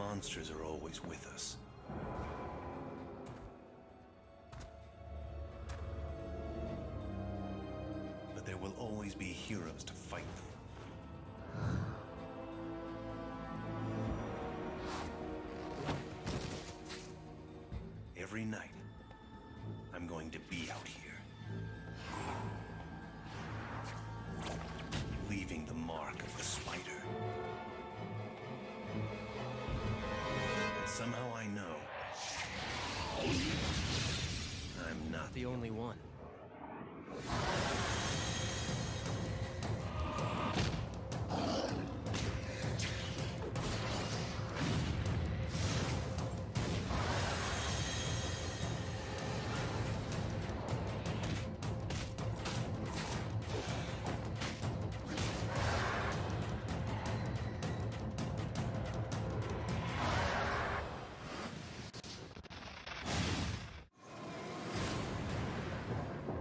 monsters are always with us. But there will always be heroes to fight them. Every night, I'm going to be out here, leaving the mark of the spider. And somehow I know I'm not the only one.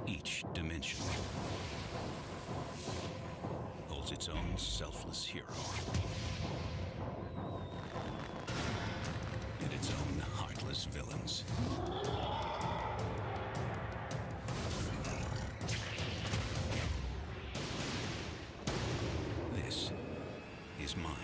Each dimension holds its own selfless hero and its own heartless villains. This is mine.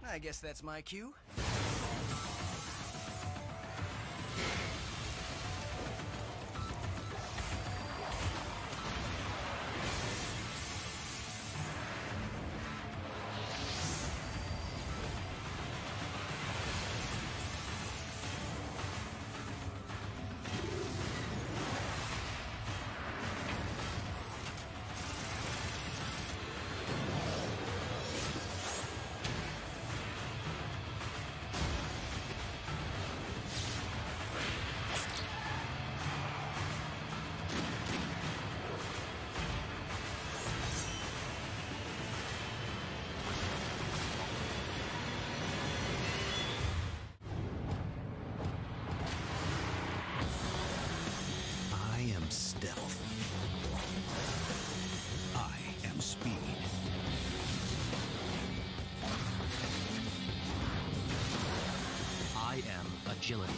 I guess that's my cue. Stealth. I am speed. I am agility.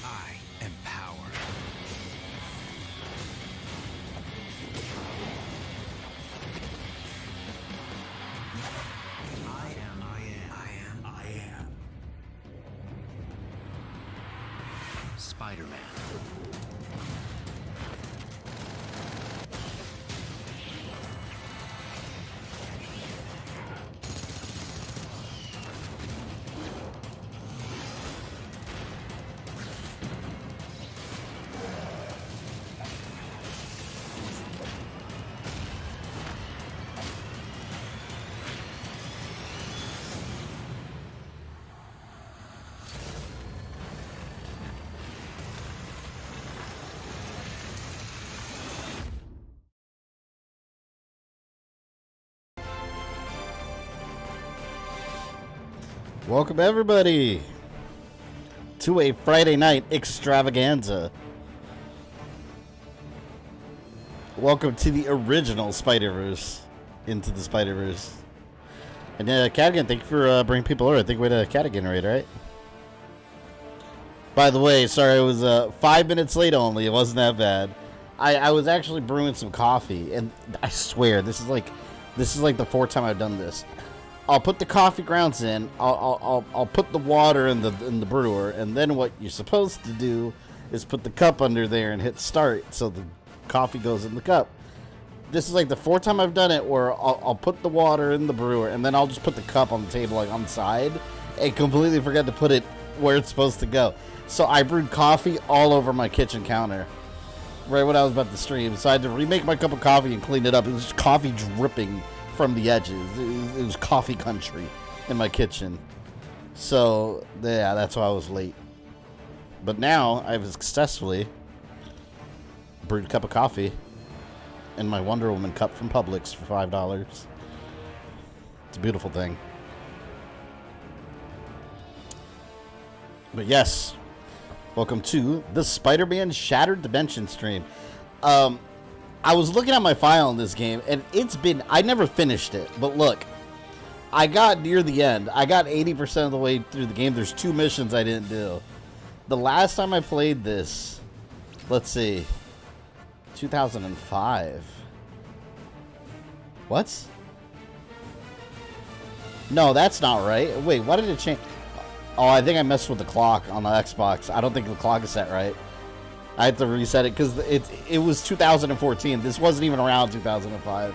I am power. I am. Spider-Man. Welcome everybody to a Friday night extravaganza. Welcome to the original Spider-Verse, Into the Spider-Verse. And Cadigan, thank you for bringing people over. I think we had a Cadigan raid, right? By the way, sorry, it was 5 minutes late only. It wasn't that bad. I was actually brewing some coffee, and I swear this is like the fourth time I've done this. I'll put the coffee grounds in. I'll put the water in the brewer, and then what you're supposed to do is put the cup under there and hit start, so the coffee goes in the cup. This is like the fourth time I've done it, where I'll put the water in the brewer, and then I'll just put the cup on the table, like on the side, and completely forget to put it where it's supposed to go. So I brewed coffee all over my kitchen counter right when I was about to stream. So I had to remake my cup of coffee and clean it up. It was just coffee dripping from the edges. It was coffee country in my kitchen. So, yeah, that's why I was late. But now, I've successfully brewed a cup of coffee in my Wonder Woman cup from Publix for $5. It's a beautiful thing. But yes, welcome to the Spider-Man Shattered Dimension stream. I was looking at my file in this game, and I never finished it, but look, I got near the end. I got 80% of the way through the game. There's 2 missions I didn't do. The last time I played this, let's see, 2005. What? No, that's not right. Wait, why did it change? Oh, I think I messed with the clock on the Xbox. I don't think the clock is set right. I had to reset it because it was 2014. This wasn't even around 2005.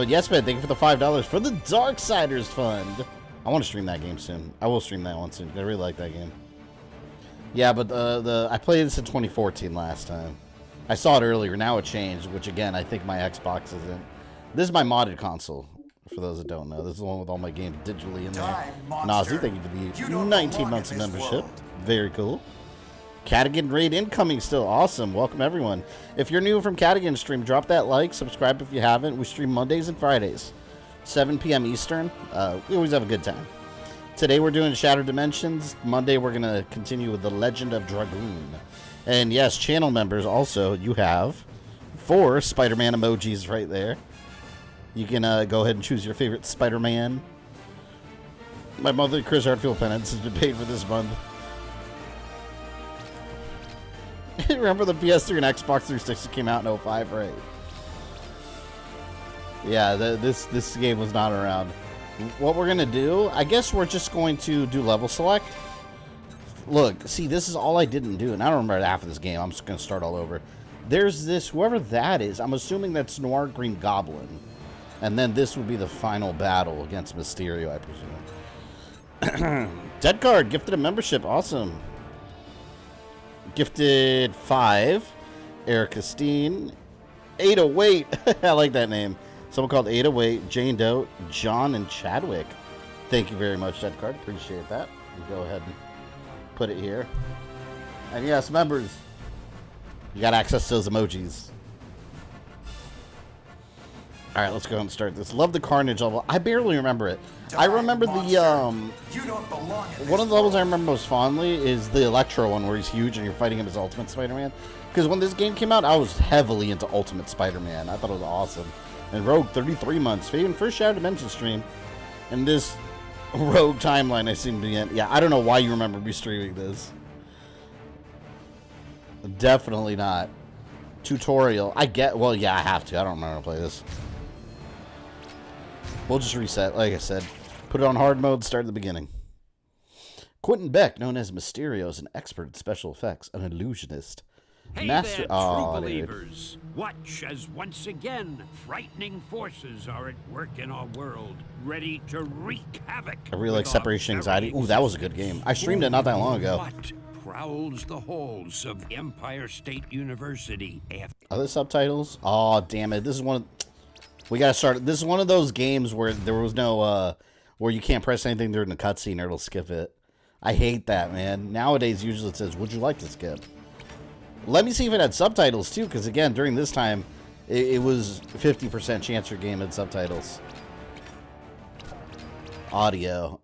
Yes, man. Thank you for the $5 for the Darksiders Fund. I want to stream that game soon. I will stream that one soon. I really like that game. Yeah, but I played this in 2014 last time. I saw it earlier. Now it changed, which again, I think my Xbox isn't. This is my modded console. For those that don't know, this is the one with all my games digitally in there. Nazi, thank you for the 19 months of membership. Very cool. Cadigan raid incoming still. Awesome. Welcome, everyone. If you're new from Cadigan stream, drop that like. Subscribe if you haven't. We stream Mondays and Fridays, 7 p.m. Eastern. We always have a good time. Today we're doing Shattered Dimensions. Monday we're going to continue with The Legend of Dragoon. And yes, channel members also, you have 4 Spider-Man emojis right there. You can go ahead and choose your favorite Spider-Man. My monthly Chris Hartfield penance has been paid for this month. Remember the PS3 and Xbox 360 came out in 05, right? Yeah, this game was not around. What we're going to do, I guess we're just going to do level select. Look, see, this is all I didn't do, and I don't remember half of this game. I'm just going to start all over. There's this, whoever that is, I'm assuming that's Noir Green Goblin. And then this would be the final battle against Mysterio, I presume. Dead Card, gifted a membership. Awesome. Gifted 5. Erica Steen. 808. I like that name. Someone called 808. Jane Doe, John, and Chadwick. Thank you very much, Dead Card. Appreciate that. Go ahead and put it here. And yes, members, you got access to those emojis. Alright, let's go ahead and start this. Love the Carnage level. I barely remember it. I remember the, one of the levels I remember most fondly is the Electro one where he's huge and you're fighting him as Ultimate Spider-Man. Because when this game came out, I was heavily into Ultimate Spider-Man. I thought it was awesome. And Rogue, 33 months. Even first Shattered Dimension stream. And this Rogue timeline I seem to be in. Yeah, I don't know why you remember me streaming this. Definitely not. Tutorial. Well, yeah, I have to. I don't remember how to play this. We'll just reset, like I said. Put it on hard mode, start at the beginning. Quentin Beck, known as Mysterio, is an expert in special effects, an illusionist. Hey Master. there, Oh, true believers. Watch as once again frightening forces are at work in our world, ready to wreak havoc. I really like Separation Anxiety. Ooh, that was a good game. I streamed it not that long ago. What prowls the halls of Empire State University after... Other subtitles? Oh, damn it. This is one of... We gotta start. This is one of those games where there was no, where you can't press anything during the cutscene or it'll skip it. I hate that, man. Nowadays, usually it says, would you like to skip? Let me see if it had subtitles, too, because, again, during this time, it was 50% chance your game had subtitles. Audio.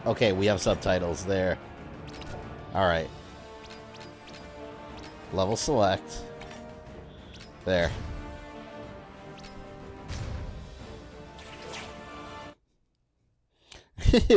Okay, we have subtitles there. Alright. Level select. There.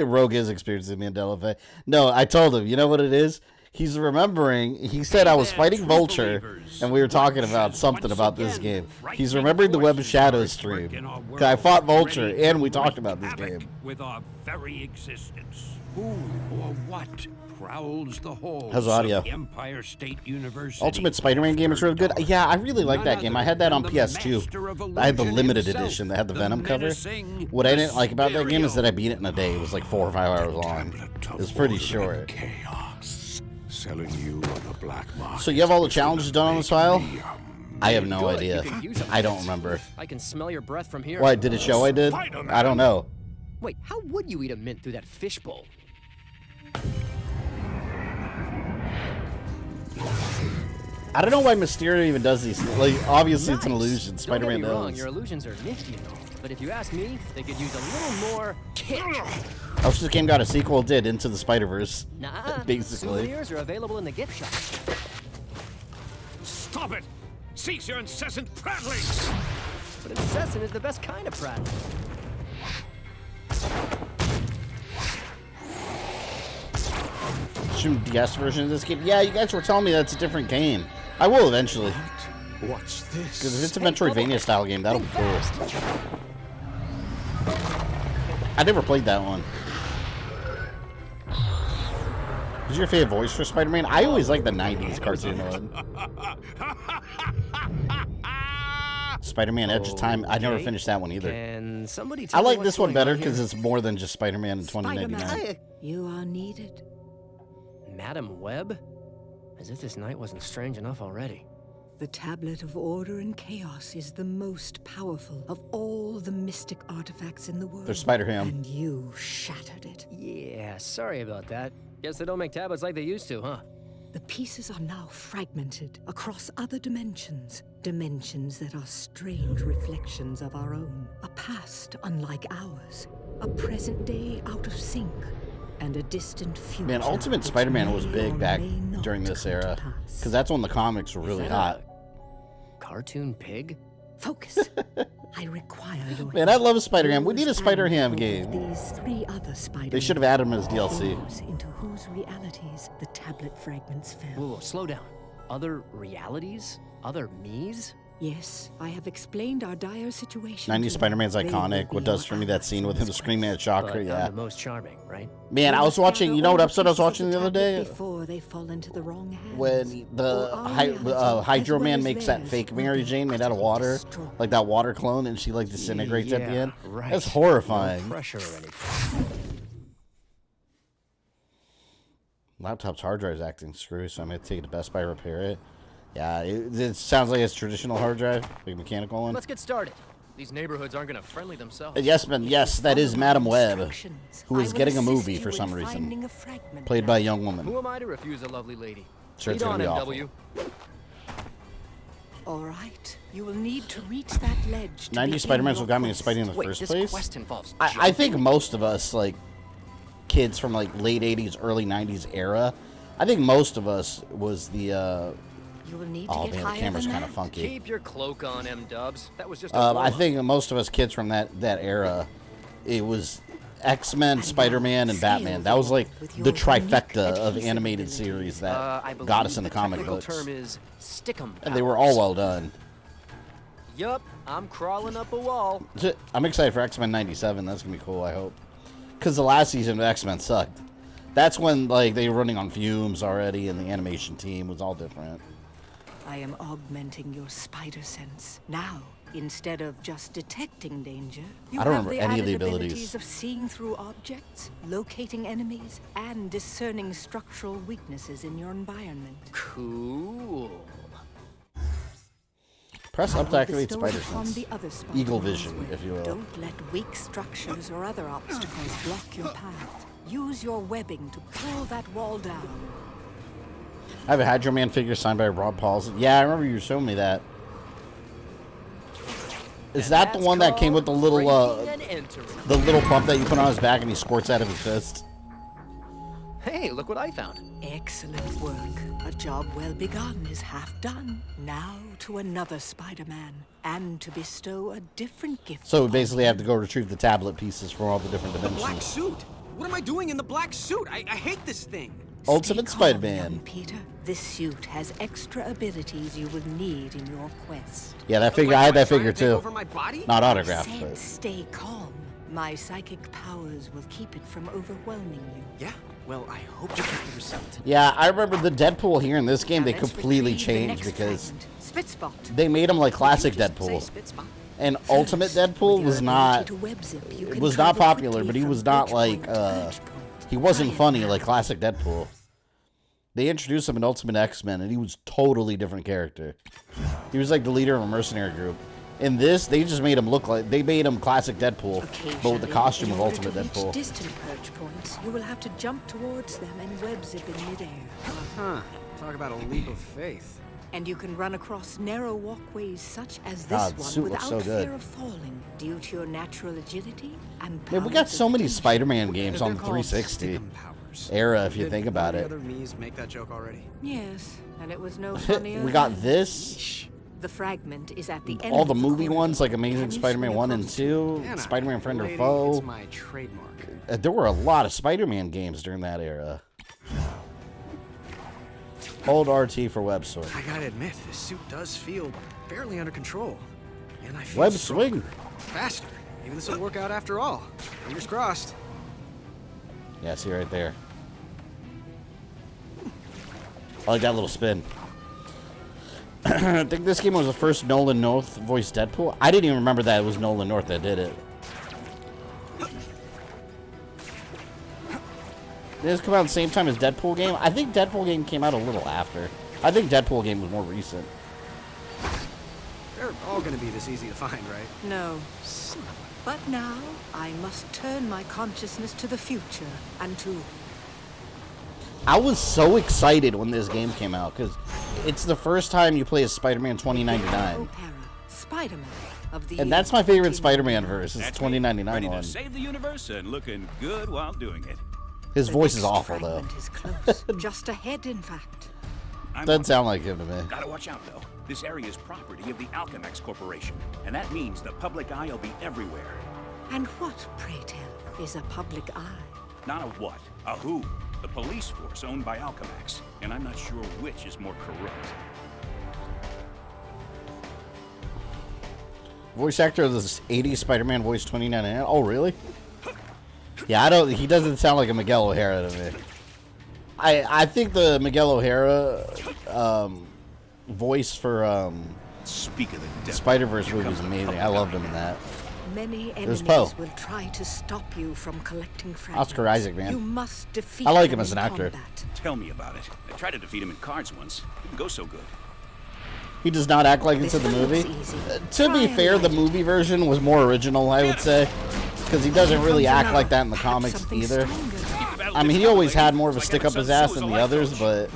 Rogue is experiencing the Mandela effect. No, I told him. You know what it is? He's remembering. He said I was fighting Vulture, and we were talking about something about this game. He's remembering the Web of Shadows stream. 'Cause I fought Vulture, and we talked about this game. With our very existence. Who or what prowls the halls How's the audio? of the Empire State University? Ultimate Spider-Man game is really good. Yeah, I really like that game. I had that on PS2. I had the limited edition that had the Venom cover. What I didn't like about that game is that I beat it in a day. It was like 4 or 5 hours long. It was pretty short. Chaos, selling you on the black market. So you have all the challenges done on this file? I have no Good, idea. you can use 'em. I don't remember. I can smell your breath from here. Why, did it show I did? I don't know. Wait, how would you eat a mint through that fishbowl? I don't know why Mysterio even does these things. Like, obviously it's an Nice. illusion. Spider-Man Don't get me wrong, knows. your illusions are nifty and all, but if you ask me, they could use a little more kick. I wish this game got a sequel. It did, Into the Spider-Verse. Nah, Basically. souvenirs are available in the gift shop. Stop it! Cease your incessant prattling! But incessant is the best kind of prat. Should DS version of this game? Yeah, you guys were telling me that's a different game. I will eventually. What's this? Because if it's a Metroidvania style game, that'll be cool. I never played that one. Who's your favorite voice for Spider-Man? I always like the 90s cartoon one. Spider-Man Edge of Time. I never Okay. finished that one either. Can somebody I tell me like what's this one going better on here? because it's more than just Spider-Man in 2099. You are needed. Madam Web? As if this night wasn't strange enough already. The Tablet of Order and Chaos is the most powerful of all the mystic artifacts in the world. There's Spider-Ham. And you shattered it. Yeah, sorry about that. Guess they don't make tablets like they used to, huh? The pieces are now fragmented across other dimensions. Dimensions that are strange reflections of our own. A past unlike ours. A present day out of sync. And a distant future. Man, Ultimate which Spider-Man was may big or back may not during this come to era. pass. Because that's when the comics were really Is that hot. a cartoon pig? Focus. I require your Man, I love Spider-Ham. We Who need a stand Spider-Ham for game. These 3 other Spider-Men. They should have added him as DLC. Those into whose realities the tablet fragments fell. Whoa, slow down. Other realities? Other me's? Yes, I have explained our dire situation. 90s to Spider-Man's them. They iconic. will What be does our for me that allies scene in with him this screaming at quest. Shocker, But yeah. I'm the most charming, right? Man, I We was must watching, gather you know all what episode I was pieces of watching the other day? Before they fall into the wrong hands. When the Or our reality, Hydro as well Man as makes that theirs, fake will Mary be Jane made out of utterly water, destroyed. like that water clone, and she like disintegrates at the end. Right. That's horrifying. No pressure or anything. Laptop's hard drive's acting screwy, so I'm gonna take it to Best Buy, repair it. Yeah, it sounds like it's traditional hard drive, like a mechanical one. Let's get started. These neighborhoods aren't gonna friendly themselves. Yes, man, yes, that is Madam Web, Instructions. who I is will getting a assist movie you for in some reason, finding a fragment played by a now. young Who woman. am I to refuse a lovely lady? Sure, it's Lead gonna on, be MW. All right, you will need to reach that ledge. to 90s begin Spider-Man's your what got me quest. into Spidey in the Wait, first this place. quest involves I think most of us, like kids from like late 80s, early 90s era, I think most of us was the. You will need to Oh get man, the higher camera's than kind of that. funky. Keep your cloak on, M-dubs. That was just a I warm-up. think most of us kids from that era, it was X-Men, Spider-Man, and Batman. That was like the trifecta of animated series that I believe got us in the comic technical books, term is stickum and they were all powers. well done. Yup, I'm crawling up a wall. I'm excited for X-Men '97. That's gonna be cool. I hope, because the last season of X-Men sucked. That's when like they were running on fumes already, and the animation team was all different. I am augmenting your spider sense. Now, instead of just detecting danger, you I don't have remember the any of added the abilities. abilities of seeing through objects, locating enemies, and discerning structural weaknesses in your environment. Cool. Press I up to will activate bestow it Spider upon Sense. the other Spider Eagle Man's Vision, web. if you will. Don't let weak structures or other obstacles block your path. Use your webbing to pull that wall down. I have a Hydro Man figure signed by Rob Paulson. Yeah, I remember you showing me that. Is And that the that's one that came with the little called breaking and entering. the little pump that you put on his back and he squirts out of his fist? Hey, look what I found. Excellent work. A job well begun is half done. Now to another Spider-Man, and to bestow a different gift. So we upon basically him. have to go retrieve the tablet pieces from all the different Black dimensions. suit. What am I doing in the black suit? I hate this thing. Ultimate Stay calm, Spider-Man. young Peter. This suit has extra abilities you will need in your quest. Yeah, that figure. I had that figure too. Over my body? Not I autographed, said but stay calm. My psychic powers will keep it from overwhelming you. Yeah. Well, I hope you get the result. yeah, I remember the Deadpool here in this game. Now They let's completely retrieve the changed next because fragment. Spitspot. they made him like classic Did you just Deadpool. say Spitspot? And First, Ultimate Deadpool with was your not. ability to web zip, you It can was not travel popular, quickly but he from was not edge like. point to edge point. He wasn't Try it funny now. like classic Deadpool. They introduced him in Ultimate X-Men, and he was totally different character. He was like the leader of a mercenary group. In this, they just made him look like they made him classic Deadpool, but with the costume in of order Ultimate to reach Deadpool. distant perch points, you will have to jump towards them and web zip in midair. Huh. Talk about a leap of faith. And you can run across narrow walkways such as this God, the suit one looks without so good. fear of falling, due to your natural agility and Man, we powers got of so many tension. Spider-Man games on They're the called 360 stickum powers. era, if you Did think one about of it. the other me's make that joke already? Yes, and it was no funnier. We got than- this, Shh. The fragment is at the end. all the of movie corridor. ones like Can Amazing you Spider-Man swing 1 and across 2, Anna, Spider-Man Friend or lady, Foe. It's my trademark. There were a lot of Spider-Man games during that era. Hold RT for web swing. I gotta admit, this suit does feel fairly under control. And I feel Web stronger, swing. faster. Maybe this will work out after all. Fingers crossed. Yeah, see right there. I like that little spin. I think this game was the first Nolan North voiced Deadpool. I didn't even remember that it was Nolan North that did it. Did this come out at the same time as Deadpool game? I think Deadpool game came out a little after. I think Deadpool game was more recent. They're all gonna be this easy to find, right? No. But now I must turn my consciousness to the future and to I was so excited when this game came out because it's the first time you play as Spider-Man 2099. O'Hara, Spider-Man of the And that's my favorite Spider-Man verse, is 2099 Ready one. to save the universe and looking good while doing it. His voice is awful though. Fragment is close, just ahead in fact. I'm Doesn't on. sound like him to me. Gotta watch out though. This area is property of the Alchemax Corporation, and that means the public eye will be everywhere. And what, pray tell, is a public eye? Not a what, a who. The police force owned by Alchemax, and I'm not sure which is more corrupt. Voice actor of this 80s Spider-Man voice 2099. Oh, really? Yeah, I don't. He doesn't sound like a Miguel O'Hara to me. I think the Miguel O'Hara voice for Speak of the devil. Spider-Verse Here movie comes is the amazing. public I loved eye. him in that. Many was enemies Poe. will try to stop you from collecting fragments. Oscar Isaac, man. You must defeat I like him them as an in actor. combat. Tell me about it. I tried to defeat him in cards once. Didn't go so good. He does not act like it's in the This movie. looks easy. To Try be and fair, the light it. movie version was more original, I would say, because he doesn't really Comes act another. like that in the Perhaps comics something either. stronger. I mean, he always had more of a stick up his ass than the others, but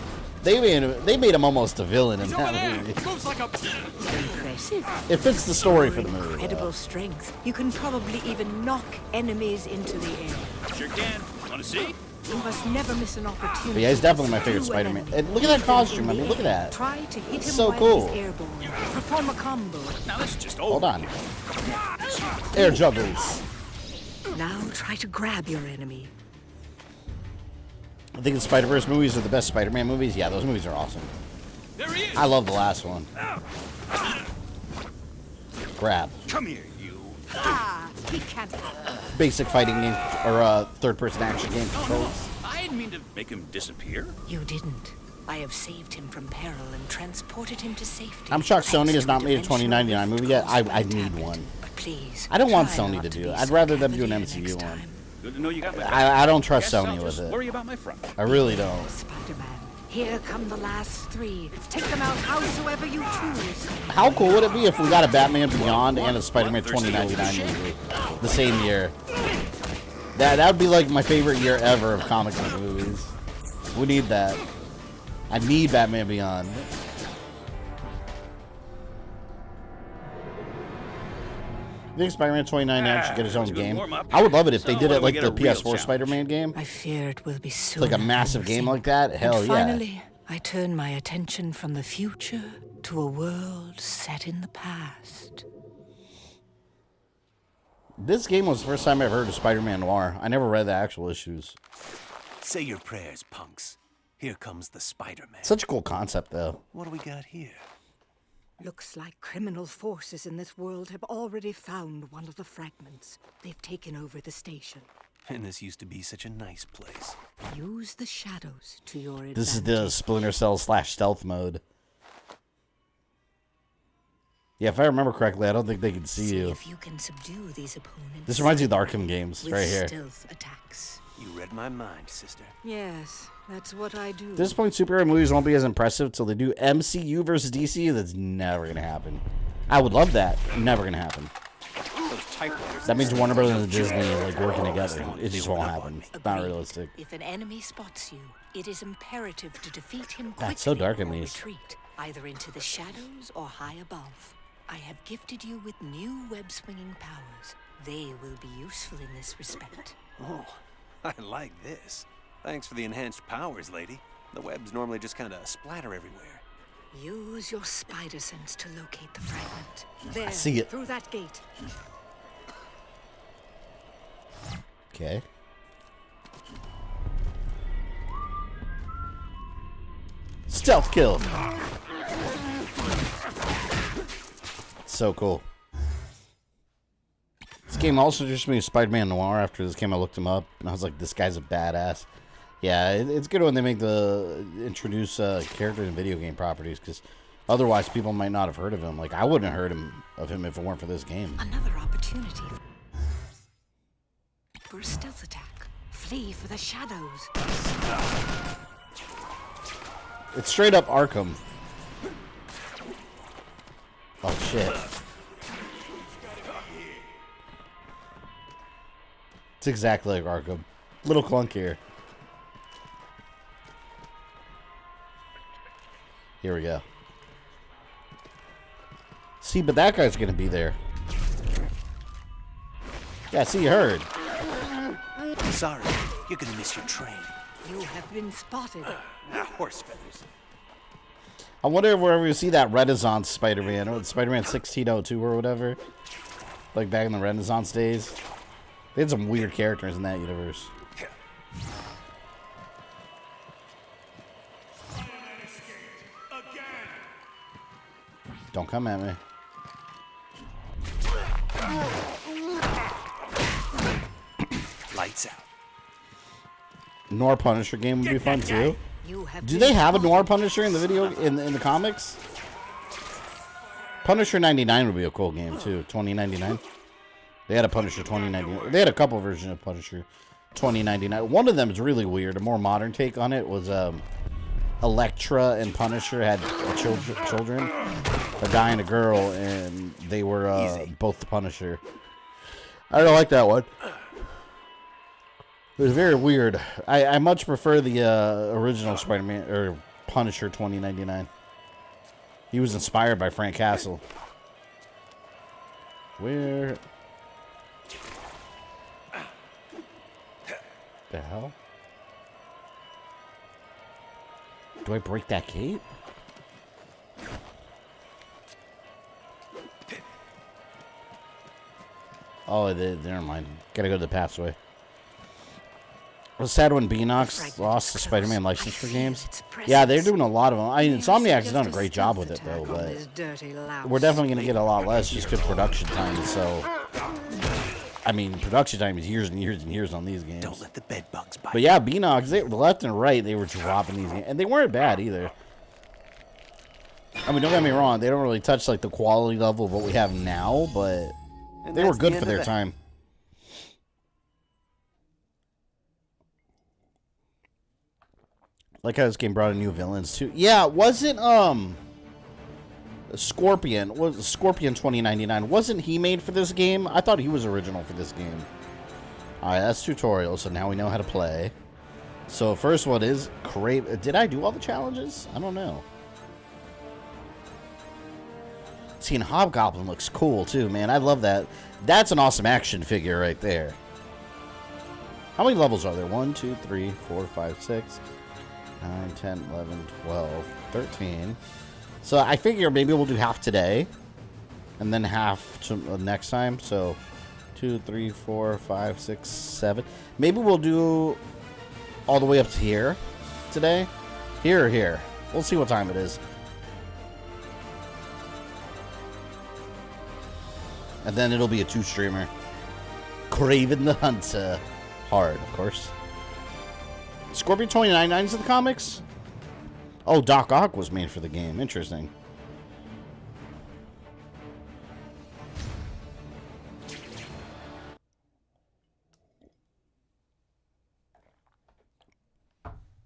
they made him almost a villain in that movie. Impressive. It fits the story for the movie. Incredible strength. You can probably even knock enemies into the air. Sure can. Wanna see? You must never miss an opportunity. But yeah, he's definitely my to favorite slew an Spider-Man. enemy. And look at that Hit them costume. in I mean, the look at air. that. Try to hit him So while cool. he's airborne. Perform a combo. Now this is just Hold over. on. Air juggles. Now try to grab your enemy. I think the Spider-Verse movies are the best Spider-Man movies. Yeah, those movies are awesome. There he is. I love the last one. Grab. Come here, you. Ah, he can't. Basic fighting game or third-person action game controls. I didn't mean to make him disappear. You didn't. I have saved him from peril and transported him to safety. I'm shocked Thanks Sony has to not a made a dimensional 2099 movie rift yet. caused by I the need tablet. one. But please, I don't want try Sony not to do be it. I'd so rather them do an cavalier MCU next one. time. Good to know you got my back. I don't trust Guess Sony I'll with just it. worry about my front. I really don't. Spider-Man, here come the last three. Take them out howsoever you choose. How cool would it be if we got a Batman Beyond and a Spider-Man 2099 movie the same year? That would be like my favorite year ever of comic book movies. We need that. I need Batman Beyond. I think Spider-Man 2099 should get his own that's a good game. warm-up. I would love it if they So did when it do we like get the a real PS4 challenge? Spider-Man game. I fear it will be soon. Like a massive game like that? Hell and yeah. finally, I turn my attention from the future to a world set in the past. This game was the first time I ever heard of Spider-Man Noir. I never read the actual issues. Say your prayers, punks. Here comes the Spider-Man. Such a cool concept, though. What do we got here? Looks like criminal forces in this world have already found one of the fragments. They've taken over the station. And this used to be such a nice place. Use the shadows to your advantage. This is the Splinter Cell / stealth mode. Yeah, if I remember correctly, I don't think they can see you. If you can subdue these opponents. This reminds me of the Arkham games, with right here. Stealth attacks. You read my mind, sister. Yes, that's what I do. At this point, superhero movies won't be as impressive till they do MCU versus DC. That's never gonna happen. I would love that. Never gonna happen. That means Warner Brothers and Disney are like working together. It just won't happen. It's not realistic. If an enemy spots you, it is imperative to defeat him quickly. That's so dark in or these. retreat, either into the shadows or high above. I have gifted you with new web-swinging powers. They will be useful in this respect. Oh, I like this. Thanks for the enhanced powers, lady. The webs normally just kind of splatter everywhere. Use your spider sense to locate the fragment. There, I see it. through that gate. Okay. Stealth kill. So cool. This game also introduced me to Spider-Man Noir. After this game, I looked him up, and I was like, this guy's a badass. Yeah, it's good when they make introduce characters in video game properties, because otherwise people might not have heard of him. Like, I wouldn't have heard of him if it weren't for this game. Another opportunity for a stealth attack. Flee for the shadows. It's straight up Arkham. Oh, shit. It's exactly like Arkham. Little clunkier. Here we go. See, but that guy's gonna be there. Yeah, see, you heard. Sorry, you're gonna miss your train. You have been spotted. Horse feathers. I wonder if we're ever gonna see that Renaissance Spider-Man, or Spider-Man 1602 or whatever. Like back in the Renaissance days. They had some weird characters in that universe. Don't come at me. Lights out. Noir Punisher game would be fun too. You have Do been they have a spotted. Noir Punisher in the video in the comics? Punisher 99 would be a cool game too. 2099. They had a Punisher 2099. They had a couple versions of Punisher 2099. One of them is really weird. A more modern take on it was Electra and Punisher had children, a guy and a girl, and they were both the Punisher. I don't like that one. It was very weird. I much prefer the original Spider-Man or Punisher 2099. He was inspired by Frank Castle. Where the hell? Do I break that gate? Oh, never mind. Gotta go to the pathway. It was sad when Beanox lost the Spider-Man license for games. Yeah, they're doing a lot of them. I mean, Insomniac's done a great job with it, though, but we're definitely going to get a lot less just because production time is so... I mean, production time is years and years and years on these games. Don't let the bed bugs bite. But yeah, Beanox, they left and right, they were dropping these games. And they weren't bad, either. I mean, don't get me wrong, they don't really touch, like, the quality level of what we have now, but they were good for their time. Like how this game brought in new villains too. Yeah, wasn't Scorpion 2099? Wasn't he made for this game? I thought he was original for this game. All right, that's tutorial, so now we know how to play. So first one is Kraven. Did I do all the challenges? I don't know. Seeing Hobgoblin looks cool too, man. I love that. That's an awesome action figure right there. How many levels are there? 1, 2, 3, 4, 5, 6. 9, 10, 11, 12, 13. So I figure maybe we'll do half today and then half to, next time. So 2, 3, 4, 5, 6, 7. Maybe we'll do all the way up to here today. Here or here. We'll see what time it is. And then it'll be a 2-streamer. Kraven the Hunter. Hard, of course. Scorpion 2099's in the comics? Oh, Doc Ock was made for the game. Interesting.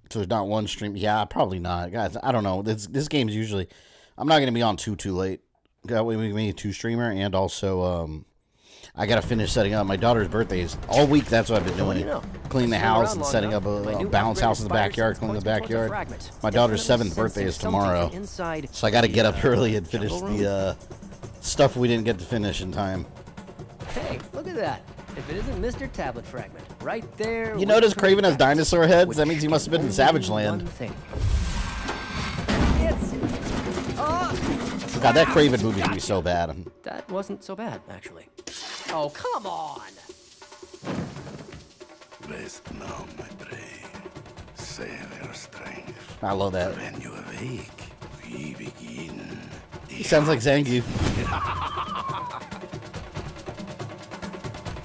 So there's not one stream. Yeah, probably not. Guys, I don't know. This game's usually... I'm not going to be on too late. That way we can make a 2-streamer, and also I got to finish setting up. My daughter's birthday is all week. That's what I've been doing. Cleaning the house and setting up a bounce house in the backyard, cleaning the backyard. My daughter's 7th birthday is tomorrow. So I got to get up early and finish the stuff we didn't get to finish in time. Hey, look at that. If it isn't Mr. Tablet Fragment, right there. You notice Kraven has dinosaur heads? That means he must have been in Savage Land. God, that Kraven movie can be so bad. That wasn't so bad, actually. Oh, come on! Rest now, my brain. Save your strength. I love that. When you awake, we begin. He sounds like Zangief.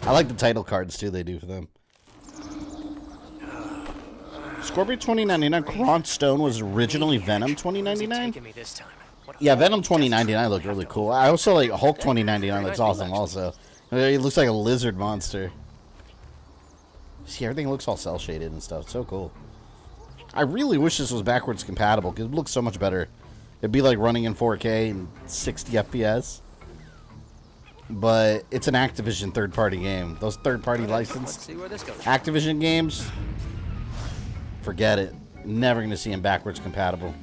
I like the title cards, too, they do for them. Scorpion 2099, Kron Stone was originally Venom 2099? Yeah, Venom 2099 looked really cool. I also like Hulk 2099 looks awesome also. He looks like a lizard monster. See, everything looks all cell shaded and stuff. So cool. I really wish this was backwards compatible because it looks so much better. It'd be like running in 4K and 60 FPS. But it's an Activision third-party game. Those third-party licensed Activision games, forget it. Never going to see them backwards compatible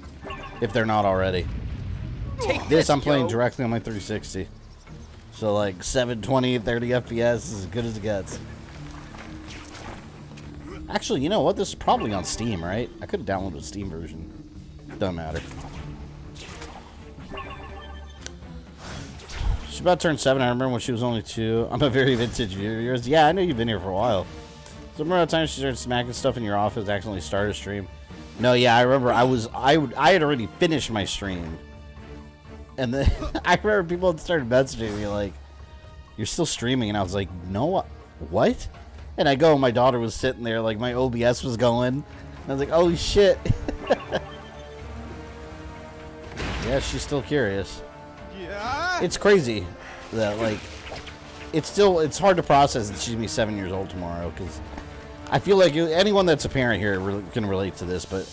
if they're not already. This I'm playing directly on my 360. So like 720, 30 FPS is as good as it gets. Actually, you know what? This is probably on Steam, right? I could have downloaded the Steam version. Doesn't matter. She's about to turn 7. I remember when she was only 2. I'm a very vintage viewer of yours. Yeah, I know you've been here for a while. So remember that time she started smacking stuff in your office, accidentally started a stream? No, yeah, I remember I had already finished my stream. And then I remember people had started messaging me like, "You're still streaming," and I was like, "No, what?" And I go, and my daughter was sitting there, like my OBS was going. And I was like, "Oh shit!" Yeah, she's still curious. Yeah. It's crazy that like it's hard to process that she's gonna be 7 years old tomorrow because I feel like anyone that's a parent here can relate to this, but.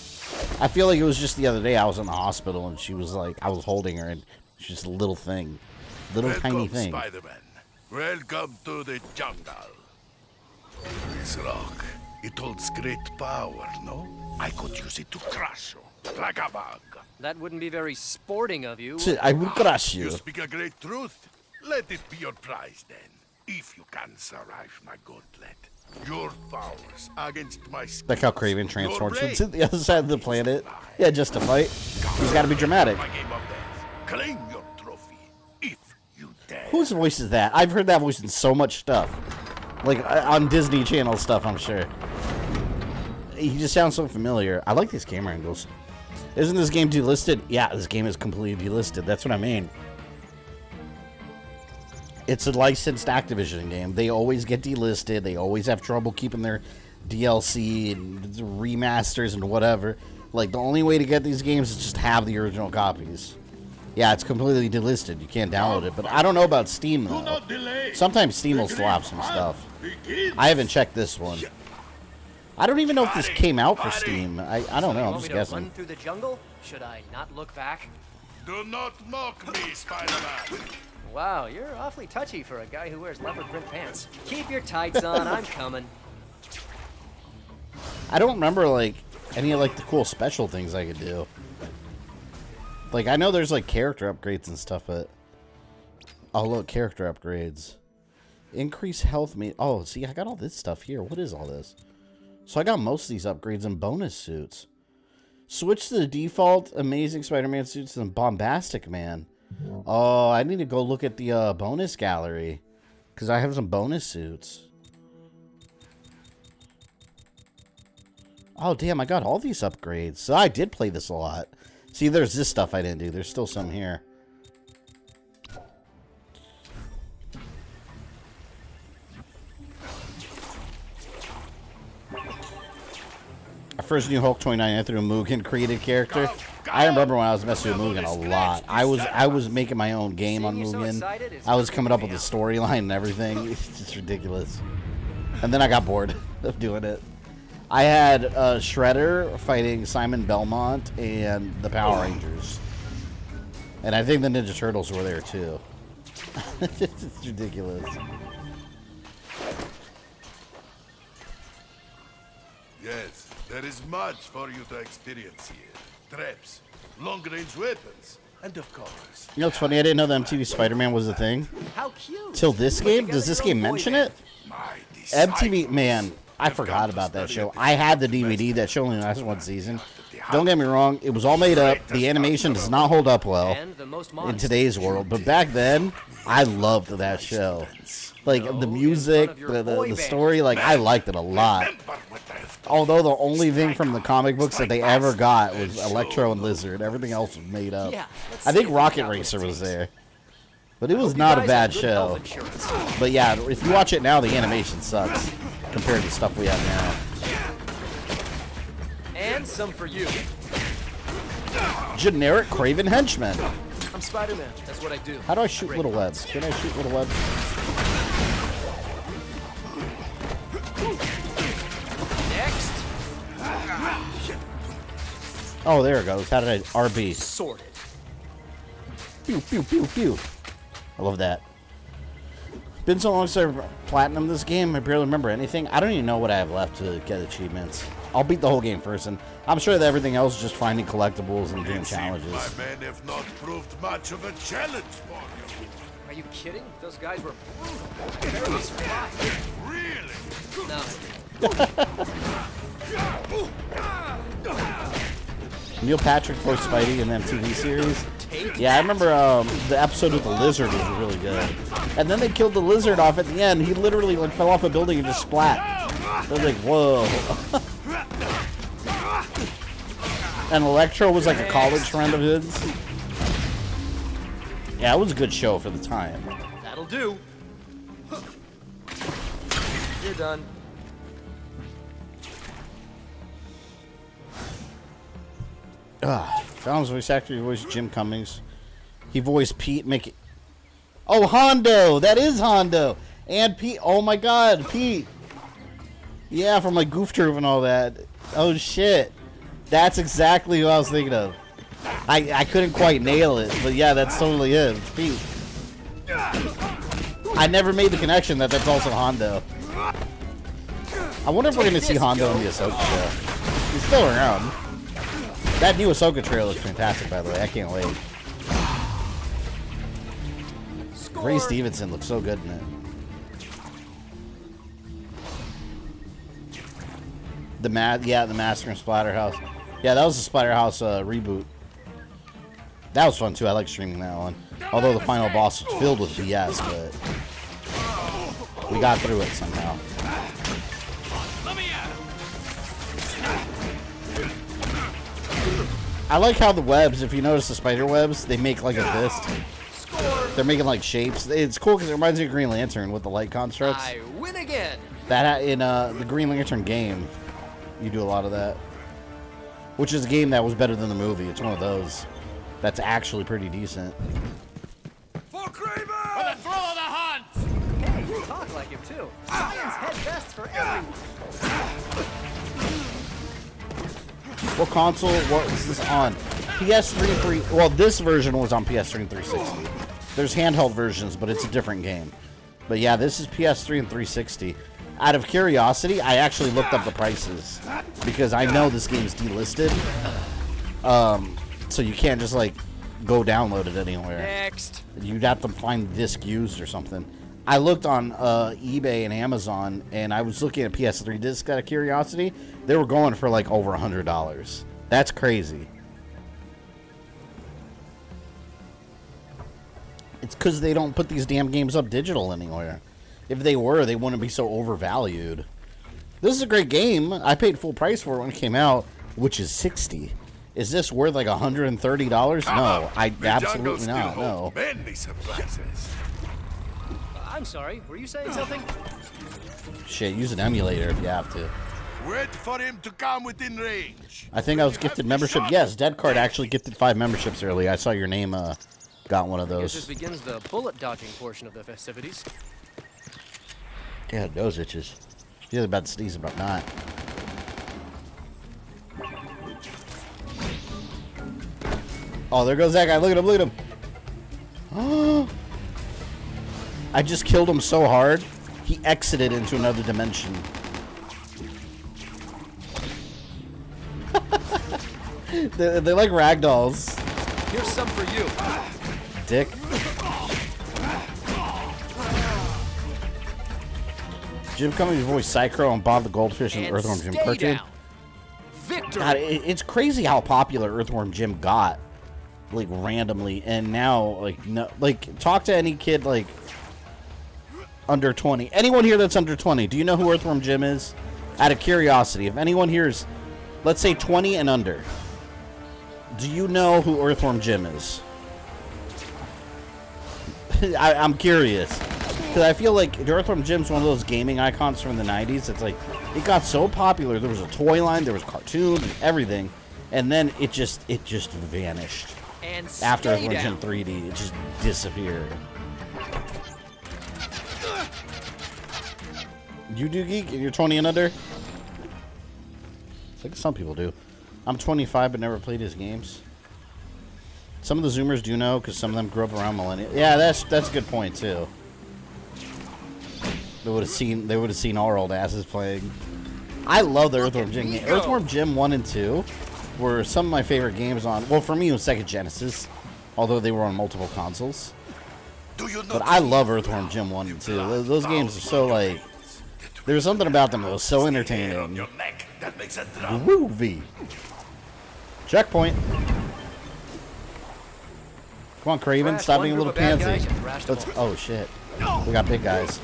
I feel like it was just the other day I was in the hospital and she was like, I was holding her and she's just a little thing. Tiny thing. Spider-Man. Welcome to the jungle. This rock, it holds great power, no? I could use it to crush you, like a bug. That wouldn't be very sporting of you. I would crush you. You speak a great truth. Let it be your prize then. If you can survive my gauntlet. Your powers against my skills. Like how Kraven transforms to the other side of the planet. Yeah, just to fight. He's got to be dramatic. Claim your trophy if you dare. Whose voice is that? I've heard that voice in so much stuff. Like on Disney Channel stuff, I'm sure. He just sounds so familiar. I like these camera angles. Isn't this game delisted? Yeah, this game is completely delisted. That's what I mean. It's a licensed Activision game. They always get delisted. They always have trouble keeping their DLC and remasters and whatever. Like, the only way to get these games is just have the original copies. Yeah, it's completely delisted. You can't download it. But I don't know about Steam, though. Sometimes Steam will still have some stuff. I haven't checked this one. I don't even know if this came out for Steam. I don't know. I'm just guessing. Run through the jungle? Should I not look back? Do not mock me, Spider-Man. Wow, you're awfully touchy for a guy who wears leopard print pants. Keep your tights on, I'm coming. I don't remember, like, any of, like, the cool special things I could do. Like, I know there's, like, character upgrades and stuff, but... Oh, look, character upgrades. Increase health oh, see, I got all this stuff here. What is all this? So I got most of these upgrades and bonus suits. Switch to the default Amazing Spider-Man suits and Bombastic Man. Oh, I need to go look at the bonus gallery. Because I have some bonus suits. Oh, damn, I got all these upgrades. So I did play this a lot. See, there's this stuff I didn't do. There's still some here. I first knew Hulk 29 through a Mugen created character. I remember when I was messing with Mugen a lot. I was making my own game on Mugen. I was coming up with the storyline and everything. It's just ridiculous. And then I got bored of doing it. I had Shredder fighting Simon Belmont and the Power Rangers. And I think the Ninja Turtles were there too. It's ridiculous. Yes, there is much for you to experience here. Traps, long-range weapons, and of course... You know what's funny? I didn't know the MTV Spider-Man was a thing. How cute. Till this game? Does this game mention it? MTV, man, I forgot about that show. I had the DVD that show only lasted one season. Don't get me wrong, it was all made up. The animation does not hold up well in today's world. But back then, I loved that show. Like, the music, the story, like, I liked it a lot. Although the only thing from the comic books that they ever got was Electro and Lizard. Everything else was made up. I think Rocket Racer was there. But it was not a bad show. But yeah, if you watch it now, the animation sucks compared to stuff we have now. And some for you. Generic Kraven henchman. I'm Spider-Man. That's what I do. How do I shoot little webs? Can I shoot little webs? Next. Oh, there it goes. How did I... RB. Sorted. Pew, pew, pew, pew. I love that. Been so long since I platinum this game, I barely remember anything. I don't even know what I have left to get achievements. I'll beat the whole game first, and I'm sure that everything else is just finding collectibles and doing challenges. My men have not proved much of a challenge for you. Are you kidding? Those guys were brutal. Barely survived. Really? No. Neil Patrick voiced Spidey in the MTV series. Yeah, I remember the episode with the lizard was really good. And then they killed the lizard off at the end. He literally like fell off a building and just splat. I was like, whoa. And Electro was like a college friend of his. Yeah, it was a good show for the time. That'll do. You're done. Donald's voice actor, he voiced Jim Cummings. He voiced Pete Mickey. Oh, Hondo! That is Hondo! And Pete. Oh my god, Pete! Yeah, from like Goof Troop and all that. Oh shit. That's exactly who I was thinking of. I couldn't quite nail it, but yeah, that's totally it. It's Pete. I never made the connection that that's also Hondo. I wonder if we're going to see Hondo in the Ahsoka show. He's still around. That new Ahsoka trailer looks fantastic, by the way. I can't wait. Ray Stevenson looks so good in it. The Master and Splatterhouse. Yeah, that was the Splatterhouse reboot. That was fun too. I like streaming that one. Although the final boss was filled with BS, but we got through it somehow. I like how the webs, if you notice the spider webs, they make like a fist. They're making like shapes. It's cool because it reminds me of Green Lantern with the light constructs. I win again. That in the Green Lantern game, you do a lot of that. Which is a game that was better than the movie. It's one of those that's actually pretty decent. For Kraven! For the thrill of the hunt! Hey, you talk like him too. Science head best for everyone. What console was this on? PS3 well, this version was on PS3 and 360. There's handheld versions, but it's a different game. But yeah, this is PS3 and 360. Out of curiosity, I actually looked up the prices because I know this game's delisted. So you can't just like go download it anywhere. Next. You'd have to find disc used or something. I looked on eBay and Amazon, and I was looking at PS3 discs out of curiosity. They were going for like over $100. That's crazy. It's because they don't put these damn games up digital anywhere. If they were, they wouldn't be so overvalued. This is a great game. I paid full price for it when it came out, which is $60. Is this worth like $130? No, I absolutely not. No. Many surprises. I'm sorry, were you saying something? Shit, use an emulator if you have to. Wait for him to come within range. I think I was gifted membership. Yes, Dead Card actually gifted 5 memberships early. I saw your name got one of I guess those. this begins the bullet dodging portion of the festivities. Yeah, nose itches. You're about to sneeze, but not. Oh, there goes that guy. Look at him, look at him. I just killed him so hard, he exited into another dimension. They're like ragdolls. Here's some for you. Dick. Jim Cummings voiced Psycho and Bob the Goldfish in the Earthworm Jim cartoon. Victory. God, it's crazy how popular Earthworm Jim got, like randomly, and now like no, like talk to any kid like under 20. Anyone here that's under 20, do you know who Earthworm Jim is? Out of curiosity, if anyone here is, let's say 20 and under, do you know who Earthworm Jim is? I'm curious. Because I feel like Earthworm Jim's one of those gaming icons from the 90s. It's like, it got so popular. There was a toy line, there was cartoons, and everything. And then it just vanished. And after Earthworm Jim 3D, it just disappeared. You do Geek? You're 20 and under? It's like some people do. I'm 25 but never played his games. Some of the Zoomers do know because some of them grew up around millennials. Yeah, that's a good point too. They would have seen our old asses playing. I love the Earthworm Jim game. Earthworm Jim 1 and 2 were some of my favorite games on. Well, for me it was Sega Genesis, although they were on multiple consoles. But I love Earthworm Jim 1 and 2. Those games are so like. There was something about them that was so entertaining. Groovy. Checkpoint. Come on, Kraven, stop being a little pansy. Let's. Oh shit. We got big guys.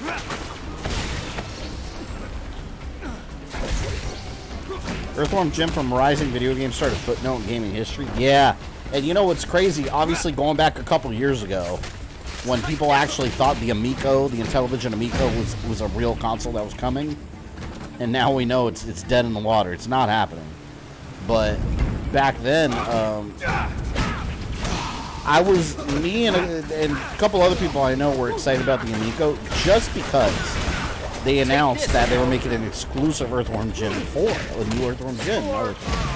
Earthworm Jim from Rising Video Games started footnote in gaming history. Yeah, and you know what's crazy? Obviously, going back a couple years ago, when people actually thought the Amico, the Intellivision Amico, was a real console that was coming, and now we know it's dead in the water. It's not happening. But back then, me and a couple other people I know were excited about the Amico just because they announced that they were making an exclusive Earthworm Jim 4, a new Earthworm Jim.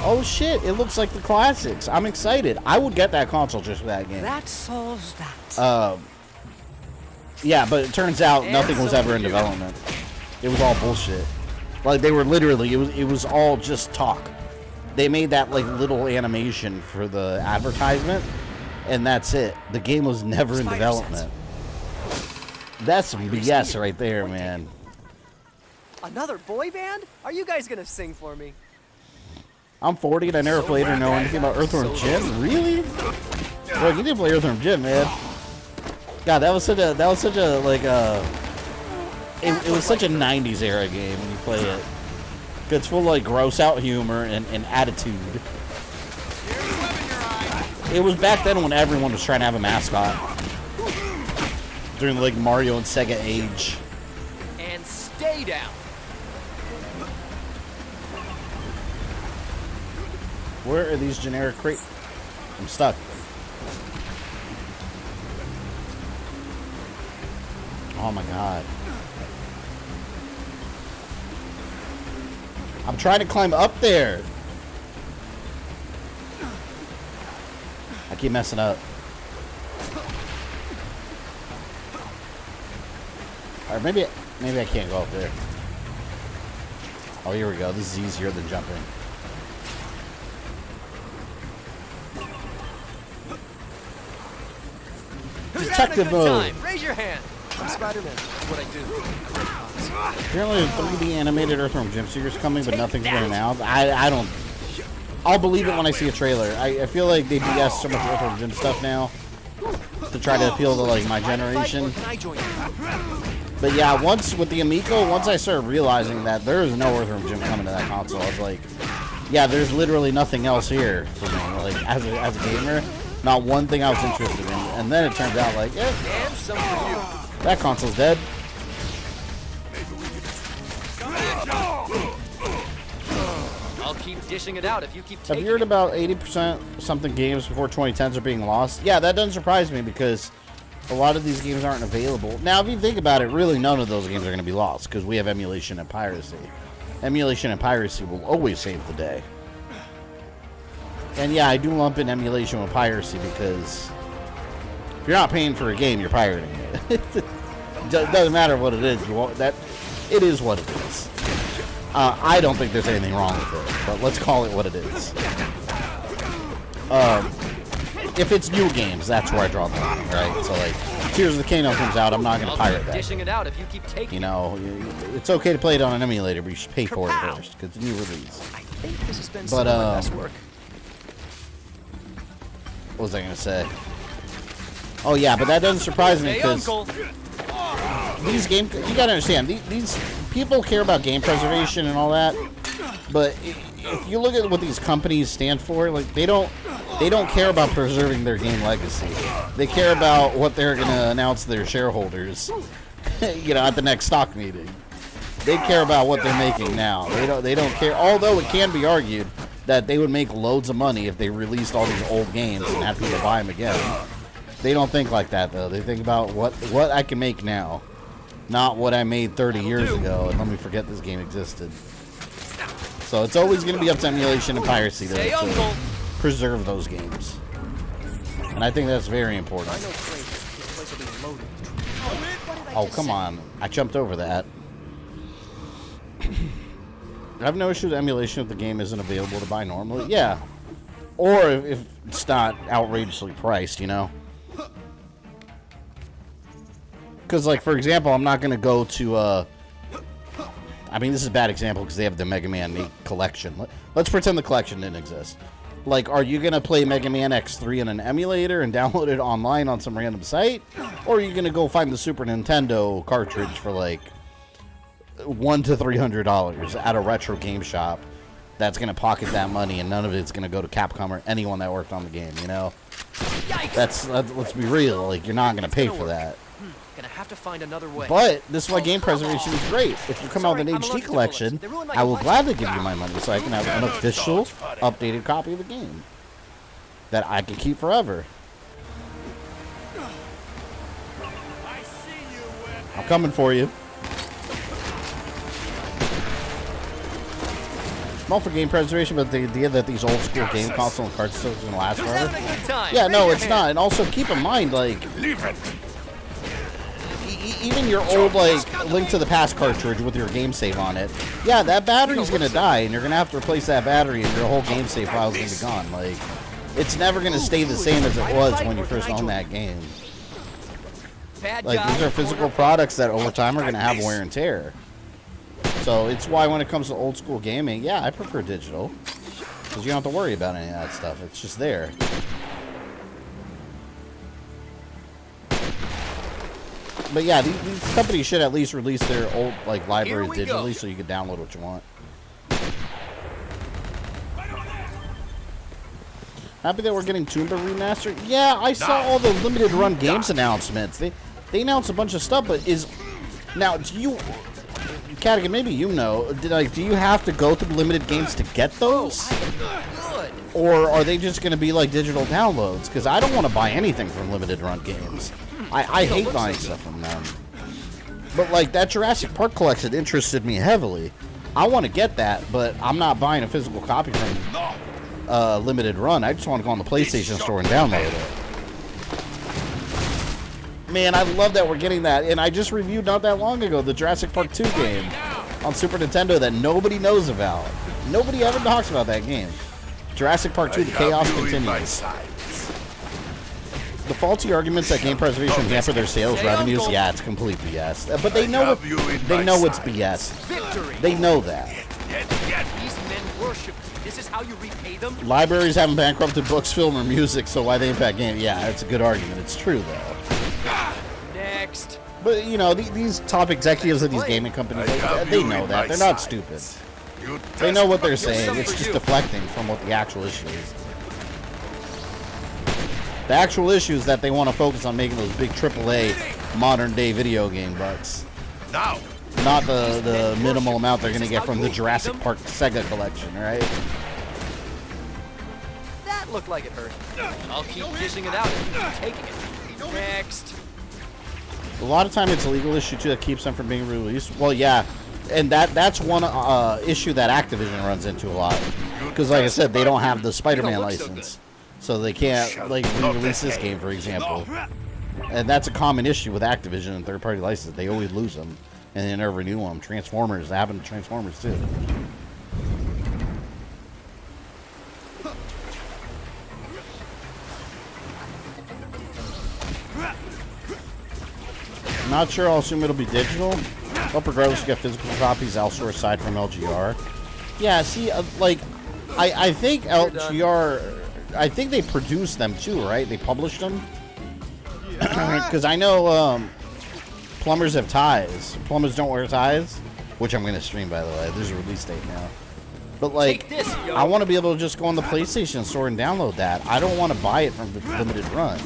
Oh shit, it looks like the classics. I'm excited. I would get that console just for that game. That solves that. Yeah, but it turns out nothing was ever in development. It was all bullshit. Like they were literally, it was all just talk. They made that like little animation for the advertisement, and that's it. The game was never in development. That's some BS right there, man. Another boy band? Are you guys gonna sing for me? I'm 40 and I never played or know anything about Earthworm Jim. Really? Look, you didn't play Earthworm Jim, man. God, that was such a like it was such a 90s era game when you play it. It's full of like gross out humor and attitude. It was back then when everyone was trying to have a mascot. During the like Mario and Sega age. And stay down. Where are these generic crates? I'm stuck. Oh my god. I'm trying to climb up there. I keep messing up. Alright, maybe I can't go up there. Oh, here we go. This is easier than jumping. Detective mode. Raise your hand. I'm Spider-Man. That's what I do. Apparently, a 3D animated Earthworm Jim series coming, but nothing's running out. I don't. I'll believe it when I see a trailer. I feel like they BS so much Earthworm Jim stuff now to try to appeal to like my generation. But yeah, once with the Amico, once I started realizing that there is no Earthworm Jim coming to that console, I was like, yeah, there's literally nothing else here for me. Like, as a gamer, not one thing I was interested in. And then it turns out, like, that console's dead. I'll keep dishing it out if you keep taking Have you heard about 80% something games before 2010s are being lost? Yeah, that doesn't surprise me because a lot of these games aren't available. Now, if you think about it, really none of those games are going to be lost because we have emulation and piracy. Emulation and piracy will always save the day. And yeah, I do lump in emulation with piracy because if you're not paying for a game, you're pirating it. It doesn't matter what it is. It is what it is. I don't think there's anything wrong with it, but let's call it what it is. If it's new games, that's where I draw the line, right? So, like, Tears of the Kingdom comes out, I'm not going to pirate that. Dishing it out if you keep taking. You know, it's okay to play it on an emulator, but you should pay for it first, because it's a new release. I think this has been some of my best work. What was I going to say? Oh, yeah, but that doesn't surprise me, because these games, you got to understand, these people care about game preservation and all that, but if you look at what these companies stand for, like, they don't care about preserving their game legacy. They care about what they're going to announce to their shareholders, you know, at the next stock meeting. They care about what they're making now. They don't care. Although it can be argued that they would make loads of money if they released all these old games and had people buy them again. They don't think like that, though. They think about what I can make now, not what I made 30 years ago, and let me forget this game existed. So it's always going to be up to emulation and piracy to preserve those games. And I think that's very important. Oh, come on. I jumped over that. I have no issue with emulation if the game isn't available to buy normally. Yeah. Or if it's not outrageously priced, you know. Because, like, for example, I'm not going to go to... I mean, this is a bad example because they have the Mega Man 8 collection. Let's pretend the collection didn't exist. Like, are you going to play Mega Man X3 in an emulator and download it online on some random site? Or are you going to go find the Super Nintendo cartridge for, like, $100 to $300 at a retro game shop that's going to pocket that money and none of it's going to go to Capcom or anyone that worked on the game, you know? Let's be real. Like, you're not going to pay for that. Gonna have to find another way. But this is why game preservation is great. If you come out with an HD collection, I will gladly give you my money so I can have an official, updated copy of the game that I can keep forever. I'm coming for you. I'm all for game preservation, but the idea that these old school game console and cartridges are going to last forever. Yeah, no, it's not. And also keep in mind, like, even your old, like, Link to the Past cartridge with your game save on it, yeah, that battery's going to die, and you're going to have to replace that battery, and your whole game save file is going to be gone. Like, it's never going to stay the same as it was when you first owned that game. Like, these are physical products that over time are going to have wear and tear. So it's why when it comes to old school gaming, yeah, I prefer digital. Because you don't have to worry about any of that stuff. It's just there. But yeah, these companies should at least release their old, like, libraries digitally so you can download what you want. Happy that we're getting Tomb Raider remastered? Yeah, I saw all the limited run games announcements. They announced a bunch of stuff, but now, do you... Cadigan, maybe you know, do you have to go through limited games to get those? Or are they just going to be like digital downloads? Because I don't want to buy anything from limited run games. I hate buying stuff from them. But like that Jurassic Park collection interested me heavily. I want to get that, but I'm not buying a physical copy from limited run. I just want to go on the PlayStation Store and download it. Man, I love that we're getting that. And I just reviewed not that long ago the Jurassic Park 2 game on Super Nintendo that nobody knows about. Nobody ever talks about that game. Jurassic Park 2, The Chaos Continues. The faulty arguments that game preservation hamper their sales revenues, yeah, it's complete BS. But they know it's BS. They know that. These men worship. This is how you repay them? Libraries haven't bankrupted books, film, or music, so why they impact games? Yeah, it's a good argument. It's true, though. Next. But, you know, these top executives of these gaming companies, they know that. They're not stupid. They know what they're saying. It's just deflecting from what the actual issue is. The actual issue is that they want to focus on making those big AAA modern-day video game bucks. Now, not the minimal amount they're going to get from the Jurassic Park Sega collection, right? That looked like it hurt. I'll keep dishing it out and keep taking it. Next. A lot of time it's a legal issue too that keeps them from being released. Well, yeah, and that's one issue that Activision runs into a lot. Because, like I said, they don't have the Spider-Man license, so they can't like re-release this game, for example. And that's a common issue with Activision and third-party licenses. They always lose them, and they never renew them. Transformers, that happened to Transformers too. Not sure. I'll assume it'll be digital. But regardless, you get physical copies elsewhere aside from LGR. Yeah, see, like, I think LGR, I think they produce them too, right? They publish them. Because I know plumbers have ties. Plumbers don't wear ties, which I'm going to stream, by the way. There's a release date now. But, like, I want to be able to just go on the PlayStation store and download that. I don't want to buy it from the limited run.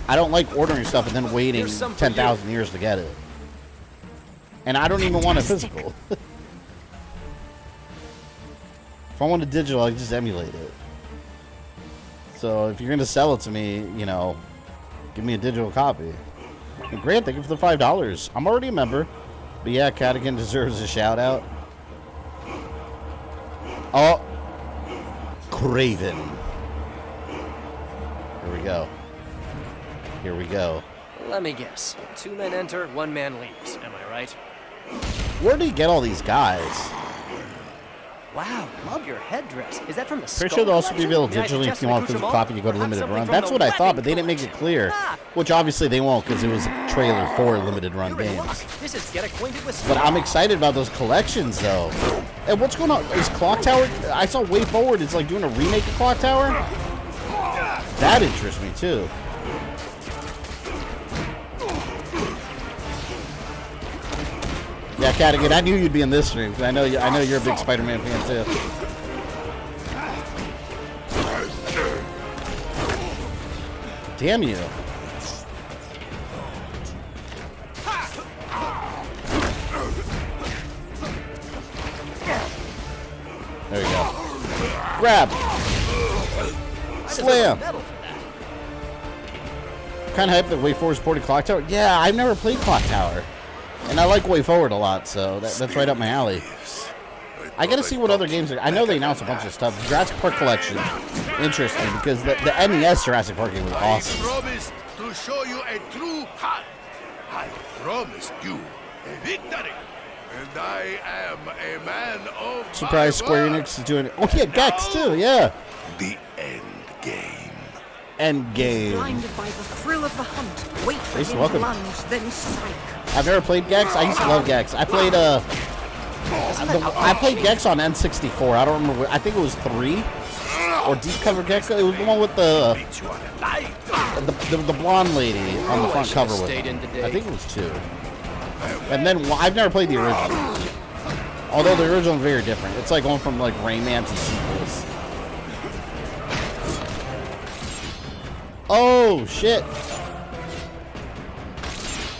I don't like ordering stuff and then waiting 10,000 years to get it. And I don't even want a physical. If I want a digital, I just emulate it. So if you're going to sell it to me, you know, give me a digital copy. And Grant, thank you for the $5. I'm already a member. But yeah, Cadigan deserves a shout out. Oh, Kraven. Here we go. Here we go. Let me guess. 2 men enter, 1 man leaves. Am I right? Where do you get all these guys? Wow, love your headdress. Is that from the Pretty sure they'll also be available digitally if you want a physical copy. You go to limited run. That's what I thought, but they didn't make it clear. Which obviously they won't because it was a trailer for limited run games. This is get acquainted with. But I'm excited about those collections though. And what's going on? Is Clock Tower? I saw Way Forward is like doing a remake of Clock Tower. That interests me too. Yeah, Cadigan, I knew you'd be in this stream because I know you're a big Spider-Man fan too. Damn you! There you go. Grab. Slam. Kind of hyped that Way Forward supported Clock Tower. Yeah, I've never played Clock Tower. And I like Way Forward a lot, so that's right up my alley. I gotta see what other games are. I know they announced a bunch of stuff. The Jurassic Park collection, interesting, because the NES Jurassic Park game was awesome. I promised to show you a true heart. I promised you a victory. And I am a man of Surprise Square Enix is doing it. Oh yeah, Gex too, yeah. The end game. End game. Blinded by the thrill of the hunt. Wait for Jason, him welcome. to lunge, then strike. I've never played Gex. I used to love Gex. I played I played Gex on N64. I don't remember. I think it was 3 or Deep Cover Gex. It was the one with the blonde lady on the front cover with him. I think it was 2. And then I've never played the original. Although the original is very different. It's like going from like Rayman to sequels. Oh shit.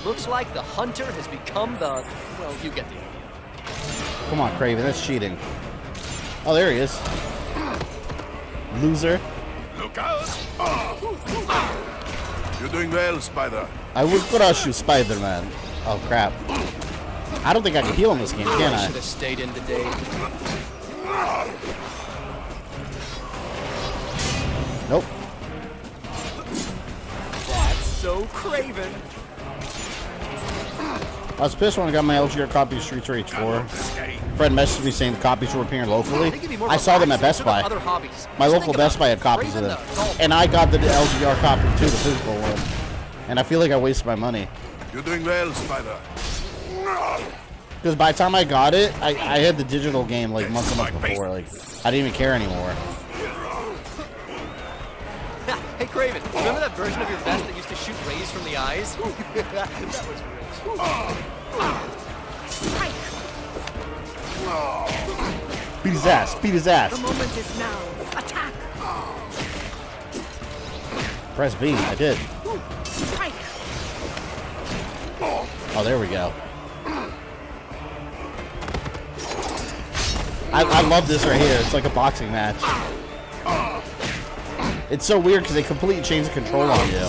Looks like the hunter has become the... Well, you get the idea. Come on, Kraven. That's cheating. Oh, there he is. Loser. Look out! You're doing well, Spider. I would crush you, Spider-Man. Oh, crap. I don't think I can heal in this game, can I? Should have stayed in today. Nope. That's so Kraven. I was pissed when I got my LGR copy of Streets Rage 4. Fred messaged me saying the copies were appearing locally. I saw them at Best Buy. My local Best Buy had copies of them. And I got the LGR copy too, the physical one. And I feel like I wasted my money. You're doing well, Spider. Because by the time I got it, I had the digital game like months and months before. Like, I didn't even care anymore. Hey, Kraven, remember that version of your vest that used to shoot shoot rays from the eyes? That was great. Beat his ass. Beat his ass. The moment is now. Attack! Press B. I did. Strike! Oh, there we go. I love this right here. It's like a boxing match. It's so weird because they completely change the control on you.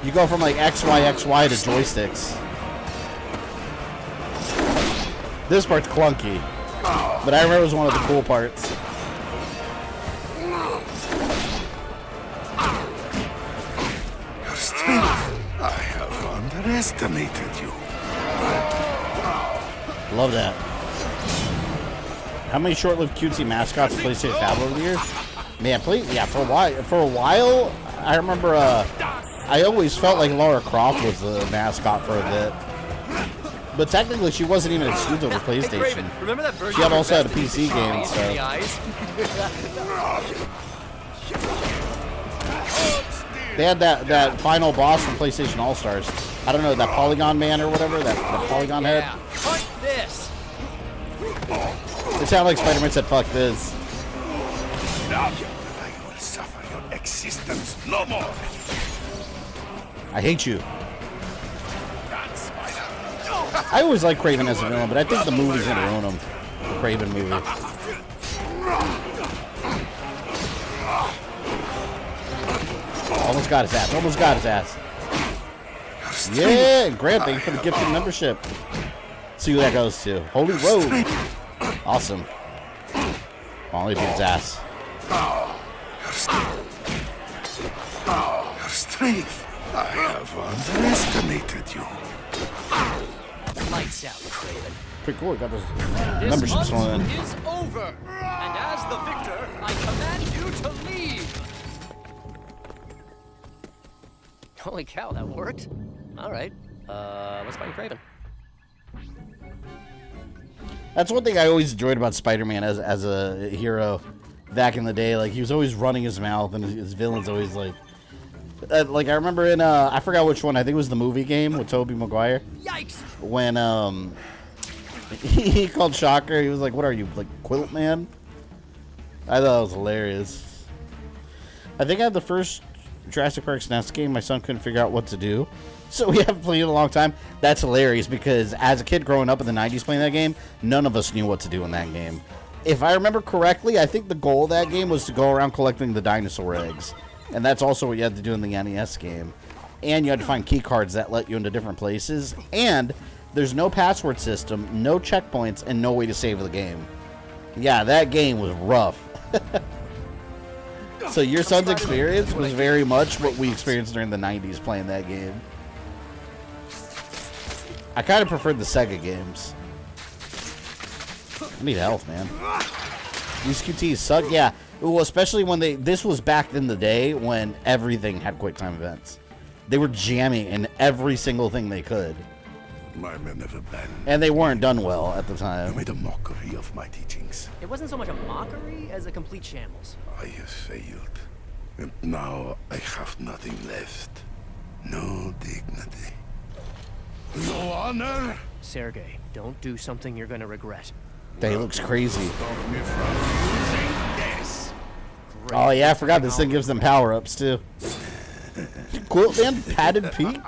You go from like XY to joysticks. This part's clunky, but I remember it was one of the cool parts. Your strength. I have underestimated you. Love that. How many short-lived cutesy mascots PlayStation have over the years? Man, yeah, for a while, I remember. I always felt like Lara Croft was the mascot for a bit, but technically she wasn't even exclusive to PlayStation. Hey, remember that version She had also had a of Best PC that game, rays so. from the eyes? They had that final boss from PlayStation All Stars. I don't know, that Polygon Man or whatever, that Polygon head. Hunt this. It sounded like Spider-Man said, "Fuck this." I will suffer your existence no more. I hate you. I always like Kraven as a villain, but I think the movie's gonna ruin him. The Kraven movie. Almost got his ass. Almost got his ass. Yeah, Grant, thank you for the gifted membership. See who that goes to. Holy Road. Awesome. Only beat his ass. Your strength. I have underestimated you. Lights out, Kraven. Pretty cool. Got those This memberships hunt on in. is over. And as the victor, I command you to leave. Holy cow, that worked. All right. Let's find Kraven. That's one thing I always enjoyed about Spider-Man as a hero back in the day. Like, he was always running his mouth, and his villain's always like I remember in I forgot which one. I think it was the movie game with Tobey Maguire. Yikes! When he called Shocker, he was like, "What are you, like Quilt Man?" I thought it was hilarious. I think I had the first Jurassic Park SNES game. My son couldn't figure out what to do, so we haven't played it in a long time. That's hilarious because as a kid growing up in the 90s playing that game, none of us knew what to do in that game. If I remember correctly, I think the goal of that game was to go around collecting the dinosaur eggs. And that's also what you had to do in the NES game. And you had to find key cards that let you into different places. And there's no password system, no checkpoints, and no way to save the game. Yeah, that game was rough. So your son's experience was very much what we experienced during the 90s playing that game. I kind of preferred the Sega games. I need health, man. These QTs suck. Yeah, well, especially when this was back in the day when everything had QuickTime events. They were jamming in every single thing they could. My men never been. And they weren't done well at the You time. made a mockery of my teachings. It wasn't so much a mockery as a complete shambles. I have failed. And now I have nothing left. No dignity. No honor. Sergey, don't do something you're gonna regret. That looks crazy. Stop me from using this. Oh yeah, I forgot this thing gives them power-ups too. Quilt Man, Padded Pete?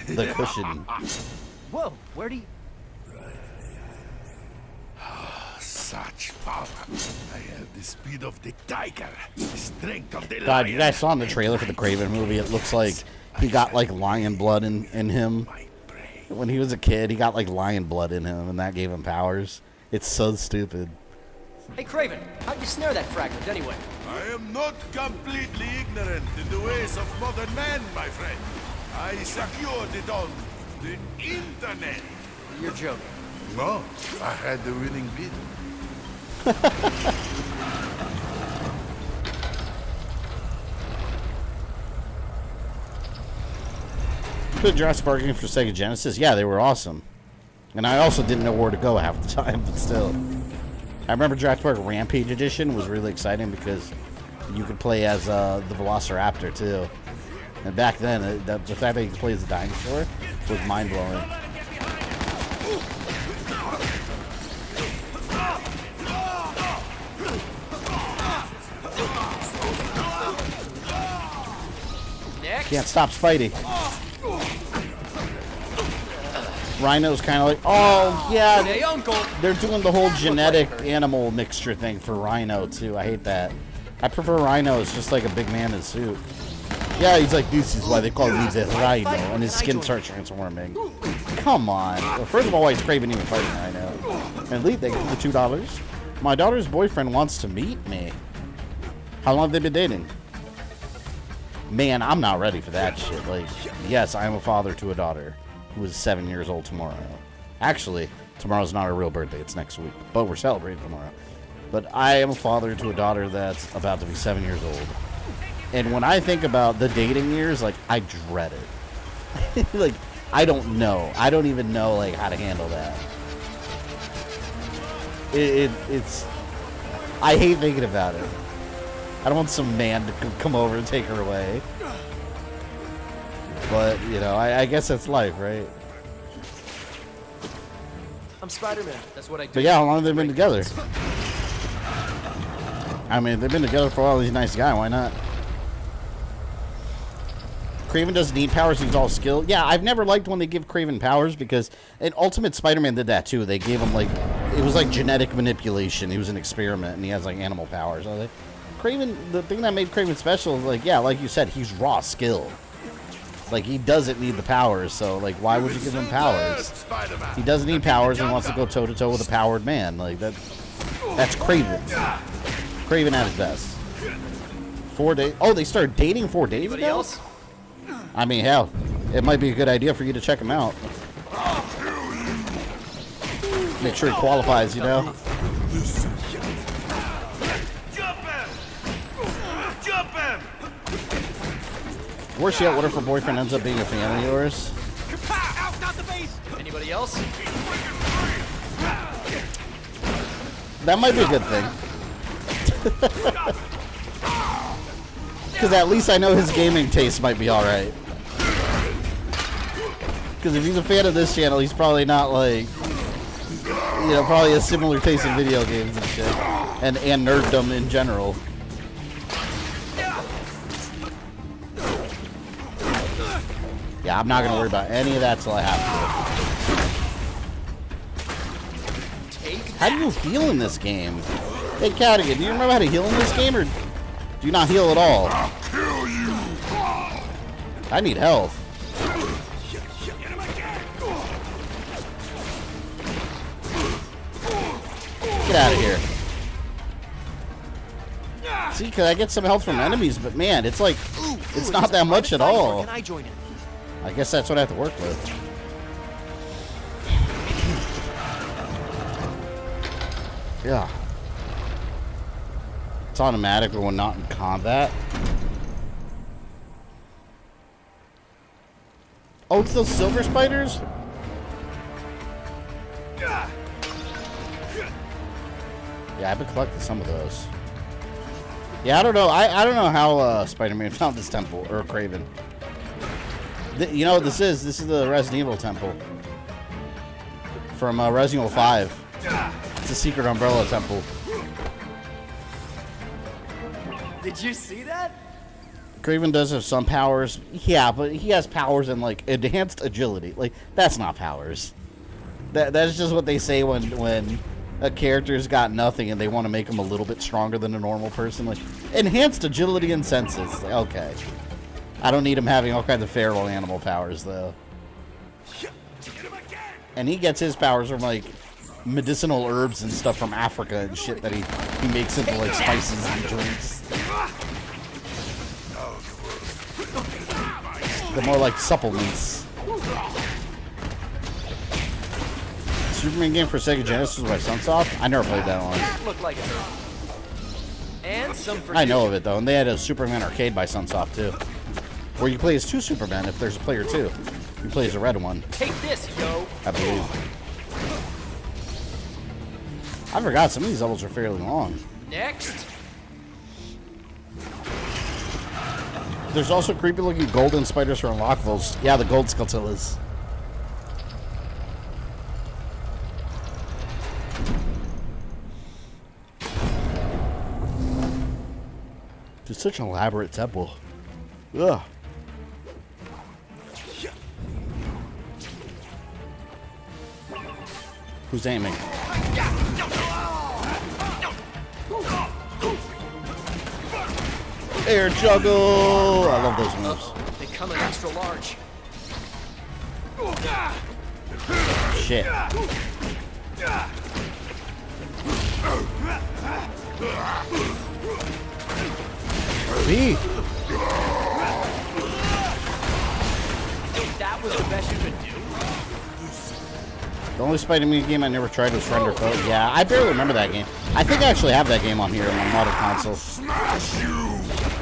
The cushion. Whoa, where do you... Such power. I have the speed of the tiger, the strength of the lion. God, you guys saw in the trailer for the Kraven movie, it looks like he got like lion blood in him. When he was a kid, he got like lion blood in him, and that gave him powers. It's so stupid. Hey, Kraven, how'd you snare that fragment anyway? I am not completely ignorant in the ways of modern man, my friend. I secured it on the internet. You're joking. No, I had the winning bid. Good Jurassic Park game for Sega Genesis. Yeah, they were awesome. And I also didn't know where to go half the time, but still. I remember Jurassic Park Rampage Edition was really exciting because you could play as the Velociraptor too. And back then, the fact that he could play as a dinosaur was mind-blowing. Can't stop Spidey. Rhino's kind of like, oh, yeah. Hey, Uncle. They're doing the whole genetic animal mixture thing for Rhino, too. I hate that. I prefer Rhino as just like a big man in a suit. Yeah, he's like, this is why they call me the Rhino, and his skin starts transforming. Come on. Well, first of all, why is Kraven even fighting Rhino? And Lee, thank you for the $2. My daughter's boyfriend wants to meet me. How long have they been dating? Man, I'm not ready for that shit. Like, yes, I am a father to a daughter who is 7 years old tomorrow. Actually, tomorrow's not her real birthday. It's next week. But we're celebrating tomorrow. But I am a father to a daughter that's about to be 7 years old. And when I think about the dating years, like, I dread it. Like, I don't know. I don't even know, like, how to handle that. It's... I hate thinking about it. I don't want some man to come over and take her away. But, you know, I guess that's life, right? I'm Spider-Man. That's what I do. But yeah, how long have they been together? I mean, they've been together for a while. He's a nice guy. Why not? Kraven doesn't need powers. He's all skill. Yeah, I've never liked when they give Kraven powers because... And Ultimate Spider-Man did that, too. They gave him, like... It was like genetic manipulation. He was an experiment, and he has, like, animal powers. I was like... Kraven, the thing that made Kraven special is, like, yeah, like you said, he's raw skill. Like, he doesn't need the powers, so, like, why would you give him powers? He doesn't need powers and wants to go toe-to-toe with a powered man. Like, that's Kraven. Kraven at his best. 4 days. Oh, they started dating 4 days Anybody ago? else? I mean, hell, it might be a good idea for you to check him out. Make sure he qualifies, you know? Worse yet, what if her boyfriend ends up being a fan of yours? Anybody else? That might be a good thing. Because at least I know his gaming taste might be alright. Because if he's a fan of this channel, he's probably not like... You know, probably a similar taste in video games and shit. And nerddom in general. Yeah, I'm not going to worry about any of that till I have to. How do you heal in this game? Hey, Cadigan, do you remember how to heal in this game, or do you not heal at all? I need health. Get out of here. See, because I get some health from enemies, but man, it's like, it's not that much at all. Can I join in? I guess that's what I have to work with. Yeah. It's automatic when not in combat. Oh, it's those silver spiders? Yeah, I've been collecting some of those. Yeah, I don't know. I don't know how Spider-Man found this temple, or Kraven. You know what this is? This is the Resident Evil temple. From Resident Evil 5. It's a secret umbrella temple. Did you see that? Kraven does have some powers. Yeah, but he has powers in, like, enhanced agility. Like, that's not powers. That's just what they say when a character's got nothing and they want to make him a little bit stronger than a normal person. Like, enhanced agility and senses. Like, okay. I don't need him having all kinds of feral animal powers, though. And he gets his powers from, like, medicinal herbs and stuff from Africa and shit that he makes into, like, spices and drinks. They're more like supplements. Superman game for Sega Genesis by Sunsoft? I never played that one. Look like it. And some for I know of it, though. And they had a Superman arcade by Sunsoft, too. Where you play as two Supermen if there's a player two. You play as a red one. Take this, yo. I believe. I forgot some of these levels are fairly long. Next. There's also creepy looking golden spiders from Lockvilles. Yeah, the gold Skulltillas. It's such an elaborate temple. Ugh. Who's aiming? Air juggle! I love those moves. They come in extra large. Shit. B. That was the best you could do? The only Spider-Man game I never tried was Friend or Foe. Yeah, I barely remember that game. I think I actually have that game on here on my model console.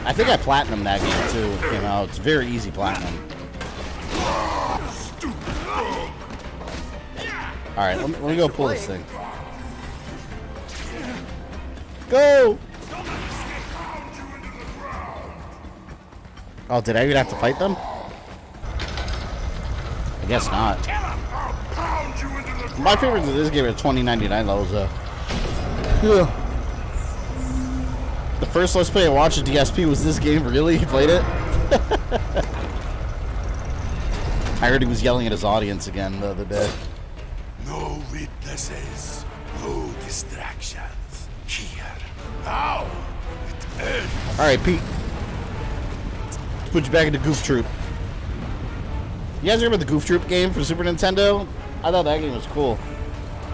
I think I platinumed that game too. You know, it's very easy platinum. All right, let me go pull this thing. Go! Oh, did I even have to fight them? I guess not. My favorites of this game are 2099 levels though. Yeah. The first Let's Play I watched at DSP was this game. Really? He played it? I heard he was yelling at his audience again the other day. No witnesses, no distractions. Here. Now. It ends. Alright, Pete. Let's put you back into Goof Troop. You guys remember the Goof Troop game for Super Nintendo? I thought that game was cool.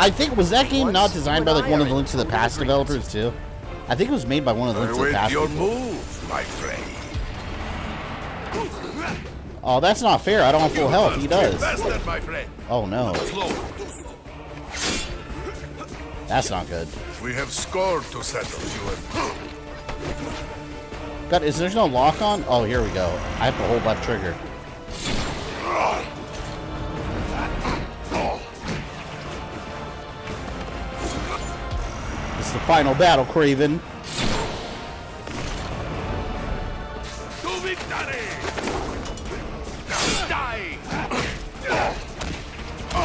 I think, was that game not designed by like one of the Link to the Past developers too? I think it was made by one of the Link to the Past your people. move, my friend. Oh, that's not fair. I don't have full health. He does. Faster, my friend. Oh no. Slow. That's not good. We have scored to settle you and God, is there no lock on? Oh, here we go. I have to hold left trigger. It's the final battle, Kraven. to victory. Now die.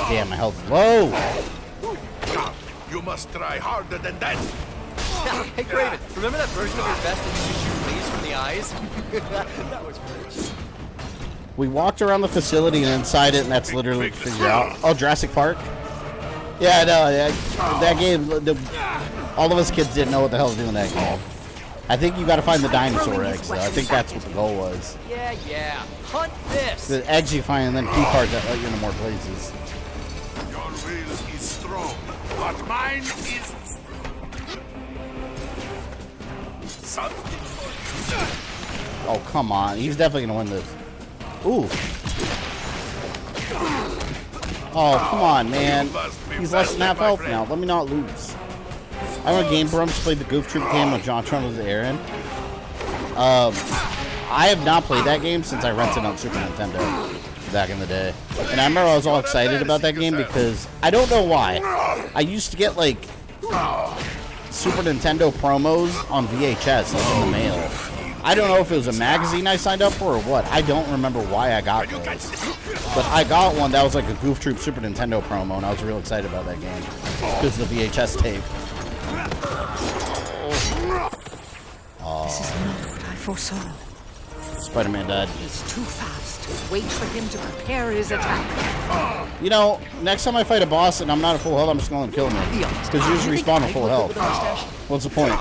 Damn, my health is low. Now, you must try harder than that. Hey, Kraven, remember that version of your vest that used to shoot rays from the eyes? That was great. We walked around the facility and inside it, and that's literally what we figured out. Oh, Jurassic Park? Yeah, no, that game, all of us kids didn't know what the hell to do in that game. I think you got to find the dinosaur eggs, though. I think that's what the goal was. Yeah. Hunt this. The eggs you find, and then key cards that let you into more places. Your will is strong, but mine is... Oh, come on. He's definitely going to win this. Ooh. Oh, come on, man. He's less than half health now. Let me not lose. I remember Game Grumps played the Goof Troop game with John Trump as Aaron. I have not played that game since I rented on Super Nintendo back in the day. And I remember I was all excited about that game because I don't know why. I used to get like Super Nintendo promos on VHS, like in the mail. I don't know if it was a magazine I signed up for or what. I don't remember why I got those. But I got one that was like a Goof Troop Super Nintendo promo, and I was real excited about that game because of the VHS tape. This is not what I foresaw. Spider-Man died. He's too fast. Wait for him to prepare his attack. You know, next time I fight a boss and I'm not at full health, I'm just going to kill him. Because you usually respawn at full health. What's the point?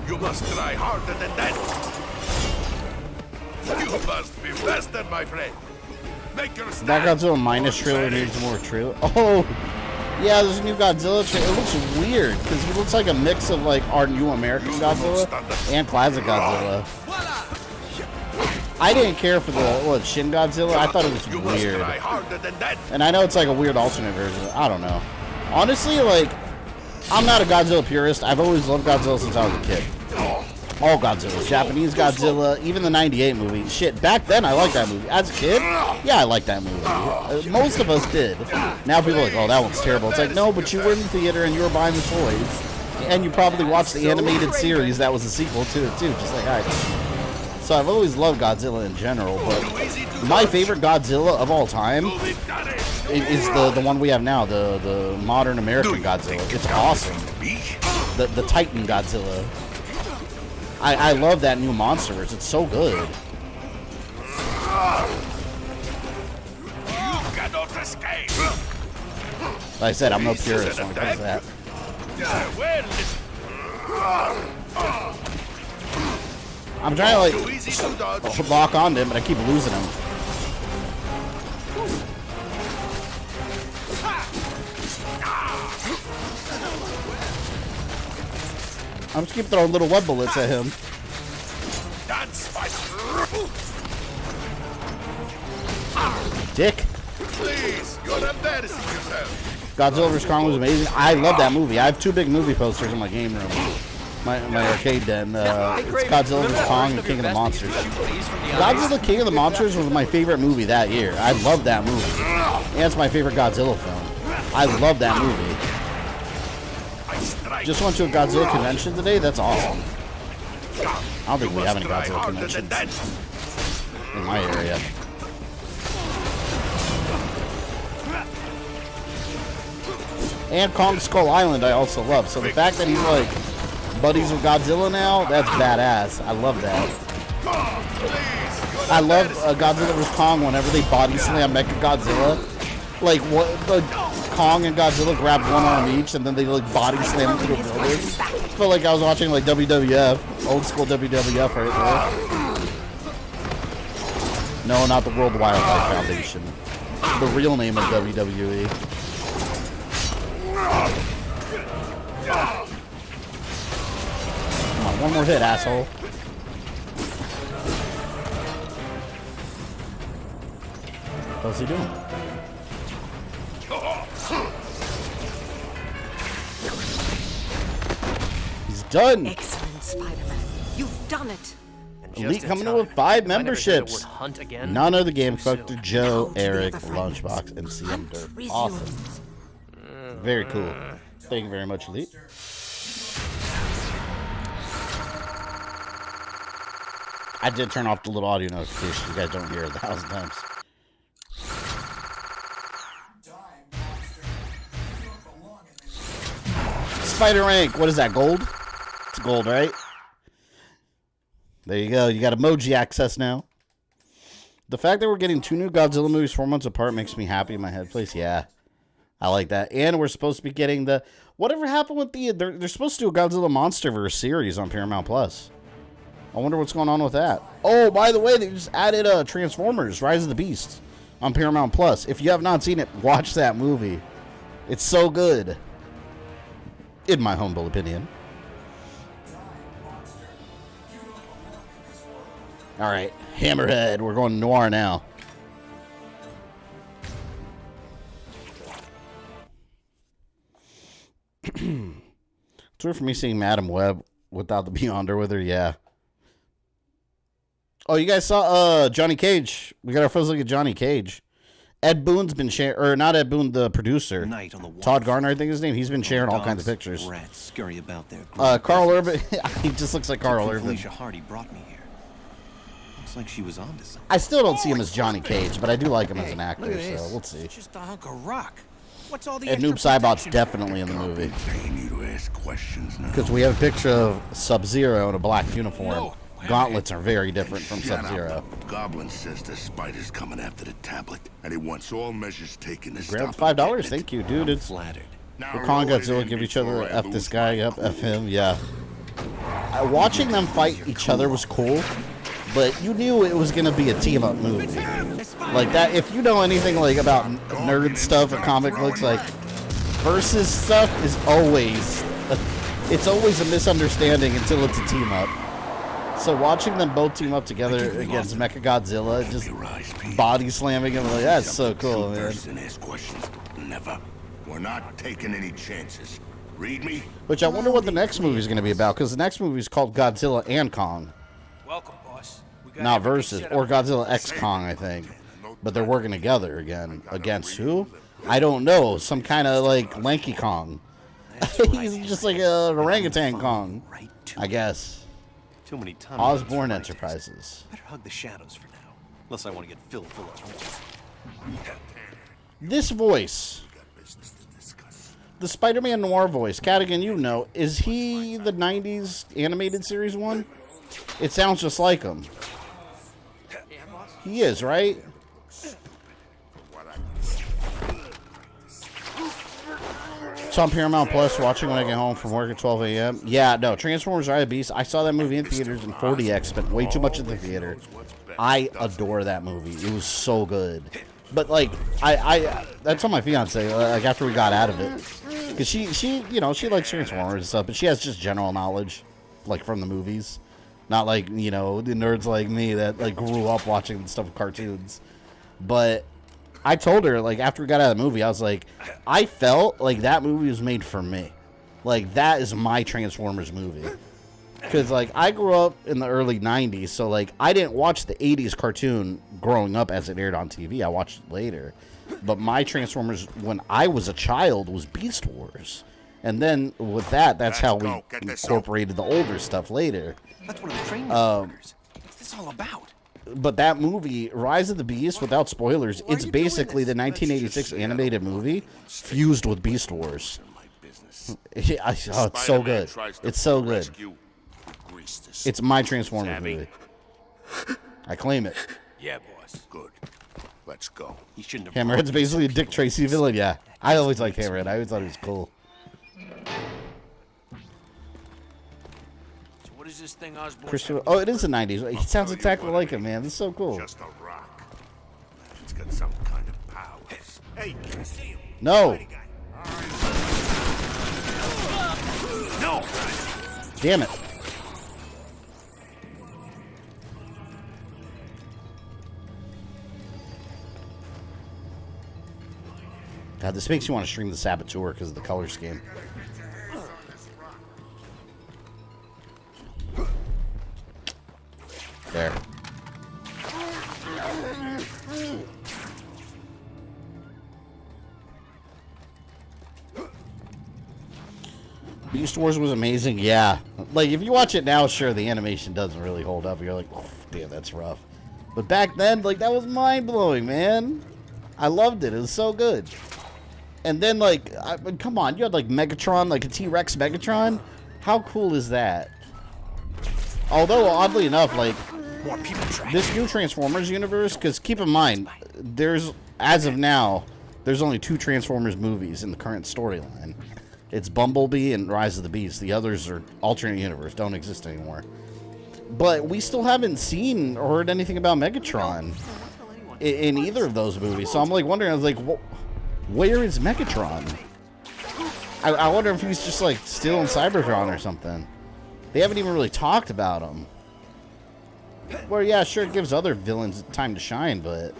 You must try harder than that. You must be faster, my friend. Make your stand. That Godzilla minus trailer needs more trailer. Oh, yeah, there's a new Godzilla trailer. It looks weird because it looks like a mix of like our new American Godzilla and classic Godzilla. I didn't care for the Shin Godzilla. I thought it was weird. And I know it's like a weird alternate version. I don't know. Honestly, like, I'm not a Godzilla purist. I've always loved Godzilla since I was a kid. All Godzilla. Japanese Godzilla, even the 98 movie. Shit, back then I liked that movie. As a kid, yeah, I liked that movie. Most of us did. Now people are like, oh, that one's terrible. It's like, no, but you were in the theater and you were buying the toys. And you probably watched the animated series that was a sequel to it, too. Just like I did. So I've always loved Godzilla in general, but my favorite Godzilla of all time is the one we have now, the modern American Godzilla. It's awesome. The Titan Godzilla. I love that new Monsterverse. It's so good. Like I said, I'm no purist when it comes to that. I'm trying to like lock onto him, but I keep losing him. I'm just keep throwing little web bullets at him. Dick. Please, you're embarrassing yourself. Godzilla vs. Kong was amazing. I love that movie. I have 2 big movie posters in my game room. My arcade den. It's Godzilla vs. Kong and King of the Monsters. Godzilla King of the Monsters was my favorite movie that year. I love that movie. And it's my favorite Godzilla film. I love that movie. Just went to a Godzilla convention today. That's awesome. I don't think we have any Godzilla conventions in my area. And Kong Skull Island I also love. So the fact that he's like buddies with Godzilla now, that's badass. I love that. I love Godzilla vs. Kong whenever they body slam Mechagodzilla. Like what the Kong and Godzilla grab one arm each and then they like body slam into the building. I felt like I was watching like WWF, old school WWF right there. No, not the World Wildlife Foundation. The real name of WWE. Come on, one more hit, asshole. What's he doing? He's done. Excellent, Spider-Man. You've done it. Elite coming in with 5 memberships. None of the game collector, Joe, Eric, Lunchbox, and CM Dirt. Awesome. Very cool. Thank you very much, Elite. I did turn off the little audio notification. You guys don't hear it 1,000 times. Spider rank. What is that, gold? It's gold, right? There you go. You got emoji access now. The fact that we're getting 2 new Godzilla movies 4 months apart makes me happy in my head place. Yeah. I like that. And we're supposed to be getting the... Whatever happened with the... They're supposed to do a Godzilla Monsterverse series on Paramount Plus. I wonder what's going on with that. Oh, by the way, they just added Transformers, Rise of the Beast on Paramount Plus. If you have not seen it, watch that movie. It's so good. In my humble opinion. Alright, Hammerhead. We're going Noir now. It's weird for me seeing Madam Web without the Beyonder with her, yeah. Oh, you guys saw Johnny Cage. We got our first look at Johnny Cage. Ed Boon's been sharing, or not Ed Boon, the producer. Todd Garner, I think his name. He's been sharing all kinds of pictures. Rats scurry about there. Carl Urban. He just looks like Carl Urban. Felicia Hardy brought me here. Looks like she was onto something. I still don't see him as Johnny Cage, but I do like him as an actor, so we'll see. It's just a hunk of rock. What's all the And Noob Saibot's definitely in the movie. Because we have a picture of Sub-Zero in a black uniform. Gauntlets are very different from Sub-Zero. Goblin says the spider's coming after the tablet, and he wants all measures taken to stop Grab $5, thank you, dude. It's flattered. Kong and Godzilla give each other F this guy up, F him, yeah. Watching them fight each other was cool, but you knew it was gonna be a team-up movie. Like that, if you know anything like about nerd stuff or comic books, like versus stuff is always it's always a misunderstanding until it's a team-up. So watching them both team up together against Mechagodzilla, just body slamming him, like that's so cool, man. Never. We're not taking any chances. Read me? Which I wonder what the next movie is going to be about, because the next movie is called Godzilla and Kong. Welcome, boss. Not versus, or Godzilla X Kong, I think. But they're working together again. Against who? I don't know. Some kind of like lanky Kong. He's just like an orangutan Kong, I guess. Too many time. Osborne Enterprises. Better hug the shadows for now. Unless I want to get filled full of holes. This voice, the Spider-Man Noir voice, Cadigan, you know, is he the 90s animated series one? It sounds just like him. He is, right? It's on Paramount Plus, watching when I get home from work at 12 a.m. Yeah, no, Transformers Rise of the Beast. I saw that movie in theaters in 4DX, spent way too much at the theater. I adore that movie. It was so good. But, like, I that's on my fiance, like, after we got out of it. Because she, you know, she likes Transformers and stuff, but she has just general knowledge, like, from the movies. Not like, you know, the nerds like me that, like, grew up watching stuff with cartoons. But I told her, like, after we got out of the movie, I was like, I felt like that movie was made for me. Like, that is my Transformers movie. Because, like, I grew up in the early 90s, so, like, I didn't watch the 80s cartoon growing up as it aired on TV. I watched it later. But my Transformers, when I was a child, was Beast Wars. And then, with that, that's how we incorporated the older stuff later. That's one of the training orders. What's this all about? But that movie, Rise of the Beast, without spoilers, it's basically the 1986 animated movie fused with Beast Wars. Oh, it's so good. It's so good. It's my Transformers movie. I claim it. Yeah, boss. Good. Let's go. You shouldn't have. Hammerhead's basically a Dick Tracy villain, yeah. I always liked Hammerhead. I always thought he was cool. So what is this thing Osborne? Christopher, oh, it is the 90s. He sounds exactly like him, man. This is so cool. Just a rock. It's got some kind of powers. Hey, I see him. No. No. Damn it. God, this makes you want to stream the Saboteur because of the color scheme. There. Beast Wars was amazing, yeah. Like, if you watch it now, sure, the animation doesn't really hold up. You're like, oh, damn, that's rough. But back then, like, that was mind-blowing, man. I loved it. It was so good. And then, like, come on, you had, like, Megatron, like a T-Rex Megatron? How cool is that? Although, oddly enough, like, this new Transformers universe, because keep in mind, there's, as of now, there's only 2 Transformers movies in the current storyline. It's Bumblebee and Rise of the Beast. The others are alternate universe, don't exist anymore. But we still haven't seen or heard anything about Megatron in either of those movies. So I'm, like, wondering, I was like, where is Megatron? I wonder if he's just, like, still in Cybertron or something. They haven't even really talked about him. Well, yeah, sure, it gives other villains time to shine, but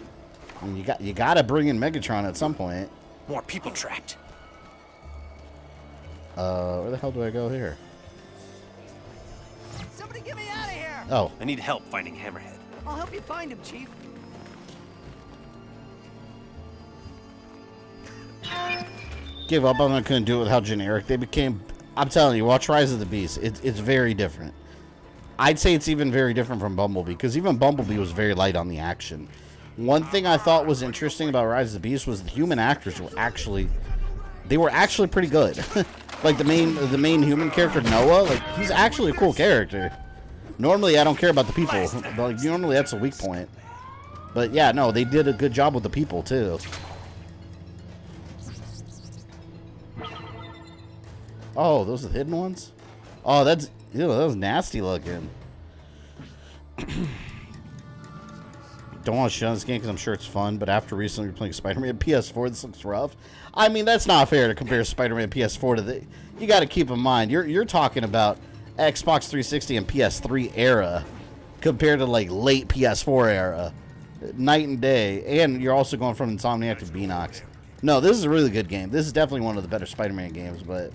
I mean, you gotta bring in Megatron at some point. More people trapped. Where the hell do I go here? Somebody get me out of here! Oh. I need help finding Hammerhead. I'll help you find him, Chief. Give up. I couldn't do it with how generic they became. I'm telling you, watch Rise of the Beast. It's very different. I'd say it's even very different from Bumblebee, because even Bumblebee was very light on the action. One thing I thought was interesting about Rise of the Beast was the human actors were actually pretty good. Like the main human character, Noah, like he's actually a cool character. Normally I don't care about the people. Like normally that's a weak point. But yeah, no, they did a good job with the people too. Oh, those are the hidden ones? Oh, that's, ew, that was nasty looking. Don't want to shut this game because I'm sure it's fun, but after recently playing Spider-Man PS4, this looks rough. I mean, that's not fair to compare Spider-Man PS4 to the... You got to keep in mind, you're talking about Xbox 360 and PS3 era compared to, like, late PS4 era. Night and day. And you're also going from Insomniac to Beanox. No, this is a really good game. This is definitely one of the better Spider-Man games, but...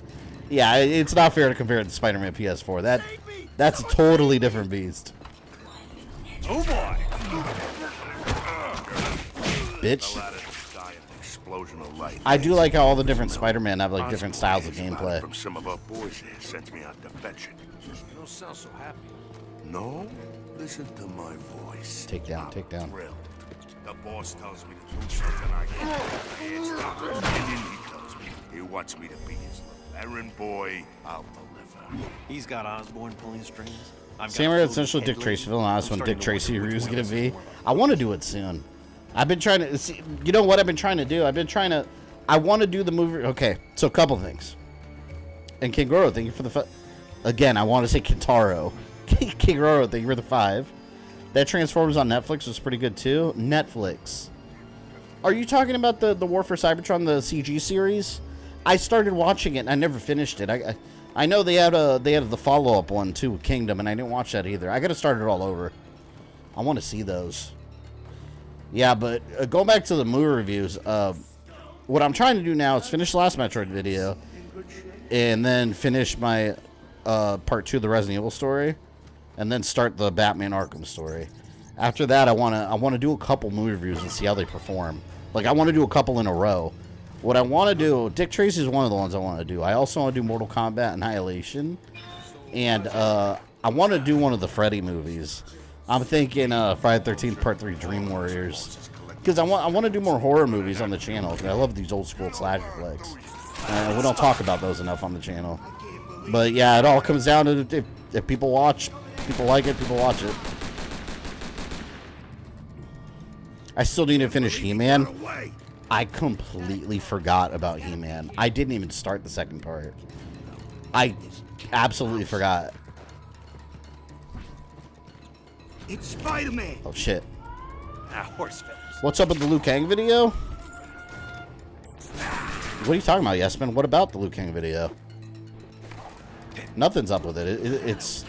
Yeah, it's not fair to compare it to Spider-Man PS4. That's a totally different beast. Oh boy! Bitch. I do like how all the different Spider-Man have like different styles of gameplay. From some of our boys here sent me out to fetch it. You don't sound so happy. No? Listen to my voice. Take down, I'm take down. thrilled. The boss tells me to do something I can't. It's done. And then he tells me he wants me to be his little errand boy. I'll deliver. He's got Osborn pulling strings. Samurai Essential Dick Tracy. Feeling honest when Dick Tracy review's gonna be. I want to do it soon. I've been trying to see, you know what I've been trying to do? I want to do the movie. Okay, so a couple things. And King Roro, thank you for the again, I want to say Kintaro. King Roro, thank you for the 5. That Transformers on Netflix was pretty good too. Netflix. Are you talking about the War for Cybertron, the CG series? I started watching it and I never finished it. I know they had the follow-up one too, Kingdom, and I didn't watch that either. I got to start it all over. I want to see those. Yeah, but going back to the movie reviews, what I'm trying to do now is finish the last Metroid video, and then finish my part 2 of the Resident Evil story, and then start the Batman Arkham story. After that, I wanna do a couple movie reviews and see how they perform. Like I want to do a couple in a row. What I want to do, Dick Tracy is one of the ones I want to do. I also want to do Mortal Kombat Annihilation, and I want to do one of the Freddy movies. I'm thinking Friday the 13th Part 3 Dream Warriors, because I want to do more horror movies on the channel. I love these old school slasher flicks. We don't talk about those enough on the channel. But yeah, it all comes down to if people watch, people like it, people watch it. I still need to finish He-Man. I completely forgot about He-Man. I didn't even start the second part. I absolutely forgot. It's Spider-Man. Oh shit. Horse feathers. What's up with the Liu Kang video? What are you talking about, Yesman? What about the Liu Kang video? Nothing's up with it. It's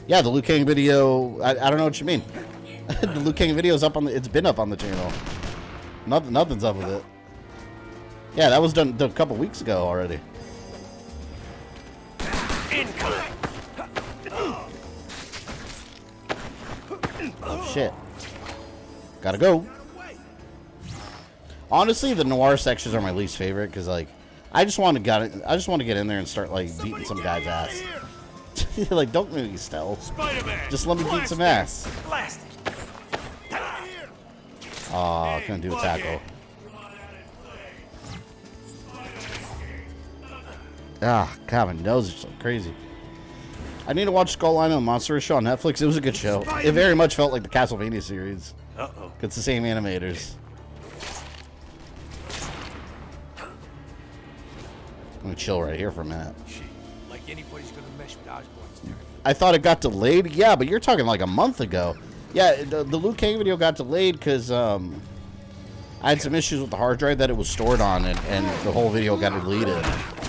yeah, the Liu Kang video. I don't know what you mean. The Liu Kang video's up on the. It's been up on the channel. Nothing's up with it. Yeah, that was done a couple weeks ago already. Oh shit. Gotta go. Honestly, the Noir sections are my least favorite because like I just want to get in there and start like beating some guy's ass. Like don't make me stealth. Just let me beat some ass. Oh, couldn't do a tackle. Ah, God, my nose is so crazy. I need to watch Skullline and Monster Show on Netflix. It was a good show. It very much felt like the Castlevania series. Uh-oh. It's the same animators. Let me chill right here for a minute. Like anybody's gonna mess with Osborn's territory. I thought it got delayed. Yeah, but you're talking like a month ago. Yeah, the Liu Kang video got delayed because I had some issues with the hard drive that it was stored on, and the whole video got deleted.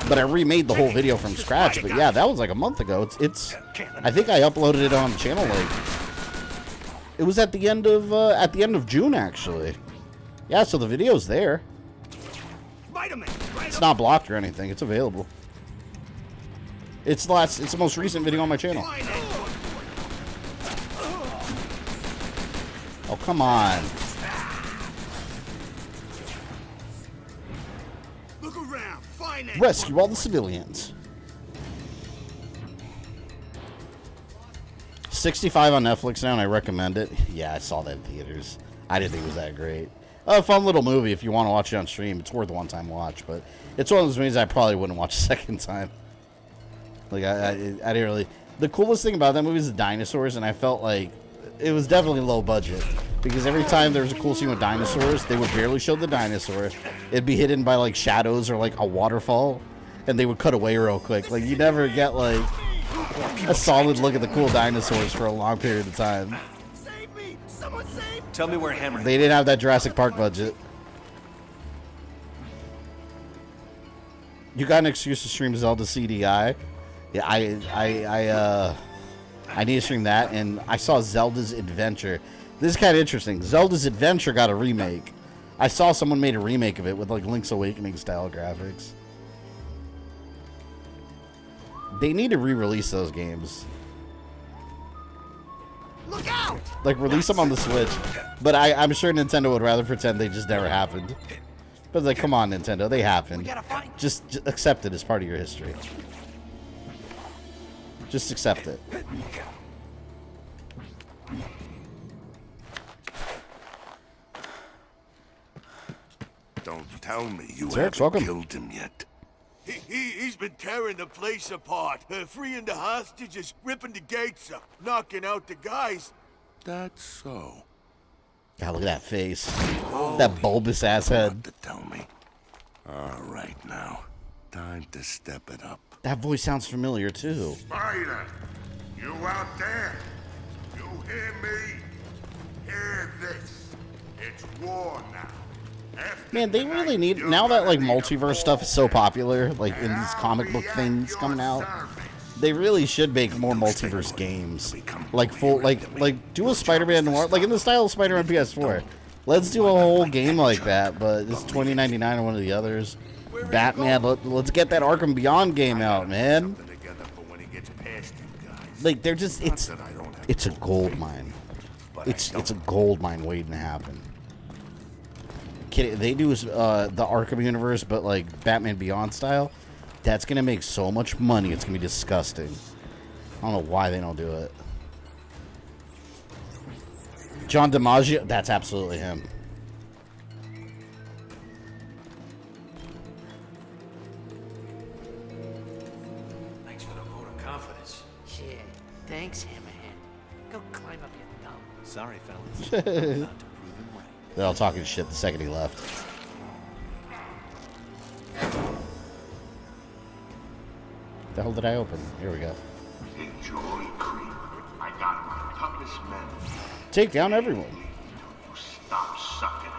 But I remade the whole video from scratch. But yeah, that was like a month ago. It's I think I uploaded it on the channel like it was at the end of June actually. Yeah, so the video's there. It's not blocked or anything. It's available. It's the most recent video on my channel. Oh, come on. Look around. Find that. Rescue all the civilians. 65 on Netflix now, and I recommend it. Yeah, I saw that in theaters. I didn't think it was that great. A fun little movie if you want to watch it on stream. It's worth a one-time watch, but it's one of those movies I probably wouldn't watch a second time. Like, I didn't really... The coolest thing about that movie is the dinosaurs, and I felt like it was definitely low budget. Because every time there was a cool scene with dinosaurs, they would barely show the dinosaur. It'd be hidden by, like, shadows or, like, a waterfall. And they would cut away real quick. Like, you never get, like, a solid look at the cool dinosaurs for a long period of time. Save me! Someone save me! Tell me where Hammerhead. They didn't have that Jurassic Park budget. You got an excuse to stream Zelda CDI? Yeah, I need to stream that, and I saw Zelda's Adventure. This is kind of interesting. Zelda's Adventure got a remake. I saw someone made a remake of it with like Link's Awakening style graphics. They need to re-release those games. Look out! Like release them on the Switch. But I'm sure Nintendo would rather pretend they just never happened. But it's like, come on, Nintendo, they happened. Just accept it as part of your history. Just accept it. tell me you Zerx, haven't welcome. killed him yet. He's been tearing the place apart, freeing the hostages, ripping the gates up, knocking out the guys. That's so. God, look at that face. That bulbous ass head. What to tell me? All right now, time to step it up. That voice sounds familiar too. Spider, you out there? You hear me? Hear this? It's war now. Man, they really need, now that like multiverse stuff is so popular, like in these comic book things coming out, they really should make more multiverse games. Like full, like do a Spider-Man Noir, like in the style of Spider-Man PS4. Let's do a whole game like that, but it's $20.99 or one of the others. Batman, let's get that Arkham Beyond game out, man. Like they're just, it's a gold mine. It's a gold mine waiting to happen. They do the Arkham universe, but like Batman Beyond style. That's gonna make so much money. It's gonna be disgusting. I don't know why they don't do it. John DiMaggio, that's absolutely him. Thanks for the vote of confidence. Yeah, thanks, Hammerhead. Go climb up your thumb. Sorry, fellas. I'm about to prove him right. They're all talking shit the second he left. The hell did I open? Here we go. Enjoy, creep. I got my toughest men. Take down everyone. Stop sucking.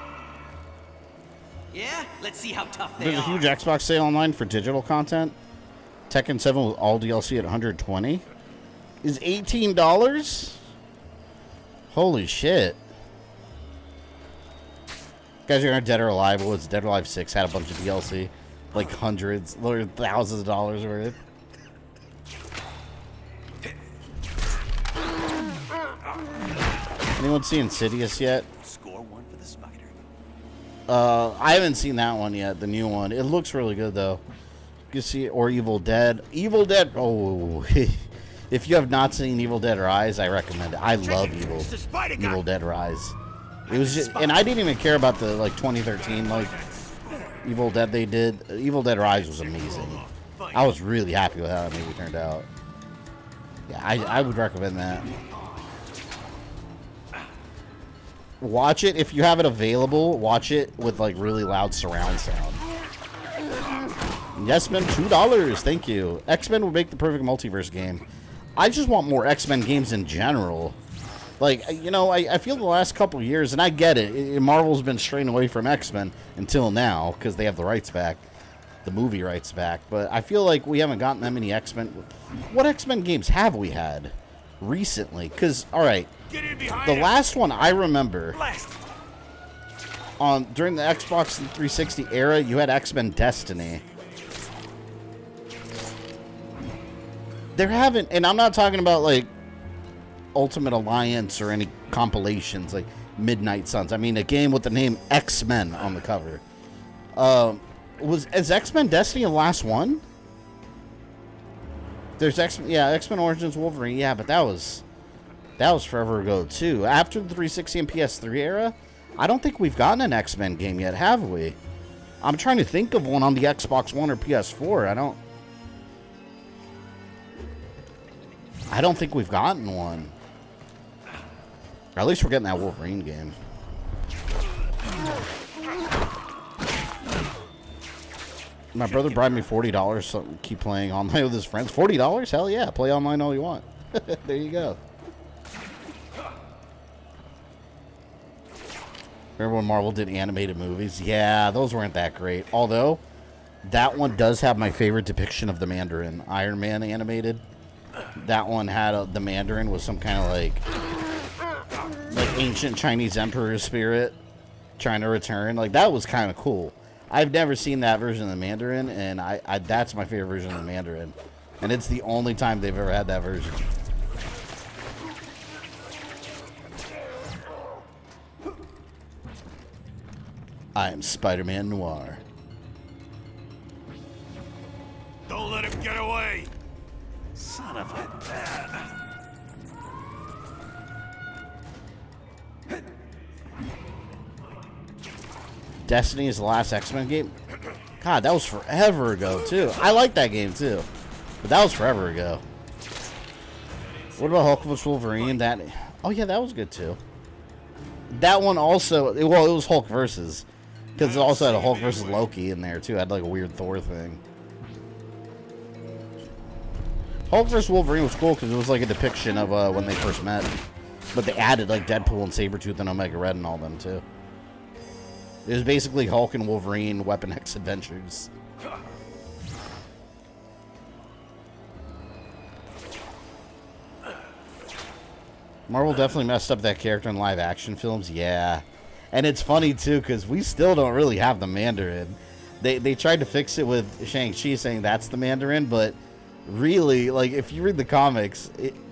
Yeah? Let's see how tough they There's a huge Xbox sale online for digital content. Tekken 7 with all DLC at $120 is $18. Holy shit. Guys, you're Dead or Alive. Well, it's Dead or Alive 6 had a bunch of DLC. Like hundreds, literally thousands of dollars worth. Anyone see Insidious yet? Score one for the spider. I haven't seen that one yet, the new one. It looks really good though. You see it, or Evil Dead. Evil Dead. Oh, if you have not seen Evil Dead Rise, I recommend it. I love Evil Dead Rise. It was just, and I didn't even care about the like 2013 like Evil Dead they did. Evil Dead Rise was amazing. I was really happy with how that movie turned out. Yeah, I would recommend that. Watch it if you have it available. Watch it with like really loud surround sound. Yes, men, $2. Thank you. X-Men would make the perfect multiverse game. I just want more X-Men games in general. Like, you know, I feel the last couple years, and I get it, Marvel's been straying away from X-Men until now because they have the rights back, the movie rights back. But I feel like we haven't gotten that many X-Men. What X-Men games have we had recently? Because, all right, the last one I remember during the Xbox 360 era, you had X-Men Destiny. There haven't, and I'm not talking about like Ultimate Alliance or any compilations like Midnight Suns. I mean a game with the name X-Men on the cover. Is X-Men Destiny the last one? There's X-Men Origins Wolverine. Yeah, but that was forever ago too. After the 360 and PS3 era, I don't think we've gotten an X-Men game yet, have we? I'm trying to think of one on the Xbox One or PS4. I don't think we've gotten one. Or at least we're getting that Wolverine game. My brother bribed me $40 so keep playing online with his friends. $40? Hell yeah. Play online all you want. There you go. Remember when Marvel did animated movies? Yeah, those weren't that great. Although, that one does have my favorite depiction of the Mandarin. Iron Man animated. That one had the Mandarin was some kind of like ancient Chinese emperor spirit trying to return. Like that was kind of cool. I've never seen that version of the Mandarin, and I that's my favorite version of the Mandarin, and it's the only time they've ever had that version. I am Spider-Man Noir. Don't let him get away. Son of a bat. Destiny is the last X-Men game. God, that was forever ago, too. I like that game, too. But that was forever ago. What about Hulk vs. Wolverine? That... Oh, yeah, that was good, too. That one also... Well, it was Hulk versus. Because it also had a Hulk versus Loki in there, too. It had, like, a weird Thor thing. Hulk vs. Wolverine was cool because it was, like, a depiction of when they first met. But they added, like, Deadpool and Sabretooth and Omega Red and all them, too. It was basically Hulk and Wolverine Weapon X adventures. Marvel definitely messed up that character in live action films. Yeah. And it's funny, too, because we still don't really have the Mandarin. They tried to fix it with Shang-Chi saying that's the Mandarin, but really, like, if you read the comics,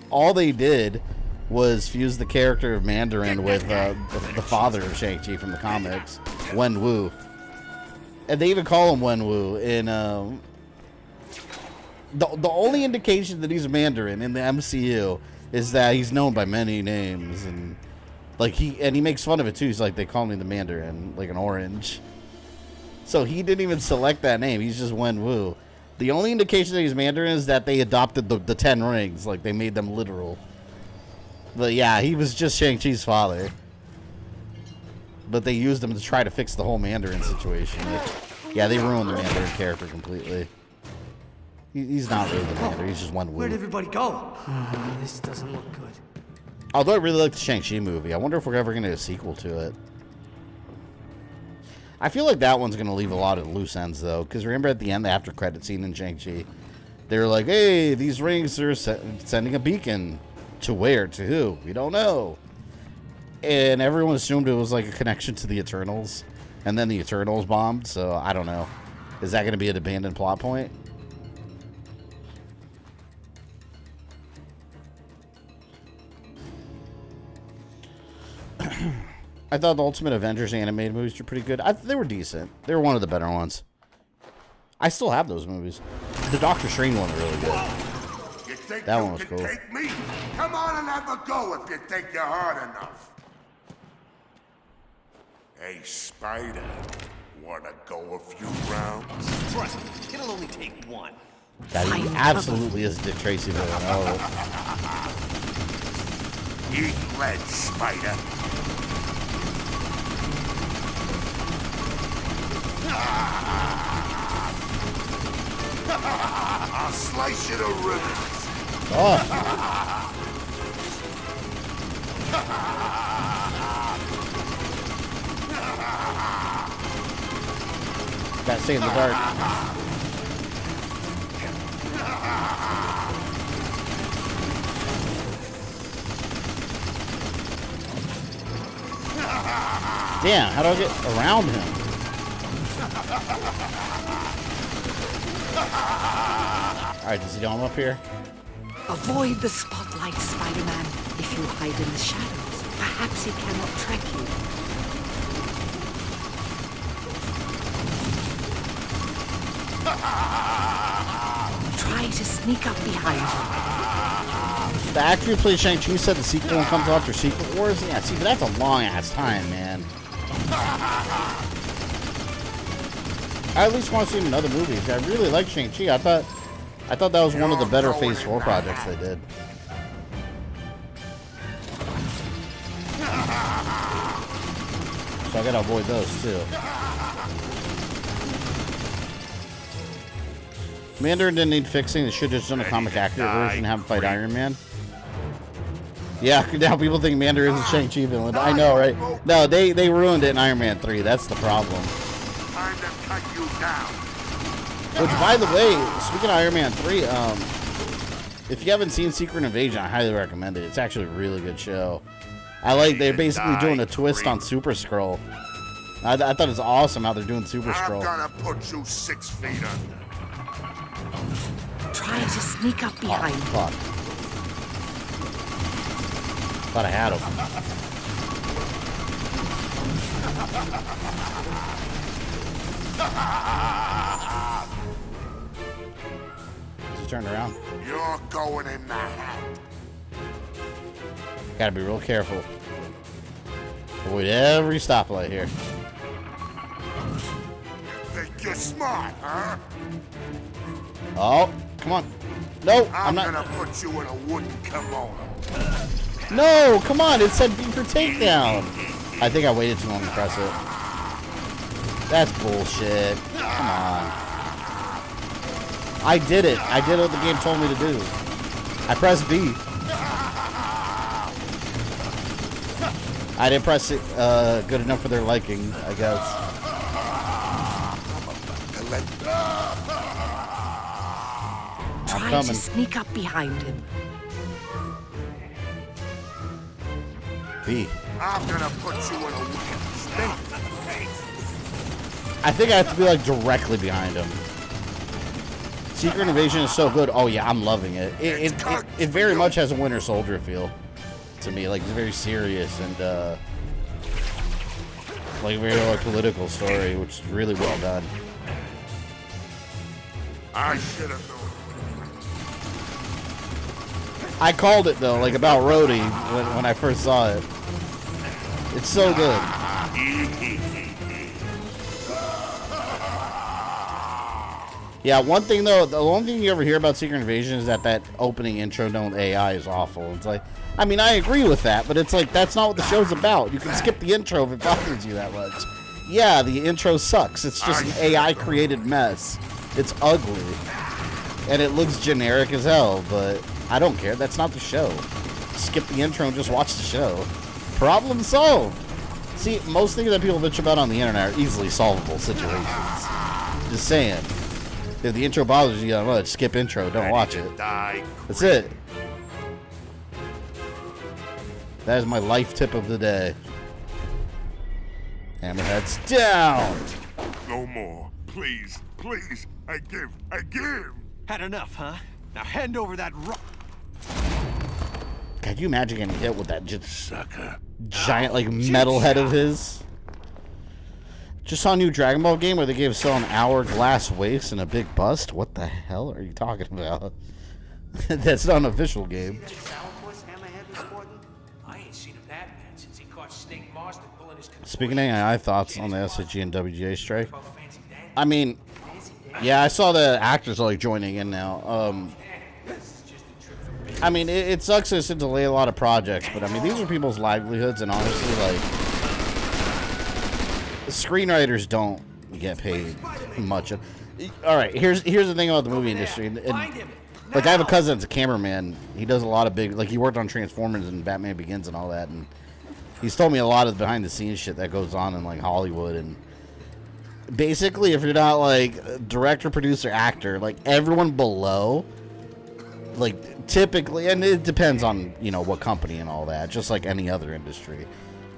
all they did was fuse the character of Mandarin with the father of Shang-Chi from the comics, Wen Wu. And they even call him Wen Wu in... The only indication that he's a Mandarin in the MCU is that he's known by many names, and like he makes fun of it too. He's like, they call me the Mandarin, like an orange. So he didn't even select that name. He's just Wen Wu. The only indication that he's Mandarin is that they adopted the 10 rings, like they made them literal. But yeah, he was just Shang-Chi's father. But they used him to try to fix the whole Mandarin situation. Yeah, they ruined the Mandarin character completely. He's not really the Mandarin, he's just Wen Wu. Where'd everybody go? This doesn't look good. Although I really like the Shang-Chi movie, I wonder if we're ever going to get a sequel to it. I feel like that one's going to leave a lot of loose ends, though. Because remember at the end, the after credit scene in Shang-Chi, they were like, hey, these rings are sending a beacon. To where? To who? We don't know. And everyone assumed it was like a connection to the Eternals. And then the Eternals bombed, so I don't know. Is that going to be an abandoned plot point? I thought the Ultimate Avengers animated movies were pretty good. They were decent. They were one of the better ones. I still have those movies. The Doctor Strange one was really good. That one was cool. Take me? Come on and have a go if you think you're hard enough. Hey, Spider, wanna go a few rounds? Trust me, it'll only take one. That he absolutely is Dick Tracy villain. Oh. Eat lead, Spider. I'll slice you to ribbons. Oh. Gotta stay in the dark. Damn, how do I get around him? Alright, does he know I'm up here? Avoid the spotlight, Spider-Man. If you hide in the shadows, perhaps he cannot track you. Try to sneak up behind him. The actor who plays Shang-Chi said the sequel one comes after Secret Wars? Yeah, see, but that's a long-ass time, man. I at least want to see him in other movies. I really like Shang-Chi. I thought that was one of the better Phase 4 projects they did. So I gotta avoid those too. Mandarin didn't need fixing. They should have just done a comic accurate version and have him fight Iron Man. Yeah, now people think Mandarin is a Shang-Chi villain. I know, right? No, they ruined it in Iron Man 3. That's the problem. Time to cut you down. Which, by the way, speaking of Iron Man 3, if you haven't seen Secret Invasion, I highly recommend it. It's actually a really good show. They're basically doing a twist on Super Skrull. I thought it's awesome how they're doing Super Skrull. I'm gonna put you 6 feet under. Try to sneak up behind him. Fuck. Thought I had him. Is he turned around? You're going in the hat. Gotta be real careful. Avoid every stoplight here. you're smart, huh? Oh, come on. No, I'm not. gonna put you in a wooden kimono. No, come on. It said B for takedown. I think I waited too long to press it. That's bullshit. Come on. I did it. I did what the game told me to do. I pressed B. I didn't press it good enough for their liking, I guess. Try to sneak up behind him. B. I'm gonna put you in a wooden stink. I think I have to be like directly behind him. Secret Invasion is so good. Oh yeah, I'm loving it. It very much has a Winter Soldier feel to me. Like it's very serious and like very like political story, which is really well done. I should have known. I called it though, like about Rhodey when I first saw it. It's so good. Yeah, one thing though, the only thing you ever hear about Secret Invasion is that opening intro known AI is awful. It's like, I mean, I agree with that, but it's like, that's not what the show's about. You can skip the intro if it bothers you that much. Yeah, the intro sucks. It's just an AI created mess. It's ugly. And it looks generic as hell, but I don't care. That's not the show. Skip the intro and just watch the show. Problem solved. See, most things that people bitch about on the internet are easily solvable situations. Just saying. If the intro bothers you that much, skip intro. Don't watch it. That's it. That is my life tip of the day. Hammerhead's down. No more. Please, please. I give. Had enough, huh? Now hand over that rock. Could you imagine getting hit with that just Sucker. giant like metal head of his? Just saw a new Dragon Ball game where they gave Cell an hourglass waist and a big bust. What the hell are you talking about? That's not an official game. Speaking of AI thoughts on the SSG and WGA strike, I mean, yeah, I saw the actors like joining in now. I mean, it sucks to delay a lot of projects, but I mean, these are people's livelihoods, and honestly, like, screenwriters don't get paid much. All right, here's the thing about the movie industry, and like I have a cousin that's a cameraman. He does a lot of big, like he worked on Transformers and Batman Begins and all that, and he's told me a lot of the behind the scenes shit that goes on in like Hollywood. And basically, if you're not like director, producer, actor, like everyone below, like typically, and it depends on, you know, what company and all that, just like any other industry,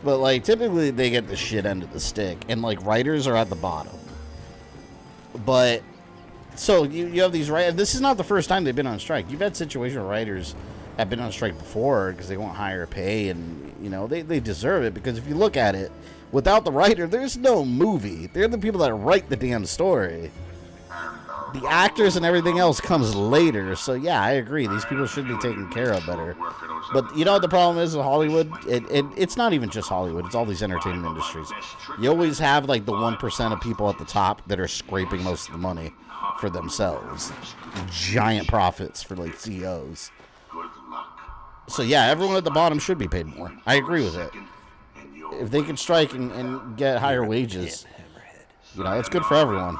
but like typically they get the shit end of the stick, and like writers are at the bottom. But so you have these writers. This is not the first time they've been on strike. You've had situations where writers have been on strike before because they want higher pay, and you know they deserve it, because if you look at it, without the writer, there's no movie. They're the people that write the damn story. The actors and everything else comes later. So yeah, I agree. These people should be taken care of better. But you know what the problem is with Hollywood? It's not even just Hollywood. It's all these entertainment industries. You always have like the 1% of people at the top that are scraping most of the money for themselves. Giant profits for like CEOs. So yeah, everyone at the bottom should be paid more. I agree with it. If they can strike and get higher wages, you know, it's good for everyone.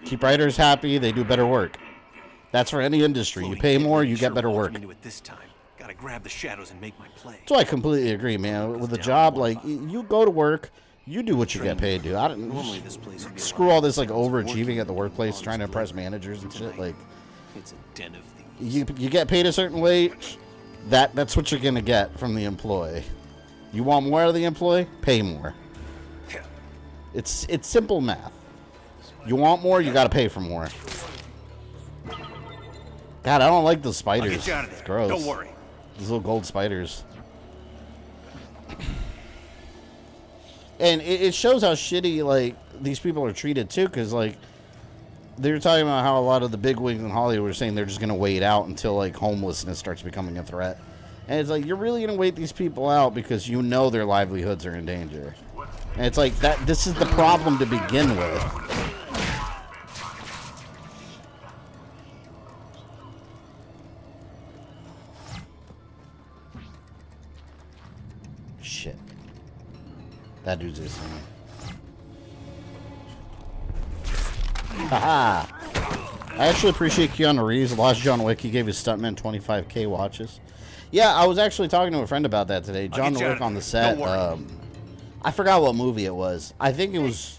Keep writers happy, they do better work. That's for any industry. You pay more, you get better work. Gotta grab the shadows and make my play. So I completely agree, man. With a job, like, you go to work, you do what you get paid, dude. I don't screw all this like overachieving at the workplace, trying to impress managers and shit. Like, it's a den of thieves. You get paid a certain wage, that's what you're gonna get from the employee. You want more out of the employee? Pay more. It's simple math. You want more, you gotta pay for more. God, I don't like those spiders. It's gross. Don't worry. These little gold spiders. And it shows how shitty, like, these people are treated, too, because, like, they were talking about how a lot of the bigwigs in Hollywood were saying they're just going to wait out until, like, homelessness starts becoming a threat. And it's like, you're really going to wait these people out because you know their livelihoods are in danger. And it's like that. This is the problem to begin with. Shit. That dude's listening. Haha. I actually appreciate Keanu Reeves. Lost John Wick. He gave his stuntman 25K watches. Yeah, I was actually talking to a friend about that today. John Wick on the set. I forgot what movie it was. I think it was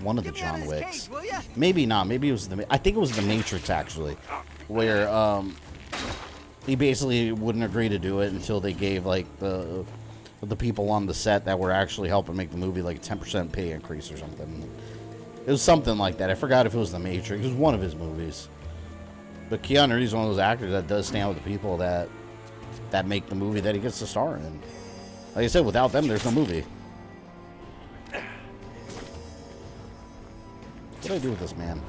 one of the John Wicks. Maybe not. Maybe it was I think it was The Matrix actually, where he basically wouldn't agree to do it until they gave like the people on the set that were actually helping make the movie like a 10% pay increase or something. It was something like that. I forgot if it was The Matrix. It was one of his movies. But Keanu Reeves is one of those actors that does stand with the people that make the movie that he gets to star in. Like I said, without them, there's no movie. What do I do with this man?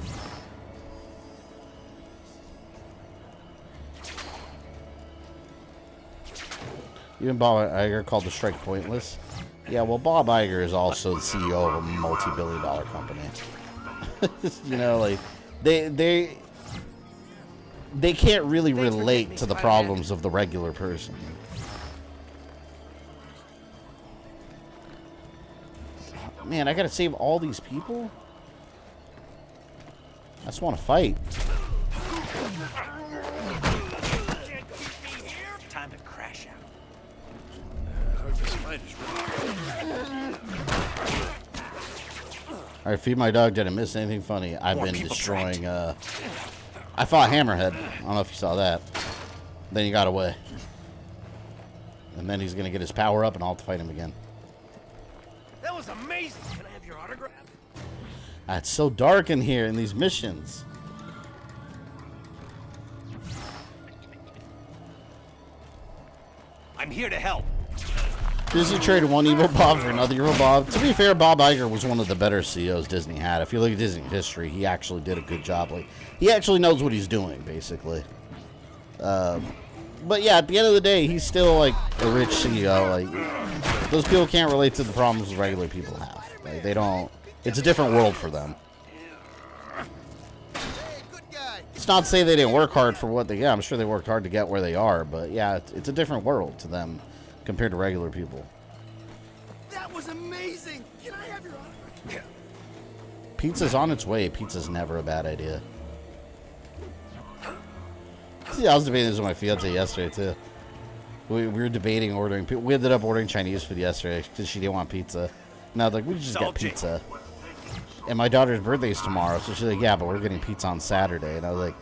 Even Bob Iger called the strike pointless. Yeah, well, Bob Iger is also the CEO of a multi-billion-dollar company. You know, like they can't really relate to the problems of the regular person. Man, I gotta save all these people? I just want to fight. Time to crash out. Alright, feed my dog. Did I miss anything funny? I've been destroying, I fought Hammerhead. I don't know if you saw that. Then he got away. And then he's gonna get his power up and I'll have to fight him again. That was amazing. Can I have your autograph? It's so dark in here in these missions. I'm here to help. Disney traded one evil Bob for another evil Bob. To be fair, Bob Iger was one of the better CEOs Disney had. If you look at Disney history, he actually did a good job. Like, he actually knows what he's doing, basically. But yeah, at the end of the day, he's still like a rich CEO. Like, those people can't relate to the problems regular people have. Like, they don't. It's a different world for them. It's not to say they didn't work hard for what they got. I'm sure they worked hard to get where they are. But yeah, it's a different world to them compared to regular people. That was amazing. Can I have your autograph? Pizza's on its way. Pizza's never a bad idea. See, I was debating this with my fiance yesterday too. We were debating ordering. We ended up ordering Chinese food yesterday because she didn't want pizza. And I was like, we just get pizza. And my daughter's birthday is tomorrow, so she's like, yeah, but we're getting pizza on Saturday. And I was like,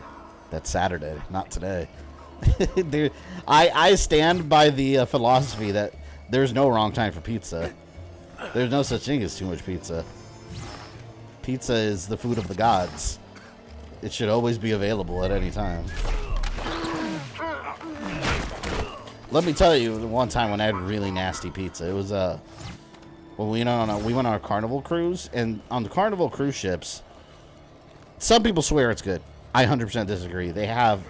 that's Saturday, not today. Dude, I stand by the philosophy that there's no wrong time for pizza. There's no such thing as too much pizza. Pizza is the food of the gods. It should always be available at any time. Let me tell you, one time when I had really nasty pizza, it was when we went on a Carnival cruise, and on the Carnival cruise ships, some people swear it's good. I 100% disagree. They have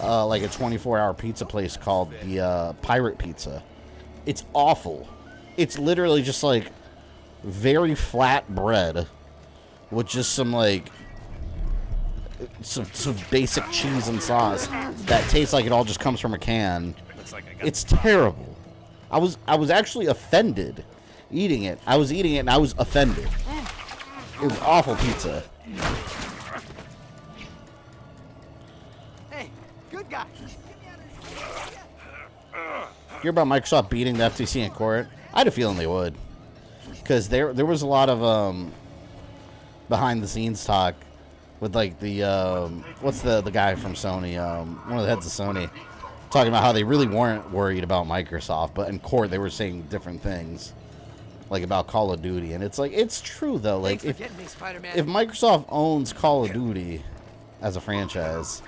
like a 24-hour pizza place called the Pirate Pizza. It's awful. It's literally just like very flat bread with just some like some basic cheese and sauce that tastes like it all just comes from a can. It's terrible. I was actually offended eating it. I was eating it and I was offended. It was awful pizza. Hey, good guy. Hear about Microsoft beating the FTC in court? I had a feeling they would, because there was a lot of behind the scenes talk with like the what's the guy from Sony, one of the heads of Sony, talking about how they really weren't worried about Microsoft, but in court they were saying different things, like about Call of Duty. And it's like, it's true though. Like, if Microsoft owns Call of Duty as a franchise,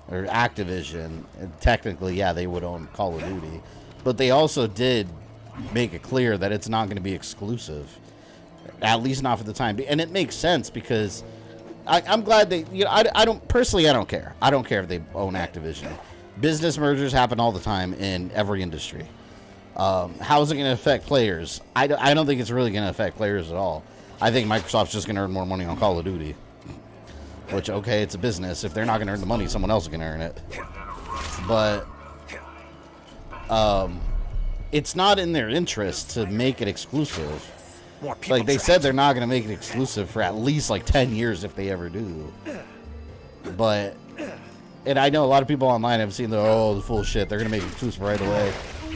or Activision, technically, yeah, they would own Call of Duty, but they also did make it clear that it's not going to be exclusive, at least not for the time. And it makes sense, because I'm glad they, you know, I don't care. I don't care if they own Activision. Business mergers happen all the time in every industry. How's it going to affect players? I don't think it's really going to affect players at all. I think Microsoft's just going to earn more money on Call of Duty. Which, okay, it's a business. If they're not going to earn the money, someone else is going to earn it. But it's not in their interest to make it exclusive. Like, they said they're not going to make it exclusive for at least, like, 10 years if they ever do. But, and I know a lot of people online have seen the full shit. They're going to make it exclusive right away.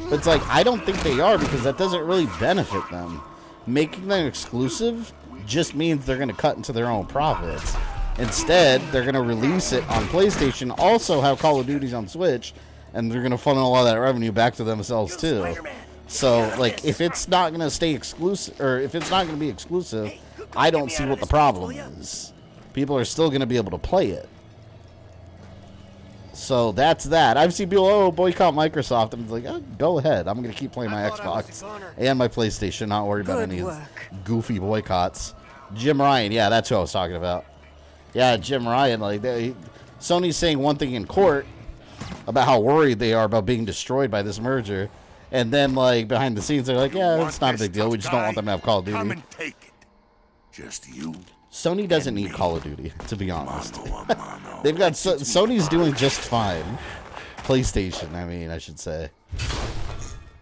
But it's like, I don't think they are, because that doesn't really benefit them. Making them exclusive just means they're going to cut into their own profits. Instead, they're going to release it on PlayStation, also have Call of Duty's on Switch, and they're going to funnel all that revenue back to themselves too. So, like, if it's not going to stay exclusive, or if it's not going to be exclusive, I don't see what the problem is. People are still going to be able to play it. So that's that. I've seen people, boycott Microsoft. I'm like, go ahead. I'm going to keep playing my Xbox and my PlayStation, not worry about any of these goofy boycotts. Jim Ryan, yeah, that's who I was talking about. Yeah, Jim Ryan, like, Sony's saying one thing in court about how worried they are about being destroyed by this merger. And then, like, behind the scenes, they're like, yeah, it's not a big deal. We just don't want them to have Call of Duty. Come and take it. Just you. Sony doesn't need Call of Duty, to be honest. They've got Sony's doing just fine. PlayStation, I should say.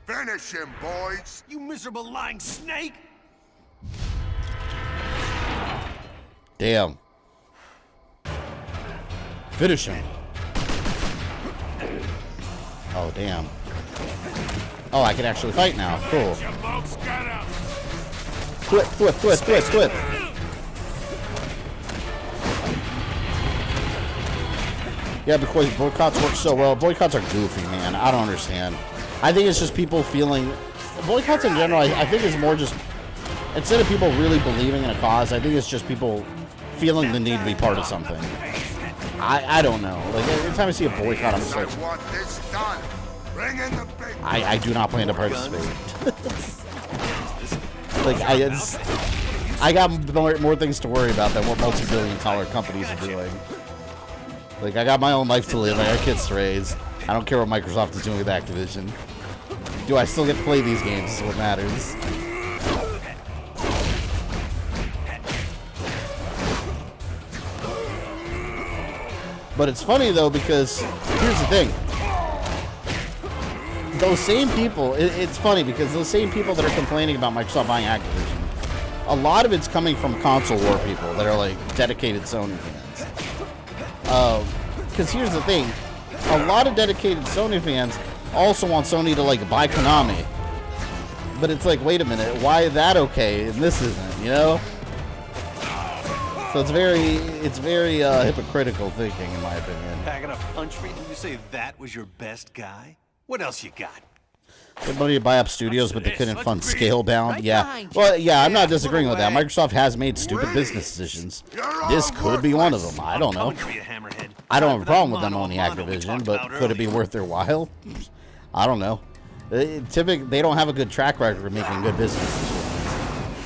Finish him, boys. You miserable lying snake! Damn. Finish him. Oh, damn. Oh, I can actually fight now. Cool. Flip. Yeah, because boycotts work so well. Boycotts are goofy, man. I don't understand. I think it's just people feeling... Boycotts in general, I think it's more just... Instead of people really believing in a cause, I think it's just people feeling the need to be part of something. I don't know. Like, every time I see a boycott, I'm just like... I do not plan to participate. Like, I got more things to worry about than what multi-billion-dollar companies are doing. Like, I got my own life to live. I got kids to raise. I don't care what Microsoft is doing with Activision. Do I still get to play these games is what matters. But it's funny, though, because here's the thing. Those same people, it's funny because those same people that are complaining about Microsoft buying Activision, a lot of it's coming from console war people that are, like, dedicated Sony fans. Because here's the thing. A lot of dedicated Sony fans also want Sony to, like, buy Konami. But it's like, wait a minute, why is that okay and this isn't, you know? So it's very hypocritical thinking, in my opinion. Packing a punch for you? Did you say that was your best guy? What else you got? They wanted to buy up studios, but they couldn't fund Scalebound. Yeah. Well, yeah, I'm not disagreeing with that. Microsoft has made stupid business decisions. This could be one of them. I don't know. I don't have a problem with them owning Activision, but could it be worth their while? I don't know. Typically, they don't have a good track record of making good business decisions.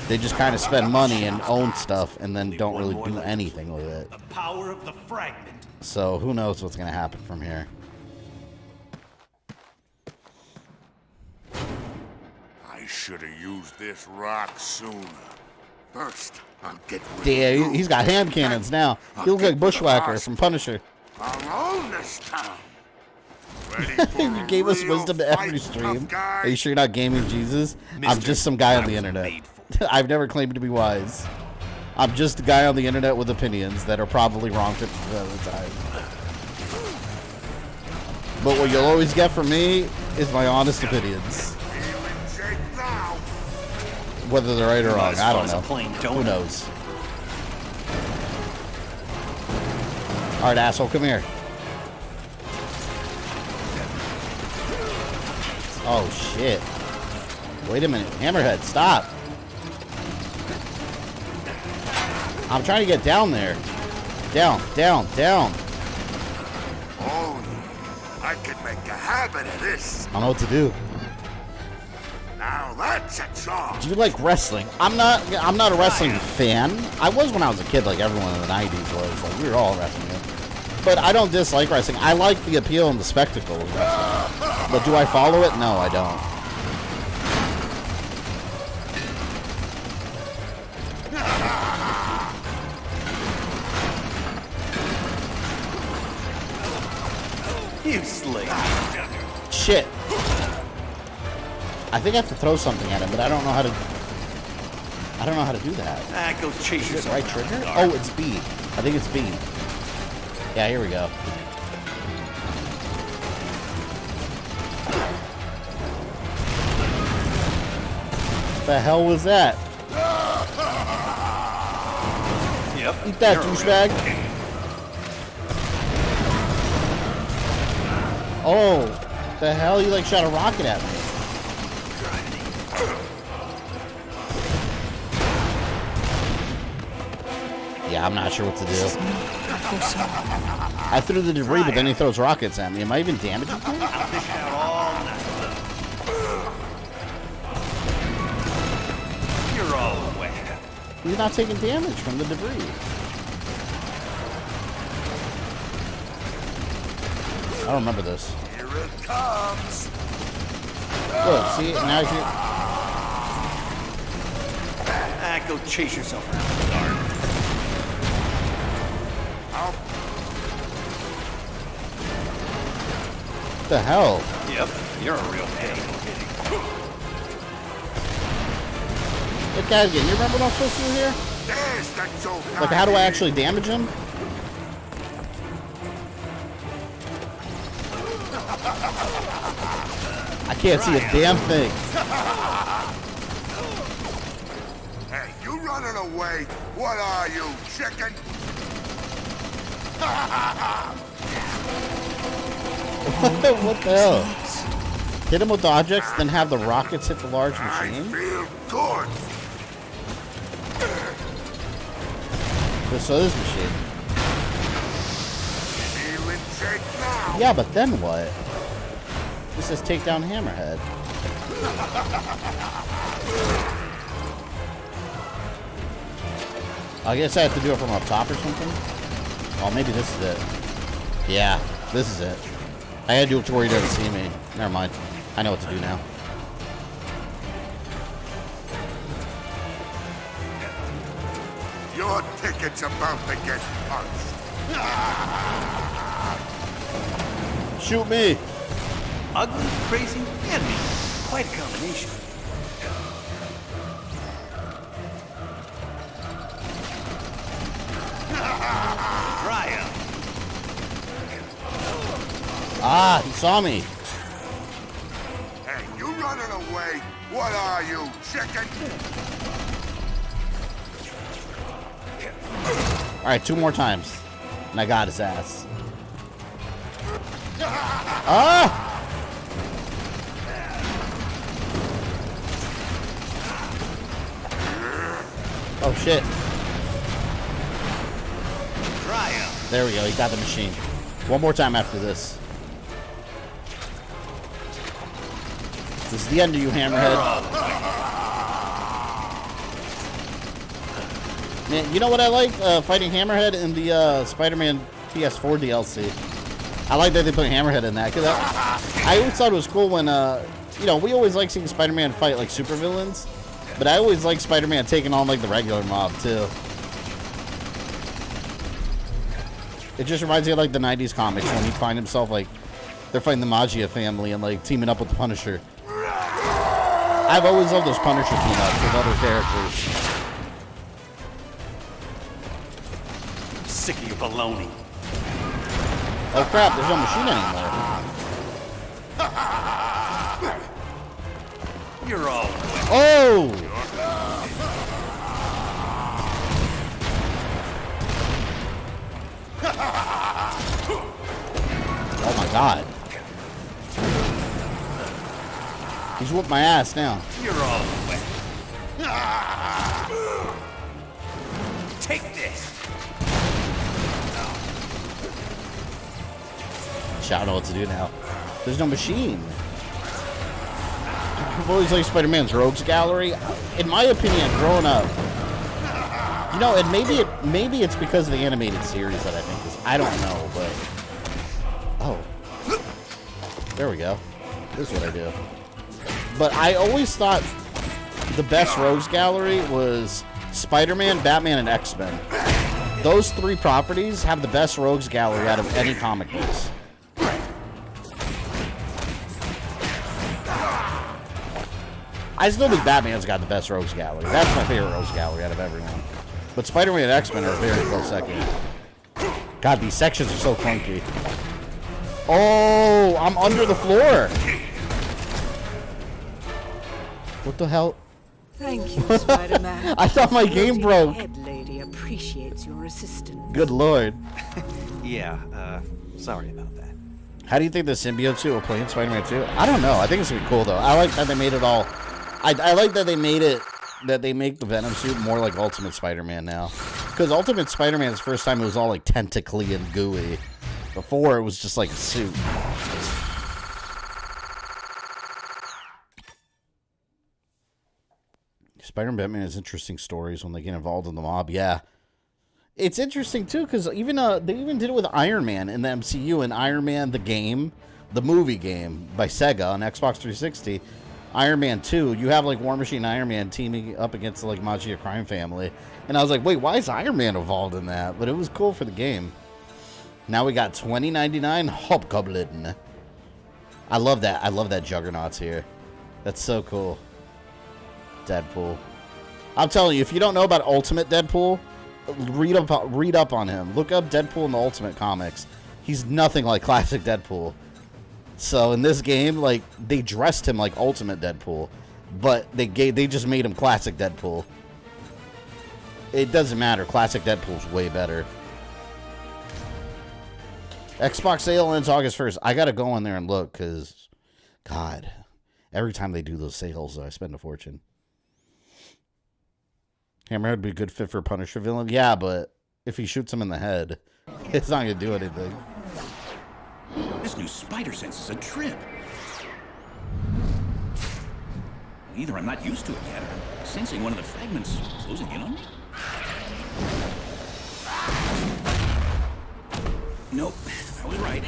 They just kind of spend money and own stuff and then don't really do anything with it. The power of the fragment. So who knows what's going to happen from here. I should have used this rock sooner. First, I'll get rid Yeah, of he's got hand cannons now. He looks like Bushwhacker from Punisher. I'll own this town. You gave us wisdom to every stream. Are you sure you're not gaming Jesus? I'm just some guy on the internet. I've never claimed to be wise. I'm just a guy on the internet with opinions that are probably wrong 50% of the time. But what you'll always get from me is my honest opinions. Whether they're right or wrong, I don't know. Who knows? Alright, asshole, come here. Oh, shit. Wait a minute. Hammerhead, stop. I'm trying to get down there. Down. Oh, I can make a habit of this. I don't know what to do. Now that's a job. Do you like wrestling? I'm not a wrestling fan. I was when I was a kid, like everyone in the 90s was. Like, we were all wrestling. But I don't dislike wrestling. I like the appeal and the spectacle of wrestling. But do I follow it? No, I don't. You slink. Shit. I think I have to throw something at him, but I don't know how to. I don't know how to do that. Ah, go chase Is it yourself. right trigger? Oh, it's B. I think it's B. Yeah, here we go. What the hell was that? Yep. Eat that, douchebag. Oh, the hell? You like shot a rocket at me. Yeah, I'm not sure what to do. I threw the debris, but then he throws rockets at me. Am I even damaging him? You're all wet. He's not taking damage from the debris. I don't remember this. Here it comes. Look, see, now he's here. Ah, go chase yourself around the dark. What the hell? Yep, you're a real pain. Look, guys, again, you remember what I'm supposed to do here? There's the joke. Like, how do I actually damage him? I can't see a damn thing. Hey, you running away? What are you, chicken? What the hell? Hit him with objects, then have the rockets hit the large machine? I feel good. So this machine. Feeling shake now. Yeah, but then what? This says take down Hammerhead. I guess I have to do it from up top or something? Oh, maybe this is it. Yeah, this is it. I had to do it to where he doesn't see me. Never mind. I know what to do now. Your ticket's about to get punched. Shoot me! Ugly, crazy, and me. Quite a combination. Try out. Ah, he saw me. Hey, you running away? What are you, chicken? Alright, 2 more times. And I got his ass. Ah! Oh shit. Try out. There we go, he got the machine. 1 more time after this. This is the end of you, Hammerhead. Man, you know what I like? Fighting Hammerhead in the Spider-Man PS4 DLC. I like that they put Hammerhead in that, because I always thought it was cool when, you know, we always like seeing Spider-Man fight, like, supervillains, but I always like Spider-Man taking on, like, the regular mob, too. It just reminds me of, like, the 90s comics when he'd find himself, like, they're fighting the Maggia family and, like, teaming up with the Punisher. I've always loved those Punisher team-ups with other characters. I'm sick of your baloney. Oh crap, there's no machine anymore. You're all wet. Oh! Oh my god. He's whooped my ass now. You're all wet. Take this. I don't know what to do now. There's no machine. I've always liked Spider-Man's Rogues Gallery. In my opinion, growing up, you know, and maybe it's because of the animated series that I think this. I don't know, but oh, there we go. This is what I do. But I always thought the best Rogues Gallery was Spider-Man, Batman, and X-Men. Those 3 properties have the best Rogues Gallery out of any comic books. I still think Batman's got the best rogues gallery. That's my favorite rogues gallery out of everyone. But Spider-Man and X-Men are a very close second. God, these sections are so clunky. Oh, I'm under the floor. What the hell? Thank you, Spider-Man. I thought my game broke. Head lady appreciates your assistance. Good lord. Yeah, sorry about that. How do you think the symbiote suit will play in Spider-Man 2? I don't know. I think it's gonna be cool though. I like that they made it all. I like that they made it that they make the Venom suit more like Ultimate Spider-Man now. Because Ultimate Spider-Man's first time it was all like tentacly and gooey. Before it was just like a suit. Spider-Man Batman has interesting stories when they get involved in the mob. Yeah. It's interesting too because even they even did it with Iron Man in the MCU and Iron Man the game, the movie game by Sega on Xbox 360. Iron Man 2, you have like War Machine and Iron Man teaming up against like Maggia crime family. And I was like, wait, why is Iron Man involved in that? But it was cool for the game. Now we got 2099 Hobgoblin. I love that. I love that Juggernaut's here. That's so cool. Deadpool. I'm telling you, if you don't know about Ultimate Deadpool, read up on him. Look up Deadpool in the Ultimate comics. He's nothing like classic Deadpool. So in this game, like they dressed him like Ultimate Deadpool, but they just made him classic Deadpool. It doesn't matter. Classic Deadpool's way better. Xbox sale ends August 1st. I gotta go in there and look because, God, every time they do those sales, I spend a fortune. Hammerhead would be a good fit for a Punisher villain. Yeah, but if he shoots him in the head, it's not gonna do anything. This new spider sense is a trip. Either I'm not used to it yet, or I'm sensing one of the fragments closing in on me. Nope, I was right.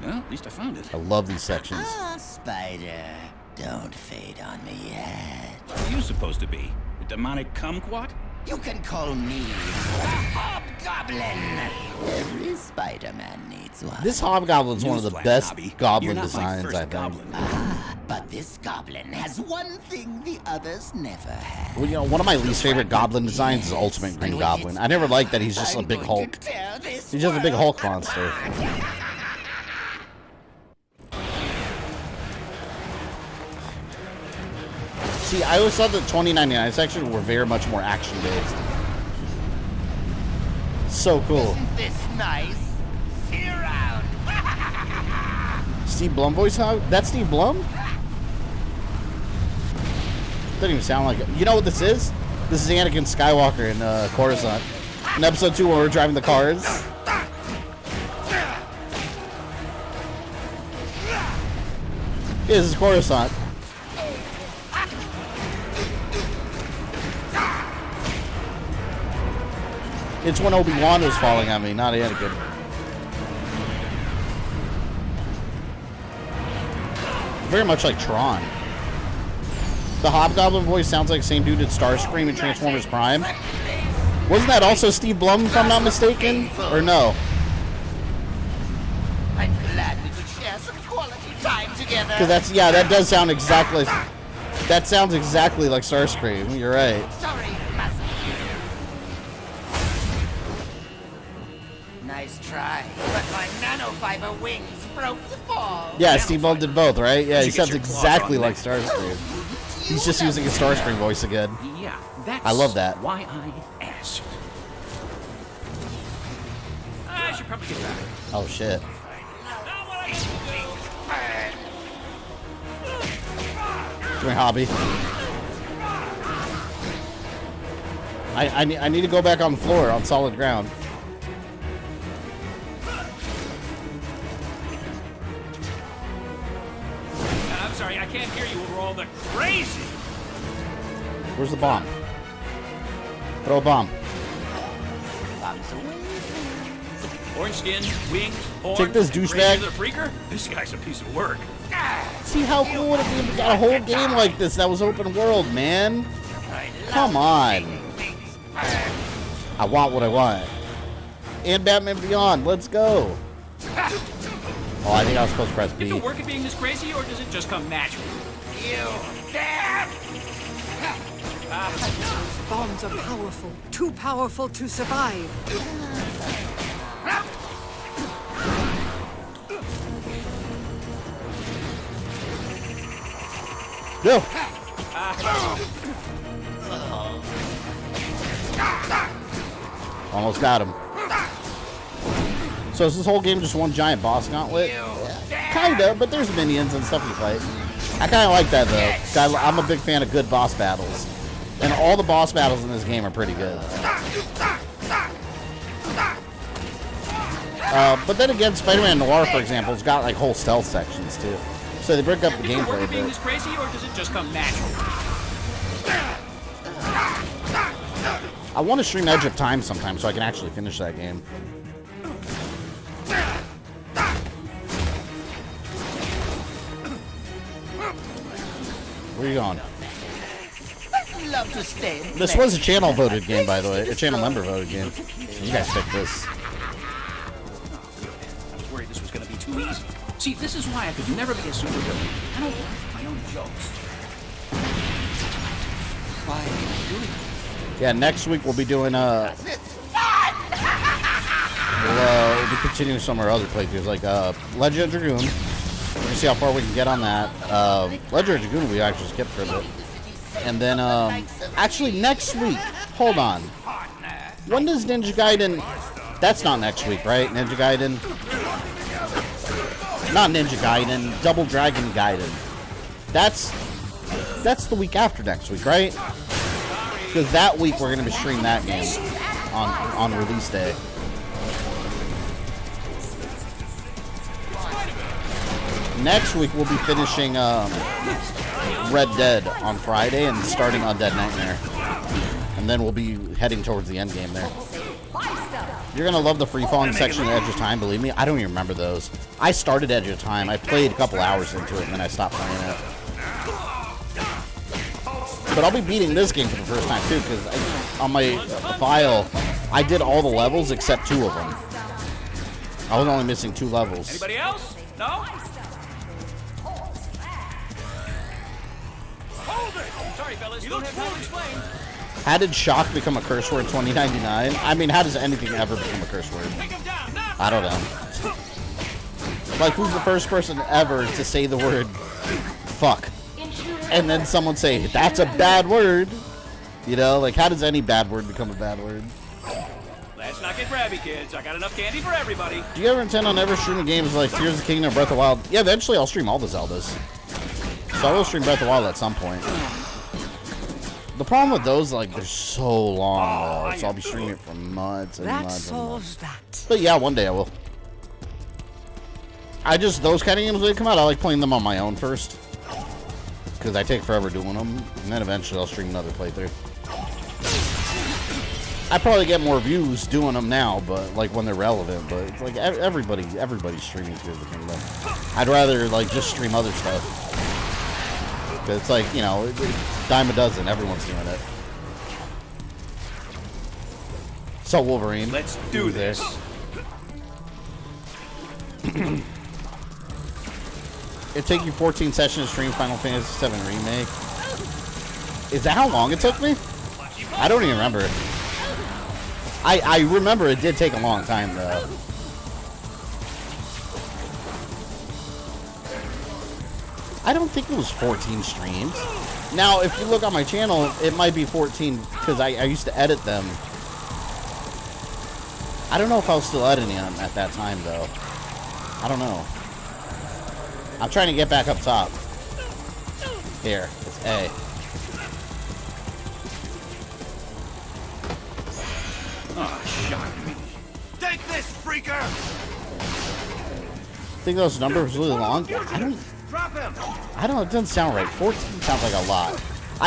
Well, at least I found it. I love these sections. Ah, Spider, don't fade on me yet. What are you supposed to be? A demonic kumquat? You can call me Hobgoblin. Every Spider-Man needs one. This Hobgoblin's one of the best Hobby. goblin You're not my designs, first I think. goblin. But this goblin has one thing the others never had. Well, you know, one of my least favorite goblin designs is Ultimate Green Goblin. I never liked that he's just a big Hulk. He's just a big Hulk monster. See, I always thought the 2099 section were very much more action-based. So cool. Isn't this nice? See you around. Steve Blum voice? How? That's Steve Blum? Doesn't even sound like it. You know what this is? This is Anakin Skywalker in Coruscant. In episode 2 when we're driving the cars. Yeah, this is Coruscant. It's when Obi-Wan was falling on me, not Anakin. Very much like Tron. The Hobgoblin voice sounds like the same dude did Starscream in Transformers Prime. Wasn't that also Steve Blum, if I'm not mistaken? Or no? I'm glad we could share some quality time together. Because that's, yeah, that does sound exactly... That sounds exactly like Starscream. You're right. Sorry, nice try, but my nanofiber wings broke the fall. Yeah, Steve Blum did both, right? Yeah, he sounds exactly like Starscream. He's just using his Starscream voice again. Yeah, that's I love that. why I asked. I should probably get back. Oh, shit. It's my hobby. I need to go back on the floor, on solid ground. I'm sorry, I can't hear you over all the crazy. Where's the bomb? Throw a bomb. Orange skin, wings, horn. Take this douchebag. The freaker? This guy's a piece of work. See how cool would it be if we got a whole game like this that was open world, man? Come on. I want what I want. And Batman Beyond, let's go. Oh, I think I was supposed to press B. Did it work at being this crazy, or does it just come naturally? Those bombs are powerful. Too powerful to survive. Go. Almost got him. So is this whole game just one giant boss gauntlet? Kinda, but there's minions and stuff you fight. I kind of like that though. I'm a big fan of good boss battles. And all the boss battles in this game are pretty good. But then again, Spider-Man Noir, for example, has got like whole stealth sections too. So they break up the gameplay a bit. This crazy, or does it just come natural? I want to stream Edge of Time sometime so I can actually finish that game. Where are you going? Love to stay. This was a channel voted game, by the way. A channel member voted game. You guys picked this. I was worried this was going to be too easy. See, this is why I could never be a supervillain. I don't laugh at my own jokes. Why are you doing it? Yeah, next week we'll be doing we'll be continuing some of our other playthroughs, like Legend of Dragoon. We'll see how far we can get on that. Legend of Dragoon we actually skipped for a bit. And then actually next week, hold on. When does Ninja Gaiden? That's not next week, right? Ninja Gaiden. Not Ninja Gaiden, Double Dragon Gaiden. That's the week after next week, right? Because that week we're gonna be streaming that game on release day. Next week we'll be finishing Red Dead on Friday and starting Undead Nightmare, and then we'll be heading towards the end game there. You're gonna love the free-falling section of Edge of Time, believe me. I don't even remember those. I started Edge of Time. I played a couple hours into it, and then I stopped playing it. But I'll be beating this game for the first time, too, because on my file, I did all the levels except 2 of them. I was only missing 2 levels. Anybody else? No? Hold it! Sorry, fellas. You don't have time to explain. How did shock become a curse word in 2099? I mean, how does anything ever become a curse word? I don't know. Like, who's the first person ever to say the word fuck? And then someone say, that's a bad word. You know, like, how does any bad word become a bad word? Let's not get grabby, kids. I got enough candy for everybody. Do you ever intend on ever streaming games like Tears of the Kingdom or Breath of the Wild? Yeah, eventually I'll stream all the Zeldas. So I will stream Breath of the Wild at some point. The problem with those, like, they're so long, though. So I'll be streaming it for months and months and months. But yeah, one day I will. Those kind of games, when they come out, I like playing them on my own first. Because I take forever doing them. And then eventually I'll stream another playthrough. I probably get more views doing them now, but, like, when they're relevant. But it's like everybody's streaming Tears of the Kingdom. I'd rather, like, just stream other stuff. Because it's like, you know, dime a dozen. Everyone's doing it. So Wolverine. Let's do this. It took you 14 sessions to stream Final Fantasy VII Remake. Is that how long it took me? I don't even remember. I remember it did take a long time, though. I don't think it was 14 streams. Now, if you look on my channel, it might be 14 because I used to edit them. I don't know if I was still editing them at that time, though. I don't know. I'm trying to get back up top. Here, it's A. Oh, shock me. Take this, freaker! I think those numbers were really long. I don't know, it doesn't sound right. 14 sounds like a lot.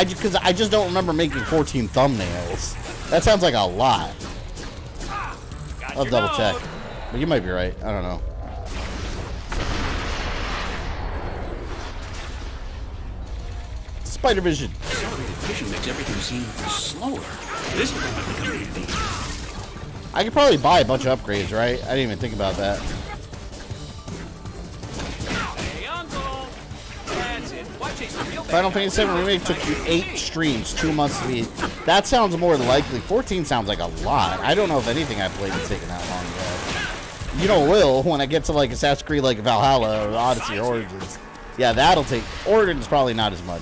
Because I just don't remember making 14 thumbnails. That sounds like a lot. I'll double check. But you might be right. I don't know. Spider Vision. Accelerated vision makes everything seem slower. This is going to become handy. I could probably buy a bunch of upgrades, right? I didn't even think about that. Hey, Uncle! That's it. Why chase the real bad Final Fantasy VII Remake took you 8 streams, 2 months to beat. That sounds more likely. 14 sounds like a lot. I don't know if anything I played has taken that long yet. You know, will when I get to like Assassin's Creed, like Valhalla or Odyssey or Origins. Yeah, that'll take. Origins probably not as much.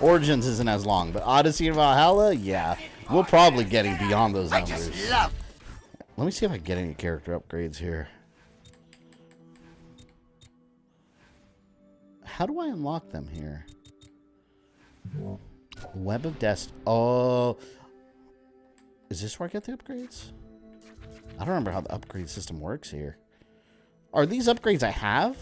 Origins isn't as long, but Odyssey and Valhalla, yeah, we're probably getting beyond those numbers. Let me see if I can get any character upgrades here. How do I unlock them here? Web of Destiny. Oh. Is this where I get the upgrades? I don't remember how the upgrade system works here. Are these upgrades I have?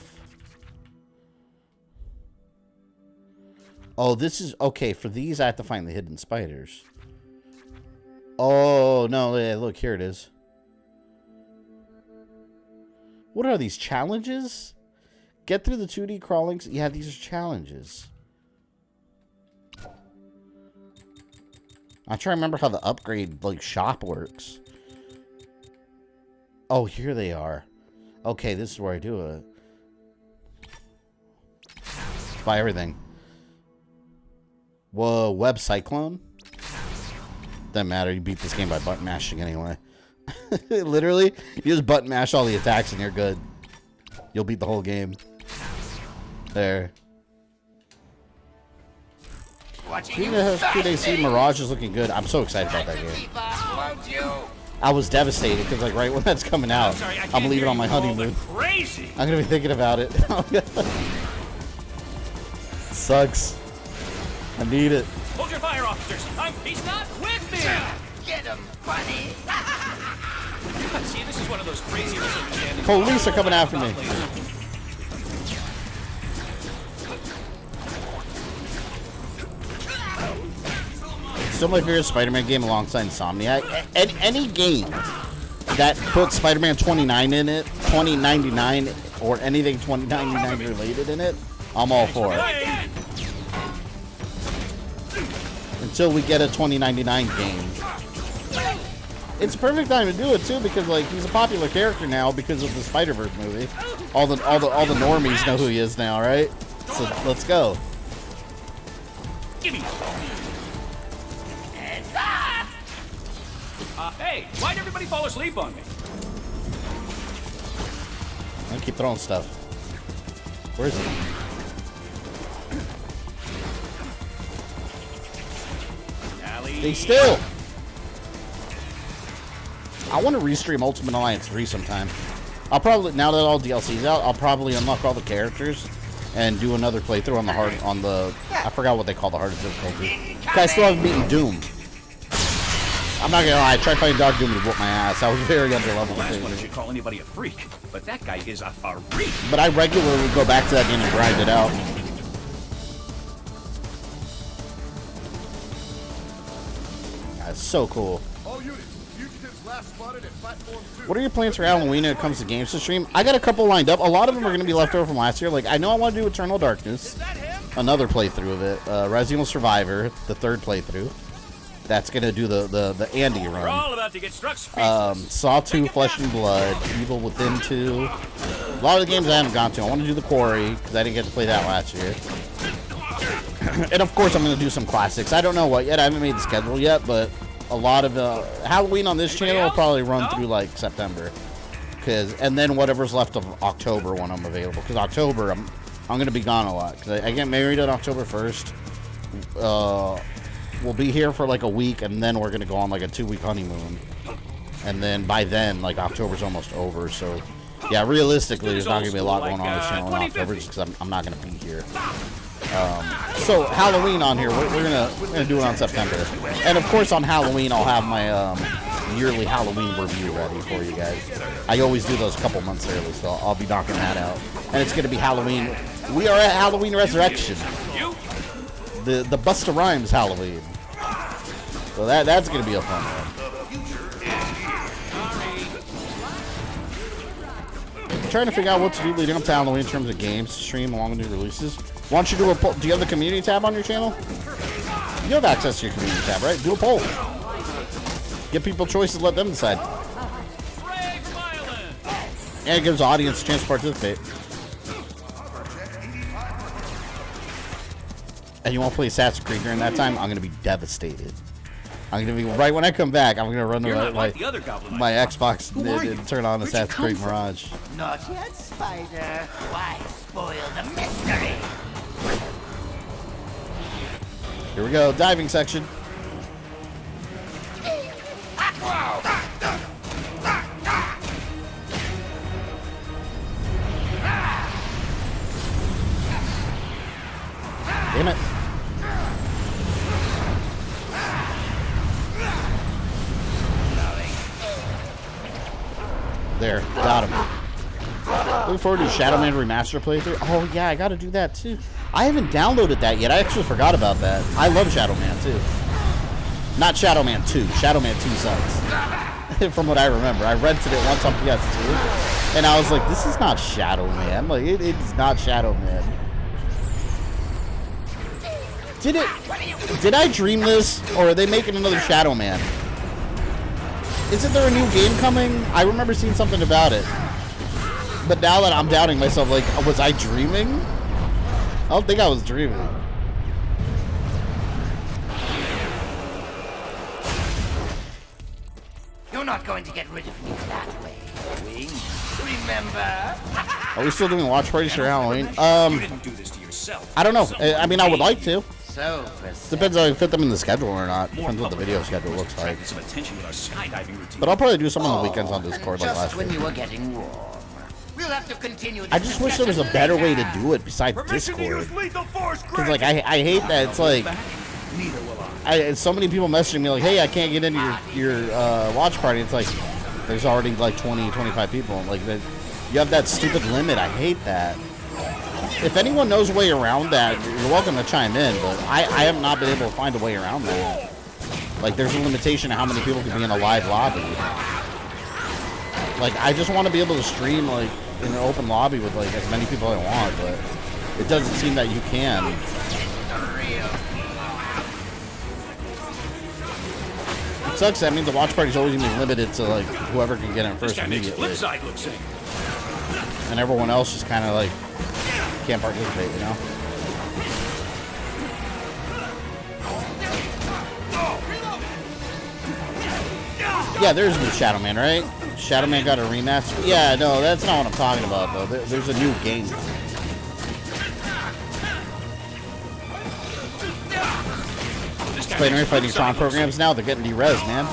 Oh, this is... Okay, for these I have to find the hidden spiders. Oh, no. Yeah, look, here it is. What are these? Challenges? Get through the 2D crawlings. Yeah, these are challenges. I'm trying to remember how the upgrade like shop works. Oh, here they are. Okay, this is where I do it. Buy everything. Whoa, Web Cyclone? Doesn't matter. You beat this game by button mashing anyway. Literally, you just button mash all the attacks and you're good. You'll beat the whole game. There. QDC Mirage is looking good. I'm so excited about that game. I was devastated because, like, right when that's coming out, I'm leaving on my honeymoon. I'm gonna be thinking about it. Sucks. I need it. Hold your fire, officers. He's not with me. Get him, buddy. See, this is one of those crazy misunderstandings. Police are coming after me. Still my favorite Spider-Man game alongside Insomniac. Any game that puts Spider-Man 29 in it, 2099, or anything 2099 related in it, I'm all for it. Until we get a 2099 game. It's a perfect time to do it too, because like he's a popular character now because of the Spider-Verse movie. All the normies know who he is now, right? So let's go. Give me. Hey, why'd everybody fall asleep on me? I keep throwing stuff. Where is he? Stay still. I want to restream Ultimate Alliance 3 sometime. I'll probably, now that all DLC's out, I'll probably unlock all the characters and do another playthrough on the I forgot what they call the hardest difficulty. I still haven't beaten Doom. I'm not gonna lie, I tried fighting Dog Doom to whoop my ass. I was very underleveled. Last one I should call anybody a freak, but that guy is a freak. But I regularly go back to that game and grind it out. That's so cool. What are your plans for Halloween when it comes to games to stream? I got a couple lined up. A lot of them are going to be left over from last year. Like, I know I want to do Eternal Darkness. Another playthrough of it. Resident Evil Survivor, the 3rd playthrough. That's going to do the Andy run. We're all about to get struck speechless. Saw 2, Flesh and Blood, Evil Within 2. A lot of the games I haven't gone to. I want to do The Quarry, because I didn't get to play that last year. And of course I'm going to do some classics. I don't know what yet. I haven't made the schedule yet, but a lot of Halloween on this channel will probably run through like September, and then whatever's left of October when I'm available. Because October I'm going to be gone a lot. Because I get married on October 1st. We'll be here for like a week, and then we're going to go on like a 2-week honeymoon. And then by then, like October's almost over. So yeah, realistically, there's not going to be a lot going on this channel in October just because I'm not going to be here. So Halloween on here, we're gonna do it on September, and of course on Halloween I'll have my yearly Halloween review ready for you guys. I always do those a couple months early, so I'll be knocking that out. And it's gonna be Halloween. We are at Halloween Resurrection, the Busta Rhymes Halloween. So that's gonna be a fun one. I'm trying to figure out what to do leading up to Halloween in terms of games to stream along with new releases. Why don't you do a poll? Do you have the community tab on your channel? You have access to your community tab, right? Do a poll. Give people choices, let them decide. And it gives the audience a chance to participate. and you want to play Assassin's Creed during that time, I'm going to be devastated. I'm going to be, right when I come back, I'm going to run to my Xbox and turn on Assassin's Creed Mirage. Not yet, Spider. Why spoil the mystery? Here we go, diving section. Damn it. There, got him. Looking forward to Shadow Man Remaster playthrough. Oh yeah, I gotta do that too. I haven't downloaded that yet. I actually forgot about that. I love Shadow Man too. Not Shadow Man 2. Shadow Man 2 sucks. From what I remember. I rented it once on PS2. And I was like, this is not Shadow Man. Like, it's not Shadow Man. Did I dream this? Or are they making another Shadow Man? Isn't there a new game coming? I remember seeing something about it. But now that I'm doubting myself, like, was I dreaming? I don't think I was dreaming. You're not going to get rid of me that way, remember? Are we still doing watch parties for Halloween? You didn't do this to yourself. I don't know. I mean, I would like to. So Depends on if I fit them in the schedule or not. Depends what the video schedule looks like. But I'll probably do some on the weekends on Discord like last when week. you were getting warm. We'll have to continue I just wish there was a better way to do it besides Discord. Because, like, I hate that it's like... so many people messaging me like, hey, I can't get into your watch party. It's like, there's already like 20, 25 people. Like, you have that stupid limit. I hate that. If anyone knows a way around that, you're welcome to chime in, but I have not been able to find a way around that. Like, there's a limitation to how many people can be in a live lobby. Like, I just want to be able to stream, like, in an open lobby with, like, as many people as I want, but it doesn't seem that you can. It sucks. That means the watch party's always going to be limited to, like, whoever can get in first immediately. And everyone else just kind of, like, can't participate, you know? Yeah, there's new Shadow Man, right? Shadow Man got a remaster? Yeah, no, that's not what I'm talking about, though. There's a new game. Spider-Man fighting Tron programs now, they're getting de-res, man.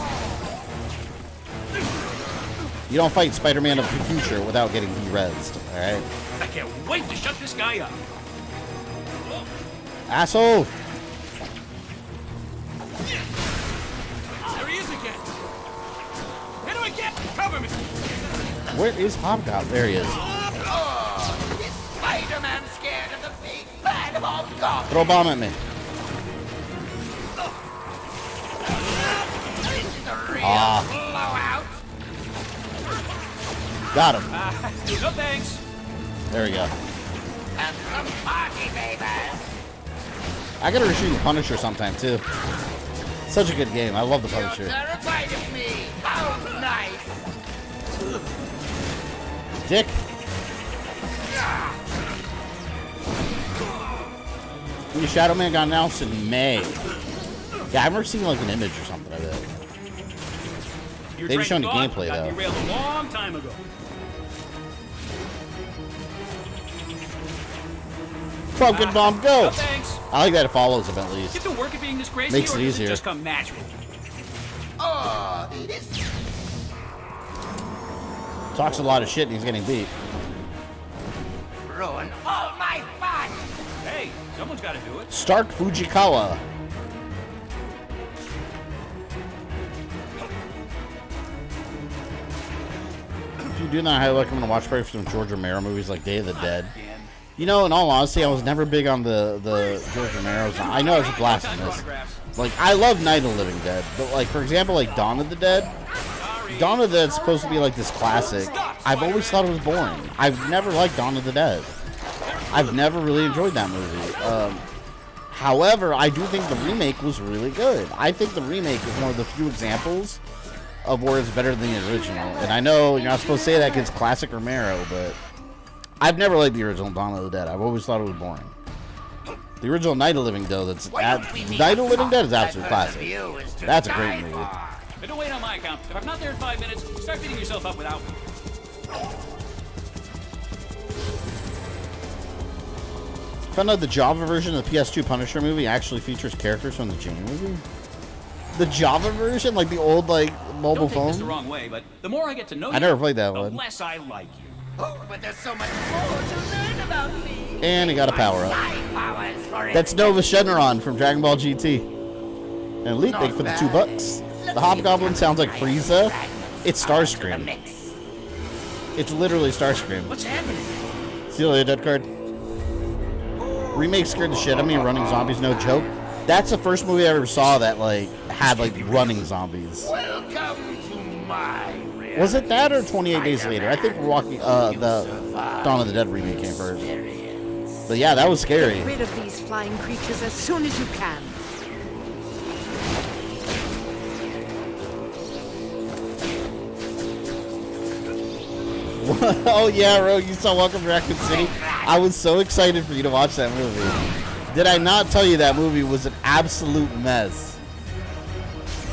You don't fight Spider-Man of the future without getting de-resed, alright? I can't wait to shut this guy up. Asshole! There he is again. Hit him again. Cover me. Where is Hobgoblin? There he is. Oh, is Spider-Man scared of the big bad Hobgoblin? Throw a bomb at me. Ah. Got him. No thanks. There we go. Have some party, baby. I gotta reshoot the Punisher sometime too. Such a good game. I love the Punisher. You're terrified of me. How nice. Dick. The Shadow Man got announced in May. Yeah, I've never seen like an image or something of it. They just showing the gameplay though. Derailed a long time ago. Pumpkin bomb, go! No thanks. I like that it follows him at least. Get to work at being this crazy, Makes or it does easier. it just come natural? Oh, it's... Talks a lot of shit and he's getting beat. ruin all my fun. Hey, someone's got to do it. Stark Fujikawa. If you do not highly recommend to watch probably some George Romero movies like Day of the Dead. You know, in all honesty, I was never big on the George Romero's. I know it's blasphemous. Like, I love Night of the Living Dead, but like, for example, like Dawn of the Dead. Dawn of the Dead's supposed to be like this classic. I've always thought it was boring. I've never liked Dawn of the Dead. I've never really enjoyed that movie. However, I do think the remake was really good. I think the remake is one of the few examples of where it's better than the original. And I know you're not supposed to say that because it's classic Romero, but I've never liked the original Dawn of the Dead. I've always thought it was boring. The original Night of the Living Dead. Night of the Living Dead is absolute classic. That's a great movie. But don't wait on my account. If I'm not there in 5 minutes, start beating yourself up without me. Found out the Java version of the PS2 Punisher movie actually features characters from the Jane movie. The Java version, like the old like mobile Don't take phone. this the wrong way, but the more I get to know you, I never played that the one. less I like you. Oh, but there's so much more to learn about me. And he got a power up. Powers for That's Nova Shenron from Dragon Ball GT. And Elite Big for the $2. The Hobgoblin sounds like Frieza. It's Starscream. It's literally Starscream. What's happening? See you later, dead card. Remake scared the shit out of me. Running zombies, no joke. That's the first movie I ever saw that like had like running zombies. Welcome to my realm. Was it that or 28 Days Later? I think the Dawn of the Dead remake came first. But yeah, that was scary. Get rid of these flying creatures as soon as you can. Oh yeah, Rogue, you saw Welcome to Raccoon City? I was so excited for you to watch that movie. Did I not tell you that movie was an absolute mess?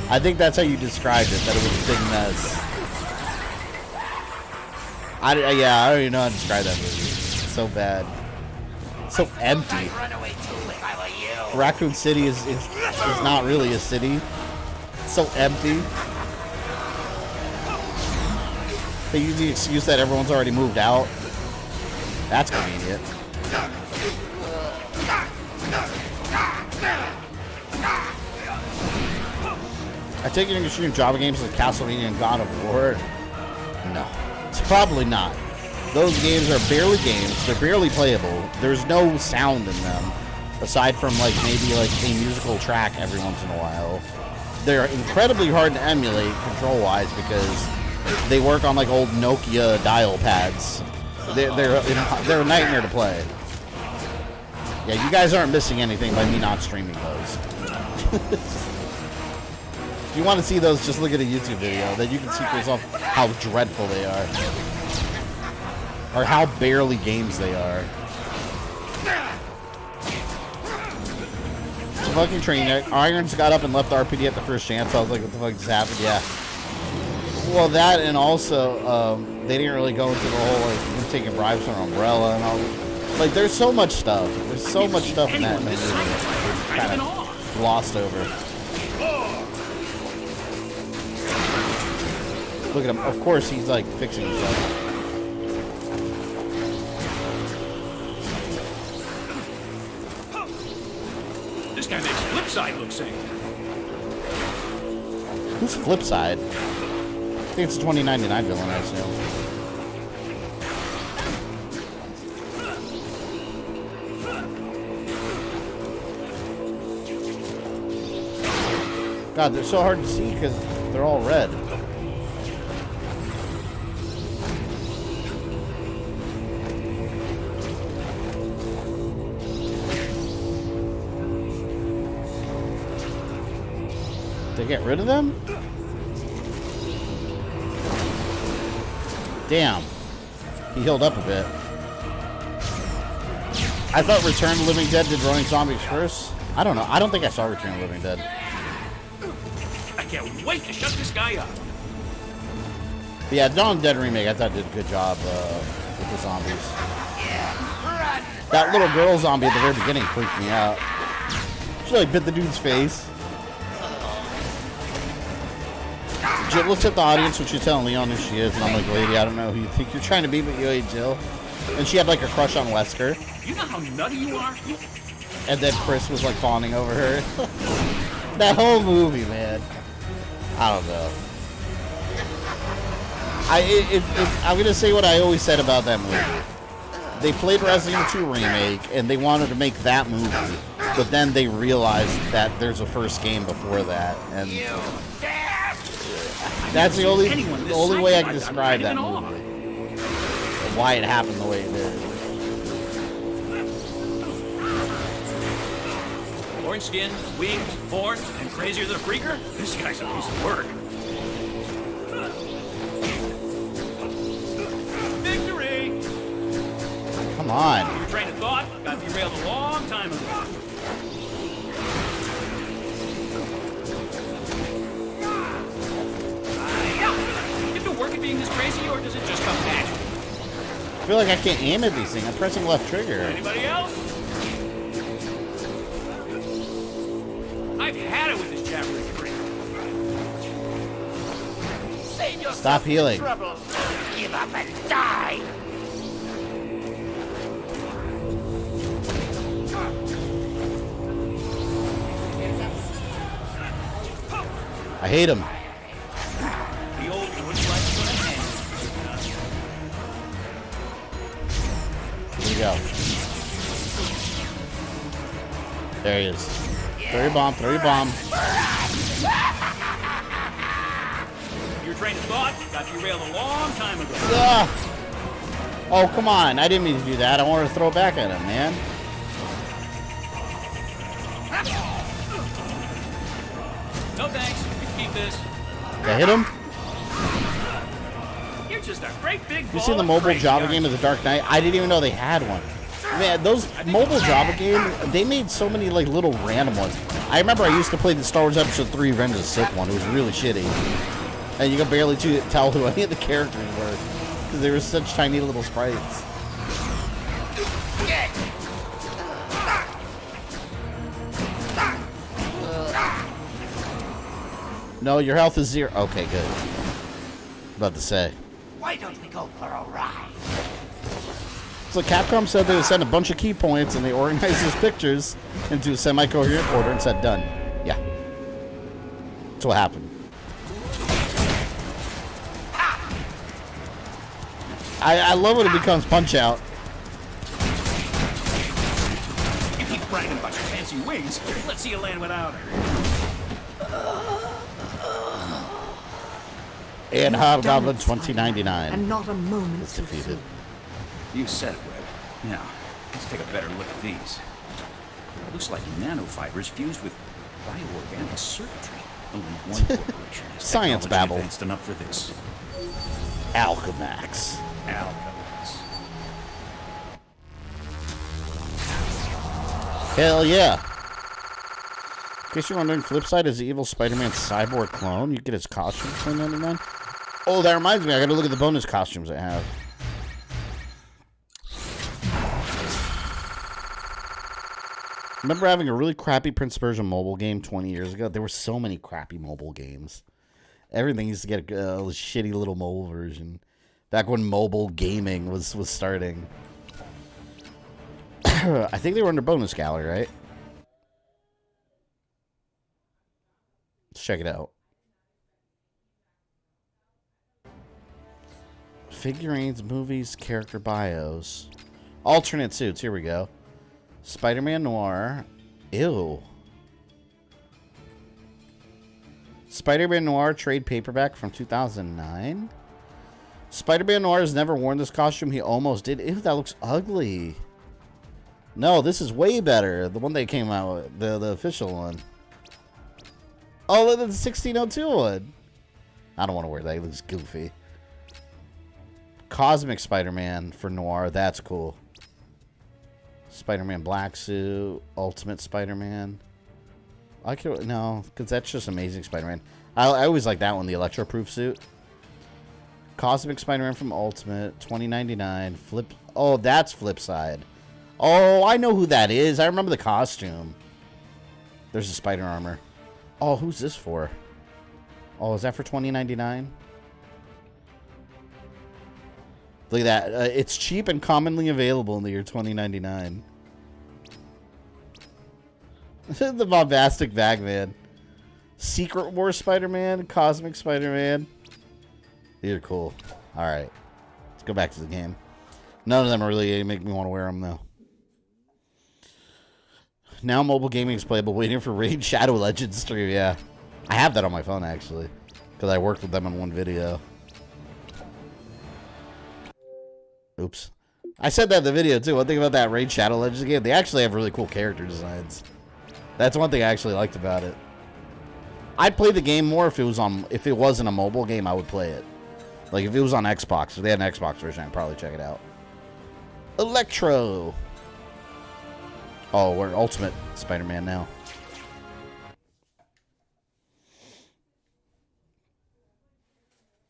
I think that's how you described it, that it was a big mess. I don't even know how to describe that movie. It's so bad. So empty. Raccoon City is not really a city. It's so empty. They use the excuse that everyone's already moved out. That's convenient. I take it you're shooting Java games like Castlevania and God of War? No. It's probably not. Those games are barely games. They're barely playable. There's no sound in them. Aside from like maybe like a musical track every once in a while. They're incredibly hard to emulate control-wise because they work on like old Nokia dial pads. They're a nightmare to play. Yeah, you guys aren't missing anything by me not streaming those. If you want to see those, just look at a YouTube video. Then you can see for yourself how dreadful they are. Or how barely games they are. It's a fucking train wreck. Irons got up and left RPD at the first chance. I was like, what the fuck just happened? Yeah. Well, that and also, they didn't really go into the whole, like, him taking bribes from Umbrella and all. Like, there's so much stuff. There's so much stuff in that movie that's kind of glossed over. Look at him. Of course, he's, like, fixing himself. This guy makes Flipside look safe. Who's Flipside? I think it's a 2099 villain, I assume. God, they're so hard to see because they're all red. They get rid of them? Damn. He healed up a bit. I thought Return of the Living Dead did Running Zombies first. I don't know. I don't think I saw Return of the Living Dead. I can't wait to shut this guy up. But yeah, Dawn of the Dead remake, I thought did a good job with the zombies. That little girl zombie at the very beginning freaked me out. She like bit the dude's face. Jill looks at the audience when she's telling Leon who she is, and I'm like, lady, I don't know who you think you're trying to be, but you ain't Jill. And she had like a crush on Wesker. You know how nutty you are? And then Chris was like fawning over her. That whole movie, man. I don't know. I'm gonna say what I always said about that movie. They played Resident Evil 2 remake, and they wanted to make that movie, but then they realized that there's a first game before that, and that's the only way I can describe that movie. And why it happened the way it did. Orange skin, wings, horns, and crazier than a freaker? This guy's a piece of work. Victory! Come Come on. Your train of thought got derailed a long time ago. Did it work at being this crazy, or does it just come naturally? I feel like I can't aim at these things. I'm pressing left trigger. Anybody else? I've had it with this jabbering freak. Save yourself Stop healing. trouble. Give up and die. I hate him. The old looks like it's gonna end. Here we go. There he is. Throw your bomb, throw your bomb. Your train of thought got derailed a long time ago. Ah! Oh, come on. I didn't mean to do that. I wanted to throw it back at him, man. No thanks. You can keep this. Did I hit him? You're just a great big You seen the mobile Java game of the Dark Knight? I didn't even know they had one. Man, those mobile Java games, they made so many like little random ones. I remember I used to play the Star Wars Episode 3 Revenge of the Sith one. It was really shitty. And you could barely tell who any of the characters were. Because they were such tiny little sprites. No, your health is 0. Okay, good. About to say. Why don't we go for a ride? So Capcom said they would send a bunch of key points and they organized his pictures into a semi-coherent order and said done. Yeah. That's what happened. I love when it becomes Punch-Out. You keep bragging about your fancy wings. Let's see you land without her. And Hobgoblin 2099. And not a moment is too defeated. soon. You said it, Webb. Now, let's take a better look at these. Looks like nanofibers fused with bioorganic circuitry. Only one corporation has Science technology babble. advanced enough for this. Alchemax. Alchemax. Hell yeah. In case you're wondering, Flipside is the evil Spider-Man cyborg clone. You get his costume for $10.99. Oh, that reminds me. I gotta look at the bonus costumes I have. Remember having a really crappy Prince of Persia mobile game 20 years ago? There were so many crappy mobile games. Everything used to get a shitty little mobile version. Back when mobile gaming was starting. I think they were under bonus gallery, right? Let's check it out. Figurines, movies, character bios. Alternate suits. Here we go. Spider-Man Noir. Ew. Spider-Man Noir trade paperback from 2009. Spider-Man Noir has never worn this costume. He almost did. Ew, that looks ugly. No, this is way better. The one they came out with. The official one. Oh, look at the 1602 one. I don't want to wear that. It looks goofy. Cosmic Spider-Man for Noir. That's cool. Spider-Man black suit. Ultimate Spider-Man. I could no, because that's just Amazing Spider-Man. I always like that one, the Electro proof suit. Cosmic Spider-Man from Ultimate, $20.99. Flip. Oh, that's Flipside. Oh, I know who that is. I remember the costume. There's a spider armor. Oh, who's this for? Oh, is that for $20.99? Look at that. It's cheap and commonly available in the year 2099. The bombastic Bagman. Secret War Spider-Man. Cosmic Spider-Man. These are cool. Alright. Let's go back to the game. None of them really make me want to wear them, though. Now mobile gaming is playable. Waiting for Raid Shadow Legends stream. Yeah. I have that on my phone, actually. Because I worked with them on one video. Oops. I said that in the video, too. One thing about that Raid Shadow Legends game, they actually have really cool character designs. That's one thing I actually liked about it. I'd play the game more if it wasn't a mobile game, I would play it. Like, if it was on Xbox, if they had an Xbox version, I'd probably check it out. Electro. Oh, we're Ultimate Spider-Man now.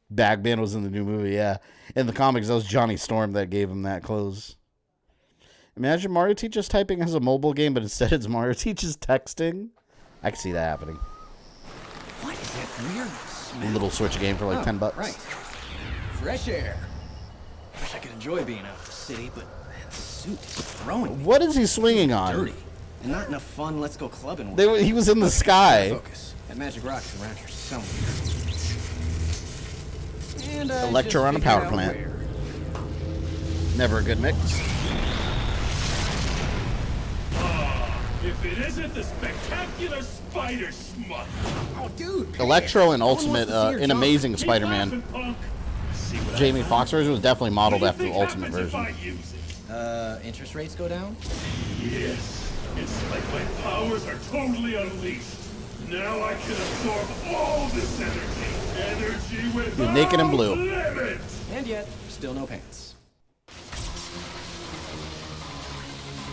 Bagman was in the new movie, yeah. In the comics, that was Johnny Storm that gave him that clothes. Imagine Mario Teaches typing as a mobile game, but instead it's Mario Teaches texting. I can see that happening. What is that weird smell? A little Switch game for like $10. Right. Fresh air. Wish I could enjoy being out in the city, but that suit is throwing me. What is he swinging on? Dirty. And not enough fun. Let's go clubbing. He was in the sky. Focus. That magic rock is around here somewhere. And Electro on a power plant. Never a good mix. If it isn't the spectacular spider smut. Oh, dude. Electro and Ultimate, an amazing Spider-Man. Jamie Foxx version was definitely modeled after the Ultimate version. Interest rates go down? Yes. It's like my powers are totally unleashed. Now I can absorb all this energy. Energy without He's naked and blue. limit. And yet, still no pants.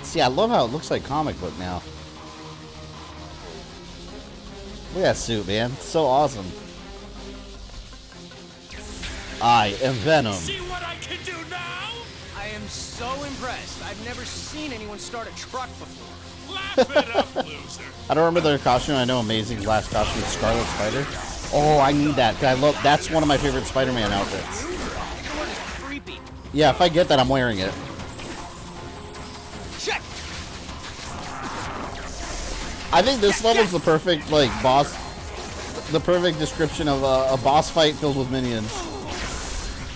See, I love how it looks like comic book now. Look at that suit, man. It's so awesome. I am Venom. See what I can do now? I am so impressed. I've never seen anyone start a truck before. Laugh it up, loser. I don't remember their costume. I know Amazing's last costume is Scarlet Spider. Oh, I need that. That's one of my favorite Spider-Man outfits. Creepy. Yeah, if I get that, I'm wearing it. Check. I think this level's the perfect boss. The perfect description of a boss fight filled with minions.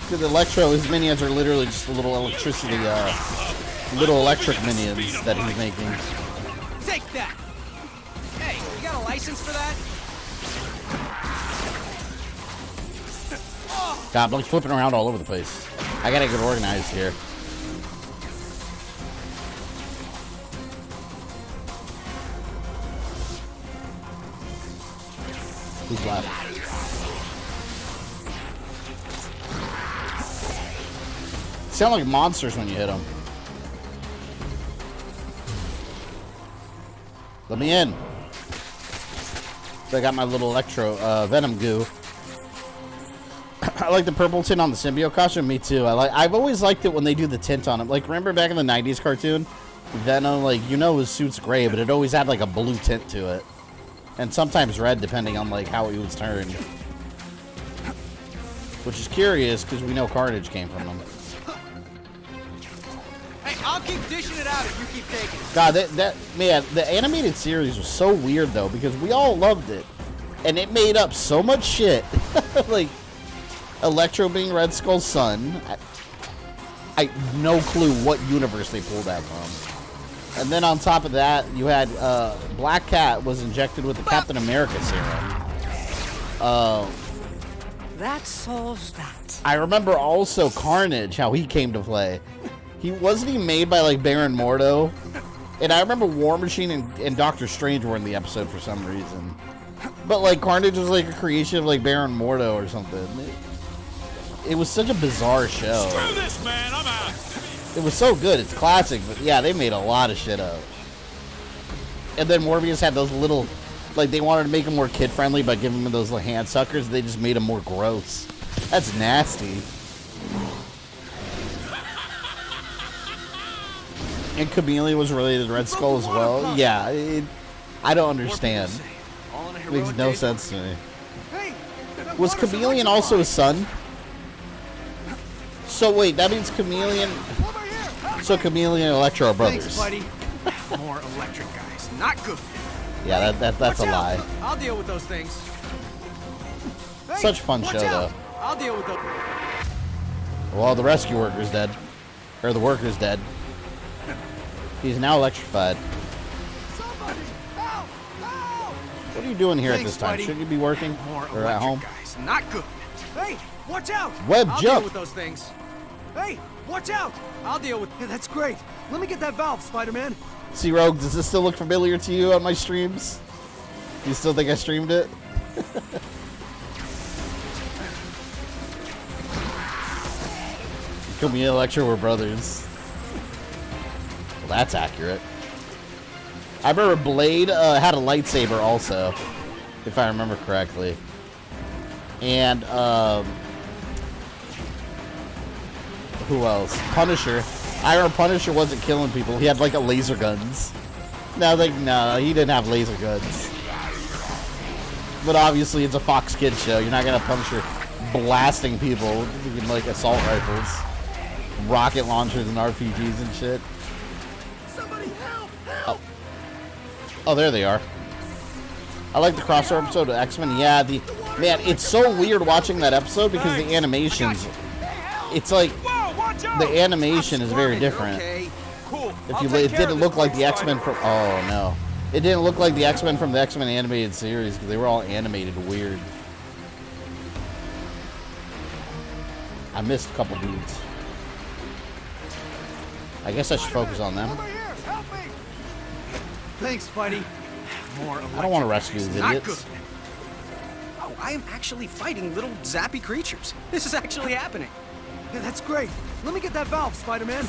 Because Electro, his minions are literally just little electricity, little electric minions that he's making. Take that. Hey, you got a license for that? God, I'm like flipping around all over the place. I gotta get organized here. Who's left? Sound like monsters when you hit them. Let me in. So I got my little Electro Venom goo. I like the purple tint on the symbiote costume. Me too. I've always liked it when they do the tint on him. Like, remember back in the 90s cartoon? Venom, his suit's gray, but it always had like a blue tint to it. And sometimes red, depending on like how he was turned. Which is curious, because we know Carnage came from him. Hey, I'll keep dishing it out if you keep taking it. God, man, the animated series was so weird though, because we all loved it, and it made up so much shit. Like Electro being Red Skull's son. I no clue what universe they pulled that from. And then on top of that, you had Black Cat was injected with the Captain America serum. That solves that. I remember also Carnage, how he came to play. He wasn't he made by like Baron Mordo, and I remember War Machine and Doctor Strange were in the episode for some reason. But like Carnage was like a creation of like Baron Mordo or something. It was such a bizarre show. Screw this, man. I'm out. It was so good. It's classic, but yeah, they made a lot of shit up. And then Morbius had those little, like they wanted to make him more kid friendly by giving him those little hand suckers. They just made him more gross. That's nasty. And Chameleon was related to Red Skull as well. Yeah, I don't understand. It makes no sense to me. Was Chameleon also his son? So wait, that means Chameleon. So Chameleon and Electro are brothers. Thanks, buddy. More electric guys. Not good. Yeah, that's a lie. I'll deal with those things. Hey, Such fun show though. I'll deal with those. Well, the rescue worker's dead, or the worker's dead. He's now electrified. What are you doing here at this time? Shouldn't you be working or at home? Guys. Not good. Hey, watch out! Web I'll jump. deal with those things. Hey, watch out! I'll deal with. Yeah, that's great. Let me get that valve, Spider-Man. See, Rogue, does this still look familiar to you on my streams? Do you still think I streamed it? Me and Electro were brothers. Well, that's accurate. I remember Blade had a lightsaber also, if I remember correctly. And, who else? Punisher. I remember Punisher wasn't killing people. He had, like, a laser guns. No, like, no, he didn't have laser guns. But obviously, it's a Fox Kids show. You're not gonna have Punisher blasting people with, like, assault rifles, rocket launchers, and RPGs and shit. Somebody help! Help! Oh, there they are. I like the crossover episode of X-Men. Yeah, man, it's so weird watching that episode because the animations, it's like the animation is very different. If you, it didn't look like the X-Men from. Oh no, it didn't look like the X-Men from the X-Men animated series because they were all animated weird. I missed a couple dudes. I guess I should focus on them. Thanks, Spidey. More I don't want to rescue these idiots. Oh, I am actually fighting little zappy creatures. This is actually happening. Yeah, that's great. Let me get that valve, Spider-Man.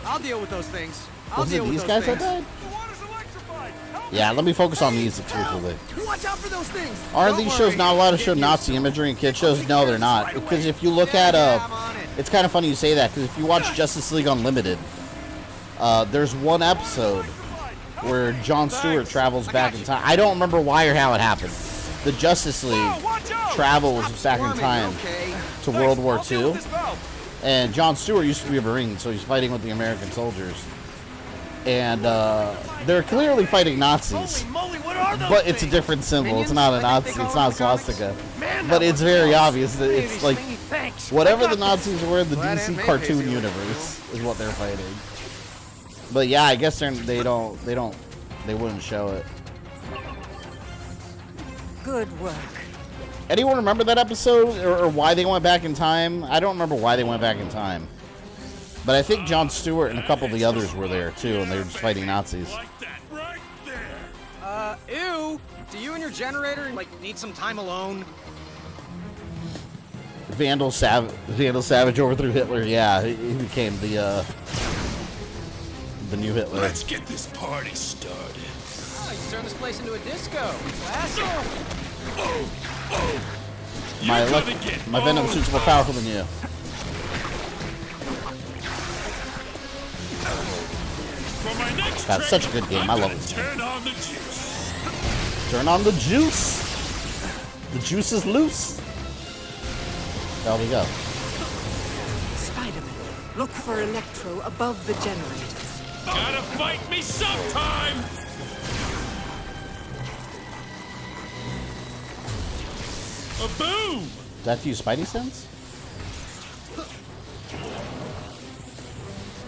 I'll deal with those things. Was it these guys that died? Yeah, let me focus on these exclusively. Watch out for those things. Aren't these shows not allowed to show Nazi imagery in kid shows? No, they're not. Because if you look at it's kind of funny you say that because if you watch Justice League Unlimited, there's one episode where Jon Stewart travels back in time. I don't remember why or how it happened. The Justice League travels back in time to World War II, and Jon Stewart used to be a Marine, so he's fighting with the American soldiers. And they're clearly fighting Nazis, but it's a different symbol. It's not a Nazi. It's not a swastika. But it's very obvious that it's like whatever the Nazis were in the DC cartoon universe is what they're fighting. But yeah, I guess they wouldn't show it. Good work. Anyone remember that episode or why they went back in time? I don't remember why they went back in time. But I think Jon Stewart and a couple of the others were there too, and they were just fighting Nazis. Ew! Do you and your generator, like, need some time alone? Vandal Savage overthrew Hitler. Yeah, he became the new Hitler. Let's get this party started. Oh, you turned this place into a disco. Classic. My Venom suit's more powerful than you. That's such a good game. I love it. Turn on the juice. Turn on the juice. The juice is loose. There we go. Spider-Man, look for Electro above the generators. Gotta fight me sometime. A boom. Does that use Spidey sense?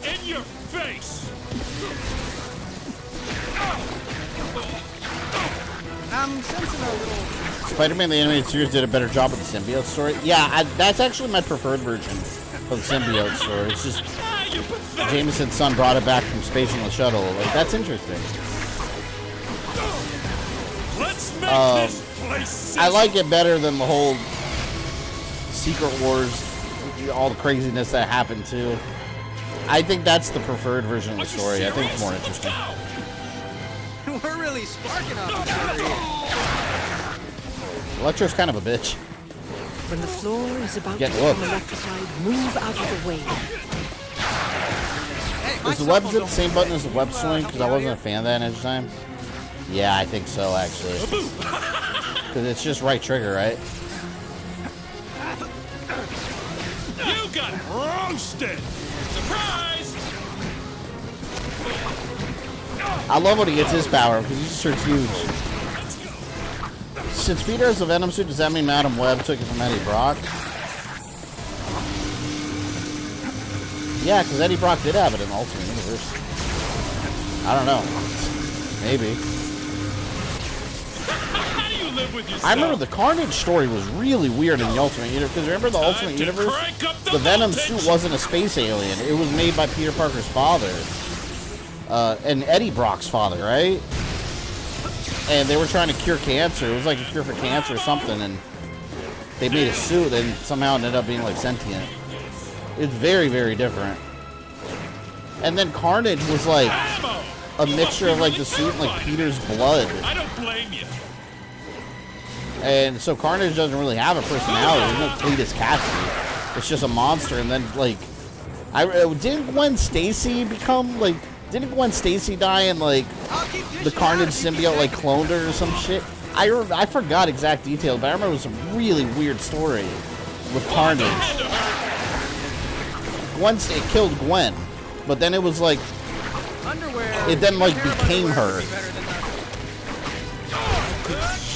In your face. I'm sensing a little... Spider-Man the Animated Series did a better job with the symbiote story. Yeah, that's actually my preferred version of the symbiote story. It's just Jameson's son brought it back from space in the shuttle. Like, that's interesting. Let's make this place I like it better than the whole Secret Wars, all the craziness that happened too. I think that's the preferred version of the story. I think it's more interesting. We're really sparking up each other here. Electro's kind of a bitch. When the floor is about Get to become whooped. electrified, move out of the way. Is the web zip the same button as the web swing? Because I wasn't a fan of that at the time. Yeah, I think so, actually. Because it's just right trigger, right? You got roasted. Surprise! I love when he gets his power because he just turns huge. Since Peter has a Venom suit, does that mean Madam Web took it from Eddie Brock? Yeah, because Eddie Brock did have it in the Ultimate Universe. I don't know. Maybe. How do you live with yourself? I remember the Carnage story was really weird in the Ultimate Universe. Because remember the Ultimate Universe? The Venom suit wasn't a space alien. It was made by Peter Parker's father. And Eddie Brock's father, right? And they were trying to cure cancer. It was like a cure for cancer or something. And they made a suit and somehow it ended up being like sentient. It's very, very different. And then Carnage was like a mixture of like the suit and like Peter's blood. I don't blame you. And so Carnage doesn't really have a personality. There's no Cletus Cassidy. It's just a monster. And then like, didn't Gwen Stacy become like? Didn't Gwen Stacy die and like the Carnage symbiote like cloned her or some shit? I forgot exact details, but I remember it was a really weird story with Carnage. It killed Gwen, but then it was like it then like became her.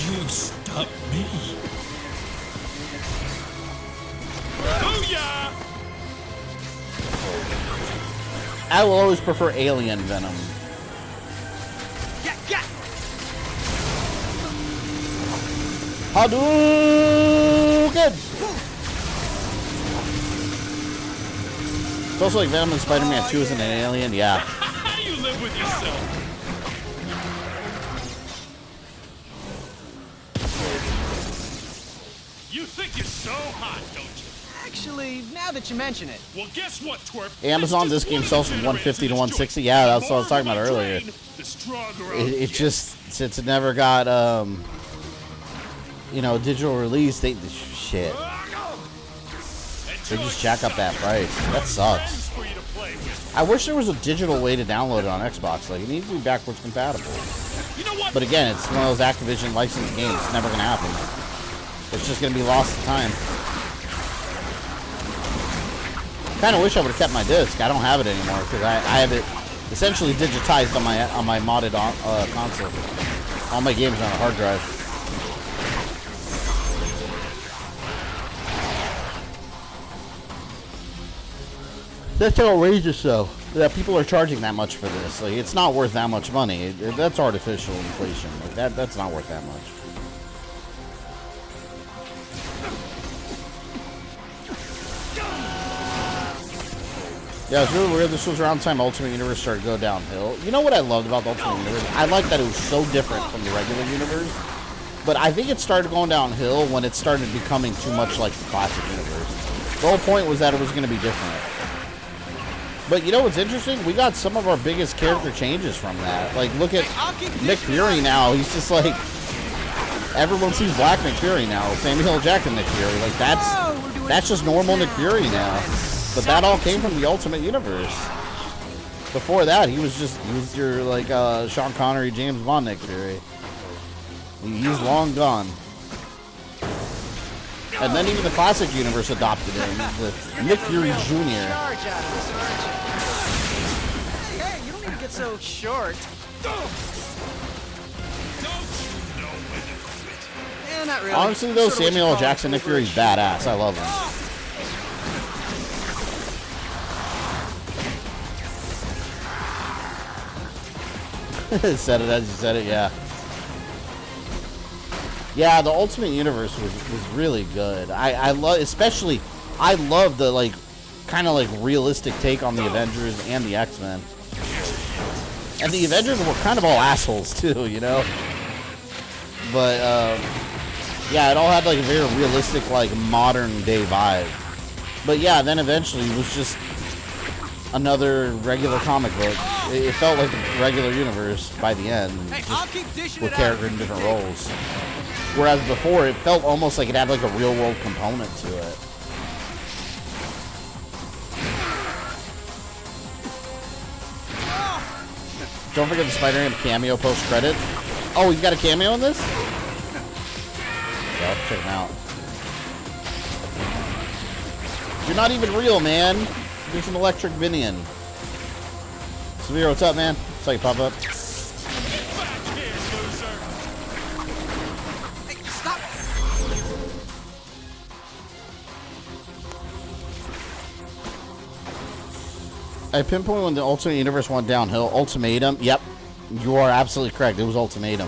You stop me. Booyah! I will always prefer Alien Venom. Hadouken! It's also like Venom and Spider-Man 2 isn't an alien, yeah. How do you live with yourself? You think you're so hot, don't you? Actually, now that you mention it. Well, guess what, twerp? Amazon, this game sells from 150 to 160. Yeah, that's what I was talking about earlier. It just, since it never got, you know, digital release, they shit. They just jack up that price. That sucks. I wish there was a digital way to download it on Xbox. Like, it needs to be backwards compatible. But again, it's one of those Activision licensed games. It's never gonna happen. It's just gonna be lost to time. Kind of wish I would have kept my disc. I don't have it anymore because I have it essentially digitized on my modded console. All my games are on a hard drive. That's outrageous, though, that people are charging that much for this. Like, it's not worth that much money. That's artificial inflation. Like, that's not worth that much. Yeah, it's really weird. This was around the time Ultimate Universe started to go downhill. You know what I loved about the Ultimate Universe? I liked that it was so different from the regular universe. But I think it started going downhill when it started becoming too much like the classic universe. The whole point was that it was going to be different. But you know what's interesting? We got some of our biggest character changes from that. Like, look at Nick Fury now. He's just like... Everyone sees Black Nick Fury now. Samuel L. Jackson Nick Fury. Like, that's just normal Nick Fury now. But that all came from the Ultimate Universe. Before that, he was your, like, Sean Connery, James Bond Nick Fury. He's long gone. And then even the classic universe adopted him. The Nick Fury Jr. Hey, you don't need to get so short. Yeah, not really. Honestly, though, Samuel L. Jackson Nick Fury's badass. I love him. Said it as you said it, yeah. Yeah, the Ultimate Universe was really good. I love, especially, I love the, like, kind of, like, realistic take on the Avengers and the X-Men. And the Avengers were kind of all assholes, too, you know? But, yeah, it all had, like, a very realistic, like, modern-day vibe. But, yeah, then eventually it was just another regular comic book. It felt like the regular universe by the end, just with characters in different roles. Whereas before, it felt almost like it had like a real-world component to it. Don't forget the Spider-Man cameo post-credit. Oh, he's got a cameo in this? Yeah, I'll check him out. You're not even real, man. There's an electric minion. Severe, what's up, man? Saw you pop up. I pinpoint when the Ultimate Universe went downhill. Ultimatum. Yep. You are absolutely correct. It was Ultimatum.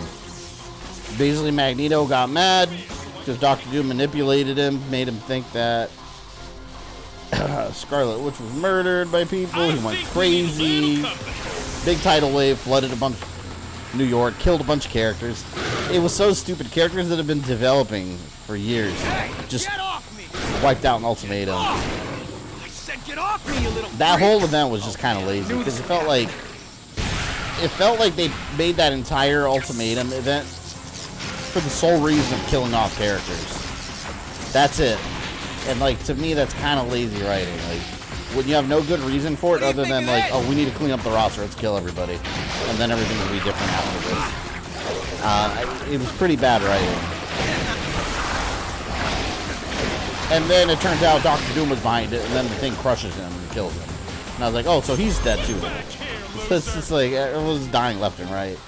Basically, Magneto got mad because Dr. Doom manipulated him, made him think that Scarlet Witch was murdered by people. He went crazy. Big tidal wave flooded a bunch of New York, killed a bunch of characters. It was so stupid. Characters that have been developing for years just wiped out in Ultimatum. I said get off That whole event was just kind of lazy because it felt like they made that entire ultimatum event for the sole reason of killing off characters. That's it. And like, to me, that's kind of lazy writing. Like, when you have no good reason for it other than like, oh, we need to clean up the roster, let's kill everybody, and then everything will be different after this. It was pretty bad writing. And then it turns out Dr. Doom was behind it, and then the thing crushes him and kills him. And I was like, oh, so he's dead too. It's just like, everyone's dying left and right.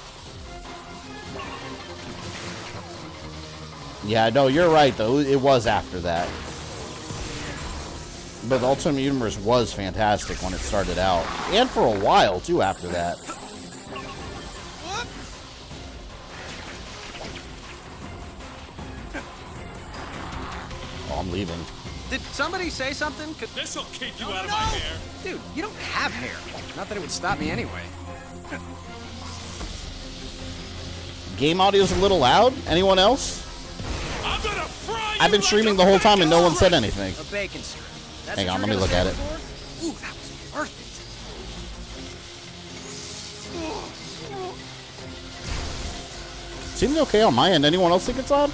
Yeah, no, you're right, though. It was after that. But the Ultimate Universe was fantastic when it started out. And for a while, too, after that. Oh, I'm leaving. Did somebody say something? This'll keep you out of my hair. Dude, you don't have hair. Not that it would stop me anyway. Game audio's a little loud? Anyone else? I've been streaming the whole time and no one said anything. A bacon strip. That's Hang what on, you're let me look gonna at it. stand for? Ooh, that was worth it. Seems okay on my end. Anyone else think it's odd?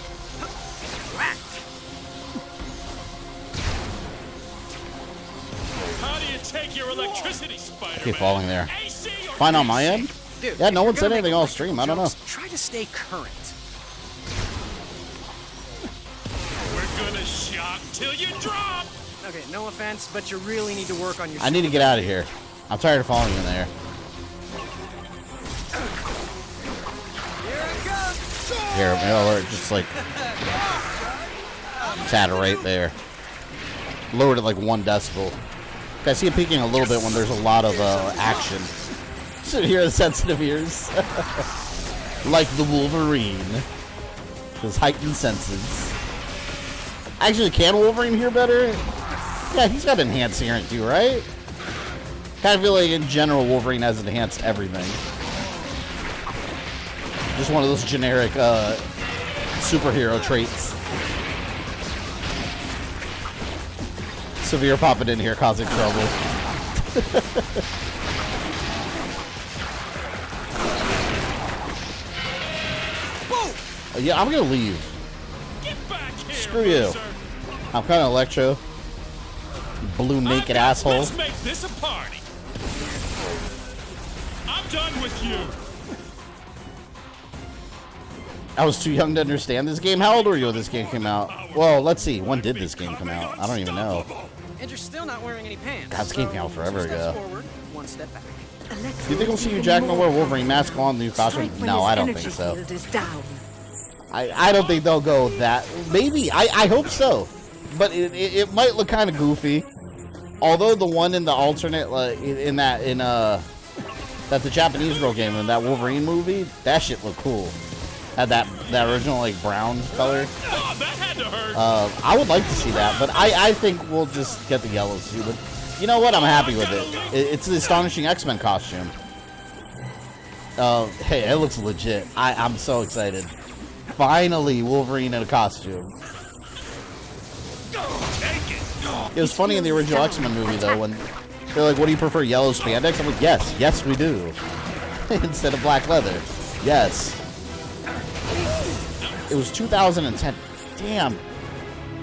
How do you take your electricity, Spider-Man? Keep falling there. Fine on my end? Dude, Yeah, no if one you're said gonna anything make all stream. I don't know. jokes, try to stay current. We're gonna shock till you drop. Okay, no offense, but you really need to work on your. I need to get out of here. I'm tired of falling in there. Here, my alert just like sat right there. Lowered it like 1 decibel. I see it peaking a little bit when there's a lot of action. So hear the sensitive ears. Like the Wolverine. His heightened senses. Actually, can Wolverine hear better? Yeah, he's got enhanced hearing too, right? Kind of feel like in general Wolverine has enhanced everything. Just one of those generic superhero traits. Severe popping in here causing trouble. Yeah, I'm gonna leave. Screw you. I'm kind of Electro. Blue naked asshole. Let's make this a party. I'm done with you. I was too young to understand this game. How old were you when this game came out? Well, let's see. When did this game come out? I don't even know. And you're still not wearing any pants. God, this game came out forever 2 steps ago. Forward, 1 step back. Do you think we'll see Hugh Jackman wear Wolverine mask on the new costume? No, I don't think so. I don't think they'll go that. Maybe. I hope so. But it might look kind of goofy. Although the one in the alternate, that's the Japanese girl game in that Wolverine movie, that shit looked cool. Had that original like brown color. Oh, that had to hurt. I would like to see that, but I think we'll just get the yellow suit. But you know what? I'm happy with it. It's the astonishing X-Men costume. Hey, it looks legit. I'm so excited. Finally, Wolverine in a costume. It was funny in the original X-Men movie though when they're like, "What do you prefer, yellow spandex?" I'm like, "Yes, we do." Instead of black leather. Yes. It was 2010. Damn.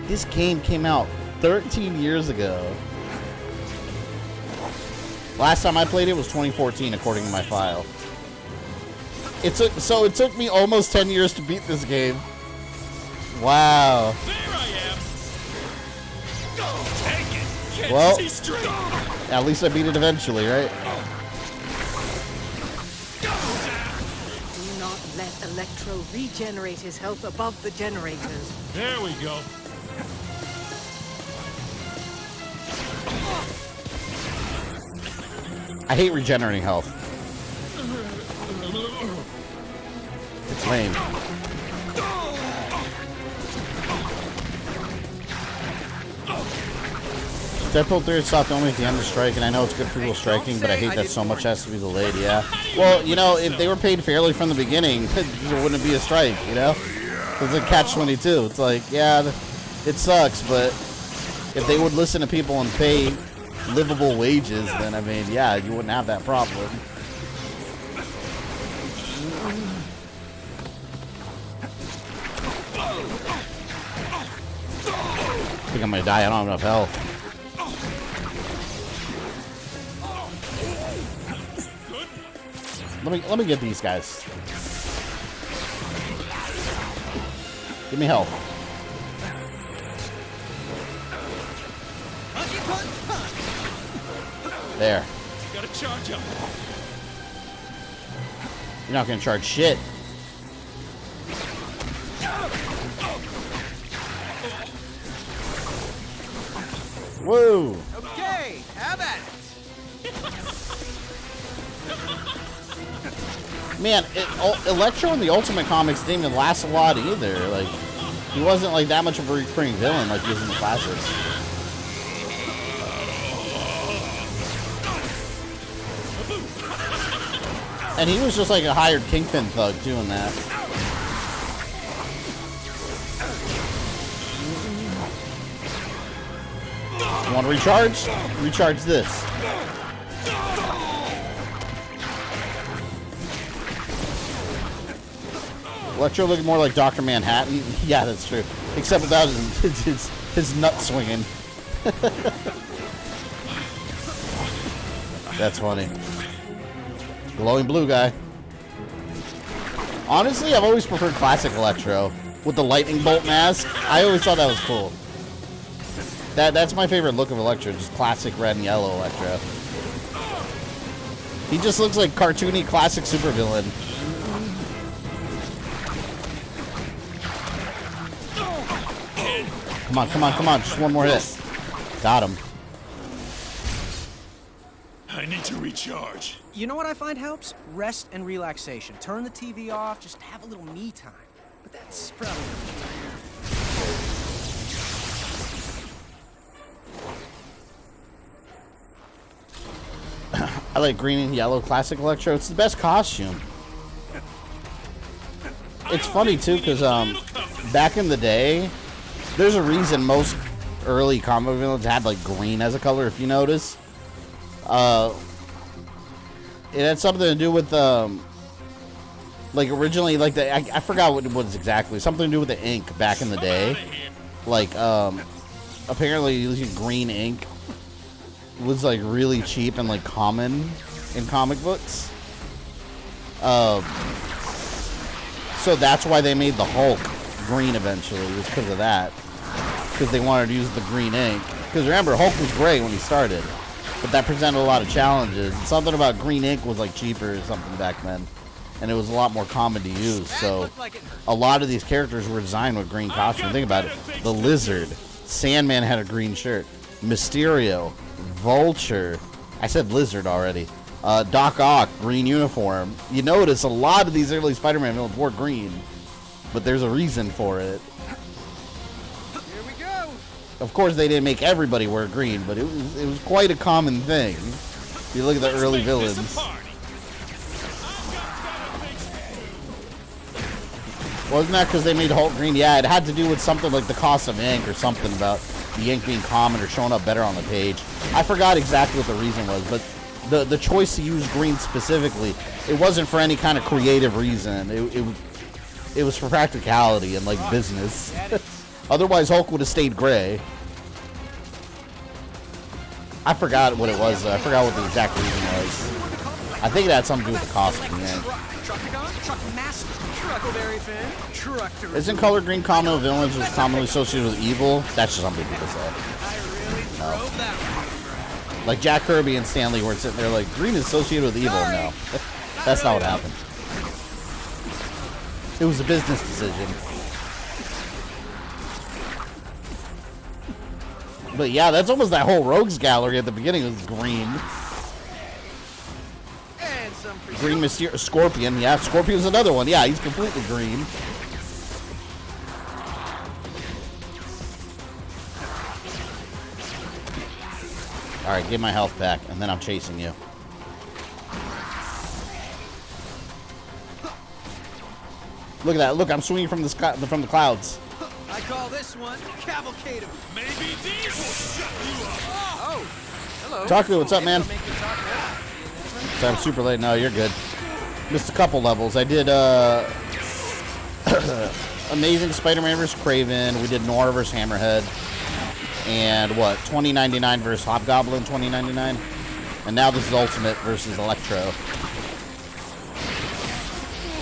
This game came out 13 years ago. Last time I played it was 2014, according to my file. It took me almost 10 years to beat this game. Wow. There I am. Take it. Can't Well, see straight. at least I beat it eventually, right? Do not let Electro regenerate his health above the generators. There we go. I hate regenerating health. It's lame. Deadpool 3 stopped only at the end of strike, and I know it's good for people striking, but I hate that so much has to be delayed, yeah. Well, you know, if they were paid fairly from the beginning, there wouldn't be a strike, you know? It's a catch-22. It's like, yeah, it sucks, but if they would listen to people and pay livable wages, then I mean, yeah, you wouldn't have that problem. I think I'm gonna die. I don't have enough health. Let me get these guys. Give me health. There. Gotta charge up. You're not gonna charge shit. Whoa! Okay, have at it. Man, Electro in the Ultimate Comics didn't even last a lot either. Like, he wasn't like that much of a recurring villain like he was in the classics. And he was just like a hired Kingpin thug doing that. Want to recharge? Recharge this. Electro looking more like Dr. Manhattan. Yeah, that's true. Except without his nut swinging. That's funny. Glowing blue guy. Honestly, I've always preferred classic Electro with the lightning bolt mask. I always thought that was cool. That's my favorite look of Electro, just classic red and yellow Electro. He just looks like cartoony classic supervillain. Come on, come on, come on. Just one more hit. Got him. I need to recharge. You know what I find helps? Rest and relaxation. Turn the TV off, just have a little me time. But that's probably... I like green and yellow classic Electro. It's the best costume. It's funny too, because back in the day, there's a reason most early comic villains had like green as a color. If you notice, it had something to do with like originally, like I forgot what it was exactly. Something to do with the ink back in the day. Like apparently using green ink was like really cheap and like common in comic books. So that's why they made the Hulk green eventually, was because of that. Because they wanted to use the green ink. Because remember, Hulk was gray when he started, but that presented a lot of challenges. And something about green ink was like cheaper or something back then, and it was a lot more common to use. So a lot of these characters were designed with green costumes. Think about it: the Lizard, Sandman had a green shirt, Mysterio, Vulture. I said Lizard already. Doc Ock, green uniform. You notice a lot of these early Spider-Man villains wore green, but there's a reason for it. Here we go. Of course, they didn't make everybody wear green, but it was quite a common thing. If you look at the early villains. Wasn't that because they made Hulk green? Yeah, it had to do with something like the cost of ink or something about the ink being common or showing up better on the page. I forgot exactly what the reason was, but the choice to use green specifically, it wasn't for any kind of creative reason. It was for practicality and like business. Otherwise, Hulk would have stayed gray. I forgot what it was though. I forgot what the exact reason was. I think it had something to do with the cost of the ink. Isn't color green common with villains was commonly associated with evil? That's just something people say. No. Like Jack Kirby and Stan Lee were sitting there like, green is associated with evil. No. That's not what happened. It was a business decision. But yeah, that's almost that whole Rogues Gallery at the beginning was green. Green Mysterio, Scorpion. Yeah, Scorpion's another one. Yeah, he's completely green. Alright, give my health back, and then I'm chasing you. Look at that. Look, I'm swinging from the sky, from the clouds. I call this one Cavalcade of... Maybe these will shut you up. Oh, Hello. Taku, what's up, man? Make you talk now. I'm super late. No, you're good. Missed a couple levels. I did Amazing Spider-Man vs. Kraven. We did Noir vs. Hammerhead. And what? 2099 versus Hobgoblin 2099. And now this is Ultimate versus Electro.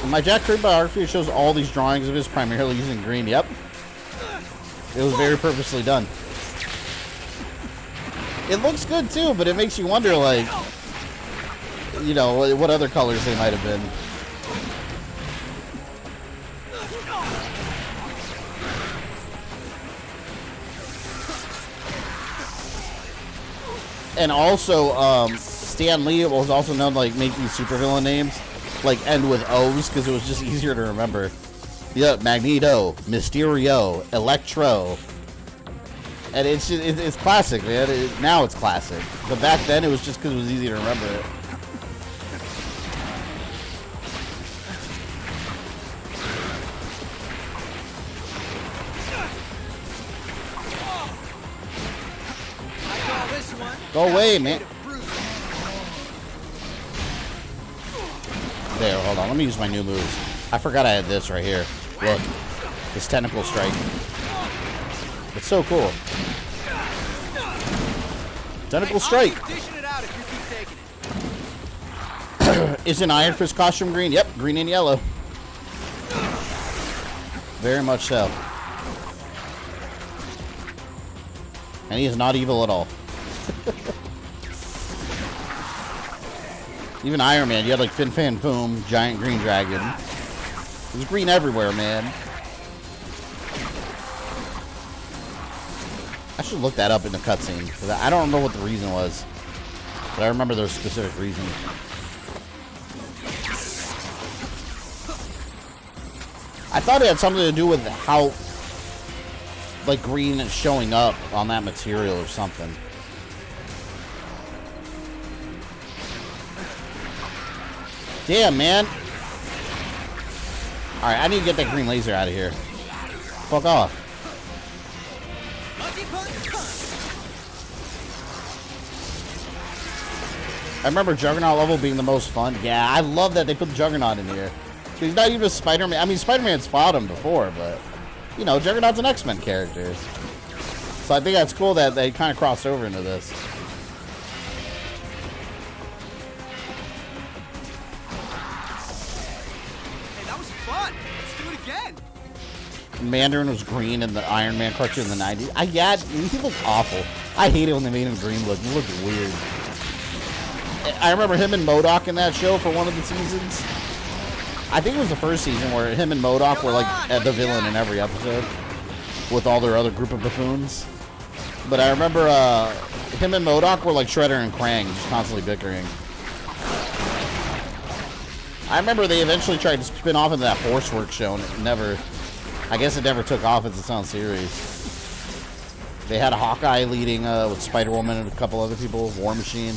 In my Jack Kirby biography, it shows all these drawings of his primarily using green. Yep. It was very purposely done. It looks good too, but it makes you wonder, like, you know, what other colors they might have been. And also, Stan Lee was also known to, like, make these supervillain names like end with O's because it was just easier to remember. Yeah, Magneto, Mysterio, Electro, and it's classic, man. Now it's classic, but back then it was just because it was easy to remember it. Go away, man. There, hold on. Let me use my new moves. I forgot I had this right here. Look. This tentacle strike. It's so cool. Tentacle strike. Isn't Iron Fist costume green? Yep, green and yellow. Very much so. And he is not evil at all. Even Iron Man, you had like Fin Fan Foom, giant green dragon. There's green everywhere, man. I should look that up in the cutscene. I don't remember what the reason was, but I remember there was a specific reason. I thought it had something to do with how, like, green is showing up on that material or something. Damn, man. Alright, I need to get that green laser out of here. Fuck off. I remember Juggernaut level being the most fun. Yeah, I love that they put Juggernaut in here. He's not even a Spider-Man. I mean, Spider-Man's fought him before, but, you know, Juggernaut's an X-Men character. So I think that's cool that they kind of crossed over into this. Mandarin was green in the Iron Man cartoon in the 90s. Yeah, he looked awful. I hate it when they made him green look. He looked weird. I remember him and MODOK in that show for one of the seasons. I think it was the first season where him and MODOK were like the villain in every episode with all their other group of buffoons. But I remember him and MODOK were like Shredder and Krang, just constantly bickering. I remember they eventually tried to spin off into that Force Works show and it never... I guess it never took off as its own series. They had a Hawkeye leading with Spider-Woman and a couple other people, War Machine.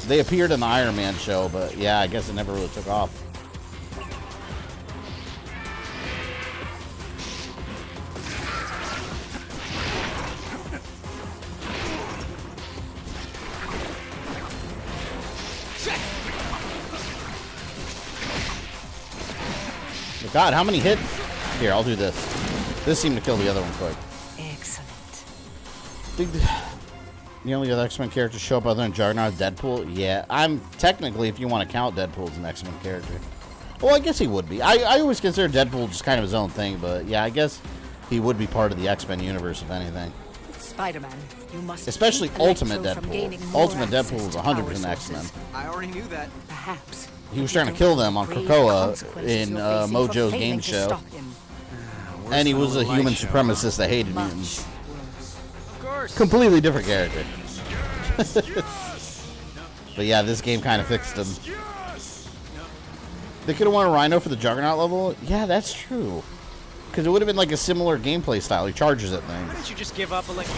They appeared in the Iron Man show, but yeah, I guess it never really took off. God, how many hit? Here, I'll do this. This seemed to kill the other one quick. Excellent. The only other X-Men characters show up other than Juggernaut, Deadpool? Yeah, I'm technically, if you want to count Deadpool as an X-Men character. Well, I guess he would be. I always consider Deadpool just kind of his own thing, but yeah, I guess he would be part of the X-Men universe, if anything. Spider-Man, you must especially keep Ultimate Electro from gaining Deadpool. more Ultimate access Deadpool was to 100% power X-Men. sources. I already knew that. Perhaps. He was trying to kill them on Krakoa in Mojo's game show. And he was a human supremacist that hated mutants. Of course. Completely different character. But yeah, this game kind of fixed him. They could have won a Rhino for the Juggernaut level? Yeah, that's true. Because it would have been like a similar gameplay style. He charges at things. Why don't you just give up, Electro?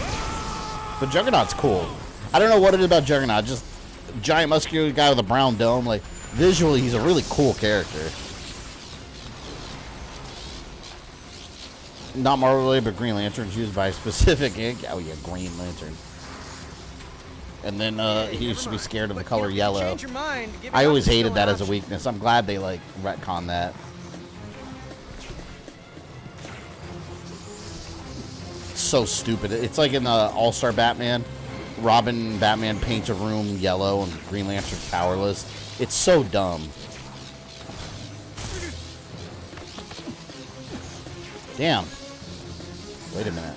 But Juggernaut's cool. I don't know what it is about Juggernaut. Just a giant muscular guy with a brown dome. Like, visually, he's a really cool character. Not Marvel related, but Green Lantern's used by a specific ink. Oh yeah, Green Lantern. And then he used to be scared of the color yellow. Change your mind, give I it always up, hated still that an as a option. weakness. I'm glad they like retconned that. So stupid. It's like in the All-Star Batman. Robin and Batman paint a room yellow and Green Lantern's powerless. It's so dumb. Damn. Wait a minute.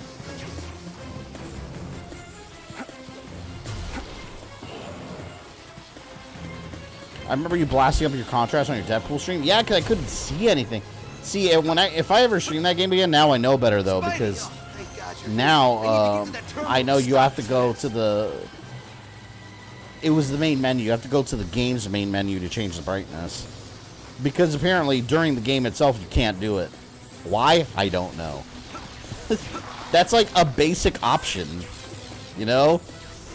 I remember you blasting up your contrast on your Deadpool stream. Yeah, because I couldn't see anything. See, if I ever stream that game again, now I know better though, because now I know you have to go to the. It was the main menu. You have to go to the game's main menu to change the brightness, because apparently during the game itself you can't do it. Why? I don't know. That's like a basic option, you know?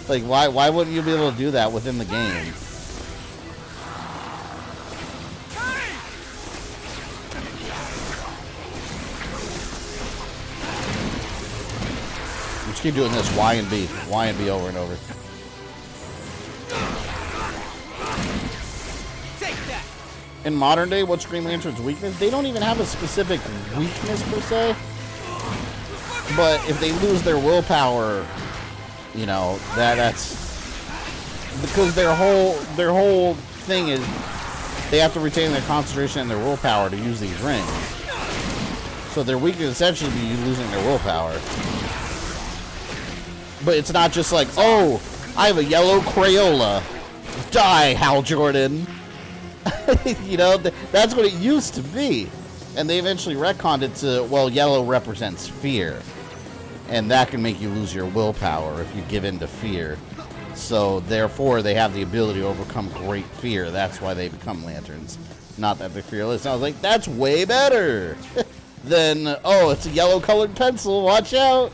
Like why wouldn't you be able to do that within the game? Just keep doing this Y and B over and over. In modern day, what's Green Lantern's weakness? They don't even have a specific weakness per se. But if they lose their willpower, you know, that's because their whole thing is they have to retain their concentration and their willpower to use these rings. So their weakness essentially be losing their willpower. But it's not just like, oh, I have a yellow Crayola. Die, Hal Jordan. You know, that's what it used to be. And they eventually retconned it to, well, yellow represents fear. And that can make you lose your willpower if you give in to fear. So, therefore, they have the ability to overcome great fear. That's why they become lanterns. Not that they're fearless. And I was like, that's way better than, oh, it's a yellow-colored pencil. Watch out.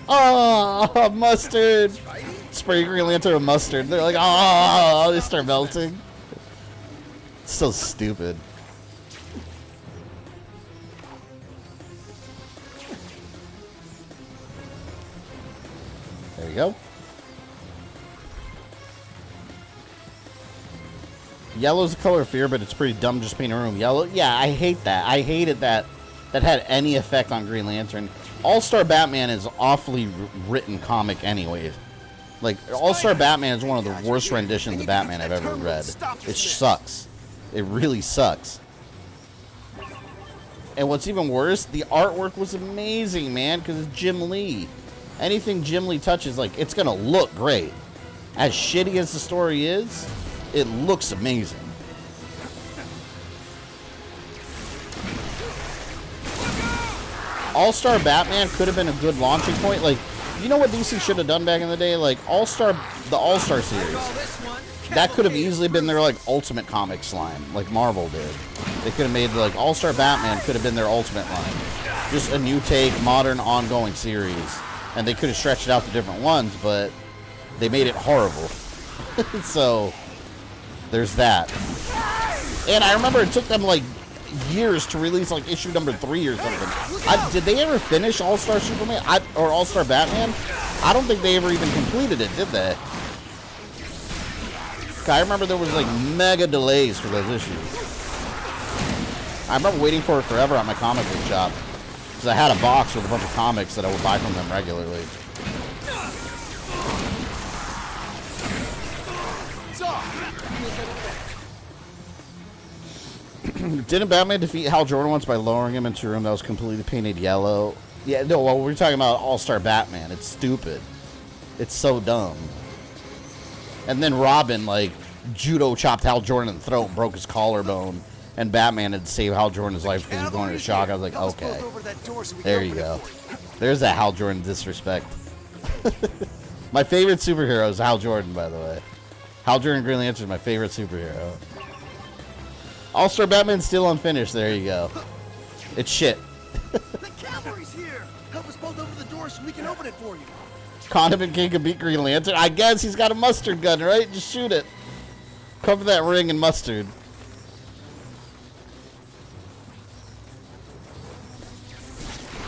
Oh, mustard. Spray Green Lantern with mustard. They're like, oh, they start melting. So stupid. There you go. Yellow's the color of fear, but it's pretty dumb just painting a room yellow. Yeah, I hate that. I hated that had any effect on Green Lantern. All-Star Batman is awfully written comic anyways. Like, All-Star Batman is one of the worst renditions of Batman I've ever read. It sucks. It really sucks. And what's even worse, the artwork was amazing, man, because it's Jim Lee. Anything Jim Lee touches, like, it's going to look great. As shitty as the story is, it looks amazing. All-Star Batman could have been a good launching point. Like, you know what DC should have done back in the day? Like, the All-Star series. That could have easily been their, like, ultimate comic slime, like Marvel did. They could have made, like, All-Star Batman could have been their ultimate line. Just a new take, modern, ongoing series. And they could have stretched it out to different ones, but they made it horrible. So, there's that. And I remember it took them, like, years to release, like, issue number 3 or something. Did they ever finish All-Star Superman or All-Star Batman? I don't think they ever even completed it, did they? I remember there was, like, mega delays for those issues. I remember waiting for it forever at my comic book shop, because I had a box with a bunch of comics that I would buy from them regularly. Didn't Batman defeat Hal Jordan once by lowering him into a room that was completely painted yellow? Yeah, no, well, we're talking about All-Star Batman. It's stupid. It's so dumb. And then Robin, like, judo chopped Hal Jordan in the throat and broke his collarbone. And Batman had to save Hal Jordan's life because he was going into shock. I was like, okay. There you go. There's that Hal Jordan disrespect. My favorite superhero is Hal Jordan, by the way. Hal Jordan Green Lantern is my favorite superhero. All-Star Batman's still unfinished. There you go. It's shit. The cavalry's here. Help us both open the door so we can open it for you. Condiment King can beat Green Lantern. I guess he's got a mustard gun, right? Just shoot it. Cover that ring in mustard.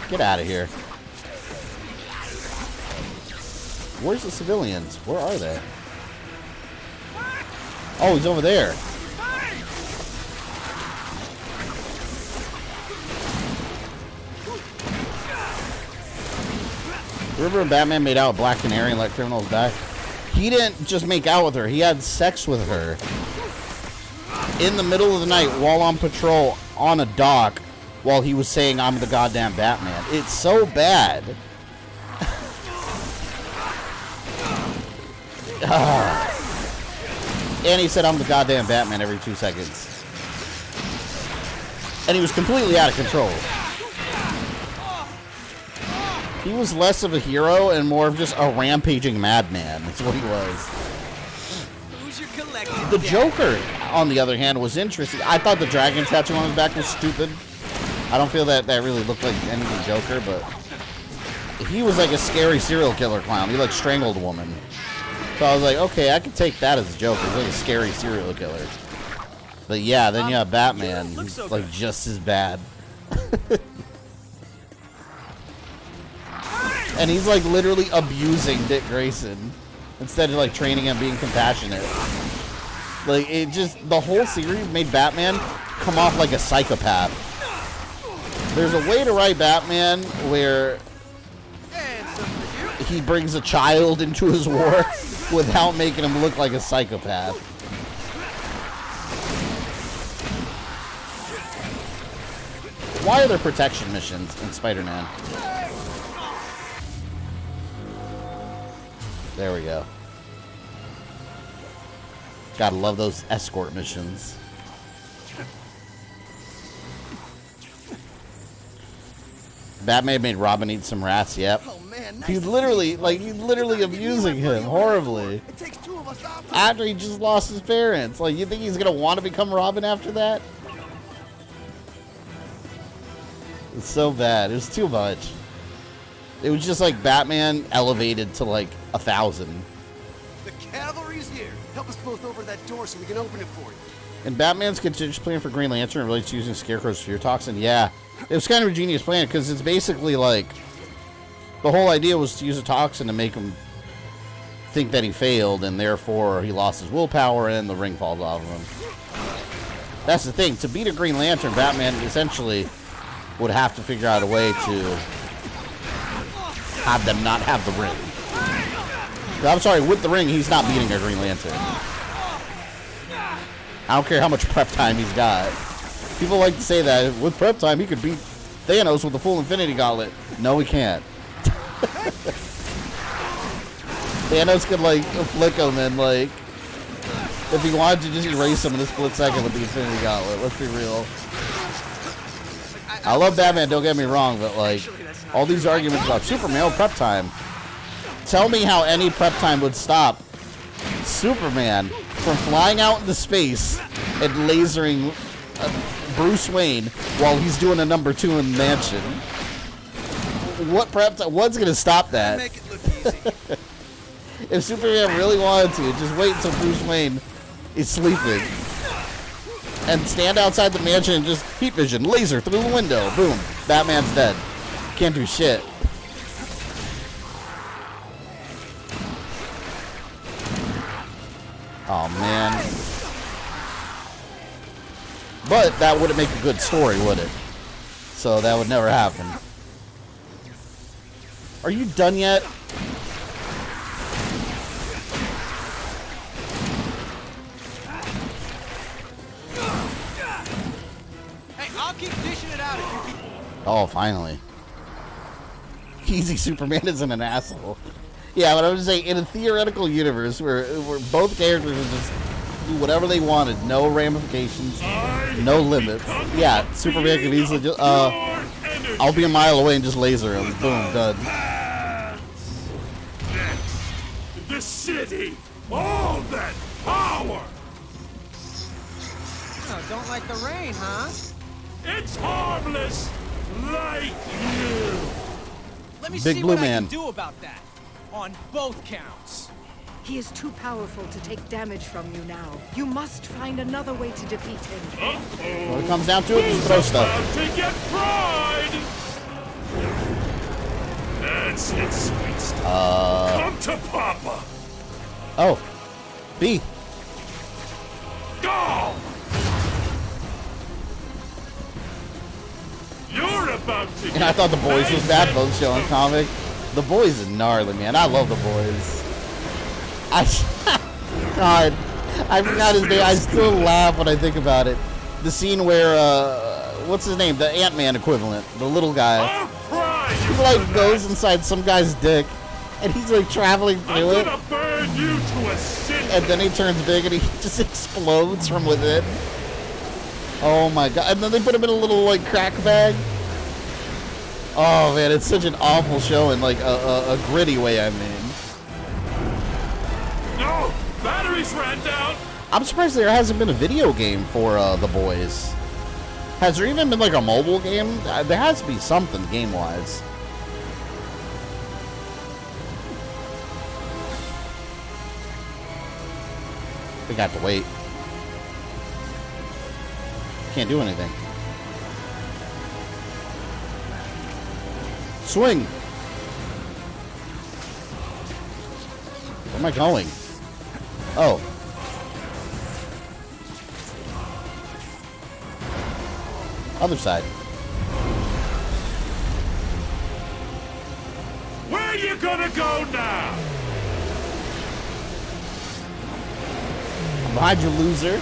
Get out of here. Where's the civilians? Where are they? Oh, he's over there. Remember when Batman made out with Black Canary and let criminals die? He didn't just make out with her. He had sex with her. In the middle of the night while on patrol on a dock while he was saying, I'm the goddamn Batman. It's so bad. And he said, I'm the goddamn Batman every 2 seconds. And he was completely out of control. He was less of a hero and more of just a rampaging madman. That's what he was. The Joker, on the other hand, was interesting. I thought the dragon tattoo on his back was stupid. I don't feel that really looked like anything Joker, but he was like a scary serial killer clown. He like strangled a woman. So I was like, okay, I could take that as a Joker. He's like a scary serial killer. But yeah, then you have Batman, who's like just as bad. And he's like literally abusing Dick Grayson instead of like training him, being compassionate. Like, it just, the whole series made Batman come off like a psychopath. There's a way to write Batman where he brings a child into his war without making him look like a psychopath. Why are there protection missions in Spider-Man? There we go. Gotta love those escort missions. Batman made Robin eat some rats, yep. He's literally abusing him horribly. After he just lost his parents. Like, you think he's gonna want to become Robin after that? It's so bad. It was too much. It was just like Batman elevated to like 1,000. The cavalry's here. Help us both over that door so we can open it for you. And Batman's contingency plan for Green Lantern relates to using Scarecrow's fear toxin. Yeah, it was kind of a genius plan because it's basically like the whole idea was to use a toxin to make him think that he failed and therefore he lost his willpower and the ring falls off of him. That's the thing. To beat a Green Lantern, Batman essentially would have to figure out a way to have them not have the ring. I'm sorry, with the ring, he's not beating a Green Lantern. I don't care how much prep time he's got. People like to say that with prep time, he could beat Thanos with the full Infinity Gauntlet. No, he can't. Thanos could, like, flick him and, like, if he wanted to just erase him in a split second with the Infinity Gauntlet. Let's be real. I love Batman, don't get me wrong, but, like, all these arguments about Superman prep time. Tell me how any prep time would stop Superman from flying out into space and lasering Bruce Wayne while he's doing a number 2 in the mansion. What prep time? What's going to stop that? Make it look easy. If Superman really wanted to, just wait until Bruce Wayne is sleeping and stand outside the mansion and just heat vision, laser through the window. Boom. Batman's dead. Can't do shit. Oh, man. But that wouldn't make a good story, would it? So that would never happen. Are you done yet? Hey, I'll keep dishing it out if you keep... Oh, finally. Easy Superman isn't an asshole. Yeah, but I was saying, in a theoretical universe where both characters would just do whatever they wanted, no ramifications, no limits. Yeah, Superman could easily just, I'll be a mile away and just laser him. Boom, done. The city! All that power! Oh, don't like the rain, huh? It's harmless! Like you! Let me Big see Blue what Man. I can do about that. On both counts. He is too powerful to take damage from you now. You must find another way to defeat him. When it comes down to it, just throw stuff. To get pride! And Yes, it's sweet stuff. Come to Papa. Oh. B. Go! You're about to And I thought The Boys was bad, both show and comic. The Boys is gnarly, man. I love The Boys. God, I forgot his name. I still laugh when I think about it. The scene where, what's his name? The Ant-Man equivalent. The little guy. He, like, goes inside some guy's dick. And he's, like, traveling through it. Burn you to a cinder. And then he turns big and he just explodes from within. Oh, my God. And then they put him in a little, like, crack bag. Oh, man, it's such an awful show in, like, a gritty way, I mean. No! Batteries ran down! I'm surprised there hasn't been a video game for The Boys. Has there even been, like, a mobile game? There has to be something game-wise. We got to wait. Can't do anything. Swing! Where am I going? Oh. Other side. Where you gonna go now? I'm behind you, loser.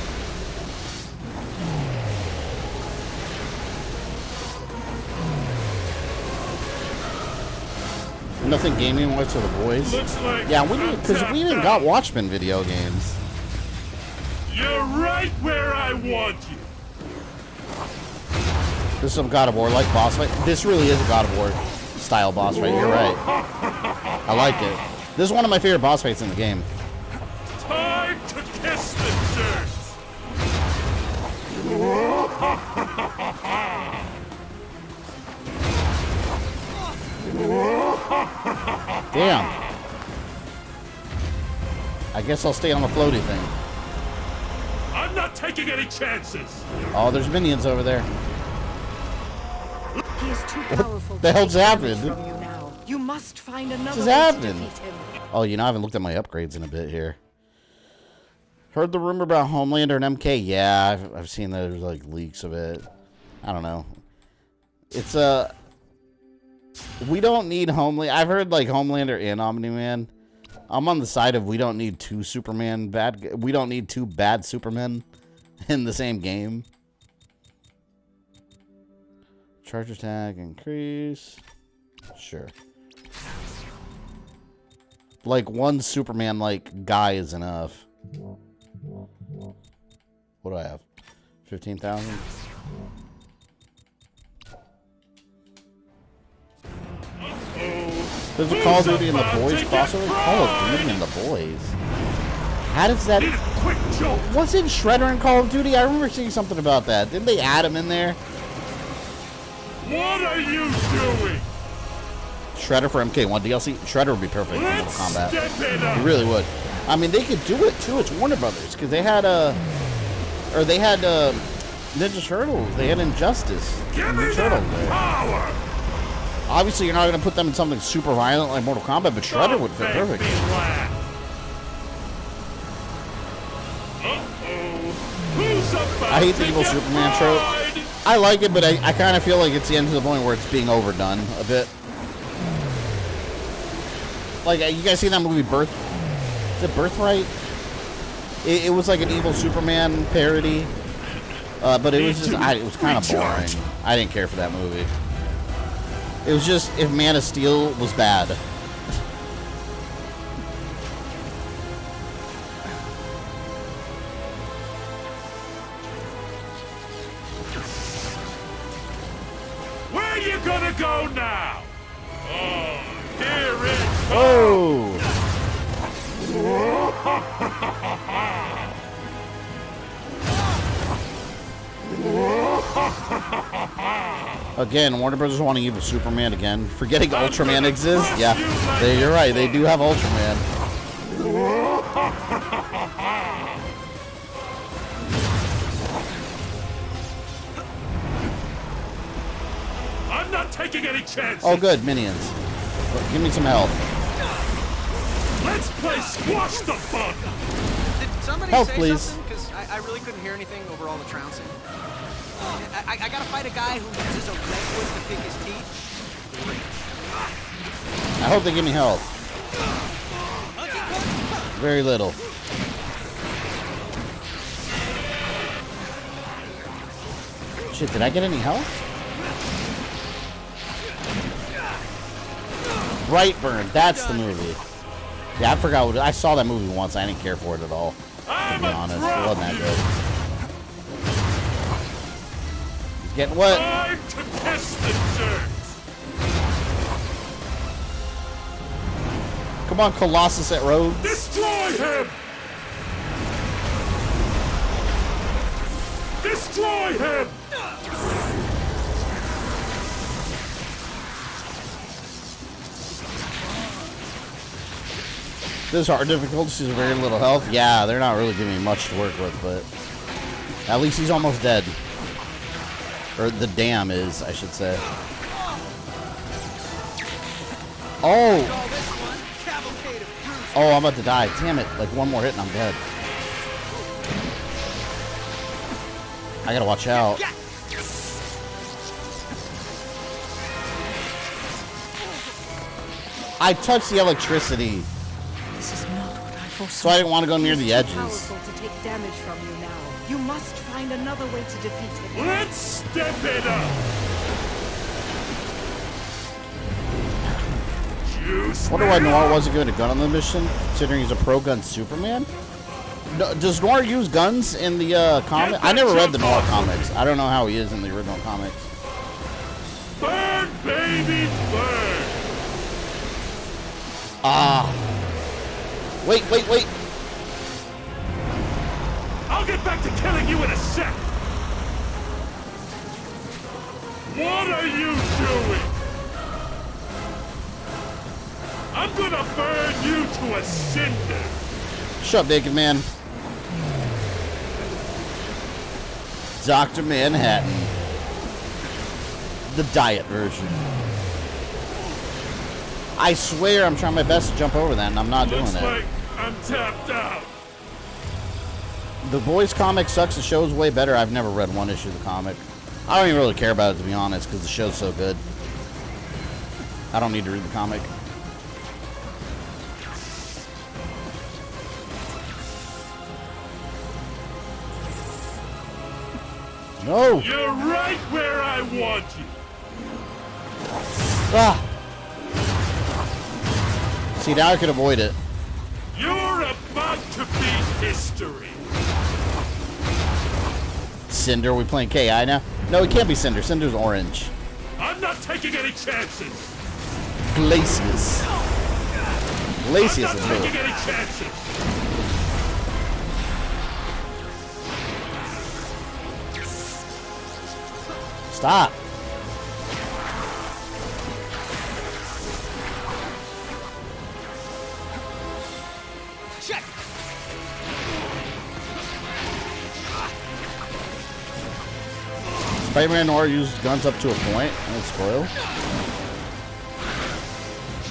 Nothing gaming wise for The Boys. Looks like Yeah, we didn't, because we even got Watchmen video games. You're right where I want you. This is some God of War like boss fight. This really is a God of War style boss fight. You're right. I like it. This is one of my favorite boss fights in the game. Time to kiss the dirt. Damn. I guess I'll stay on the floaty thing. I'm not taking any chances. Oh, there's minions over there. He is too powerful. What the hell's happened? From you now. You must find another What's way to happening? defeat him. Oh, you know, I haven't looked at my upgrades in a bit here. Heard the rumor about Homelander and MK? Yeah, I've seen there's like leaks of it. I don't know. It's we don't need Homelander. I've heard like Homelander and Omni-Man. I'm on the side of we don't need two Superman bad. We don't need two bad Supermen in the same game. Charge attack increase. Sure. Like one Superman like guy is enough. What do I have? 15,000. There's a Call of Duty and The Boys crossover. Call of Duty and The Boys. How does that? Wasn't Shredder in Call of Duty? I remember seeing something about that. Didn't they add him in there? What are you doing? Shredder for MK1 DLC. Shredder would be perfect for Mortal Kombat. Step it up. He really would. I mean, they could do it too. It's Warner Brothers because they had Ninja Turtles. They had Injustice. Give me Ninja that Turtles there. power. Obviously, you're not going to put them in something super violent like Mortal Kombat, but Shredder would fit perfect. I hate the evil Superman trope. I like it, but I kind of feel like it's getting to the point where it's being overdone a bit. Like, you guys seen that movie Is it Birthright? It was like an evil Superman parody, but it was just it was kind of boring. I didn't care for that movie. It was just if Man of Steel was bad. Where you gonna go now? Oh, here it comes. Oh! Again, Warner Brothers wanting evil Superman again. Forgetting Ultraman exists? Yeah, you're right. They do have Ultraman. I'm not taking any chances. Oh, good. Minions. Give me some health. Let's play squash the bug! Did somebody Help, say please. something? Because I really couldn't hear anything over all the trouncing. I gotta fight a guy who uses a redwood to pick his teeth. I hope they give me health. Very little. Shit, did I get any health? Brightburn, that's the movie. Yeah, I forgot what I saw that movie once. I didn't care for it at all. To be honest, it wasn't that good. He's getting wet. Time to test the dirt! Come on, Colossus at Rhodes. Destroy him! Destroy him! This hard difficulty is very little health. Yeah, they're not really giving me much to work with, but at least he's almost dead. Or the dam is, I should say. Oh! Oh, I'm about to die. Damn it. Like one more hit and I'm dead. I gotta watch out. I touched the electricity. This is not what I foresaw. So I didn't want to go near the edges. Powerful to take damage from you now. You must find another way to defeat him. Let's step it up! I wonder why Noir wasn't given a gun on the mission, considering he's a pro-gun Superman. Does Noir use guns in the comic? I never read the Noir comics. I don't know how he is in the original comics. Burn, baby, burn! Ah. Wait. I'll get back to killing you in a sec! What are you doing? I'm gonna burn you to a cinder! Shut up, Naked Man. Dr. Manhattan. The diet version. I swear I'm trying my best to jump over that, and I'm not doing Looks it. like I'm tapped out. The Boys comic sucks. The show's way better. I've never read one issue of the comic. I don't even really care about it, to be honest, because the show's so good. I don't need to read the comic. No! You're right where I want you. Ah! See, now I could avoid it. You're about to be history. Cinder, we playing KI now? No, it can't be Cinder. Cinder's orange. I'm not taking any chances. Glacius. Glacius I'm is not blue. taking any chances. Stop. Check. Spider-Man Noir uses guns up to a point, and it's spoiled.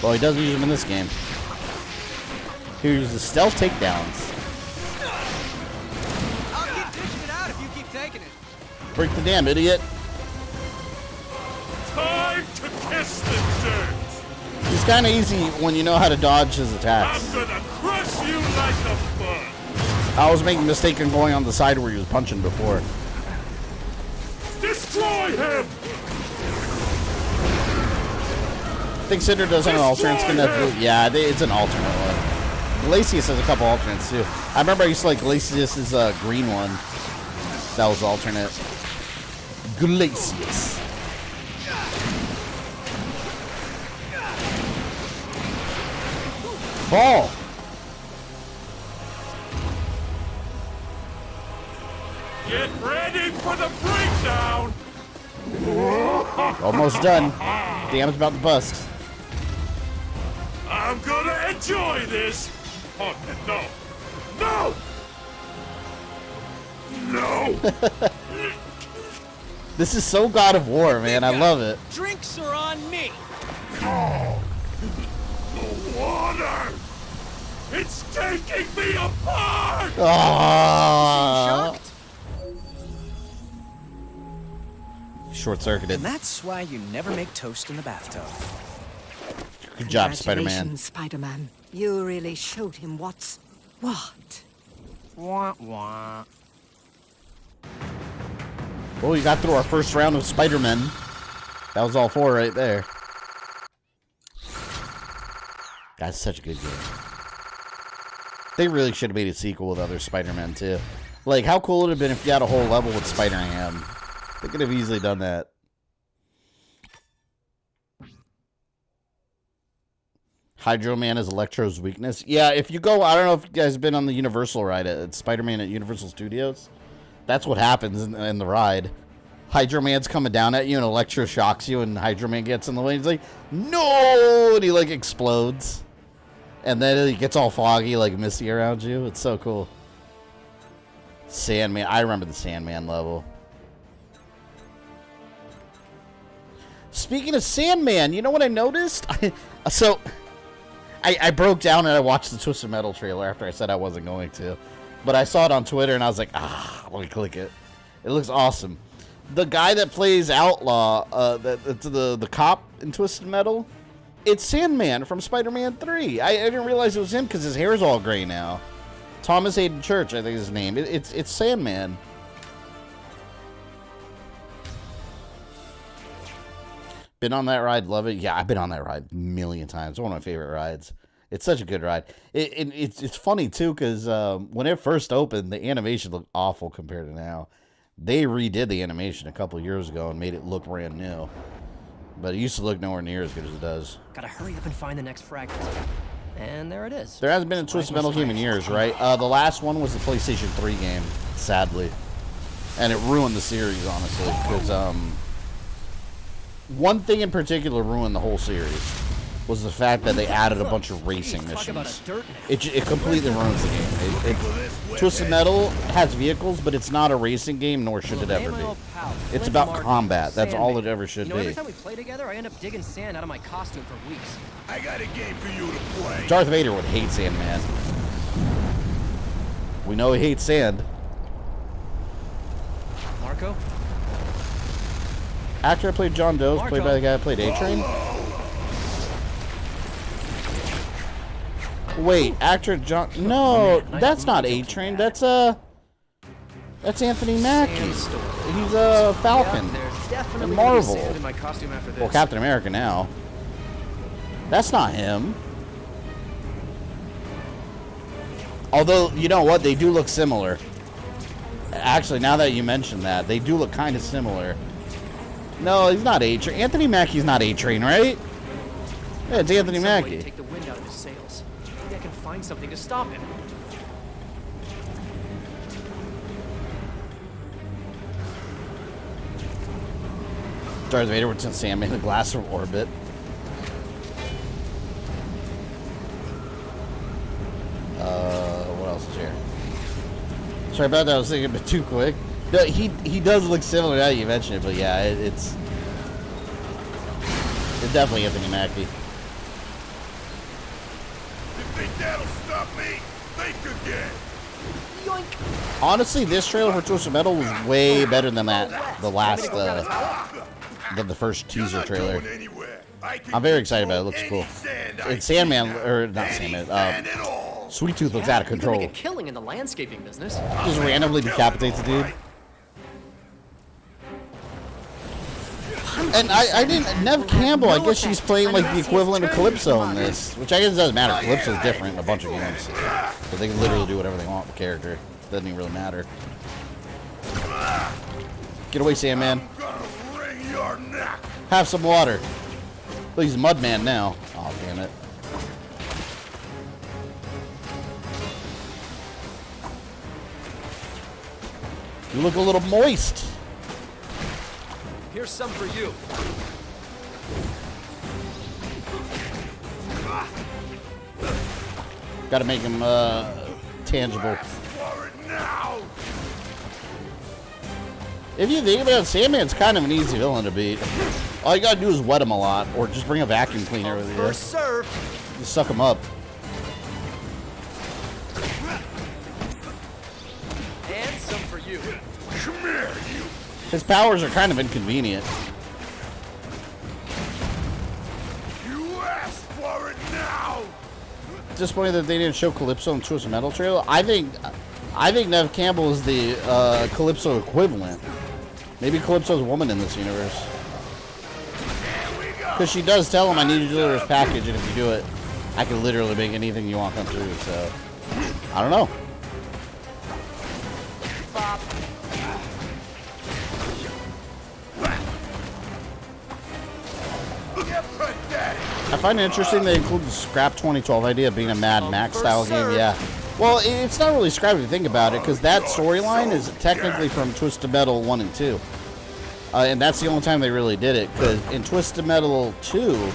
Well, he doesn't use them in this game. He uses stealth takedowns. I'll keep dishing it out if you keep taking it. Break the dam, idiot. Time to kiss the dirt. He's kind of easy when you know how to dodge his attacks. I'm gonna crush you like a bug. I was making a mistake in going on the side where he was punching before. Destroy him. I think Cinder does have an alternate skin. Yeah, it's an alternate one. Glacius has a couple alternates too. I remember I used to like Glacius's green one. That was alternate. Glacius. Fall. Get ready for the breakdown. Almost done. Dam's about to bust. I'm gonna enjoy this. Oh, no. No. No. This is so God of War, man. I love it. Drinks are on me. Water! It's taking me apart! Short-circuited. And that's why you never make toast in the bathtub. Good job, Spider-Man. Congratulations, Spider-Man. You really showed him what's what. Wah, wah. Well, we got through our first round of Spider-Man. That was all 4 right there. That's such a good game. They really should have made a sequel with other Spider-Man, too. Like, how cool would it have been if you had a whole level with Spider-Man? They could have easily done that. Hydro Man is Electro's weakness. Yeah, if you go, I don't know if you guys have been on the Universal ride at Spider-Man at Universal Studios. That's what happens in the ride. Hydro Man's coming down at you and Electro shocks you and Hydro Man gets in the way and he's like, no! And he like explodes. And then he gets all foggy, like misty around you. It's so cool. Sandman. I remember the Sandman level. Speaking of Sandman, you know what I noticed? I broke down and I watched the Twisted Metal trailer after I said I wasn't going to. But I saw it on Twitter and I was like, let me click it. It looks awesome. The guy that plays Outlaw, the cop in Twisted Metal, it's Sandman from Spider-Man 3. I didn't realize it was him because his hair's all gray now. Thomas Hayden Church, I think is his name. It's Sandman. Been on that ride, love it. Yeah, I've been on that ride a million times. It's one of my favorite rides. It's such a good ride. It's funny too because when it first opened, the animation looked awful compared to now. They redid the animation a couple years ago and made it look brand new. But it used to look nowhere near as good as it does. Gotta hurry up and find the next fragment. And there it is. There hasn't been a Twisted Metal game in years, right? The last one was the PlayStation 3 game, sadly. And it ruined the series, honestly. Because one thing in particular ruined the whole series was the fact that they added a bunch of racing missions. It completely ruins the game. Twisted Metal has vehicles, but it's not a racing game, nor should it ever be. It's about combat. That's all it ever should be. Every time we play together, I end up digging sand out of my costume for weeks. I got a game for you to play. Darth Vader would hate Sandman. We know he hates sand. Marco? Actor that played John Doe, played by the guy that played A-Train. Wait, actor John... No, that's not A-Train. That's Anthony Mackie. He's a Falcon in Marvel. Well, Captain America now. That's not him. Although, you know what? They do look similar. Actually, now that you mention that, they do look kind of similar. No, he's not A-Train. Anthony Mackie's not A-Train, right? Yeah, it's Anthony Mackie. Take the wind out of his sails. Maybe I can find something to stop him. Darth Vader would send Sandman the glass of orbit. What else is here? Sorry about that. I was thinking a bit too quick. No, he does look similar now that you mention it, but yeah, it's definitely Anthony Mackie. You think that'll stop me? Think again. Yoink. Honestly, this trailer for Twisted Metal was way better than that. The last, than the first teaser trailer. I'm very excited about it. It looks cool. It's Sandman, or not Sandman. Sweet Tooth looks out of control. Make a killing in the landscaping business. Just randomly decapitates the dude. And I didn't. Nev Campbell, I guess she's playing like the equivalent of Calypso in this, which I guess doesn't matter. Calypso's different in a bunch of games, but they can literally do whatever they want with the character. Doesn't even really matter. Get away, Sandman. Have some water. Well, he's a Mudman now. Oh, damn it. You look a little moist. Here's some for you. Gotta make him tangible. If you think about it, Sandman's kind of an easy villain to beat. All you gotta do is wet him a lot, or just bring a vacuum cleaner with you. First served. You suck him up. And some for you. Come here, you. His powers are kind of inconvenient. You asked for it now. Disappointed that they didn't show Calypso in Twisted Metal trailer. I think Nev Campbell is the Calypso equivalent. Maybe Calypso's a woman in this universe. Because she does tell him, I need you to deliver this package, and if you do it, I can literally make anything you want come through. So, I don't know. Bop. I find it interesting they include the Scrap 2012 idea of being a Mad Max style game. Yeah. Well, it's not really Scrap if you think about it, because that storyline is technically from Twisted Metal 1 and 2. And that's the only time they really did it, because in Twisted Metal 2,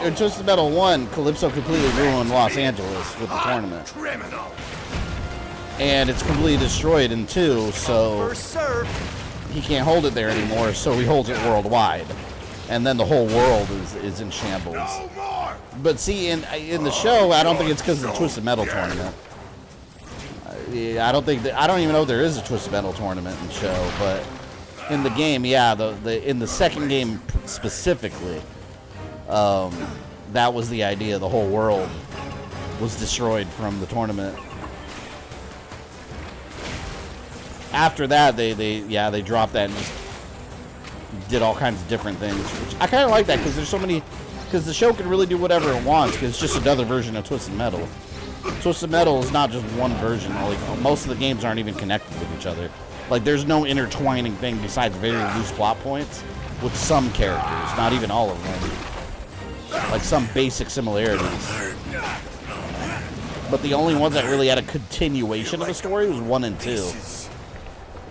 in Twisted Metal 1, Calypso completely ruined Los Angeles with the tournament. And it's completely destroyed in 2, so he can't hold it there anymore, so he holds it worldwide. And then the whole world is in shambles. But see, in the show, I don't think it's because of the Twisted Metal tournament. I don't even know if there is a Twisted Metal tournament in the show, but in the game, yeah, in the second game specifically, that was the idea. The whole world was destroyed from the tournament. After that, they dropped that and just did all kinds of different things. Which I kind of like that because there's so many. Because the show can really do whatever it wants. Because it's just another version of Twisted Metal. Twisted Metal is not just one version. Like most of the games aren't even connected with each other. Like there's no intertwining thing besides very loose plot points with some characters, not even all of them. Like some basic similarities. But the only ones that really had a continuation of the story was 1 and 2.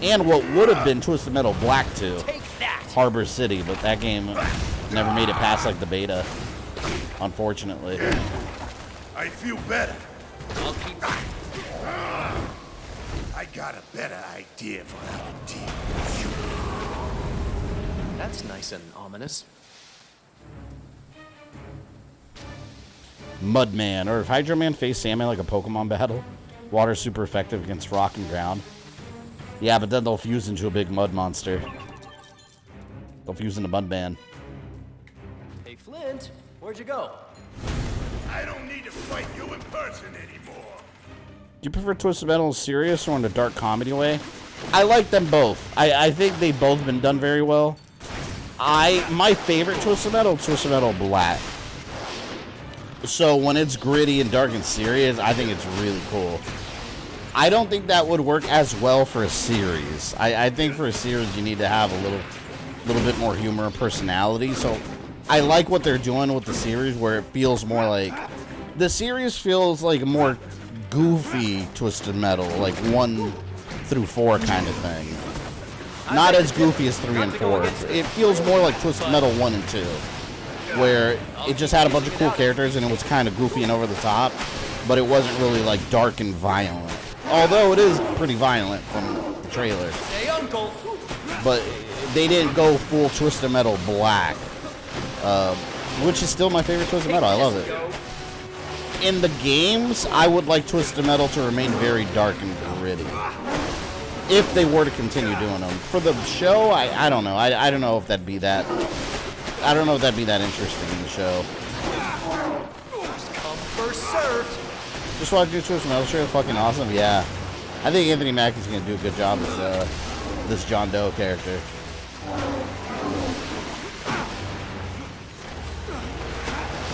And what would have been Twisted Metal Black 2, Harbor City, but that game never made it past like the beta, unfortunately. I feel better. I'll keep. I got a better idea for how to deal with you. That's nice and ominous. Mudman, or if Hydro Man faced Sandman like a Pokemon battle, water's super effective against rock and ground. Yeah, but then they'll fuse into a big mud monster. They'll fuse into Mudman. Hey, Flint, where'd you go? I don't need to fight you in person anymore. Do you prefer Twisted Metal serious or in a dark comedy way? I like them both. I think they've both been done very well. My favorite Twisted Metal Black. So when it's gritty and dark and serious, I think it's really cool. I don't think that would work as well for a series. I think for a series you need to have a little bit more humor and personality. So I like what they're doing with the series where it feels more like... The series feels like a more goofy Twisted Metal, like 1 through 4 kind of thing. Not as goofy as 3 and 4. It feels more like Twisted Metal 1 and 2, where it just had a bunch of cool characters and it was kind of goofy and over the top, but it wasn't really like dark and violent. Although it is pretty violent from the trailer. Hey, Uncle. But they didn't go full Twisted Metal Black, which is still my favorite Twisted Metal. I love it. In the games, I would like Twisted Metal to remain very dark and gritty. If they were to continue doing them. For the show, I don't know. I don't know if that'd be that... I don't know if that'd be that interesting in the show. First come, first served. Just watching Twisted Metal trailer, fucking awesome. Yeah, I think Anthony Mackie's gonna do a good job as this John Doe character.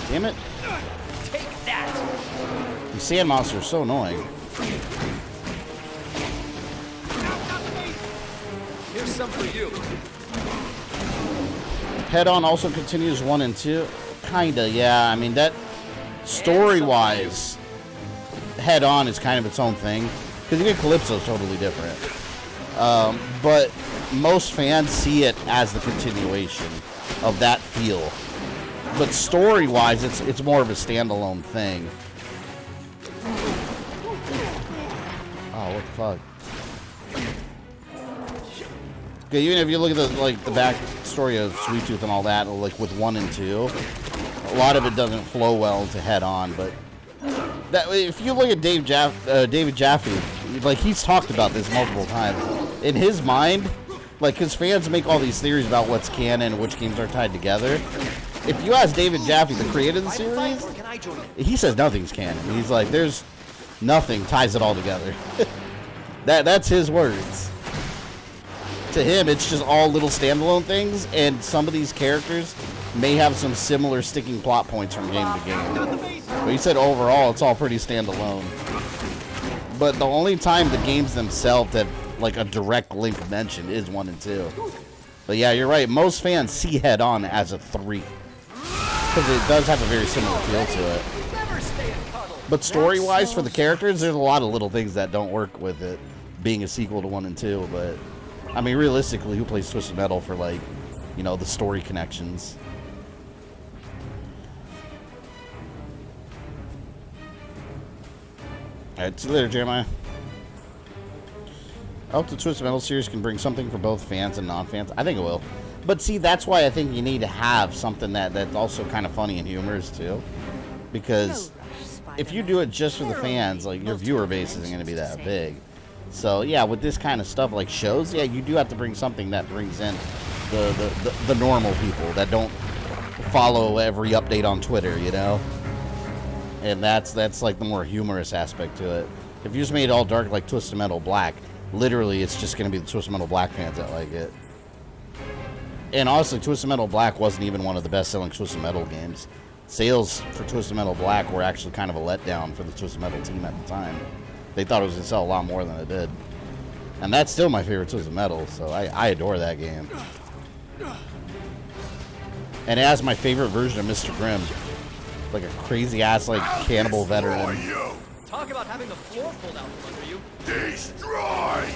Damn it! Take that. These sand monsters are so annoying. Here's some for you. Head On also continues 1 and 2. Kinda, yeah. I mean that story-wise. Head On is kind of its own thing, because even Calypso is totally different. But most fans see it as the continuation of that feel. But story-wise, it's more of a standalone thing. Oh, what the fuck? Okay, even if you look at the backstory of Sweet Tooth and all that, like with 1 and 2, A lot of it doesn't flow well into head-on, but that if you look at David Jaffe, like he's talked about this multiple times. In his mind, like his fans make all these theories about what's canon and which games are tied together. If you ask David Jaffe, the creator of the series, he says nothing's canon. He's like, there's nothing ties it all together. That's his words. To him, it's just all little standalone things, and some of these characters may have some similar sticking plot points from game to game. But he said overall, it's all pretty standalone. But the only time the games themselves have like a direct link mention is 1 and 2. But yeah, you're right. Most fans see Head On as a 3 because it does have a very similar feel to it. But story-wise, for the characters, there's a lot of little things that don't work with it being a sequel to 1 and 2. But I mean, realistically, who plays Twisted Metal for like, you know, the story connections? Alright, see you later, Jeremiah. I hope the Twisted Metal series can bring something for both fans and non-fans. I think it will. But see, that's why I think you need to have something that's also kind of funny and humorous, too. Because if you do it just for the fans, like, your viewer base isn't going to be that big. So, yeah, with this kind of stuff, like shows, yeah, you do have to bring something that brings in the normal people that don't follow every update on Twitter, you know? And that's like the more humorous aspect to it. If you just made it all dark like Twisted Metal Black, literally it's just going to be the Twisted Metal Black fans that like it. And honestly, Twisted Metal Black wasn't even one of the best-selling Twisted Metal games. Sales for Twisted Metal Black were actually kind of a letdown for the Twisted Metal team at the time. They thought it was going to sell a lot more than it did. And that's still my favorite Twisted Metal, so I adore that game. And it has my favorite version of Mr. Grimm. Like a crazy-ass, like, cannibal veteran. Talk about having the floor pulled out from under you. Destroy!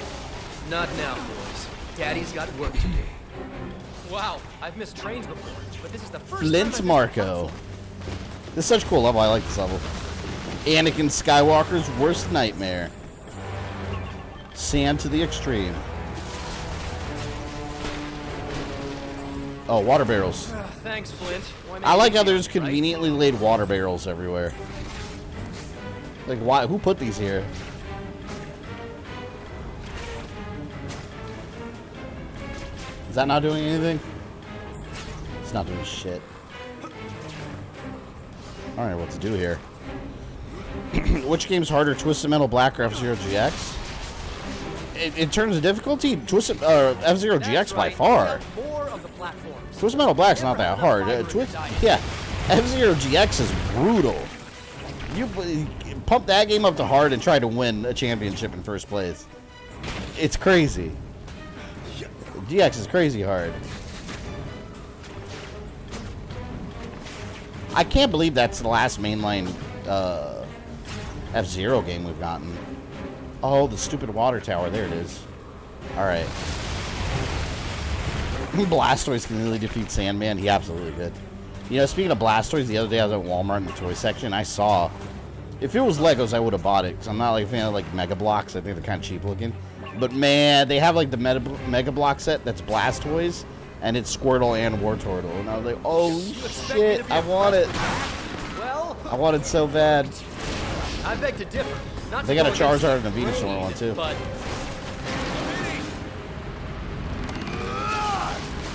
Not now, boys. Daddy's got work to do. Wow, I've missed trains before, but this is the first Flint time Marco. This is such a cool level. I like this level. Anakin Skywalker's worst nightmare. Sand to the extreme. Oh, water barrels. Thanks, Flint. I like how there's conveniently laid water barrels everywhere. Like, why? Who put these here? Is that not doing anything? It's not doing shit. Alright, what to do here? Which game's harder, Twisted Metal Black or F-Zero GX? In terms of difficulty, F-Zero GX by far. Twisted Metal Black's not that hard. F-Zero GX is brutal. You pump that game up to hard and try to win a championship in first place. It's crazy. GX is crazy hard. I can't believe that's the last mainline F-Zero game we've gotten. Oh, the stupid water tower. There it is. Alright. Blastoise can really defeat Sandman. He absolutely could. You know, speaking of Blastoise, the other day I was at Walmart in the toy section. I saw... If it was Legos, I would have bought it. Because I'm not like a fan of like Mega Blocks. I think they're kind of cheap looking. But man, they have like the Mega Block set that's Blastoise. And it's Squirtle and Wartortle. And I was like, oh shit, I want it. Well, I want it so bad. I beg to differ. Not They got a Charizard and a Venusaur one too. But...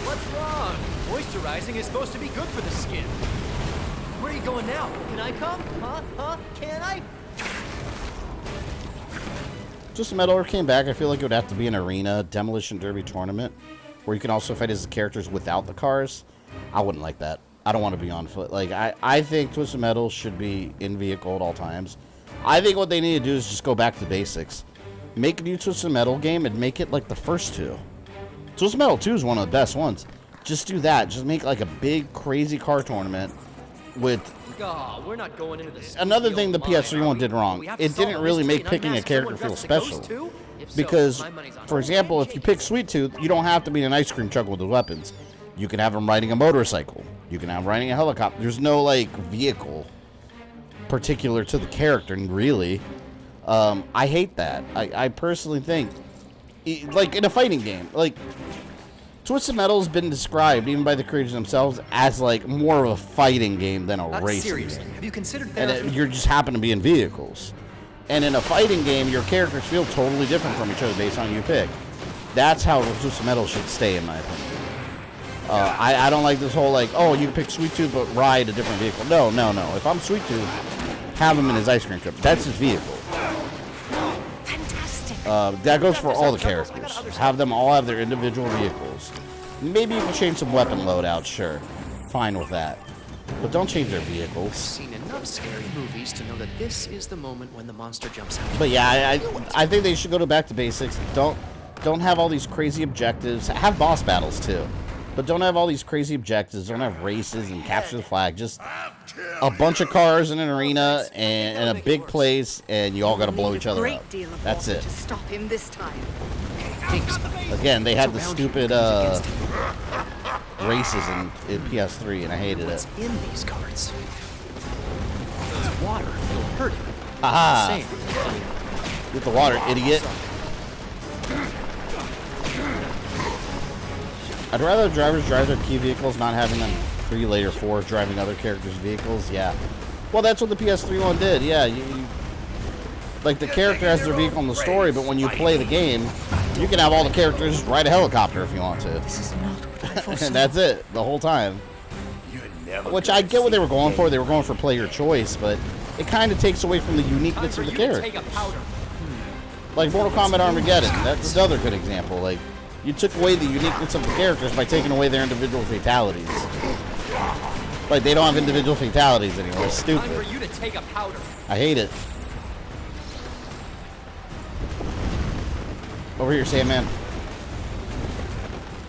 What's wrong? Moisturizing is supposed to be good for the skin. Where are you going now? Can I come? Huh? Can I? Just Metal came back. I feel like it would have to be an arena demolition derby tournament where you can also fight as the characters without the cars. I wouldn't like that. I don't want to be on foot. Like I think Twisted Metal should be in vehicle at all times. I think what they need to do is just go back to basics. Make a new Twisted Metal game and make it like the first two. Twisted Metal 2 is one of the best ones. Just do that. Just make like a big crazy car tournament with... we're not going into this. Another thing the PS3 one did wrong, it didn't really make picking a character feel special. Because, for example, if you pick Sweet Tooth, you don't have to be an ice cream truck with the weapons. You can have him riding a motorcycle. You can have him riding a helicopter. There's no, like, vehicle particular to the character, really. I hate that. I personally think, like, in a fighting game, like, Twisted Metal's been described, even by the creators themselves, as like more of a fighting game than a racing seriously, game. have you considered And therapy? you just happen to be in vehicles. And in a fighting game, your characters feel totally different from each other based on who you pick. That's how Twisted Metal should stay, in my opinion. I don't like this whole like, oh, you pick Sweet Tooth but ride a different vehicle. No. If I'm Sweet Tooth, have him in his ice cream truck. That's his vehicle. That goes for all the characters. Have them all have their individual vehicles. Maybe you can change some weapon loadouts, sure. Fine with that. But don't change their vehicles. I've seen enough scary movies to know that this is the moment when the monster jumps out. But yeah, I think they should go back to basics. Don't have all these crazy objectives. Have boss battles too. But don't have all these crazy objectives. Don't have races and capture the flag. Just a bunch of cars in an arena and a big place, and you all got to blow each other up. That's it. To stop him this time. Again, they had the stupid races in PS3, and I hated it. In these carts. It's water. It'll hurt him. Aha! Get the water, idiot. I'd rather drivers drive their key vehicles, not having them 3 later 4 driving other characters' vehicles. Yeah. Well, that's what the PS3 one did. Yeah, like the character has their vehicle in the story, but when you play the game, you can have all the characters ride a helicopter if you want to. This is not what I foresaw. And that's it, the whole time. Which I get what they were going for. They were going for player choice, but it kind of takes away from the uniqueness of the characters. Like Mortal Kombat Armageddon, that's another good example. Like, you took away the uniqueness of the characters by taking away their individual fatalities. Like, they don't have individual fatalities anymore. It's stupid. Time for you to take a powder. I hate it. Over here, Sandman.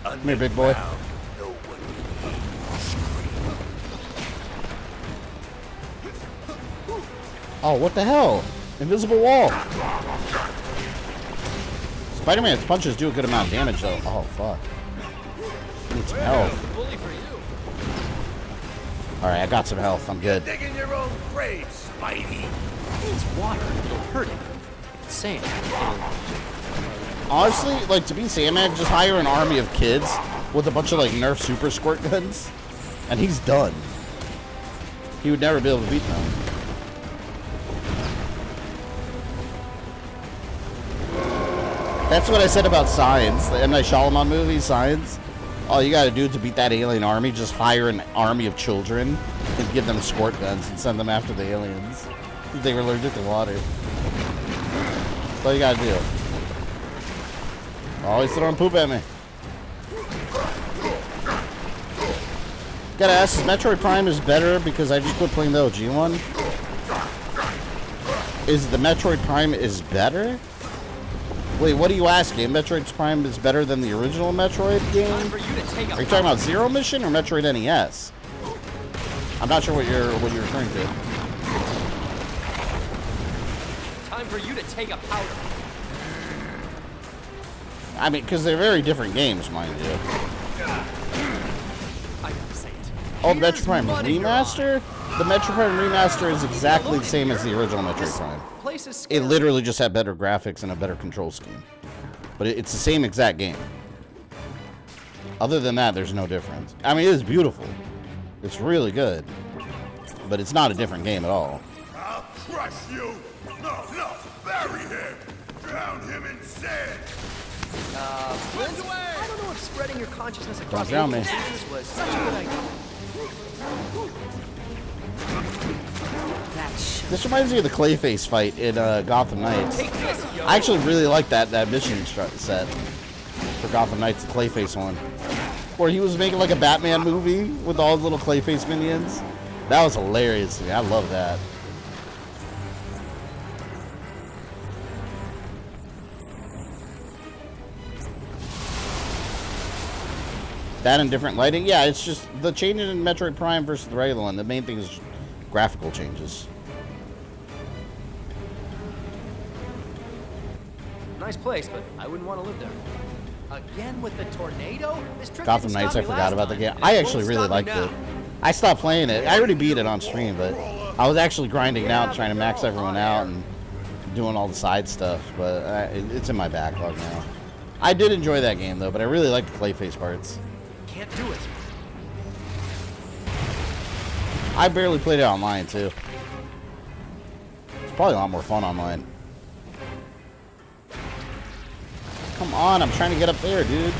Come here, big boy. Oh, what the hell? Invisible wall. Spider-Man's punches do a good amount of damage, though. Oh, fuck. Need some health. Alright, I got some health. I'm good. Digging your own grave, Spidey. It's water. It'll hurt him. It's sand. Honestly, like, to be Sandman, just hire an army of kids with a bunch of, like, Nerf super squirt guns, and he's done. He would never be able to beat them. That's what I said about Signs, the M. Night Shyamalan movie, Signs. All you gotta do to beat that alien army, just hire an army of children and give them squirt guns and send them after the aliens. They were allergic to water. That's all you gotta do. Always throwing poop at me. Gotta ask, is Metroid Prime is better because I just quit playing the OG one? Is the Metroid Prime is better? Wait, what are you asking? Metroid Prime is better than the original Metroid game? Are you talking about Zero Mission or Metroid NES? I'm not sure what you're referring to. Time for you to take a powder. I mean, because they're very different games, mind you. I gotta say it. Oh, the Metroid Prime Remaster? The Metroid Prime Remaster is exactly the same as the original Metroid Prime. It literally just had better graphics and a better control scheme. But it's the same exact game. Other than that, there's no difference. I mean, it is beautiful. It's really good. But it's not a different game at all. I'll crush you! No, bury him! Drown him in sand! Flint, I don't know if spreading your consciousness across drown me. multiverses was such a good idea. This reminds me of the Clayface fight in Gotham Knights. I actually really like that mission set for Gotham Knights, the Clayface one. Where he was making like a Batman movie with all his little Clayface minions. That was hilarious to me. I love that. That and different lighting? Yeah, it's just the changes in Metroid Prime versus the regular one. The main thing is graphical changes. Nice place, but I wouldn't want to live there. Again with the tornado? This trick Gotham Knights, I forgot about the game. I actually really liked it. I stopped playing it. I already beat it on stream, but I was actually grinding it out, trying to max everyone out and doing all the side stuff. But it's in my backlog now. I did enjoy that game though, but I really like the Clayface parts. Can't do it. I barely played it online too. It's probably a lot more fun online. Come on, I'm trying to get up there, dude.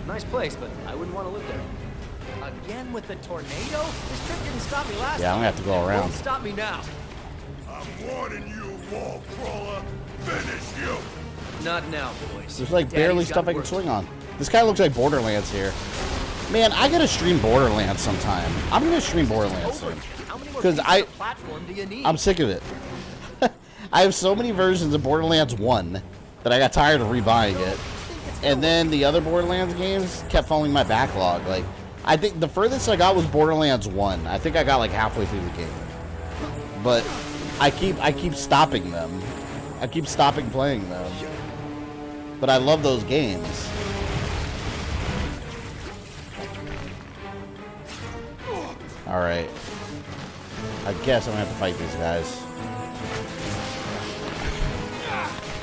Nice place, but I wouldn't want to live there. Again with the tornado? This trip didn't stop me last time. Yeah, I'm gonna have to go around. Won't stop me now. I'm warning you, wall crawler. Finish you. Not now, boys. There's like barely Daddy's stuff got I can work. swing on. This guy looks like Borderlands here. Man, I gotta stream Borderlands sometime. I'm gonna stream Borderlands soon. Because I'm sick of it. I have so many versions of Borderlands 1 that I got tired of rebuying it. And then the other Borderlands games kept falling in my backlog. Like, I think the furthest I got was Borderlands 1. I think I got like halfway through the game. But I keep stopping them. I keep stopping playing them. But I love those games. Alright. I guess I'm gonna have to fight these guys.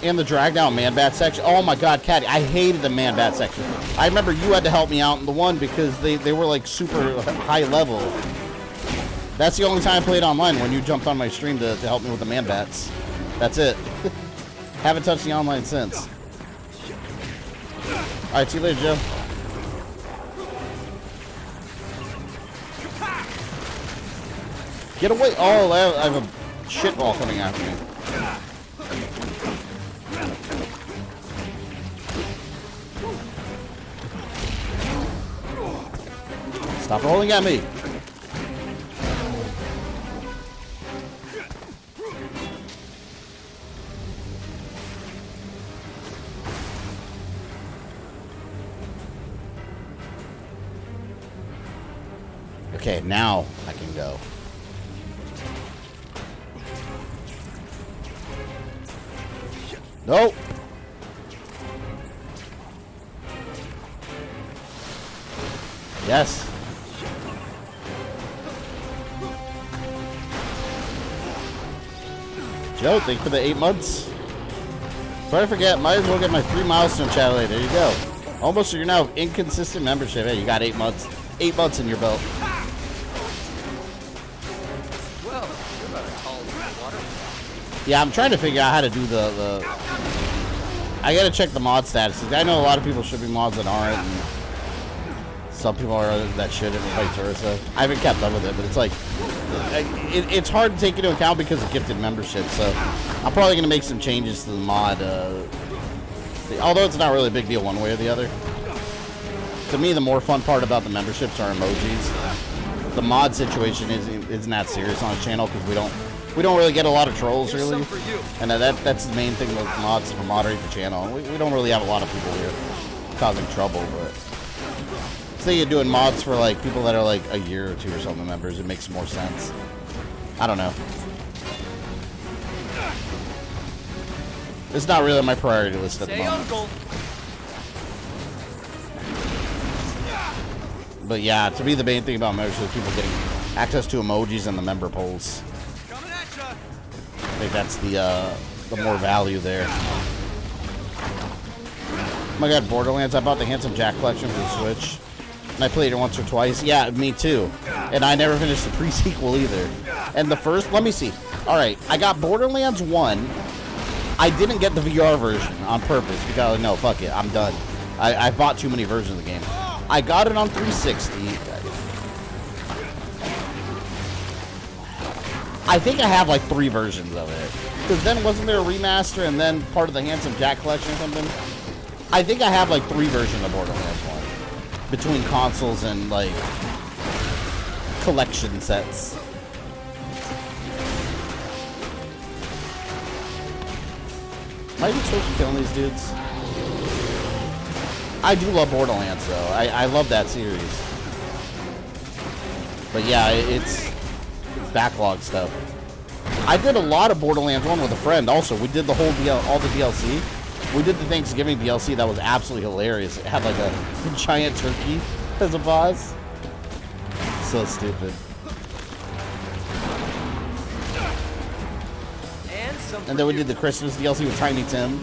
And the dragged out man-bat section. Oh my god, Caddy, I hated the man-bat section. I remember you had to help me out in the one because they were like super high level. That's the only time I played online, when you jumped on my stream to help me with the man-bats. That's it. Haven't touched the online since. Alright, see you later, Joe. Get away! Oh, I have a shit ball coming after me. Stop rolling at me! Okay, now I can go. Nope. Yes. Joe, thank you for the 8 months. Before I forget, might as well get my 3 milestone challenge. There you go. Almost, you're now inconsistent membership. Hey, you got 8 months. 8 months in your belt. Well, you're about to call the water. Yeah, I'm trying to figure out how to do the I gotta check the mod statuses. I know a lot of people should be mods that aren't, and some people are that shouldn't, and vice versa. I haven't kept up with it, but it's like it's hard to take into account because of gifted membership. So I'm probably gonna make some changes to the mod. Although it's not really a big deal one way or the other. To me, the more fun part about the memberships are emojis. The mod situation isn't that serious on the channel because we don't really get a lot of trolls really, and that's the main thing with mods for moderate the channel. We don't really have a lot of people here causing trouble, but say you're doing mods for like people that are like a year or two or something members, it makes more sense. I don't know. It's not really my priority list at the moment. But yeah, to me the main thing about membership is people getting access to emojis and the member polls. I think that's the more value there. Oh my god, Borderlands, I bought the Handsome Jack collection for the Switch. And I played it once or twice. Yeah, me too. And I never finished the pre-sequel either. And the first, let me see. Alright, I got Borderlands 1. I didn't get the VR version on purpose because, no, fuck it, I'm done. I bought too many versions of the game. I got it on 360. I think I have like 3 versions of it. Because then wasn't there a remaster and then part of the Handsome Jack collection or something? I think I have like 3 versions of Borderlands 1. Between consoles and like collection sets. Might be supposed to killing these dudes. I do love Borderlands though. I love that series. But yeah, it's backlog stuff. I did a lot of Borderlands 1 with a friend also. We did the whole all the DLC. We did the Thanksgiving DLC that was absolutely hilarious. It had like a giant turkey as a boss. So stupid. some And then we did the Christmas DLC with Tiny Tim.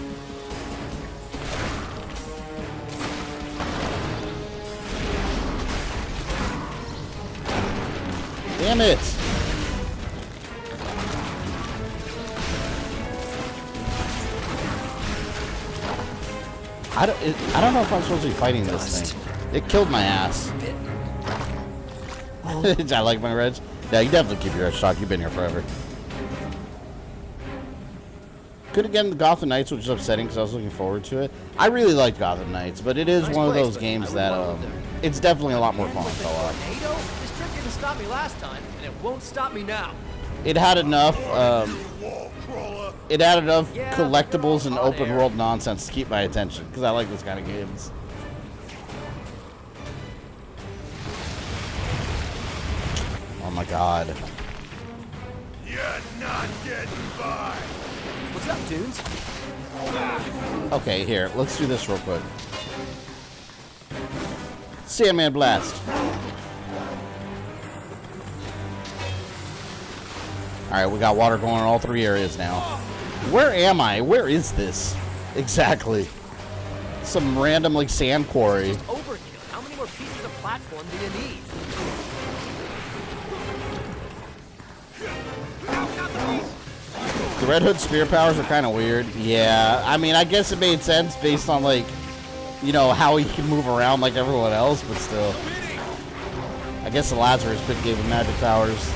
Damn it! I don't know if I'm supposed to be fighting this thing. It killed my ass. I like my reg. Yeah, you definitely keep your stock. You've been here forever. Could have gotten the Gotham Knights, which is upsetting because I was looking forward to it. I really like Gotham Knights, but it is one of those games that it's definitely a lot more fun to co-op. This trick didn't stop me last time, and it won't stop me now. It had enough. It had enough collectibles and open world nonsense to keep my attention because I like those kind of games. Oh my god. You're not getting by. What's up, dudes? Okay, here, let's do this real quick. Sandman Blast. Alright, we got water going in all three areas now. Where am I? Where is this? Exactly. Some random, like, sand quarry. Just overkill. How many more pieces of platform do you need? The Red Hood spear powers are kind of weird. Yeah, I mean, I guess it made sense based on, like, you know, how he can move around like everyone else, but still. I guess the Lazarus Pit gave him magic powers.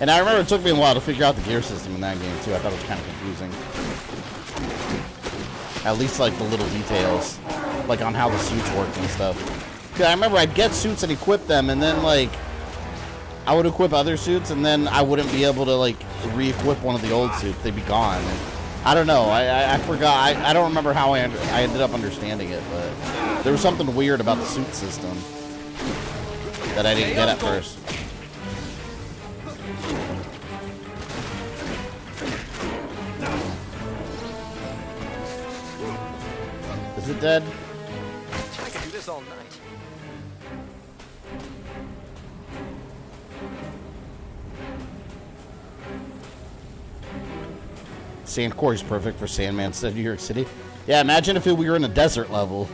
And I remember it took me a while to figure out the gear system in that game, too. I thought it was kind of confusing. At least, like, the little details. Like, on how the suits worked and stuff. Because I remember I'd get suits and equip them, and then, like, I would equip other suits, and then I wouldn't be able to, like, re-equip one of the old suits. They'd be gone. And I don't know. I forgot. I don't remember how I ended up understanding it, but there was something weird about the suit system that I didn't get at first. Is it dead? I could do this all night. Sand quarry's perfect for Sandman instead of New York City. Yeah, imagine if we were in a desert level.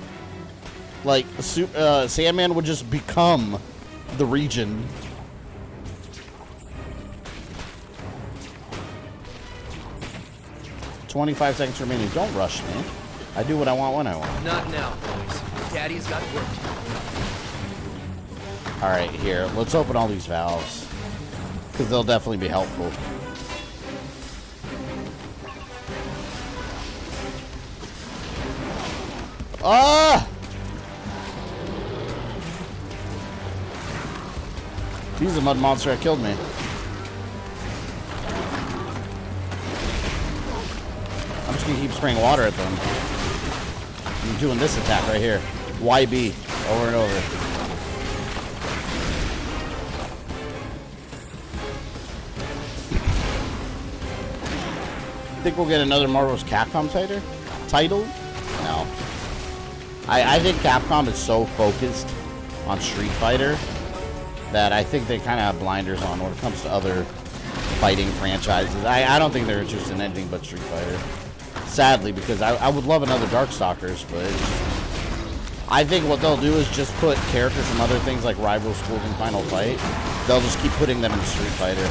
Like, Sandman would just become the region. "25 seconds remaining. Don't rush me. I do what I want when I want." Not now, boys. Daddy's got work to do. Alright, here. Let's open all these valves. Because they'll definitely be helpful. Ah! He's a mud monster that killed me. I'm just gonna keep spraying water at them. I'm doing this attack right here. YB. Over and over. Think we'll get another Marvel's Capcom title? No. I think Capcom is so focused on Street Fighter that I think they kind of have blinders on when it comes to other fighting franchises. I don't think they're interested in anything but Street Fighter. Sadly, because I would love another Darkstalkers, but it's just, I think what they'll do is just put characters from other things like Rival Schools and Final Fight. They'll just keep putting them in Street Fighter.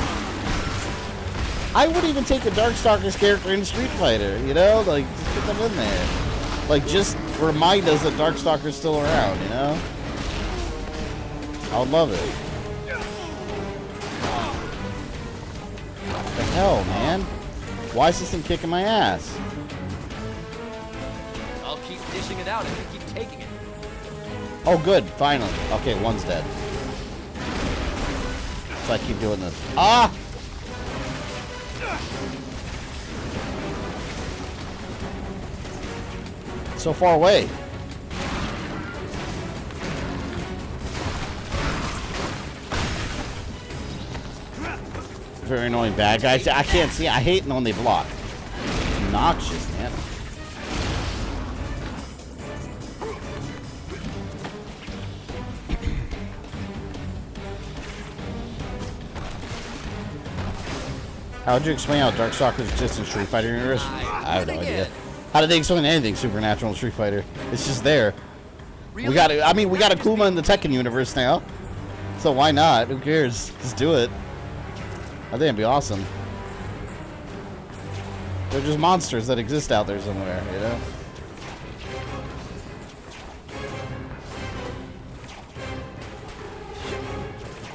I would even take a Darkstalkers character in Street Fighter, you know? Like, just put them in there. Like, just remind us that Darkstalker's still around, you know? I would love it. What the hell, man? Why is this thing kicking my ass? I'll keep dishing it out if you keep taking it. Oh, good. Finally. Okay, one's dead. So I keep doing this. Ah! So far away. Very annoying bad guys. I can't see. I hate when they block. It's obnoxious, man. How would you explain how Darkstalkers exist in Street Fighter universe? I have no idea. How did they explain anything supernatural in Street Fighter? It's just there. We got Akuma in the Tekken universe now. So why not? Who cares? Just do it. I think it'd be awesome. They're just monsters that exist out there somewhere, you know?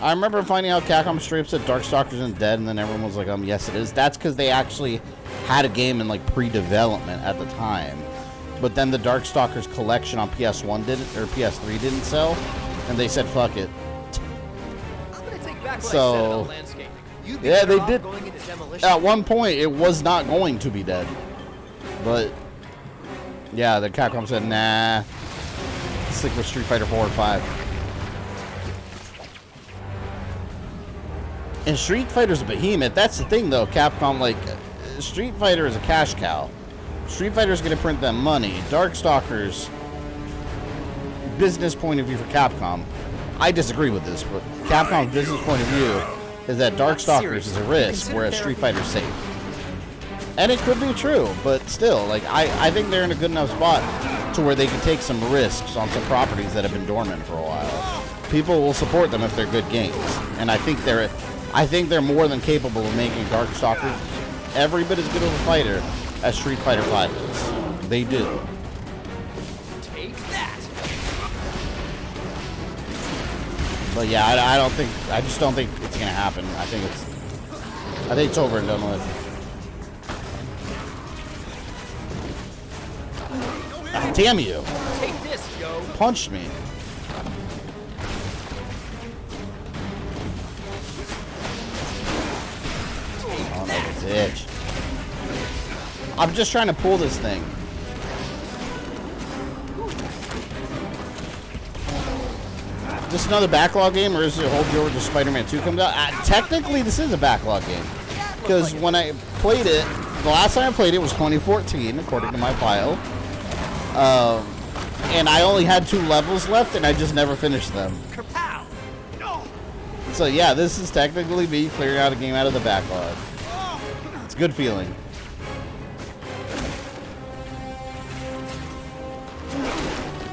I remember finding out Capcom straight up said Darkstalkers isn't dead, and then everyone was like, yes it is. That's because they actually had a game in like pre-development at the time. But then the Darkstalkers collection on PS1 didn't, or PS3 didn't sell, and they said fuck it. I'm gonna take back what So, I said about landscaping. You'd be yeah, they better off did. going into demolition. At one point, it was not going to be dead. But, yeah, the Capcom said, nah. Stick with Street Fighter 4 and 5. And Street Fighter's a behemoth. That's the thing, though. Capcom, like, Street Fighter is a cash cow. Street Fighter's going to print them money. Darkstalkers, business point of view for Capcom, I disagree with this, but Capcom's business point of view is that Darkstalkers is a risk, whereas Street Fighter's safe. And it could be true, but still, like, I think they're in a good enough spot to where they can take some risks on some properties that have been dormant for a while. People will support them if they're good games, and I think they're more than capable of making Darkstalkers every bit as good of a fighter as Street Fighter V is. They do. Take that. But yeah, I just don't think it's gonna happen. I think it's over and done with. Ah, damn you! Take this, Joe. Punched me. Oh, no, bitch. I'm just trying to pull this thing. This another backlog game, or is it hold you over to Spider-Man 2 comes out? Technically, this is a backlog game. Because when I played it, the last time I played it was 2014, according to my file. And I only had 2 levels left, and I just never finished them. So yeah, this is technically me clearing out a game out of the backlog. It's a good feeling.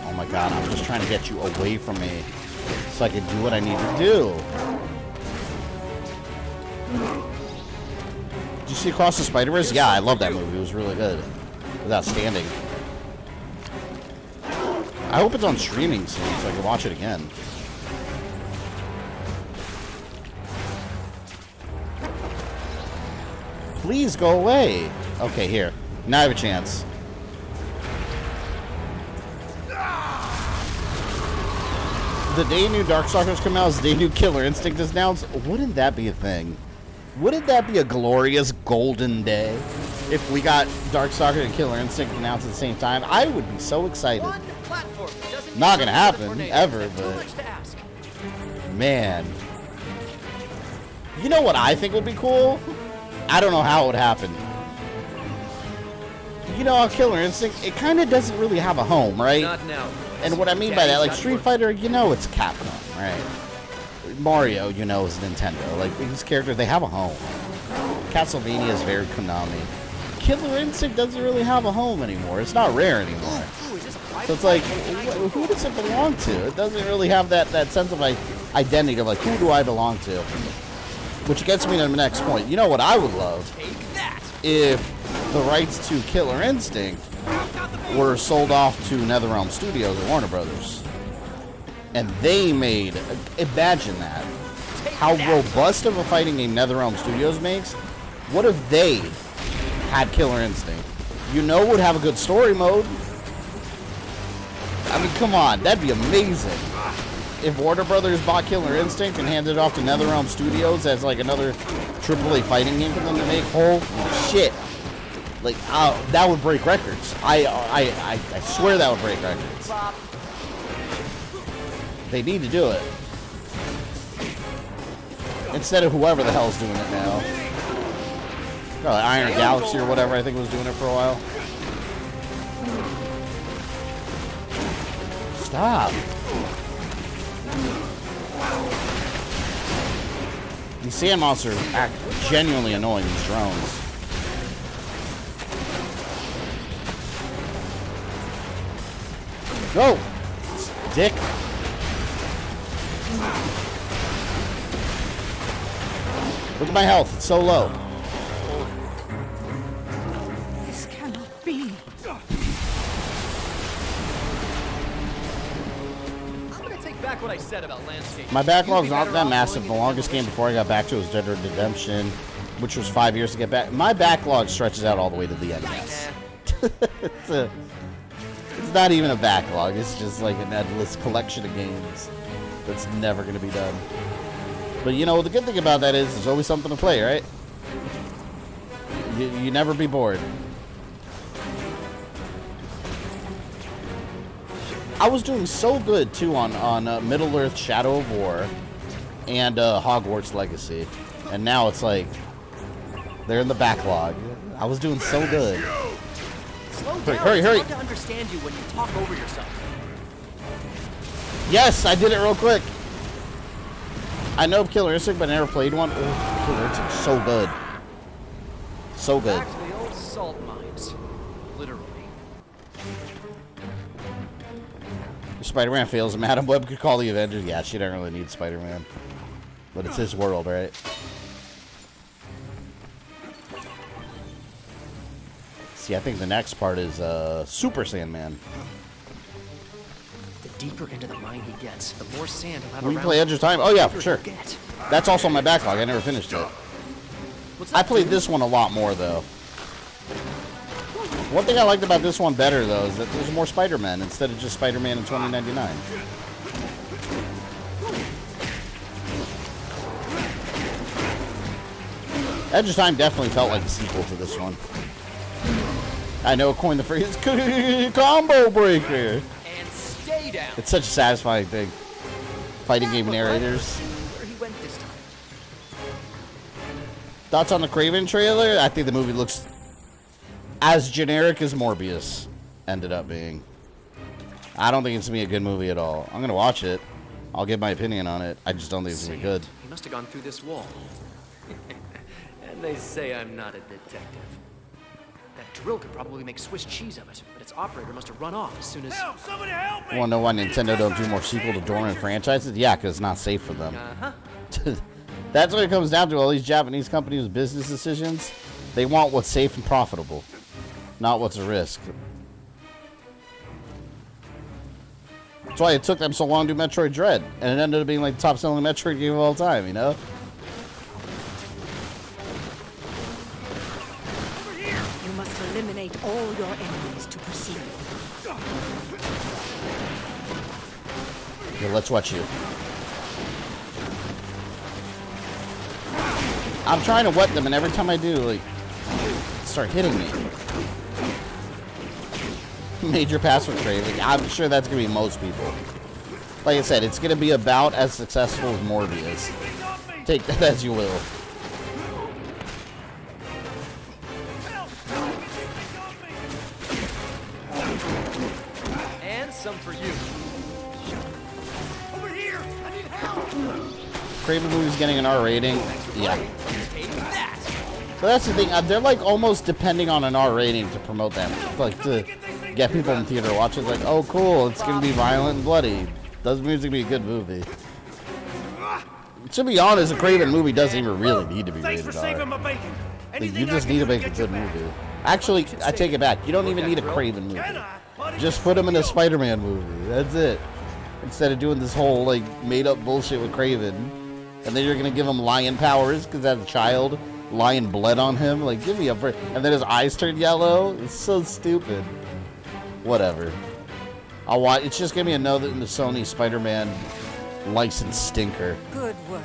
Oh my god, I'm just trying to get you away from me so I can do what I need to do. Did you see Across the Spider-Verse? Yeah, I love that movie. It was really good. It was outstanding. I hope it's on streaming soon so I can watch it again. Please go away. Okay, here. Now I have a chance. The day new Darkstalkers come out is the day new Killer Instinct is announced. Wouldn't that be a thing? Wouldn't that be a glorious golden day if we got Darkstalker and Killer Instinct announced at the same time? I would be so excited. Not gonna happen ever, but man, you know what I think would be cool? I don't know how it would happen. You know how Killer Instinct, it kind of doesn't really have a home, right? Not now. And what I mean by that, like Street Fighter, you know it's Capcom, right? Mario, you know, is Nintendo. Like, these characters, they have a home. Castlevania is very Konami. Killer Instinct doesn't really have a home anymore. It's not rare anymore. So it's like, who does it belong to? It doesn't really have that sense of like identity of like, who do I belong to? Which gets me to the next point. You know what I would love? If the rights to Killer Instinct were sold off to NetherRealm Studios or Warner Brothers. And they made, imagine that. How robust of a fighting game NetherRealm Studios makes. What if they had Killer Instinct? You know, would have a good story mode. I mean, come on, that'd be amazing. If Warner Brothers bought Killer Instinct and handed it off to NetherRealm Studios as like another AAA fighting game for them to make, holy shit. Like, that would break records. I swear that would break records. They need to do it. Instead of whoever the hell's doing it now. Probably Iron Galaxy or whatever, I think was doing it for a while. Stop. These sand monsters act genuinely annoying, these drones. Go! Dick! Look at my health, it's so low. This cannot be. I'm gonna take back what I said about landscape. My backlog's not that massive. The longest game before I got back to it was Dead Redemption, which was 5 years to get back. My backlog stretches out all the way to the end. Yes. It's not even a backlog. It's just like an endless collection of games that's never going to be done. But you know, the good thing about that is there's always something to play, right? You never be bored. I was doing so good too on Middle-earth: Shadow of War and Hogwarts Legacy, and now it's like they're in the backlog. I was doing so good. Slow down. Hurry! It's hard to understand you when you talk over yourself. Yes, I did it real quick. I know of Killer Instinct, but I never played one. Oh, Killer Instinct, so good. So good. Back to the old salt mines. Literally. If Spider-Man fails, Madam Web could call the Avengers. Yeah, she don't really need Spider-Man. But it's his world, right? See, I think the next part is Super Sandman. The deeper into the mine he gets, the more sand he'll have Will you around play Edge of Time? Oh yeah, for sure. Get. That's also on my backlog. I never finished it. I played this one a lot more though. One thing I liked about this one better though is that there's more Spider-Man instead of just Spider-Man in 2099. Edge of Time definitely felt like a sequel to this one. I know, coined the phrase combo breaker. And stay down. It's such a satisfying thing. Fighting game narrators. Where he went this time. Thoughts on the Kraven trailer? I think the movie looks as generic as Morbius ended up being. I don't think it's gonna be a good movie at all. I'm gonna watch it. I'll give my opinion on it. I just don't think it's gonna be good. He must have gone through this wall. And they say I'm not a detective. That drill could probably make Swiss cheese of it, but its operator must have run off as soon as... Help! Somebody help me! Want to know why Nintendo don't do more sequel to dormant franchises? Yeah, because it's not safe for them. That's what it comes down to. All these Japanese companies' business decisions, they want what's safe and profitable, not what's a risk. That's why it took them so long to do Metroid Dread, and it ended up being like the top-selling Metroid game of all time, you know? You must eliminate all your enemies to proceed. Here, let's watch you. I'm trying to wet them, and every time I do, like, start hitting me. Major password trade. Like, I'm sure that's gonna be most people. Like I said, it's gonna be about as successful as Morbius. Take that as you will. And some for you. Over here! I need help! Kraven movie's getting an R rating. Yeah. Take that! So that's the thing. They're like almost depending on an R rating to promote them. Like to get people in theater to watch it. Like, oh cool, it's gonna be violent and bloody. Doesn't mean it's gonna be a good movie. To be honest, a Kraven movie doesn't even really need to be rated R. Like, you just need to make a good movie. Actually, I take it back. You don't even need a Kraven movie. Just put him in a Spider-Man movie. That's it. Instead of doing this whole like made-up bullshit with Kraven, and then you're gonna give him lion powers because as a child, lion bled on him. Like, give me a break. And then his eyes turn yellow. It's so stupid. Whatever. I'll watch. It's just gonna be another in the Sony Spider-Man licensed stinker. Good work.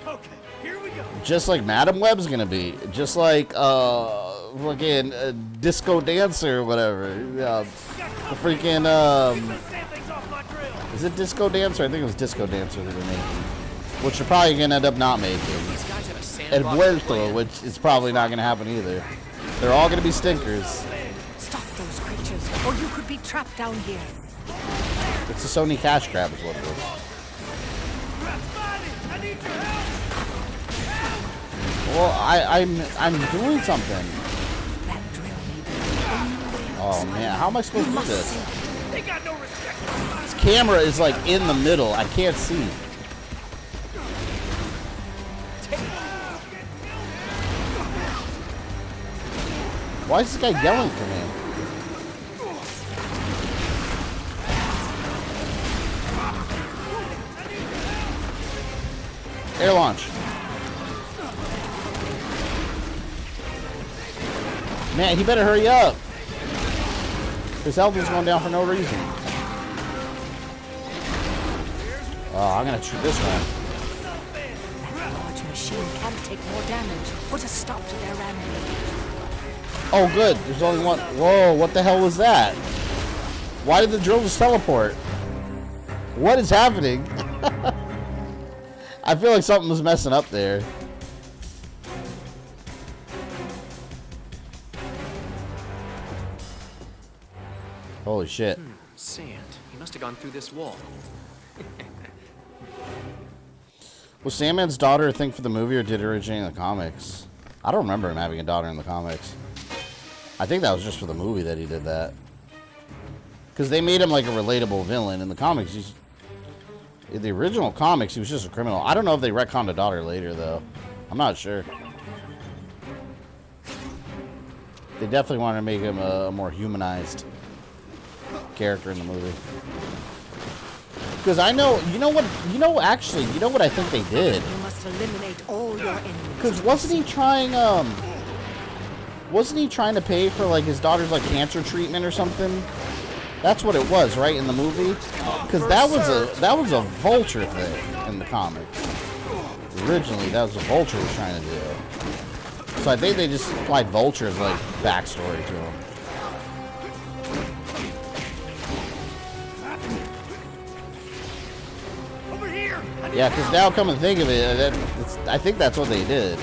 Okay, here we go. Just like Madam Web's gonna be. Just like fucking Disco Dancer or whatever. The freaking is it Disco Dancer? I think it was Disco Dancer that they're making, which they're probably gonna end up not making. And Vulture, which is probably not gonna happen either. They're all gonna be stinkers. Stop those creatures, or you could be trapped down here. It's a Sony cash grab is what it is. Well, I'm doing something. Oh man, how am I supposed to do this? They got no respect. This camera is like in the middle. I can't see. Why is this guy yelling for me? Air launch. Man, he better hurry up. His health is going down for no reason. Oh, I'm gonna shoot this one. That large machine can take more damage. Put a stop to their rampage. Oh, good. There's only one. Whoa, what the hell was that? Why did the drill just teleport? What is happening? I feel like something was messing up there. Holy shit. Sand. He must have gone through this wall. Was Sandman's daughter a thing for the movie, or did it originate in the comics? I don't remember him having a daughter in the comics. I think that was just for the movie that he did that. Because they made him like a relatable villain. In the comics, in the original comics, he was just a criminal. I don't know if they retconned a daughter later, though. I'm not sure. They definitely wanted to make him a more humanized character in the movie. Because I know, actually, you know what I think they did? You must eliminate all your enemies. Because wasn't he trying to pay for like his daughter's like cancer treatment or something? That's what it was, right, in the movie? Because that was a Vulture thing in the comics. Originally, that was what Vulture was trying to do. So I think they just applied Vulture's like backstory to him. Yeah, because now come and think of it, I think that's what they did.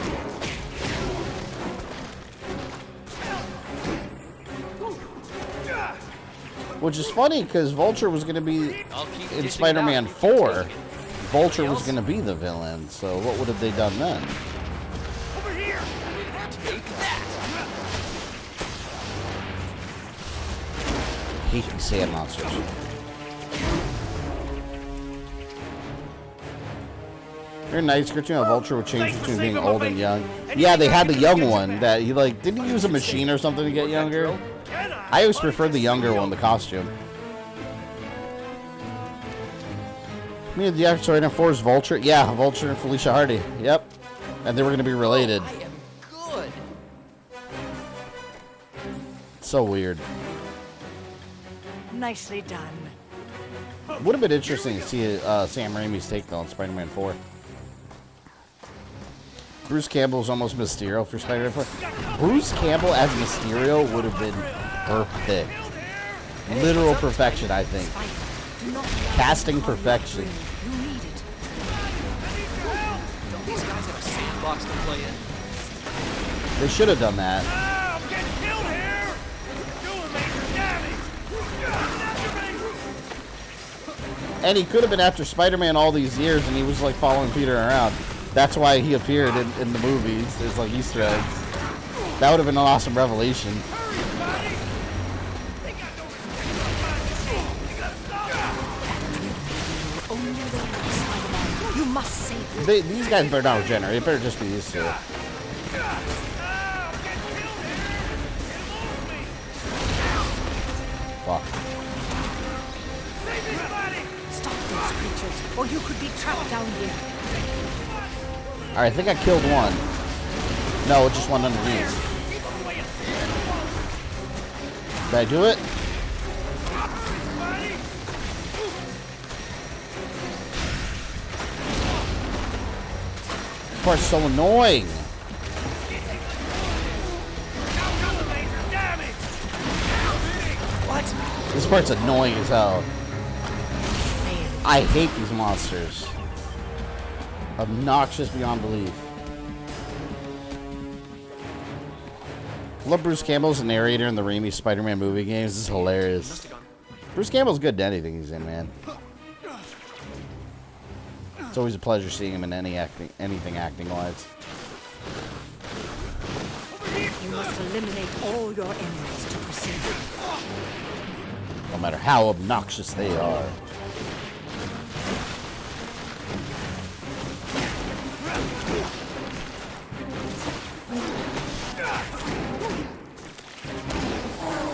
Which is funny, because Vulture was going to be in Spider-Man 4. Vulture was going to be the villain, so what would have they done then? Over here. Take that. Hate these sand monsters. They're nice. Cartoon of Vulture would change between being old and young. Yeah, they had the young one that he like didn't he use a machine or something to get younger? I always preferred the younger one, the costume. Me and the actor in Force Vulture. Yeah, Vulture and Felicia Hardy. Yep. And they were gonna be related. I am good. So weird. Nicely done. Would have been interesting to see Sam Raimi's take though on Spider-Man 4. Bruce Campbell is almost Mysterio for Spider-Man 4. Bruce Campbell as Mysterio would have been perfect. Literal perfection, I think. Casting perfection. Don't these guys have a sandbox to play in? They should have done that. I'm getting killed here. Doing major damage. And he could have been after Spider-Man all these years, and he was like following Peter around. That's why he appeared in the movies. It's like Easter eggs. That would have been an awesome revelation. You must save them. These guys better not regenerate. They better just be used to it. Fuck. Stop those creatures, or you could be trapped down here. Alright, I think I killed one. No, just one underneath. Did I do it? This part's so annoying. What? This part's annoying as hell. I hate these monsters. Obnoxious beyond belief. Love Bruce Campbell as a narrator in the Raimi Spider-Man movie games. This is hilarious. Bruce Campbell's good at anything he's in, man. It's always a pleasure seeing him in anything acting-wise. You must eliminate all your enemies to proceed. No matter how obnoxious they are.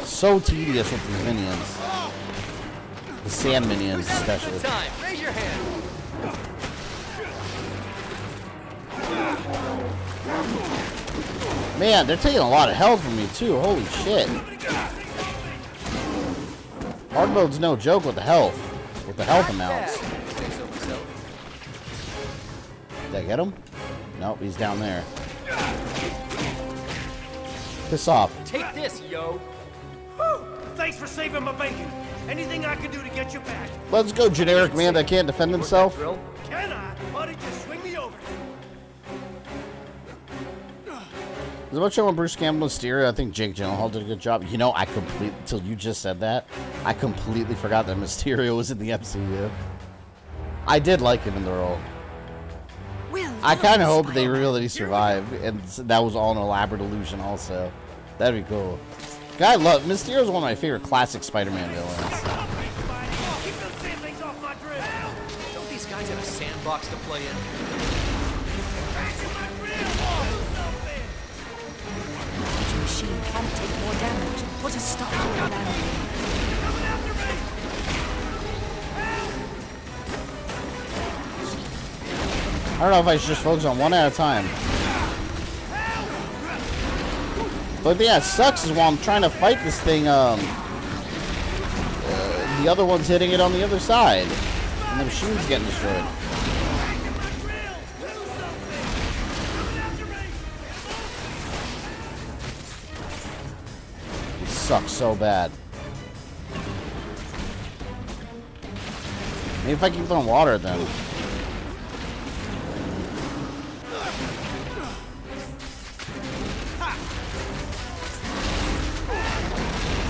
So tedious with these minions. The sand minions, especially. Time. Raise your hand. Man, they're taking a lot of health from me, too. Holy shit. Hard mode's no joke with the health. With the health amounts. Did I get him? Nope, he's down there. Piss off. Take this, yo. Whew. Thanks for saving my bacon. Anything I can do to get you back? Let's go, generic man that can't defend himself. Can I? Why don't you swing me over? As much as I want Bruce Campbell and Mysterio, I think Jake Gyllenhaal did a good job. You know, till you just said that, I completely forgot that Mysterio was in the MCU. I did like him in the role. I kind of hope they reveal that he survived, and that was all an elaborate illusion also. That'd be cool. God, Mysterio's one of my favorite classic Spider-Man villains. Don't these guys have a sandbox to play in? The machine can't take more damage. Put a stop to your landing. I don't know if I should just focus on one at a time. But yeah, it sucks is while I'm trying to fight this thing, the other one's hitting it on the other side. And the machine's getting destroyed. It sucks so bad. Maybe if I keep throwing water at them.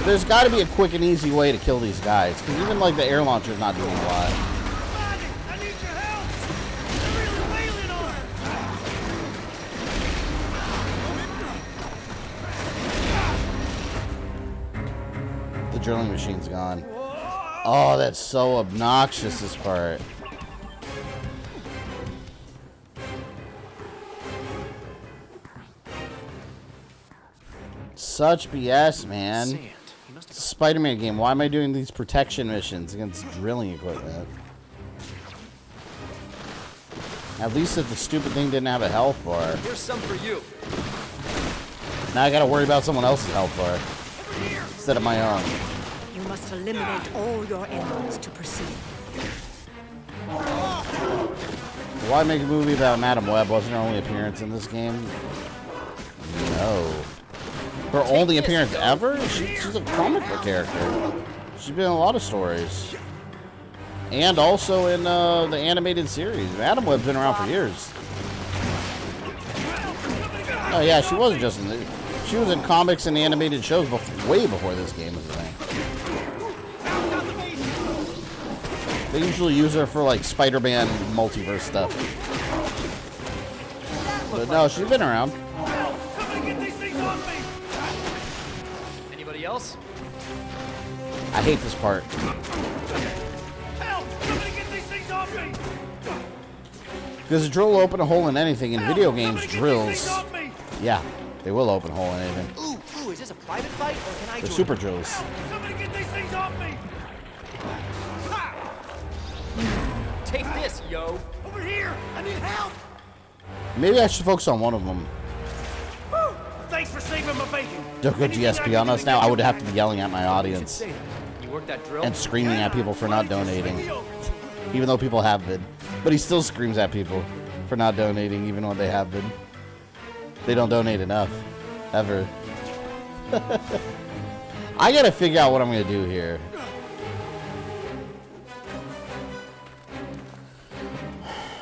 There's got to be a quick and easy way to kill these guys, because even like the air launcher's not doing a lot. The drilling machine's gone. Oh, that's so obnoxious, this part. Such BS, man. It's a Spider-Man game. Why am I doing these protection missions against drilling equipment? At least if the stupid thing didn't have a health bar. Here's some for you. Now I gotta worry about someone else's health bar instead of my own. You must eliminate all your enemies to proceed. Why make a movie about Madam Web? Wasn't her only appearance in this game? No. Her only appearance ever? She's a comic book character. She's been in a lot of stories. And also in the animated series. Madam Web's been around for years. Oh yeah, she wasn't just in the... She was in comics and animated shows way before this game was a thing. They usually use her for like Spider-Man multiverse stuff. But no, she's been around. Anybody else? I hate this part. Help! Somebody get these things off me! Because a drill will open a hole in anything. In video games, drills... Yeah, they will open a hole in anything. Ooh, is this a private fight or can I They're join? super drills. Somebody get these things off me! Take this, yo. Over here! I need help! Maybe I should focus on one of them. Whew. Thanks for saving my bacon. Don't go GSP on us now. I would have to be yelling at my audience. You work that drill? And screaming at people for not donating. Even though people have been. But he still screams at people for not donating, even when they have been. They don't donate enough. Ever. I gotta figure out what I'm gonna do here.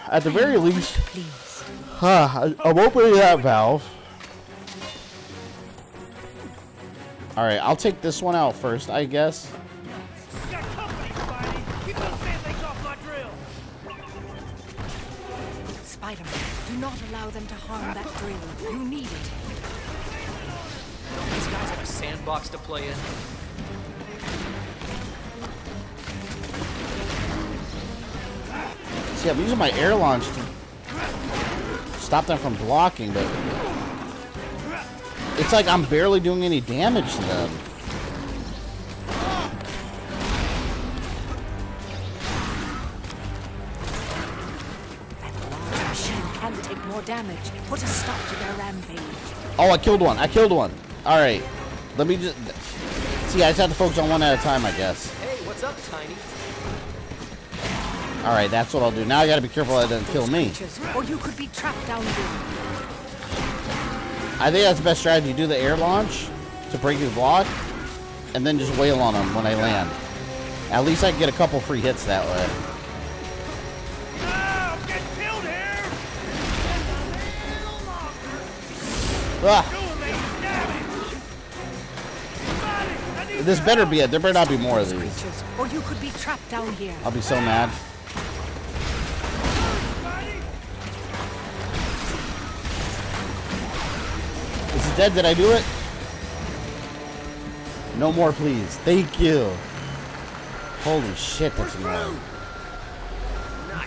At the very least, I'm opening that valve. Alright, I'll take this one out first, I guess. Spider-Man, do not allow them to harm that drill. You need it. sandbox to play in. See, I'm using my air launch to stop them from blocking, but it's like I'm barely doing any damage to them. That machine can take more damage. Put a stop to their rampage. Oh, I killed one. I killed one. All right. Let me just... See, I just have to focus on one at a time, I guess. Hey, what's up, Tiny? All right, that's what I'll do. Now I got to be careful that it doesn't kill me. Or you could be trapped down here. I think that's the best strategy. Do the air launch to break the block, and then just wail on them when I land. At least I can get a couple free hits that way. Ah. This better be it. There better not be more of these. Or you could be trapped down here. I'll be so mad. Is it dead? Did I do it? No more, please. Thank you. Holy shit, that's annoying.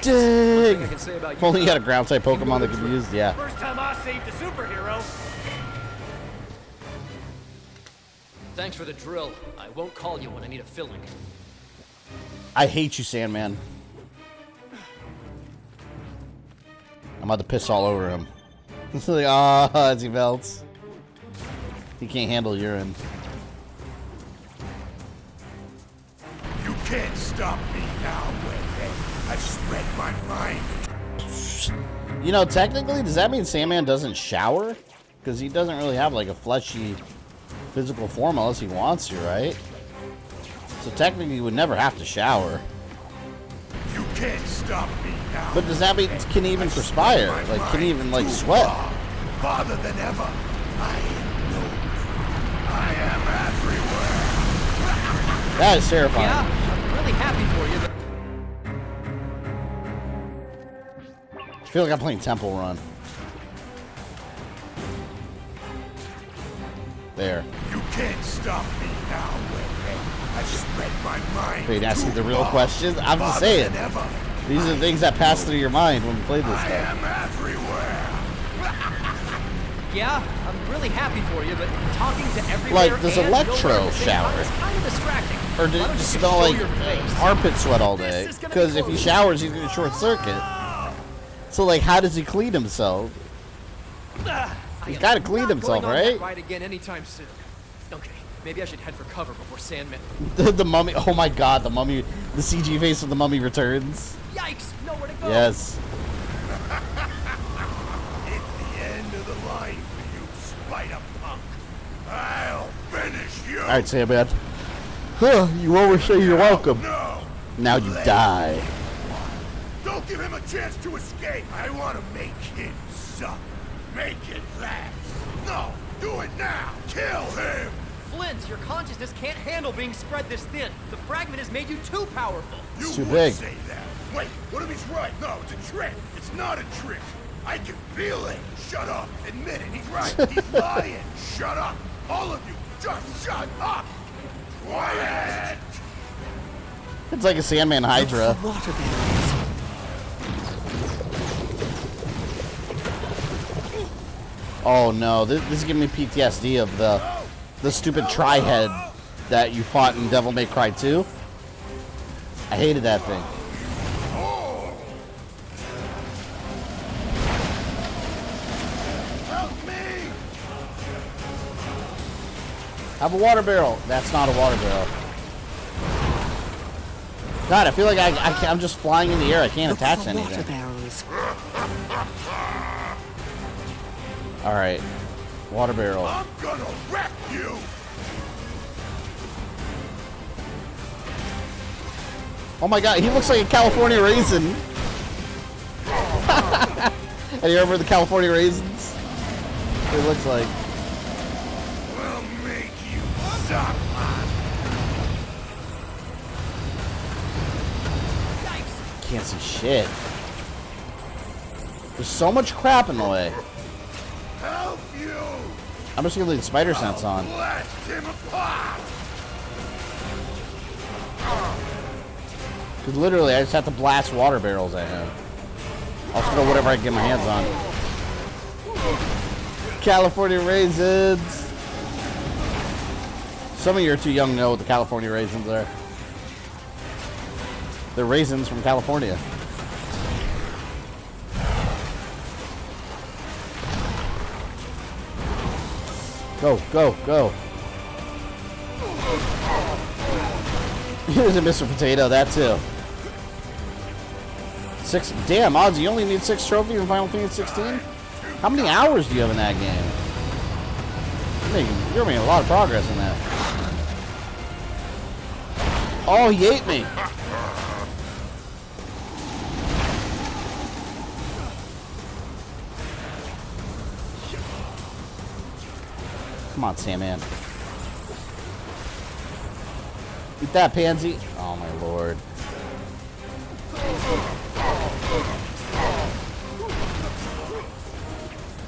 Dig! If only you had a ground type Pokemon that could be used, yeah. First time I saved a superhero. Thanks for the drill. I won't call you when I need a filling. I hate you, Sandman. I'm about to piss all over him. It's like, ah, as he melts. He can't handle urine. You can't stop me now, Redhead. I've spread my mind. You know, technically, does that mean Sandman doesn't shower? Because he doesn't really have like a fleshy physical form unless he wants to, right? So technically, he would never have to shower. You can't stop me now. But does that mean can he even perspire? Like, can he even like sweat? Farther than ever. I know. I am everywhere. That is terrifying. Yeah, I'm really happy for you. I feel like I'm playing Temple Run. There. You can't stop me now, Redhead. I've spread my mind. Wait, asking the real questions? I'm just saying. These are the things that pass through your mind when you play this stuff. I am everywhere. Yeah, I'm really happy for you, but talking to everywhere Like, does and Electro nowhere at the same time shower? is kind of distracting. Or did it just smell like armpit sweat all day? Because if he showers, he's going to short circuit. So, like, how does he clean himself? He's got to clean himself, right? Ride again anytime soon. Okay, maybe I should head for cover before Sandman. The mummy. Oh my god, the mummy. The CG face of the mummy returns. Yikes! Nowhere to go. Yes. It's the end of the line for you, spider punk. I'll finish you. All right, Sandman. Huh, you always say you're welcome. No. Now you die. Don't give him a chance to escape. I want to make him suck. Make it last. No, do it now. Kill him. Flint, your consciousness can't handle being spread this thin. The fragment has made you too powerful. You too would big. say that. Wait, what if he's right? No, it's a trick. It's not a trick. I can feel it. Shut up. Admit it. He's right. He's lying. Shut up. All of you, just shut up. Quiet. It's like a Sandman Hydra. Water barrels. Oh no, this is giving me PTSD of the stupid tri-head that you fought in Devil May Cry 2. I hated that thing. Help me. Have a water barrel. That's not a water barrel. God, I feel like I'm just flying in the air. I can't attach anything. Water barrels. All right, water barrel. I'm gonna wreck you. Oh my god, he looks like a California raisin. And you remember the California raisins? It looks like. We'll make you suck. Can't see shit. There's so much crap in the way. Help you. I'm just gonna leave spider sense on. Blast him apart! Because literally, I just have to blast water barrels at him. I'll throw whatever I can get my hands on. California raisins. Some of you are too young to know what the California raisins are. They're raisins from California. Go, go, go. Here's a Mr. Potato, that too. 6, damn, odds, you only need 6 trophies in Final Fantasy 16? How many hours do you have in that game? You're making a lot of progress in that. Oh, he ate me. Come on, Sandman. Eat that, pansy. Oh, my lord.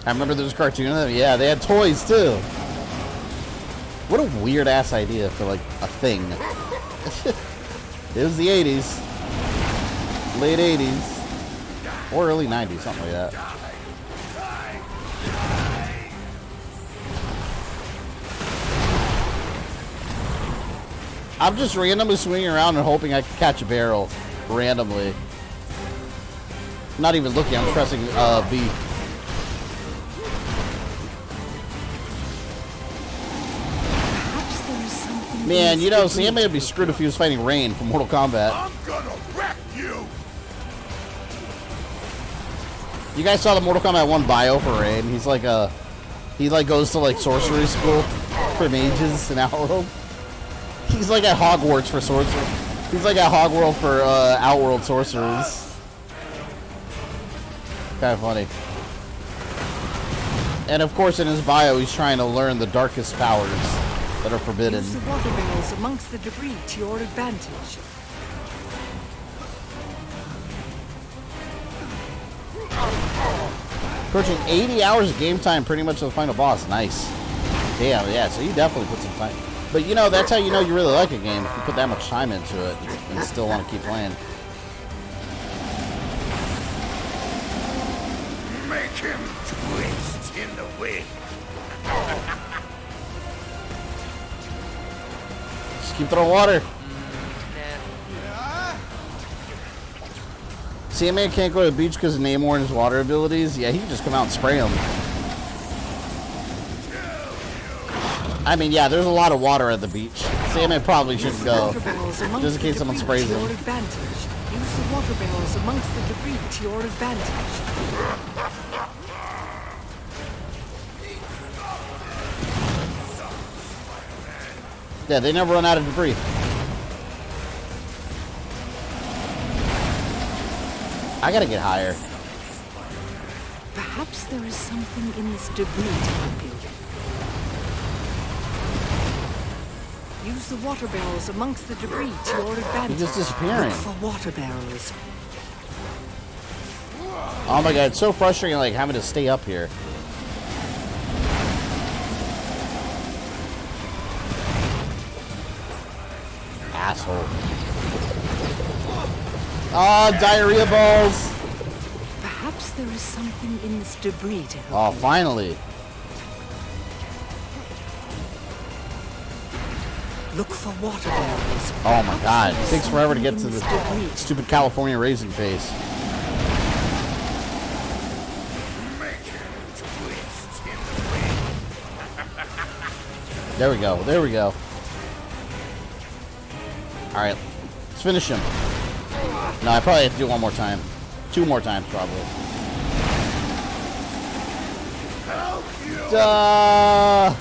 I remember there was a cartoon of them. Yeah, they had toys, too. What a weird-ass idea for, like, a thing. It was the 80s. Late 80s. Or early 90s, something like that. I'm just randomly swinging around and hoping I can catch a barrel. Randomly. Not even looking, I'm pressing B. Man, you know, Sandman would be screwed if he was fighting Rain from Mortal Kombat. I'm gonna wreck you! You guys saw the Mortal Kombat 1 bio for Rain? He's like he like goes to like sorcery school for mages in Outworld. He's like at Hogwarts for sorcerers. He's like at Hogwarts for Outworld sorcerers. Kind of funny. And of course, in his bio, he's trying to learn the darkest powers that are forbidden. Use the water barrels amongst the debris to your advantage. Approaching 80 hours of game time, pretty much to the final boss. Nice. Damn, yeah. So you definitely put some time. But you know, that's how you know you really like a game, if you put that much time into it and still want to keep playing. Make him twist in the wind. Just keep throwing water. Sandman can't go to the beach because of Namor and his water abilities. Yeah, he can just come out and spray them. I mean, yeah, there's a lot of water at the beach. Sandman probably shouldn't go, just in case someone sprays him. Use the water barrels amongst the debris to your advantage. Yeah, they never run out of debris. I gotta get higher. Perhaps there is something in this debris to help you. Use the water barrels amongst the debris to your advantage. He's just disappearing. Look for water barrels. Oh my god, it's so frustrating, like, having to stay up here. Asshole. Oh, diarrhea balls! Perhaps there is something in this debris to help Oh, you. finally. Look for water barrels. Oh my god, it takes forever to get to the stupid California raisin face. There we go, there we go. Alright, let's finish him. No, I probably have to do it one more time. 2 more times, probably. Duh!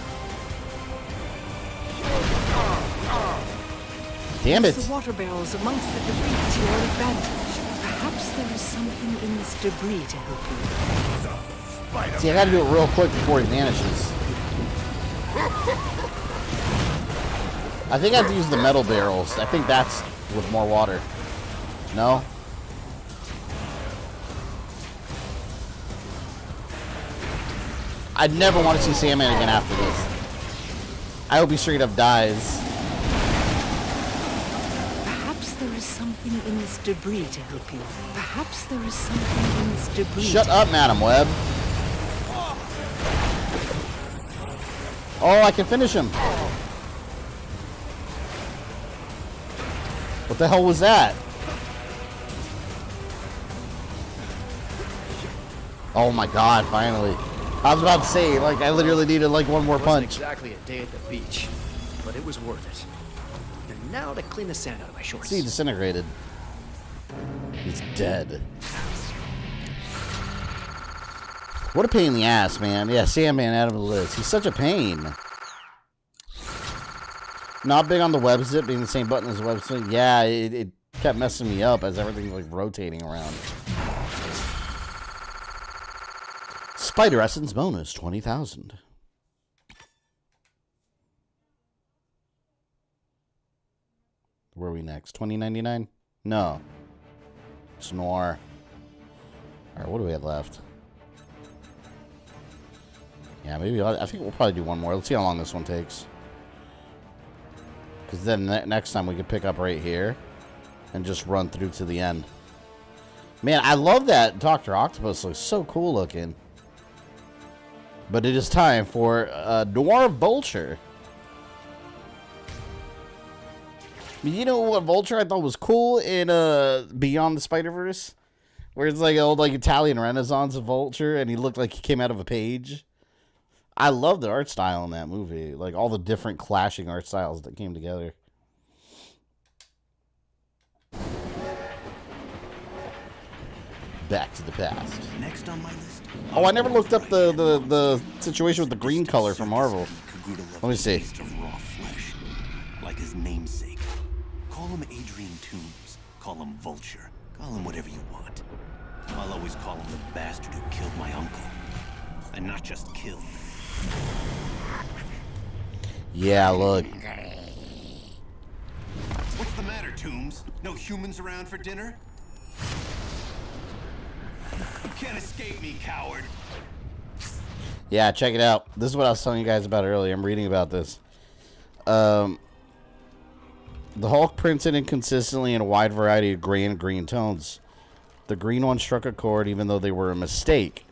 Damn it! Use the water barrels amongst the debris to your advantage. Perhaps there is something in this debris to help you. See, I gotta do it real quick before he vanishes. I think I have to use the metal barrels. I think that's with more water. No? I never want to see Sandman again after this. I hope he straight up dies. Perhaps there is something in this debris to help you. Perhaps there is something in this debris. Shut up, Madam Web. Oh, I can finish him. What the hell was that? Oh my god, finally. I was about to say, like, I literally needed, like, one more punch. It wasn't exactly a day at the beach, but it was worth it. And now to clean the sand out of my shorts. See, disintegrated. He's dead. What a pain in the ass, man. Yeah, Sandman out of the list. He's such a pain. Not big on the web zip being the same button as web zip. Yeah, it kept messing me up as everything's like rotating around. Spider Essence bonus, 20,000. Where are we next? 2099? No. It's Noir. Alright, what do we have left? Yeah, maybe I think we'll probably do one more. Let's see how long this one takes. Because then next time we can pick up right here and just run through to the end. Man, I love that Dr. Octopus. Looks so cool looking. But it is time for Noir Vulture. You know what Vulture I thought was cool in Beyond the Spider-Verse? Where it's like an old like Italian Renaissance Vulture and he looked like he came out of a page. I love the art style in that movie. Like, all the different clashing art styles that came together. Back to the past. Next on my list. Oh, I never looked up the situation with the green color from Marvel. Let me see. Raw flesh, like his namesake. Call him Adrian Toombs. Call him Vulture. Call him whatever you want. I'll always call him the bastard who killed my uncle. And not just killed. Yeah, look. What's the matter, Toombs? No humans around for dinner? You can't escape me, coward. Yeah, check it out. This is what I was telling you guys about earlier. I'm reading about this. The Hulk printed inconsistently in a wide variety of gray and green tones. The green one struck a chord even though they were a mistake.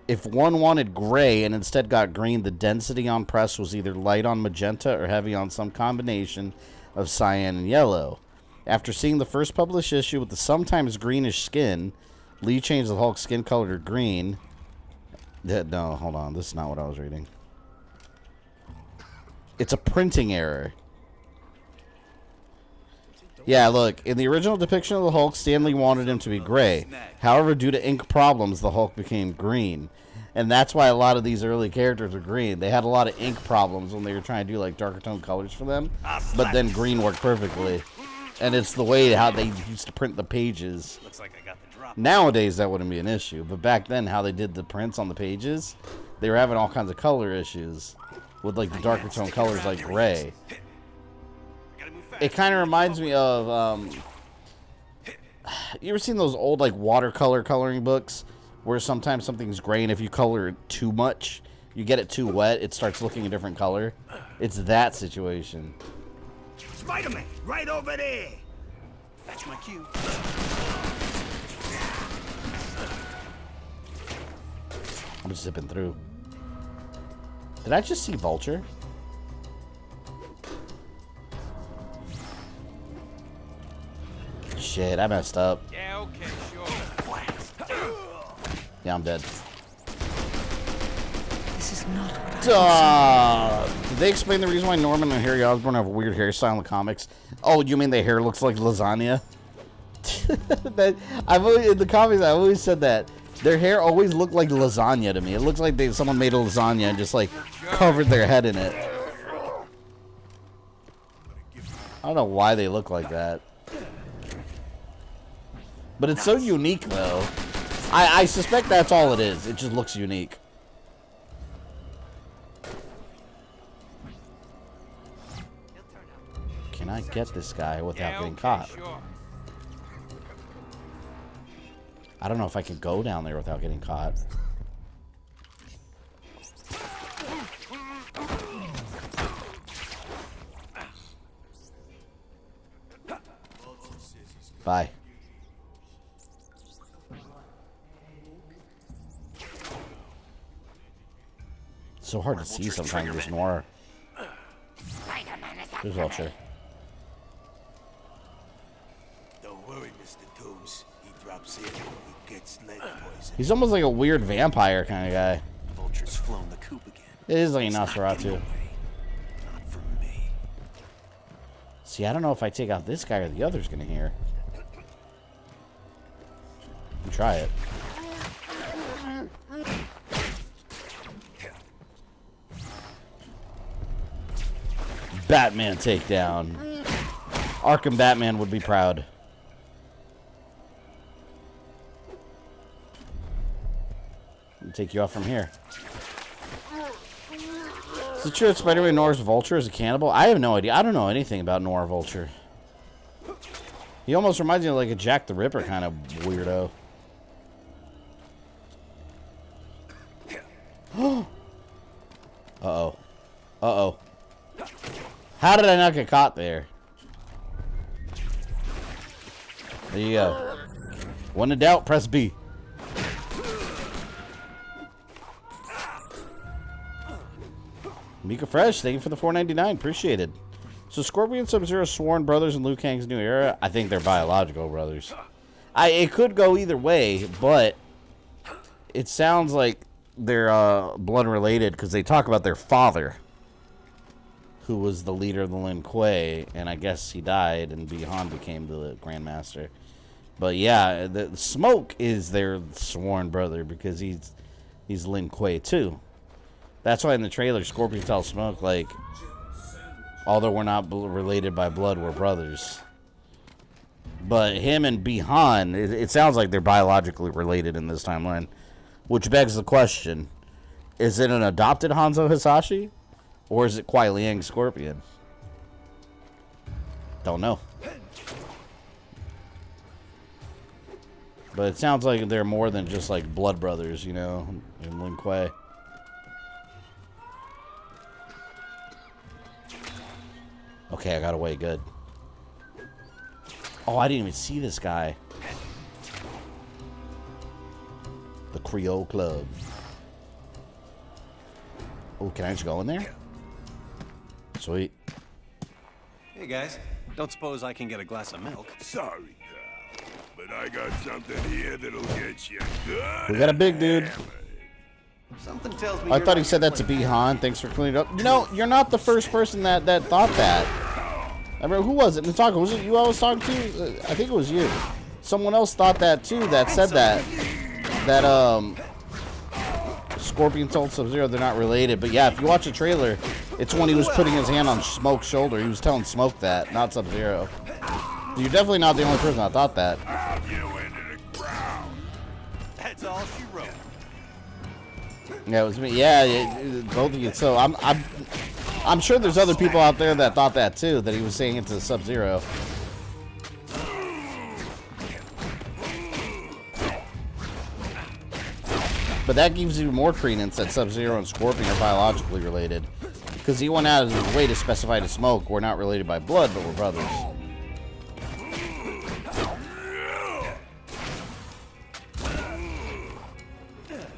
If one wanted gray and instead got green, the density on press was either light on magenta or heavy on some combination of cyan and yellow. After seeing the first published issue with the sometimes greenish skin, Lee changed the Hulk's skin color to green. No, hold on. This is not what I was reading. It's a printing error. Yeah, look, in the original depiction of the Hulk, Stan Lee wanted him to be gray. However, due to ink problems, the Hulk became green. And that's why a lot of these early characters are green. They had a lot of ink problems when they were trying to do like darker tone colors for them. But then green worked perfectly. And it's the way how they used to print the pages. Looks like I got the drop. Nowadays, that wouldn't be an issue. But back then, how they did the prints on the pages, they were having all kinds of color issues. With like the darker tone colors like gray. It kind of reminds me of, you ever seen those old, like, watercolor coloring books? Where sometimes something's gray, and if you color it too much, you get it too wet, it starts looking a different color. It's that situation. Spider-Man, right over there. That's my cue. I'm just zipping through. Did I just see Vulture? Shit, I messed up. Yeah, okay, sure. Yeah, I'm dead. This is not what I Did they explain the reason why Norman and Harry Osborn have a weird hairstyle in the comics? Oh, you mean their hair looks like lasagna? In the comics, I've always said that. Their hair always looked like lasagna to me. It looks like someone made a lasagna and just like covered their head in it. I don't know why they look like that. But it's so unique, though. I suspect that's all it is. It just looks unique. Can I get this guy without getting caught? Sure. I don't know if I can go down there without getting caught. Bye. It's so hard to see sometimes this Noir. There's Vulture. Don't worry, Mr. Toombs. He drops in, he gets lead poison. He's almost like a weird vampire kind of guy. Vulture's flown the coop again. It is like a Nosferatu. Not for me. See, I don't know if I take out this guy or the other's gonna hear. Try it. Batman takedown. Arkham Batman would be proud. I'll take you off from here. Is it true that Spider-Man Noir's Vulture is a cannibal? I have no idea. I don't know anything about Noir Vulture. He almost reminds me of like a Jack the Ripper kind of weirdo. Uh-oh. Uh-oh. How did I not get caught there? There you go. When in doubt, press B. Mika Fresh, thank you for the $4.99. Appreciate it. So Scorpion, Sub-Zero, sworn brothers in Liu Kang's new era? I think they're biological brothers. It could go either way, but it sounds like they're blood related because they talk about their father, who was the leader of the Lin Kuei, and I guess he died, and Bi-Han became the Grandmaster. But yeah, the Smoke is their sworn brother because he's Lin Kuei too. That's why in the trailer, Scorpion tells Smoke, like, although we're not related by blood, we're brothers. But him and Bi-Han, it sounds like they're biologically related in this timeline, which begs the question: is it an adopted Hanzo Hisashi? Or is it Kuai Liang Scorpion? Don't know. But it sounds like they're more than just like blood brothers, you know, in Lin Kuei. Okay, I got away good. Oh, I didn't even see this guy. The Creole Club. Oh, can I just go in there? Sweet. Hey guys, don't suppose I can get a glass of milk? Sorry, pal, but I got something here that'll get you good. We got a big dude. Something tells me I thought he said that to Bi-Han. Thanks for cleaning it up. You know, you're not the first person that thought that. I remember, who was it? Nataka, was it you I was talking to? I think it was you. Someone else thought that too, that said that. Scorpion told Sub-Zero they're not related. But yeah, if you watch the trailer, it's when he was putting his hand on Smoke's shoulder. He was telling Smoke that, not Sub-Zero. You're definitely not the only person that thought that. That's all she wrote. Yeah, it was me. Yeah, both of you. So I'm sure there's other people out there that thought that too, that he was saying it to Sub-Zero. But that gives you more credence that Sub-Zero and Scorpion are biologically related. Because he went out of his way to specify to Smoke, we're not related by blood, but we're brothers.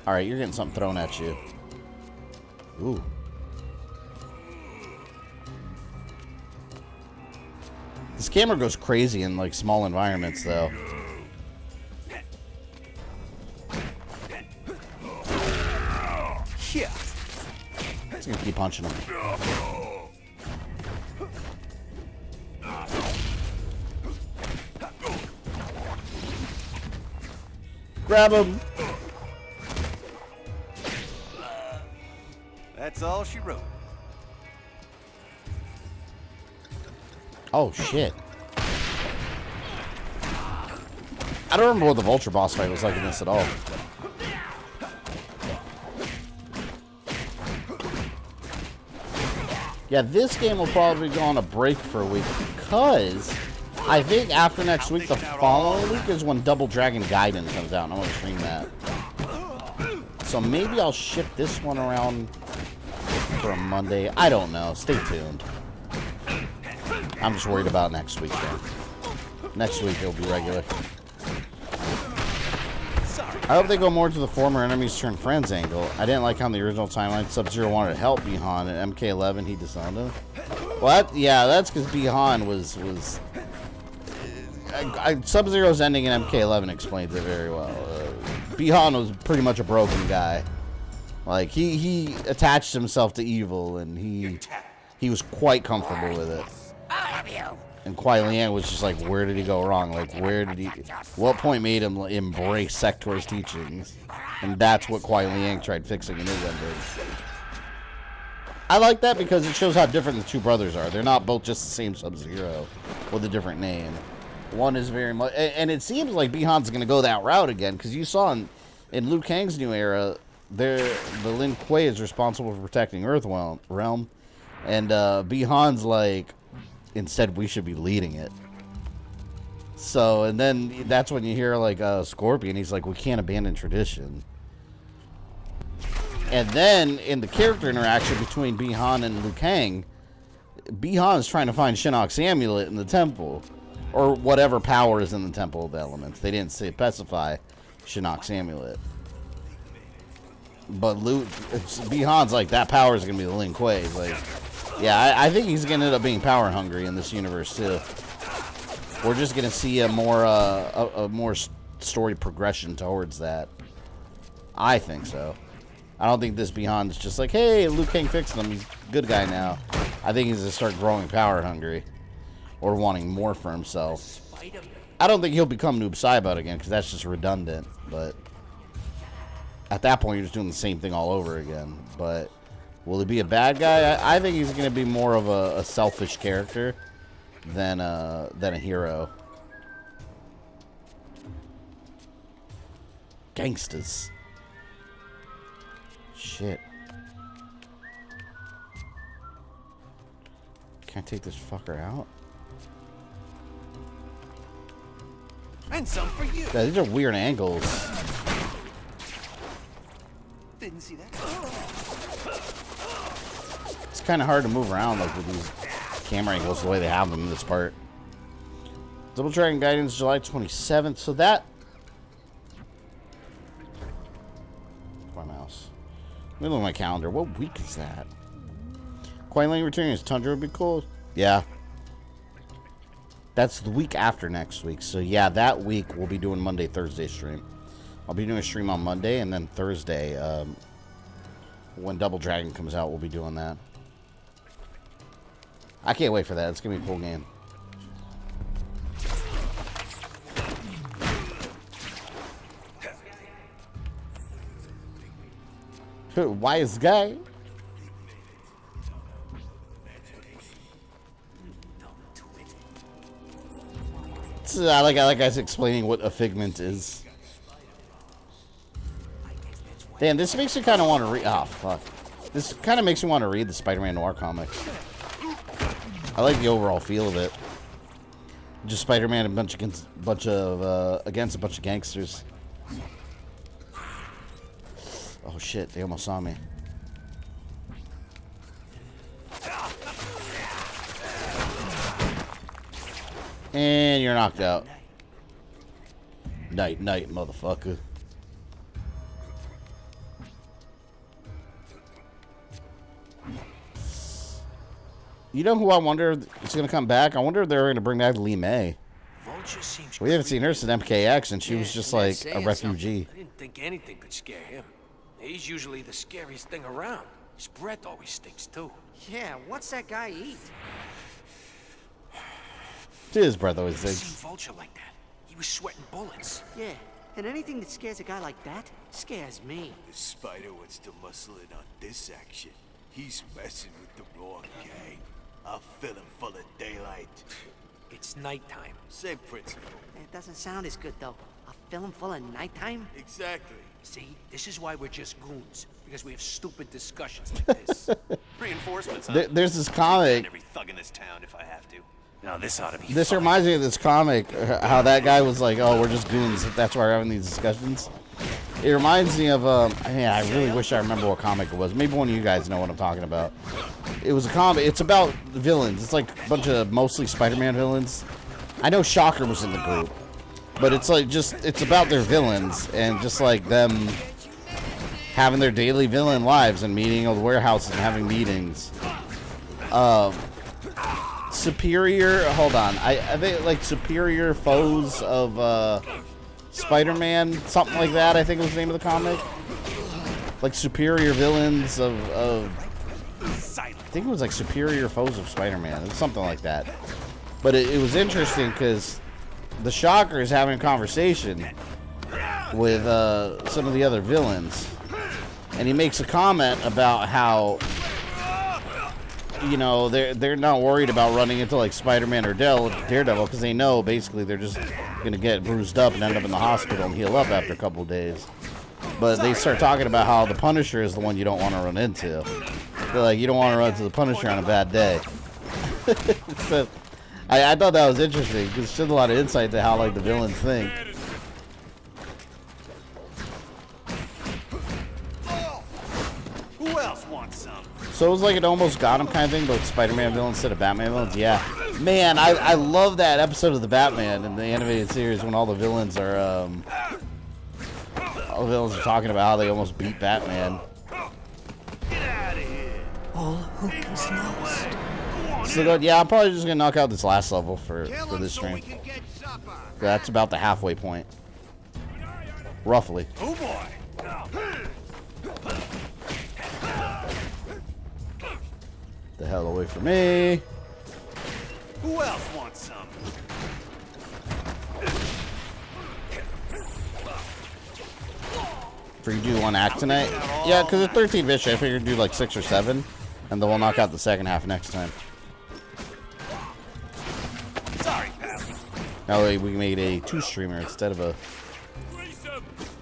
Alright, you're getting something thrown at you. Ooh. This camera goes crazy in like small environments though. Yeah. It's gonna keep punching him. Grab him. That's all she wrote. Oh shit. I don't remember what the Vulture boss fight was like in this at all. Yeah, this game will probably go on a break for a week because I think after next week, the following week is when Double Dragon Gaiden comes out, and I'm going to stream that. So maybe I'll shift this one around for a Monday. I don't know. Stay tuned. I'm just worried about next week then. Next week it'll be regular. I hope they go more to the former enemies turn friends angle. I didn't like how in the original timeline Sub-Zero wanted to help Bi-Han, and MK11 he disowned him. What? Yeah, that's because Bi-Han was Sub-Zero's ending in MK11 explains it very well. Bi-Han was pretty much a broken guy. Like he attached himself to evil, and he was quite comfortable with it. And Kuai Liang was just like, where did he go wrong? Like, what point made him embrace Sector's teachings? And that's what Kuai Liang tried fixing in his ending. I like that because it shows how different the two brothers are. They're not both just the same Sub-Zero with a different name. One is very much, and it seems like Bi-Han's going to go that route again, because you saw in Liu Kang's new era, the Lin Kuei is responsible for protecting Earth Realm, and Bi-Han's like, instead we should be leading it. So, and then that's when you hear like Scorpion, he's like, we can't abandon tradition. And then in the character interaction between Bi-Han and Liu Kang, Bi-Han is trying to find Shinnok's amulet in the temple, or whatever power is in the temple of the elements. They didn't specify Shinnok's amulet. But Bi-Han's like, that power is gonna be the Lin Kuei. Like, yeah, I think he's gonna end up being power hungry in this universe too. We're just gonna see a more story progression towards that. I think so. I don't think this Bi-Han's just like, hey, Liu Kang fixed him, he's a good guy now. I think he's gonna start growing power hungry, or wanting more for himself. I don't think he'll become Noob Saibot again, because that's just redundant. But at that point, you're just doing the same thing all over again. But will he be a bad guy? I think he's going to be more of a selfish character than a hero. Gangsters. Shit. Can I take this fucker out? And some for you. Yeah, these are weird angles. Didn't see that. It's kind of hard to move around like with these camera angles the way they have them in this part. Double Dragon Guidance, July 27th. So that... My mouse. Let me look at my calendar. What week is that? Kuai Liang returning as Tundra would be cool. Yeah. That's the week after next week. So yeah, that week we'll be doing Monday, Thursday stream. I'll be doing a stream on Monday, and then Thursday, when Double Dragon comes out, we'll be doing that. I can't wait for that. It's going to be a cool game. Wise guy. I like guys explaining what a figment is. Damn, this makes me kind of want to read. Oh fuck! This kind of makes me want to read the Spider-Man Noir comics. I like the overall feel of it. Just Spider-Man against a bunch of gangsters. Oh shit! They almost saw me. And you're knocked out. Night, night, motherfucker. You know who I wonder is going to come back? I wonder if they're going to bring back Lee May. We haven't seen her since MKX, and she was just like a refugee. I didn't think anything could scare him. He's usually the scariest thing around. His breath always stinks too. Yeah, what's that guy eat? His breath always I've seen stinks. Vulture like that. He was sweating bullets. Yeah, and anything that scares a guy like that scares me. The spider wants to muscle in on this action. He's messing with the wrong gang. I'll fill him full of daylight. It's nighttime. Same principle. It doesn't sound as good, though. A film full of nighttime? Exactly. See, this is why we're just goons. Because we have stupid discussions like this. Reinforcements, huh? There's this comic. Every thug in this town if I have to. Now this ought to be This fun. reminds me of this comic, how that guy was like, oh, we're just goons. That's why we're having these discussions. It reminds me of, man, I really wish I remember what comic it was. Maybe one of you guys know what I'm talking about. It was a comic. It's about villains. It's like a bunch of mostly Spider-Man villains. I know Shocker was in the group, but it's like it's about their villains and just like them having their daily villain lives and meeting at the warehouses and having meetings. Superior, hold on, I think like superior foes of Spider-Man, something like that. I think was the name of the comic. Like superior villains of I think it was like superior foes of Spider-Man. It was something like that. But it was interesting because the Shocker is having a conversation with some of the other villains, and he makes a comment about how, you know, they're not worried about running into like Spider-Man or Daredevil because they know basically they're just gonna get bruised up and end up in the hospital and heal up after a couple of days. But they start talking about how the Punisher is the one you don't want to run into. They're like, you don't want to run into the Punisher on a bad day. So, I thought that was interesting because it showed a lot of insight to how like the villains think. Who else wants some? So it was like an almost got him kind of thing, but Spider-Man villains instead of Batman villains. Yeah, man, I love that episode of the Batman in the animated series when all the villains are talking about how they almost beat Batman. All hope is lost. So yeah, I'm probably just gonna knock out this last level for this stream. That's about the halfway point, roughly. Oh boy! The hell away from me! Who else wants some? For you do one act tonight? Yeah, because it's 13 Vish. I figured do like 6 or 7, and then we'll knock out the second half next time. Sorry, pal. That way we made a 2-streamer instead of a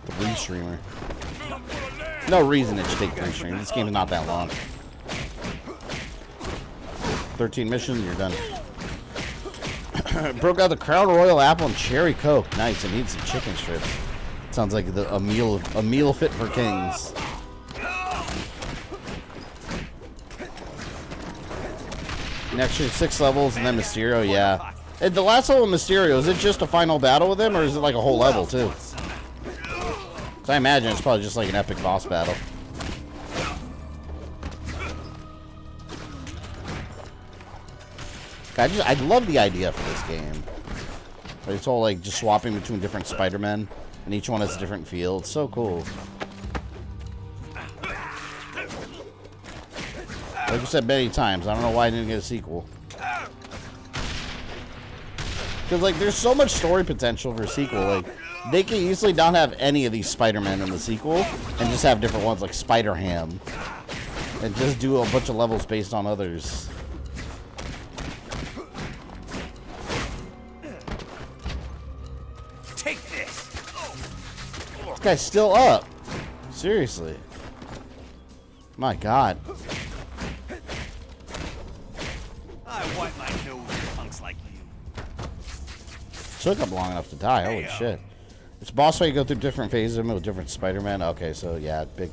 3-streamer. No reason it should take 3 streams. This game is not that long. 13 missions, you're done. Broke out the Crown Royal apple and cherry coke. Nice. I need some chicken strips. Sounds like a meal fit for kings. Next year, 6 levels and then Mysterio. Yeah. And the last level of Mysterio, is it just a final battle with him, or is it like a whole level too? So I imagine it's probably just like an epic boss battle. I love the idea for this game. It's all like just swapping between different Spider-Men, and each one has a different feel. It's so cool. Like I said many times, I don't know why I didn't get a sequel. Because like there's so much story potential for a sequel. Like they can easily not have any of these Spider-Men in the sequel and just have different ones like Spider-Ham. And just do a bunch of levels based on others. Take this. This guy's still up. Seriously. My God. I wipe my nose with punks like you. Took up long enough to die. Holy shit. It's boss fight. You go through different phases of them with different Spider-Man. Okay, so yeah, big.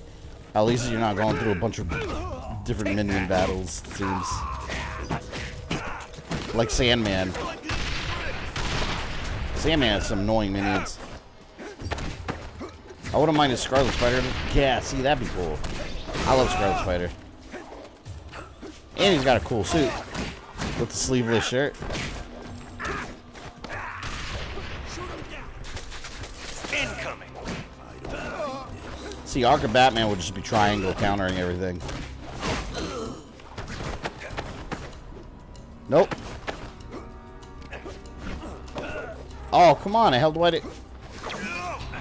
At least you're not going through a bunch of different minion battles, it seems. Like Sandman. Sandman has some annoying minions. I wouldn't mind a Scarlet Spider. Yeah, see, that'd be cool. I love Scarlet Spider. And he's got a cool suit with the sleeveless shirt. Incoming. See, Arkham Batman would just be triangle countering everything. Nope. Oh, come on. I held white.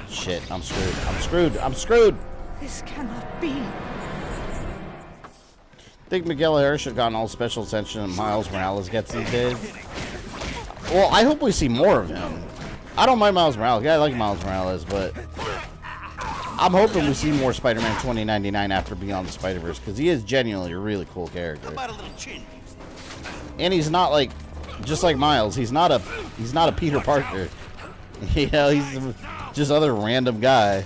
Shit, I'm screwed. I'm screwed. I'm screwed. This cannot be. I think Miguel O'Hara should have gotten all special attention Miles Morales gets these days. Well, I hope we see more of him. I don't mind Miles Morales. Yeah, I like Miles Morales, but I'm hoping we see more Spider-Man 2099 after Beyond the Spider-Verse, because he is genuinely a really cool character. How about a little chin? And he's not like, just like Miles, he's not a Peter Parker. You know, he's just other random guy.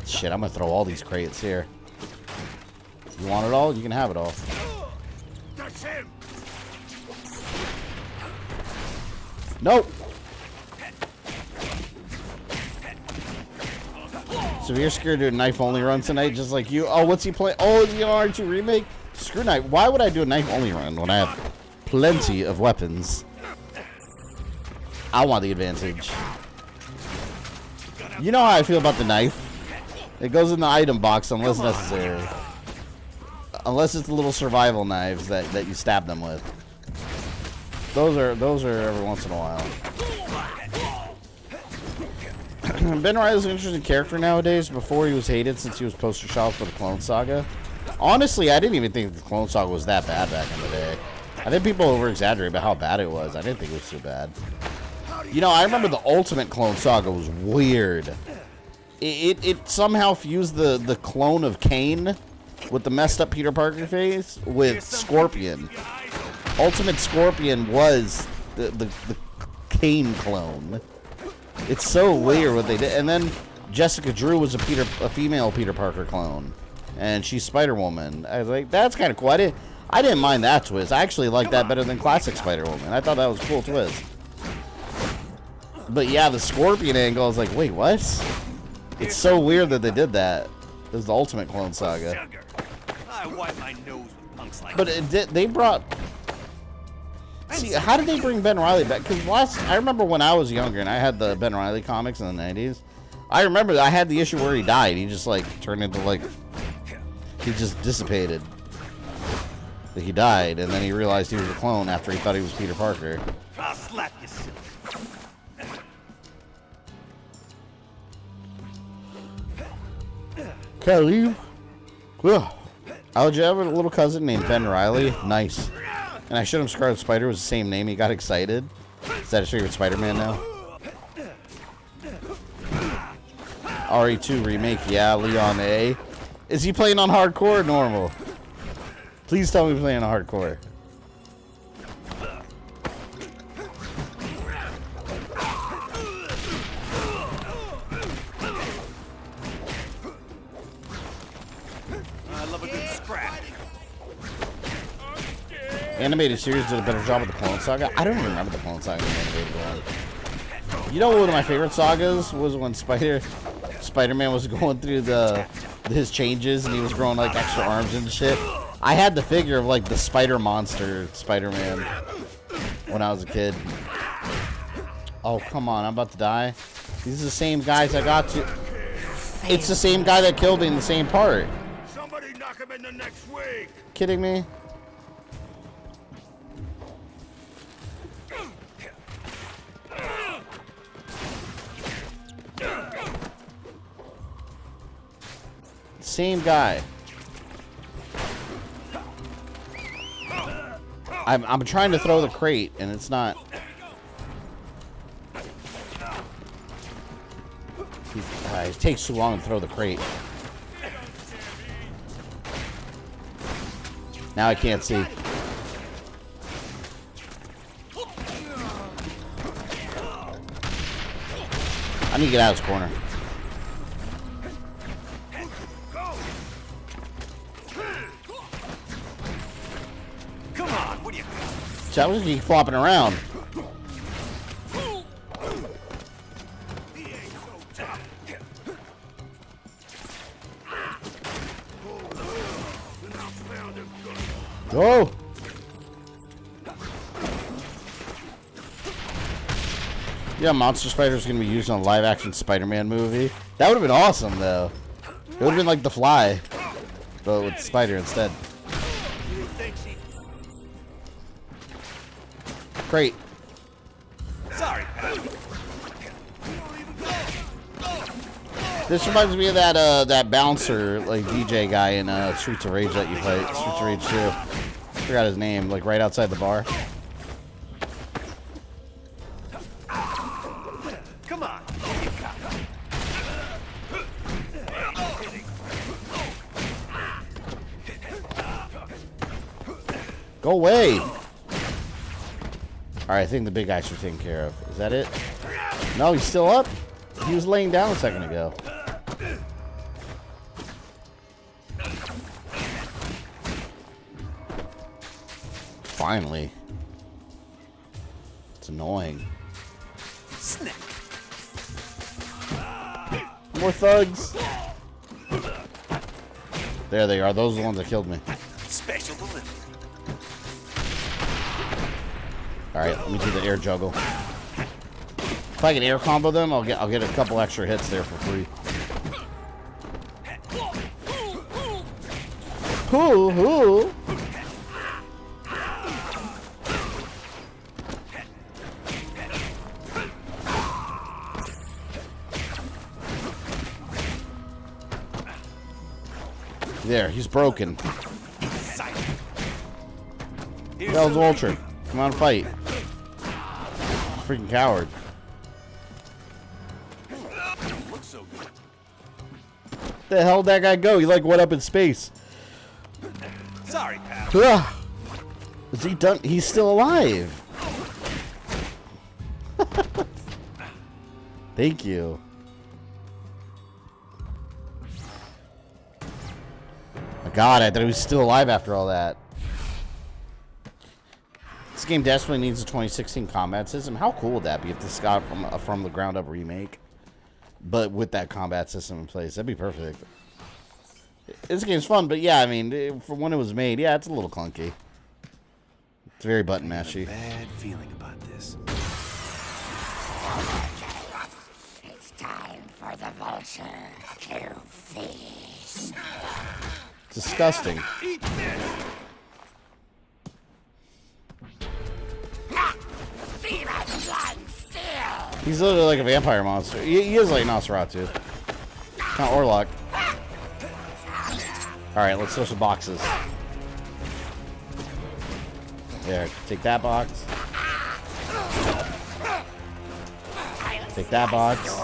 Shit, I'm gonna throw all these crates here. You want it all? You can have it all. That's him. Nope. So if you're scared to do a knife-only run tonight, just like you. Oh, what's he playing? Oh, is he on R2 Remake? Screw knife. Why would I do a knife-only run when I have plenty of weapons? I want the advantage. You know how I feel about the knife? It goes in the item box unless necessary. Unless it's the little survival knives that you stab them with. Those are every once in a while. Ben Reilly's an interesting character nowadays. Before he was hated since he was poster child for the Clone Saga. Honestly, I didn't even think the Clone Saga was that bad back in the day. I think people over-exaggerate about how bad it was. I didn't think it was too bad. You know, I remember the Ultimate Clone Saga was weird. It somehow fused the clone of Kane with the messed up Peter Parker face with Scorpion. Ultimate Scorpion was the Kane clone. It's so weird what they did. And then Jessica Drew was a female Peter Parker clone, and she's Spider-Woman. I was like, that's kind of cool. I didn't mind that twist. I actually like that better than classic Spider-Woman. I thought that was a cool twist. But yeah, the Scorpion angle, I was like, wait, what? It's so weird that they did that. This is the Ultimate Clone Saga. I wipe my nose with punks like But they brought... See, how did they bring Ben Reilly back? Because I remember when I was younger and I had the Ben Reilly comics in the 90s. I remember I had the issue where he died. He just, like, turned into, like... He just dissipated. Like, he died, and then he realized he was a clone after he thought he was Peter Parker. I'll slap you, silly. Kelly. Ugh. Oh, did you have a little cousin named Ben Reilly? Nice. And I showed him Scarlet Spider was the same name. He got excited. Is that his favorite Spider-Man now? RE2 remake, yeah. Leon A. Is he playing on hardcore or normal? Please tell me he's playing on hardcore. I love a good scrap. Animated series did a better job with the Clone Saga. I don't even remember the Clone Saga in the animated one. You know, one of my favorite sagas was when Spider-Man was going through his changes and he was growing like extra arms and shit. I had the figure of like the Spider Monster Spider-Man when I was a kid. Oh, come on, I'm about to die. These are the same guys I got to. It's the same guy that killed me in the same part. Somebody knock him in the next week. Kidding me? Same guy. I'm trying to throw the crate and it's not. It takes too long to throw the crate. Now I can't see. I need to get out of this corner. Come on, what do you got? So I was just keep flopping around. Go! Yeah, Monster Spider's gonna be used on a live-action Spider-Man movie. That would have been awesome, though. It would have been like The Fly, but with Spider instead. Great. Sorry, pal. This reminds me of that bouncer, like DJ guy in Streets of Rage that you fight. Streets of Rage 2. I forgot his name, like right outside the bar. Come on. Go away! Alright, I think the big guy should be taken care of. Is that it? No, he's still up? He was laying down a second ago. finally. It's annoying. Snap. More thugs. There they are. Those are the ones that killed me. Special delivery. Alright, let me do the air juggle. If I can air combo them, I'll get a couple extra hits there for free. Hoo. There, he's broken. That was Vulture. Come on, fight. Freaking coward. Looks so good. The hell did that guy go? He like went up in space. Sorry, pal. Ugh. Is he done? He's still alive. Thank you. My God, I thought he was still alive after all that. This game desperately needs a 2016 combat system. How cool would that be if this got from the ground up remake, but with that combat system in place? That'd be perfect. This game's fun, but yeah, I mean, for when it was made, yeah, it's a little clunky. It's very button mashy. Bad feeling about this. It's time for the Vulture to feast. Disgusting. Eat this. He's literally like a vampire monster. He is like Nosferatu. Not Orlok. Alright, let's throw some boxes. There, take that box. Take that box.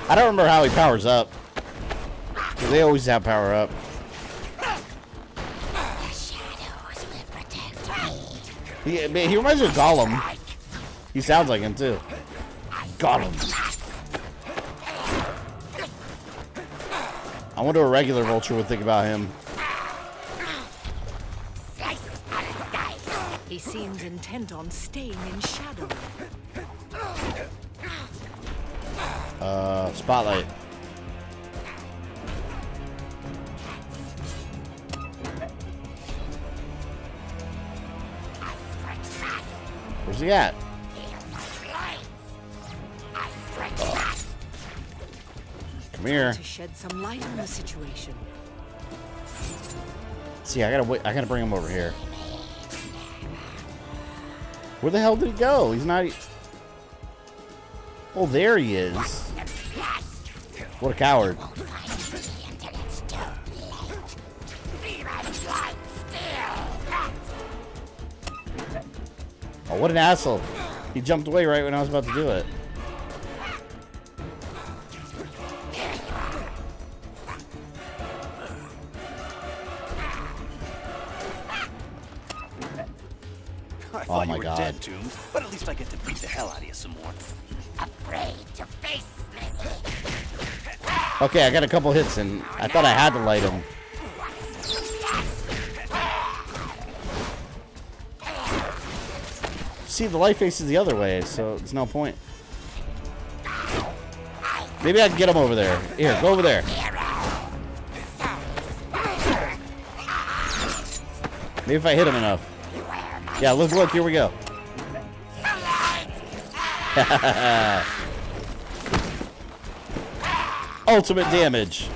I don't remember how he powers up. They always have power up. He reminds me of Gollum. He sounds like him too. Gollum. I wonder what a regular Vulture would think about him. He seems intent on staying in shadow. Spotlight. Where's he at? Come here. To shed some light on the situation. See, I gotta bring him over here. Where the hell did he go? He's not. Oh, there he is. What a coward. Oh, what an asshole. He jumped away right when I was about to do it. I Oh thought my you were God. dead, Tombs, but at least I get to beat the hell out of you some more. Afraid to face me. Okay, I got a couple hits and I thought I had to light him. See, the light faces the other way, so there's no point. Maybe I can get him over there. Here, go over there. Maybe if I hit him enough. Yeah, look, here we go. Ultimate damage.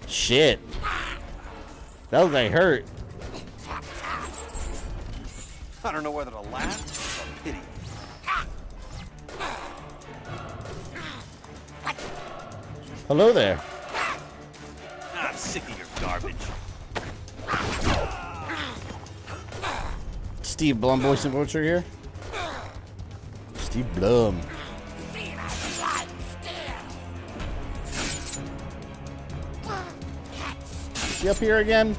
Shit. That was like hurt. I don't know whether to laugh or pity. Hello there. I'm sick of your garbage. Steve Blum voicing Vulture here. Steve Blum. Is he up here again?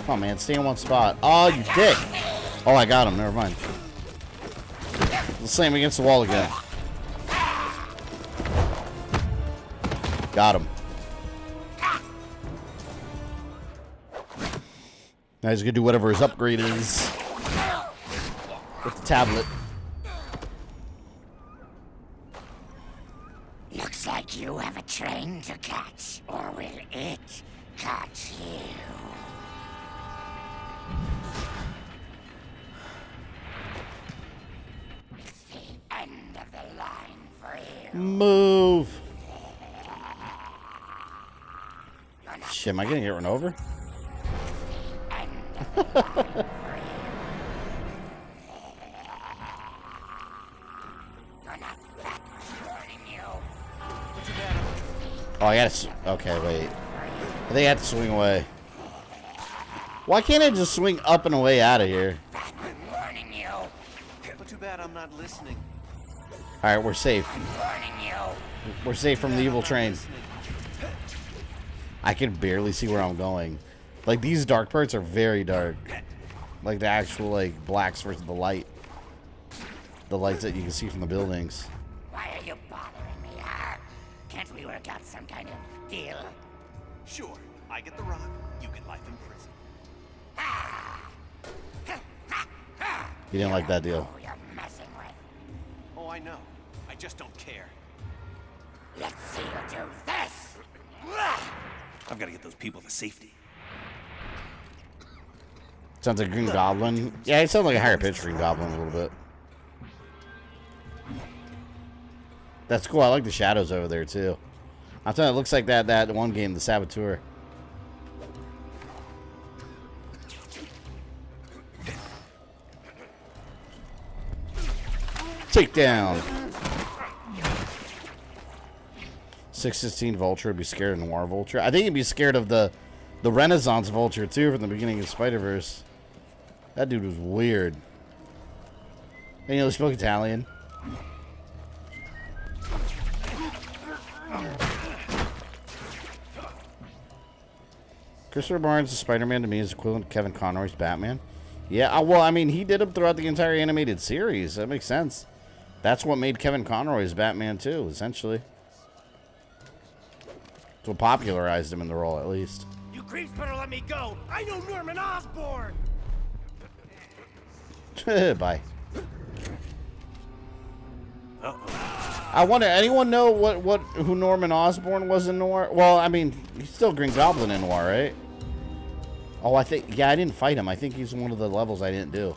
Come on, man. Stay in one spot. Oh, you dick. Oh, I got him. Never mind. Let's slam him against the wall again. Got him. Now he's gonna do whatever his upgrade is with the tablet. Looks like you have a train to catch, or will it catch you? It's the end of the line for you. Move. Shit, am I gonna get run over? Oh, I gotta. Okay, wait. I think I have to swing away. Why can't I just swing up and away out of here? But too bad I'm not listening. All right, we're safe. We're safe from the evil train. I can barely see where I'm going. Like, these dark parts are very dark. Like the actual, like, blacks versus the light. The lights that you can see from the buildings. Why are you bothering me, huh? Can't we work out some kind of deal? Sure, I get the rock, you get life in prison. You didn't like that deal. Who you're messing with. Oh, I know. I just don't care. Let's see you do this. I've got to get those people to safety. Sounds like Green Goblin. Yeah, it sounds like a higher pitched Green Goblin a little bit. That's cool. I like the shadows over there too. I'm telling you, it looks like that one game, the Saboteur. Take down. 616 Vulture would be scared of Noir Vulture. I think he'd be scared of the Renaissance Vulture too from the beginning of Spider-Verse. That dude was weird. And he spoke Italian. Christopher Barnes' Spider-Man to me is equivalent to Kevin Conroy's Batman. Yeah, well, I mean, he did him throughout the entire animated series. That makes sense. That's what made Kevin Conroy's Batman too, essentially. It's what popularized him in the role, at least. You creeps better let me go. I know Norman Osborn. Bye. I wonder, anyone know who Norman Osborn was in Noir? Well, I mean, he's still Green Goblin in Noir, right? Oh, I think, yeah, I didn't fight him. I think he's one of the levels I didn't do.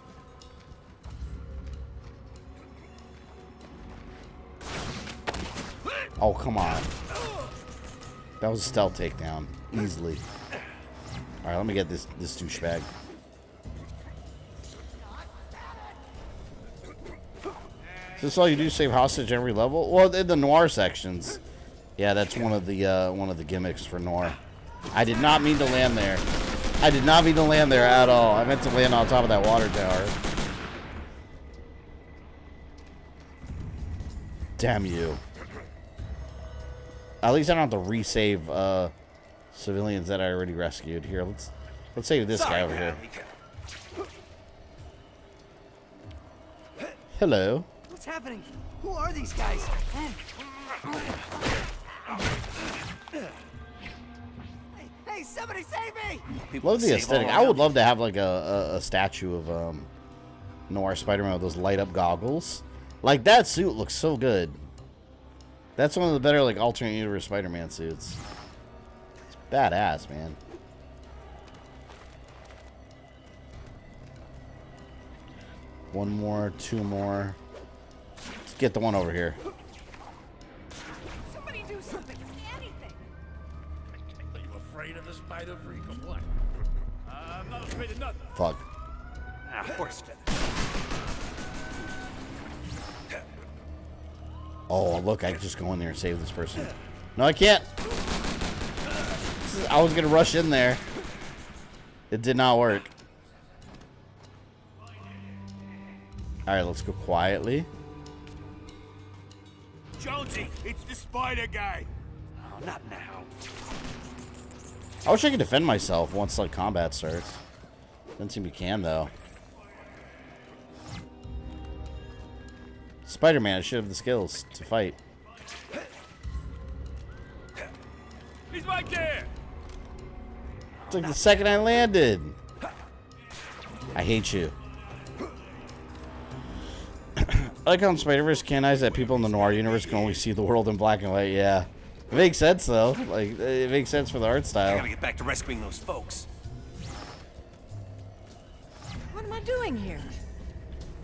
Oh, come on. That was a stealth takedown, easily. All right, let me get this douchebag. Is this all you do? Save hostage every level? Well, in the Noir sections, yeah, that's one of the gimmicks for Noir. I did not mean to land there. I did not mean to land there at all. I meant to land on top of that water tower. Damn you. At least I don't have to resave civilians that I already rescued. Here, let's save this guy over here. Hello. What's happening? Who are these guys? Hey, somebody save me! Love the aesthetic. I would love to have like a statue of Noir Spider-Man with those light up goggles. Like, that suit looks so good. That's one of the better like alternate universe Spider-Man suits. It's badass, man. One more, two more. Let's get the one over here. Somebody do something. Anything. Are you afraid of the spider freak or what? I'm not afraid of nothing. Fuck. Horse feather. Oh, look, I can just go in there and save this person. No, I can't. I was going to rush in there. It did not work. All right, let's go quietly. Jonesy, it's the spider guy. Oh, not now. I wish I could defend myself once like combat starts. Doesn't seem you can though. Spider-Man should have the skills to fight. right there! It's like the second I landed. I hate you. I like how in Spider-Verse canonized that people in the Noir universe can only see the world in black and white. Yeah. It makes sense, though. Like, it makes sense for the art I style. gotta get back to rescuing those folks. What am I doing here?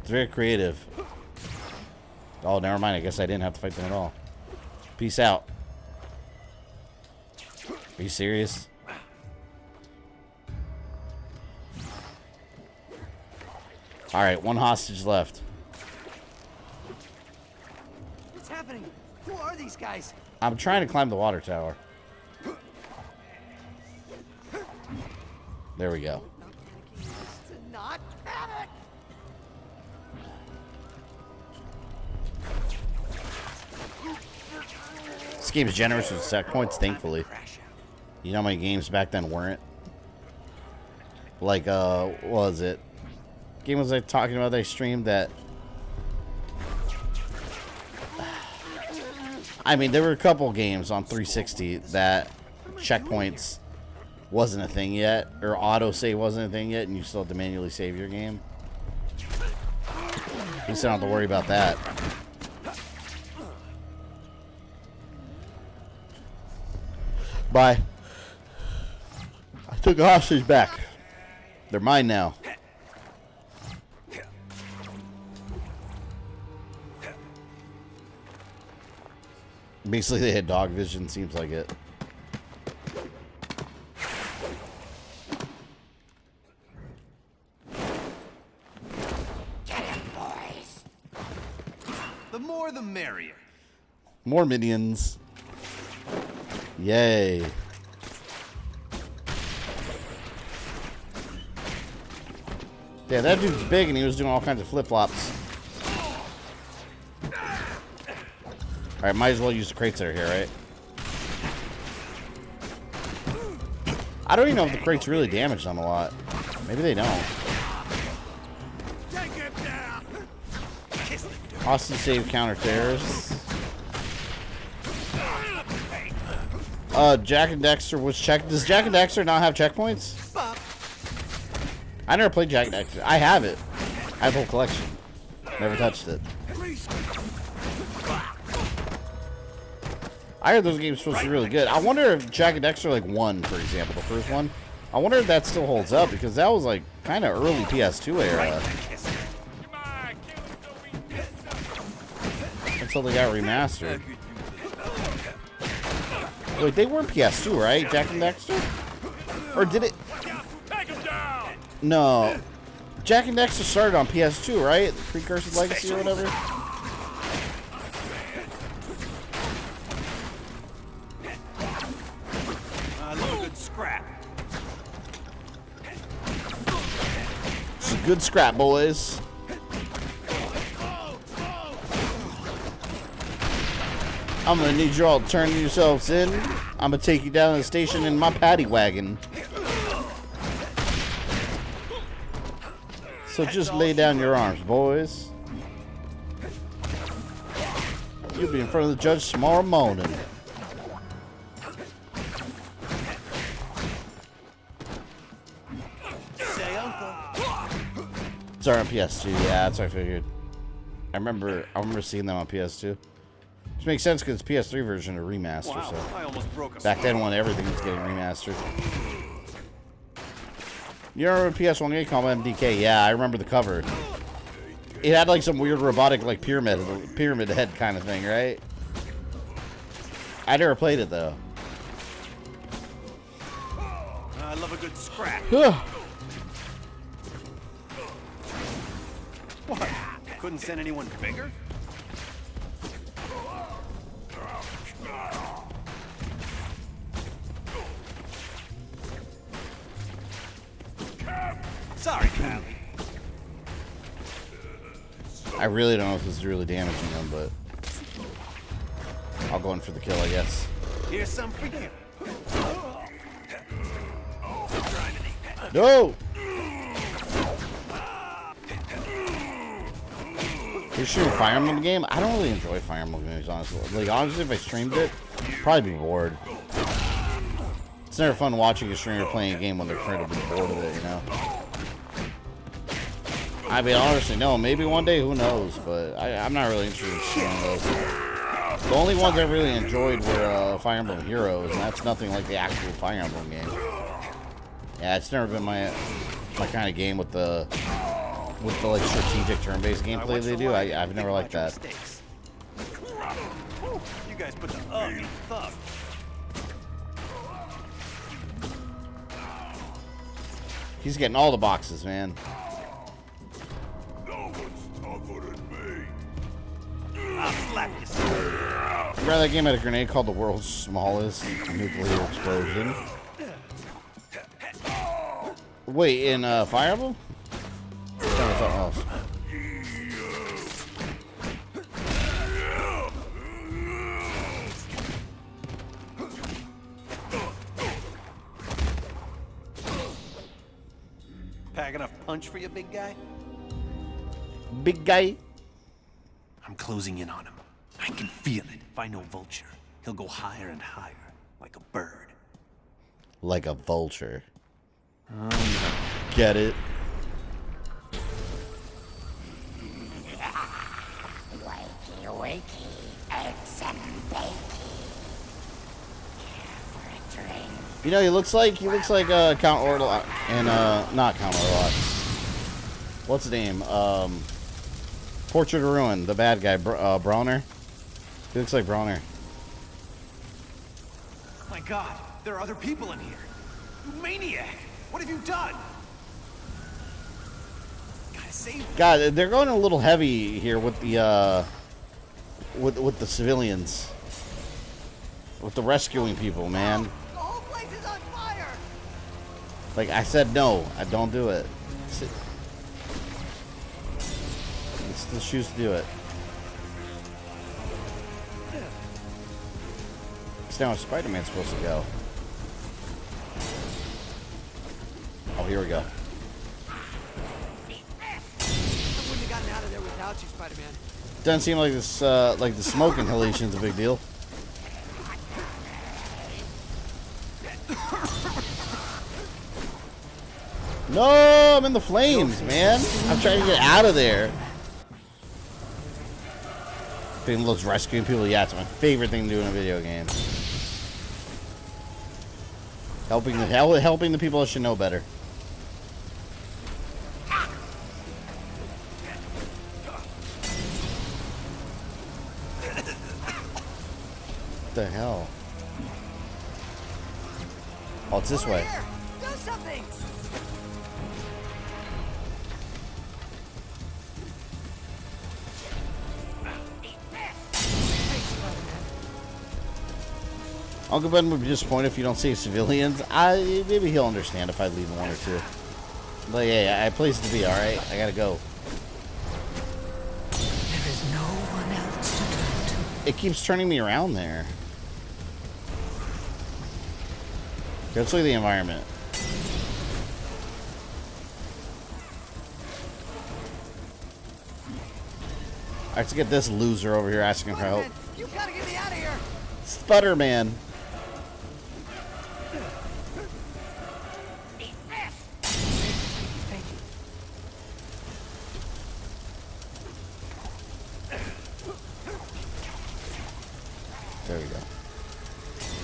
It's very creative. Oh, never mind. I guess I didn't have to fight them at all. Peace out. Are you serious? Alright, one hostage left. What's happening? Who are these guys? I'm trying to climb the water tower. There we go. To not panic. This game is generous with set points, thankfully. You know how many games back then weren't? Like, what was it? Game was I talking about I streamed that. I mean, there were a couple games on 360 that checkpoints wasn't a thing yet, or autosave wasn't a thing yet, and you still had to manually save your game. At least I don't have to worry about that. Bye. I took a hostage back. They're mine now. Basically, they had dog vision, seems like it. Get him, boys. The more the merrier. More minions. Yay. Yeah, that dude's big and he was doing all kinds of flip-flops. Alright, might as well use the crates that are here, right? I don't even know if the crates really damage them a lot. Maybe they don't. Hostage save counter terrorists. Jack and Dexter was check. Does Jack and Dexter not have checkpoints? I never played Jack and Dexter. I have it. I have a whole collection. Never touched it. I heard those games supposed to be really good. I wonder if Jack and Dexter like 1, for example, the first one. I wonder if that still holds up because that was like kind of early PS2 era. Until they got remastered. Wait, they weren't PS2, right? Jack and Dexter? Or did it? No. Jack and Dexter started on PS2, right? The Precursor Legacy or whatever? I love a good scrap. It's a good scrap, boys. I'm gonna need you all to turn yourselves in. I'm gonna take you down to the station in my paddy wagon. So just lay down your arms, boys. You'll be in front of the judge tomorrow morning. Say uncle. Sorry, on PS2. Yeah, that's what I figured. I remember seeing them on PS2. Which makes sense because it's PS3 version of remaster. Wow, So I almost broke a back then when everything was getting remastered. You remember PS1 game called MDK? Yeah, I remember the cover. It had like some weird robotic like pyramid head kind of thing, right? I never played it though. I love a good scrap. What? Couldn't send anyone bigger? Sorry, Pally. I really don't know if this is really damaging them, but I'll go in for the kill, I guess. Here's some for you. No! You're shooting Fire Emblem game? I don't really enjoy Fire Emblem games, honestly. Like, honestly, if I streamed it, I'd probably be bored. It's never fun watching a streamer playing a game when they're incredibly bored of it, you know? I mean, honestly, no. Maybe one day, who knows? But I'm not really interested in streaming those. The only ones I really enjoyed were Fire Emblem Heroes, and that's nothing like the actual Fire Emblem game. Yeah, it's never been my kind of game with the like strategic turn-based gameplay they do. I've never liked that. You guys put the in thug. He's getting all the boxes, man. No one's tougher than me. I'll slap you. Remember that game had a grenade called the world's smallest nuclear explosion? Wait, in Fire Emblem? Something else. Pack enough punch for you, big guy? Big guy? I'm closing in on him. I can feel it. If I know Vulture, he'll go higher and higher, like a bird. Like a vulture. Get it? Wakey, wakey, eggs and bacon. Here for a drink. You know, he looks like Count Orlok and not Count Orlok. What's his name? Portrait of Ruin, the bad guy, Brawner. He looks like Brawner. My God, there are other people in here. You maniac! What have you done? Gotta save them. God, they're going a little heavy here with the with the civilians, with the rescuing people, man. The whole place is on fire! Like I said, no, I don't do it. It's the shoes to do it. It's now Spider-Man's supposed to go. Oh, here we go. I wouldn't have gotten out of there without you, Spider-Man. Doesn't seem like this, like the smoke inhalation's a big deal. No, I'm in the flames, man. I'm trying to get out of there. Being those rescuing people, yeah, it's my favorite thing to do in a video game. Helping the people that should know better. What the hell? Oh, it's this way. Do something! Uncle Ben would be disappointed if you don't save civilians. Maybe he'll understand if I leave one or two. But yeah, I have places to be, alright? I gotta go. There is no one else to turn to. It keeps turning me around there. Let's look at the environment. I have to get this loser over here asking for help. You gotta get me out of here! Sputterman. There we go.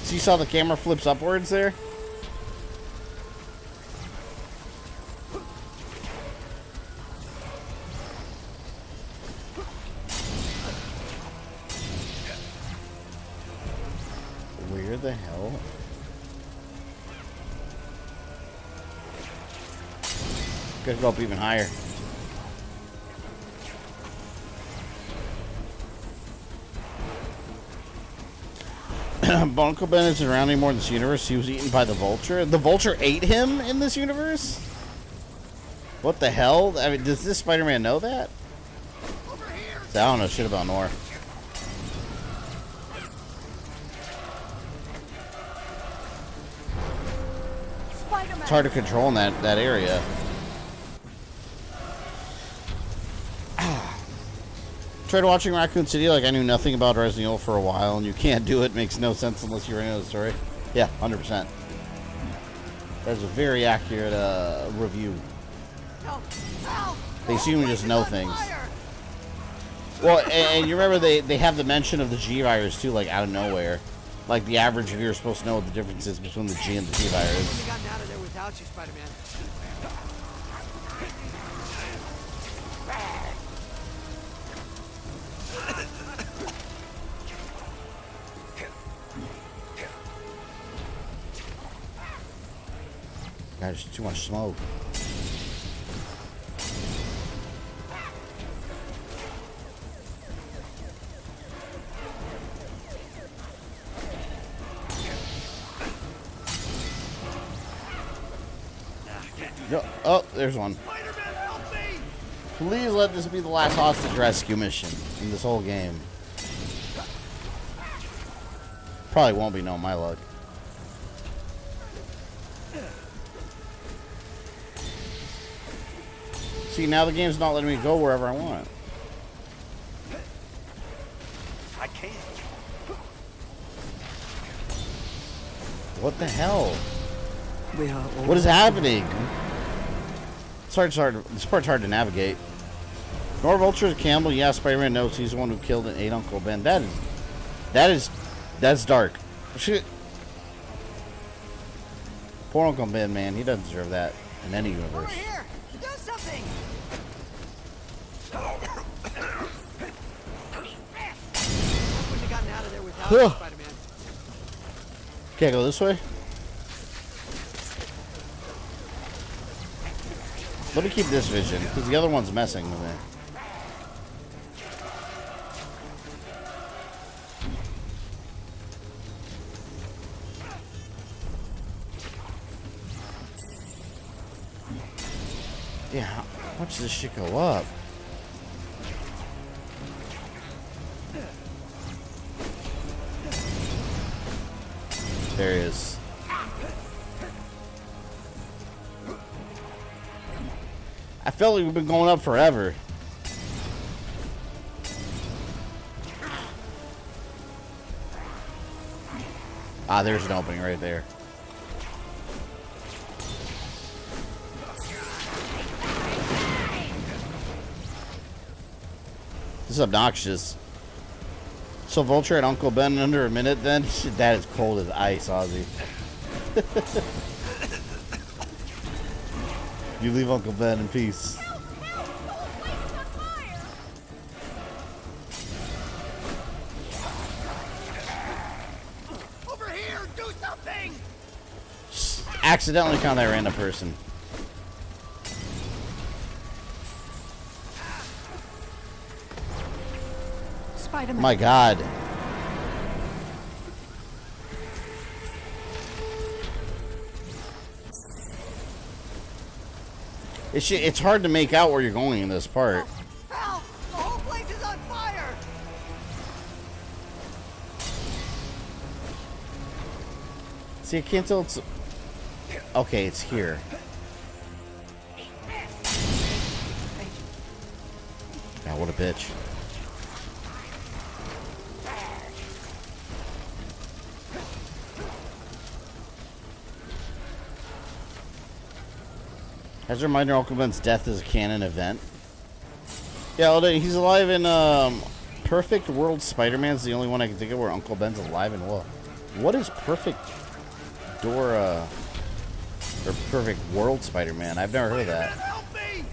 So you saw the camera flips upwards there? Where the hell? Gotta go up even higher. Uncle Ben isn't around anymore in this universe. He was eaten by the Vulture. The Vulture ate him in this universe? What the hell? I mean, does this Spider-Man know that? I don't know shit about Noir. It's hard to control in that area. Tried watching Raccoon City like I knew nothing about Resident Evil for a while, and you can't do it. Makes no sense unless you know the story. Yeah, 100%. That's a very accurate review. No, help! They seem to just know things. Well, and you remember they have the mention of the G virus too, like out of nowhere. Like the average viewer is supposed to know what the difference is between the G and the T virus. Wouldn't have gotten out of there without you, Spider-Man. God, there's too much smoke. Yo, oh, there's one. Please let this be the last hostage rescue mission in this whole game. Probably won't be, knowing my luck. See, now the game's not letting me go wherever I want. I can't. What the hell? We are all What is happening? This part's hard to navigate. Noir, Vulture is Campbell. Yeah, Spider-Man knows he's the one who killed and ate Uncle Ben. That's dark. Shit. Poor Uncle Ben, man. He doesn't deserve that in any universe. Over here! Do something! Wouldn't have gotten out of there without you, Spider-Man. Can't go this way? Let me keep this vision, because the other one's messing with me. Yeah, how much does this shit go up? There he is. I felt like we've been going up forever. Ah, there's an opening right there. This is obnoxious. So Vulture and Uncle Ben in under a minute then? Shit, that is cold as ice, Ozzy. You leave Uncle Ben in peace. Over here! Do something! Accidentally found that random person. Spider-Man. My God. It's hard to make out where you're going in this part. Help! The whole place is on fire! See, I can't tell it's... Okay, it's here. God, what a bitch. As a reminder, Uncle Ben's death is a canon event. Yeah, he's alive in Perfect World Spider-Man's the only one I can think of where Uncle Ben's alive in. What is Perfect Dora or Perfect World Spider-Man? I've never heard of that. Help me!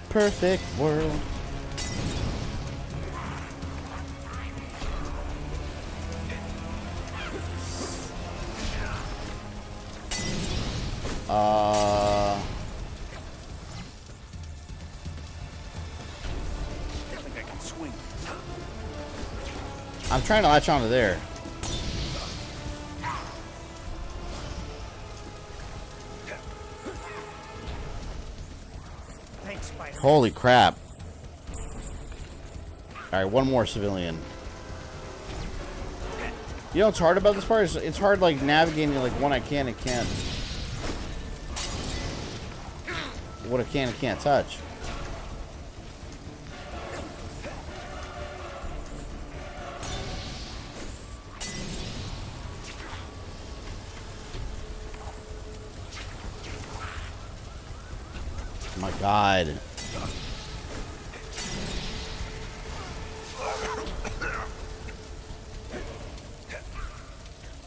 Perfect World. I think I can swing. I'm trying to latch onto there. Thanks, Spider. Holy crap. Alright, one more civilian. You know what's hard about this part? It's hard like navigating like what I can and can't. What I can and can't touch. My God.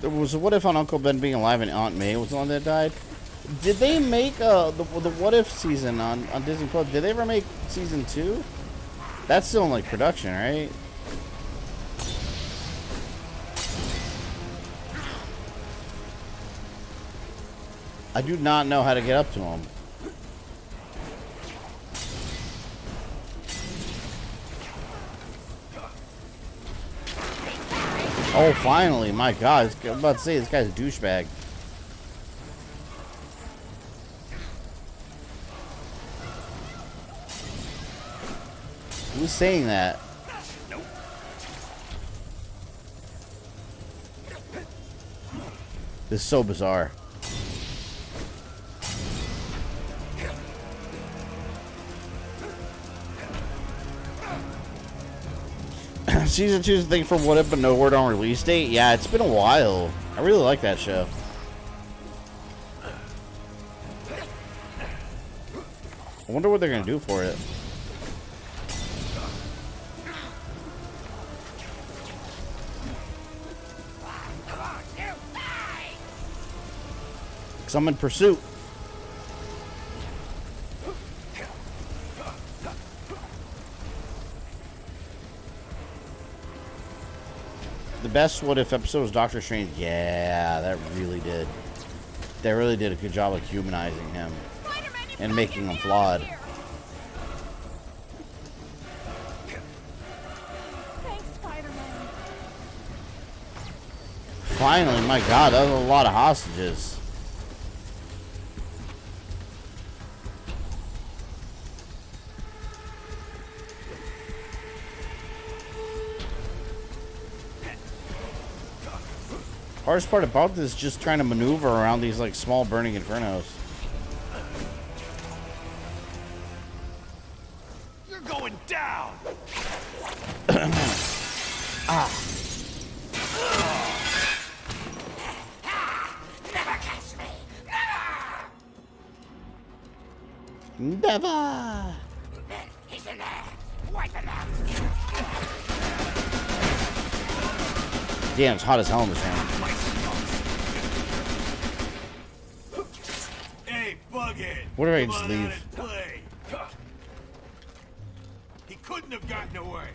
There was a What If on Uncle Ben being alive and Aunt May was the one that died. Did they make the What If season on Disney Plus? Did they ever make season 2? That's still in like production, right? I do not know how to get up to him. Oh, finally! My God, I was about to say this guy's a douchebag. Who's saying that? This is so bizarre. Season 2 is a thing for What If, but no word on release date. Yeah, it's been a while. I really like that show. I wonder what they're gonna do for it. Because I'm in pursuit. The best What If episode was Doctor Strange. Yeah, that really did. They really did a good job of humanizing him and making him flawed. Thanks, Spider-Man. Finally, my God, that was a lot of hostages. Hardest part about this is just trying to maneuver around these like small burning infernos. You're going down. Ah. Never catch me. Never. He's in there. Wipe him out. Damn, it's hot as hell in this room. Hey, Bughead. What if I Come just on leave? out and play. He couldn't have gotten away.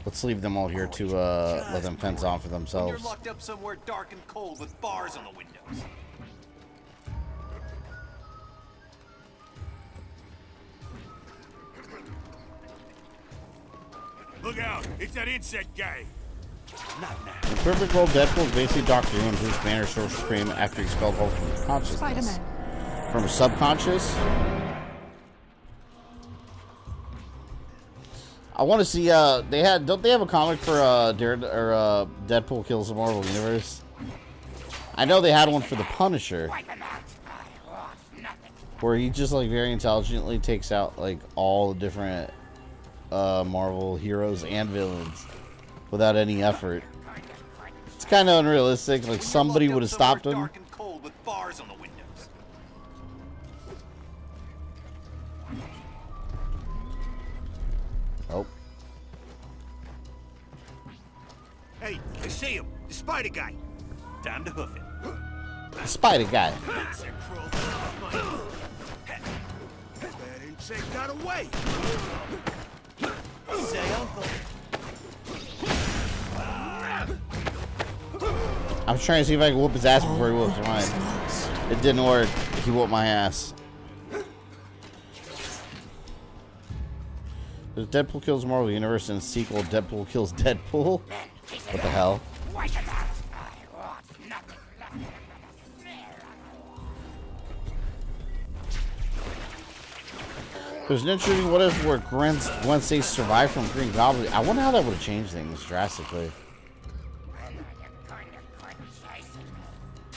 Let's leave them all here to let them fence off for When themselves. you're locked up somewhere dark and cold with bars on the windows. Look out! It's that insect guy. Not now. The perfect world Deadpool is basically Doctor Who and Bruce Banner Social Supreme after he expelled Hulk from consciousness. Spider-Man. From a subconscious? I want to see, don't they have a comic for, Deadpool Kills the Marvel Universe? I know they had one for the Punisher. Where he just, like, very intelligently takes out, like, all the different, Marvel heroes and villains without any effort. It's kind of unrealistic, like, somebody would have stopped him. Dark and cold with bars on the windows. Oh. Hey, I see him. The spider guy. Time to hoof it. The spider guy. That insect got away. Say uncle. I was trying to see if I could whoop his ass before he whooped mine. It didn't work. He whooped my ass. There's Deadpool Kills Marvel Universe and sequel Deadpool Kills Deadpool. What the hell? There's an interesting What If where Gwen Stacy survived from Green Goblin. I wonder how that would have changed things drastically.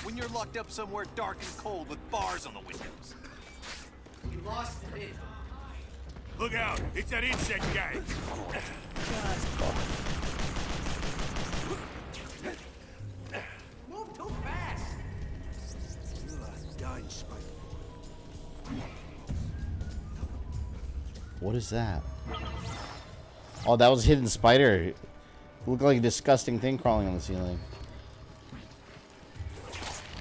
When you're locked up somewhere dark and cold with bars on the windows. You lost it. Look out! It's that insect guy. Move too fast. What is that? Oh, that was a hidden spider. It looked like a disgusting thing crawling on the ceiling.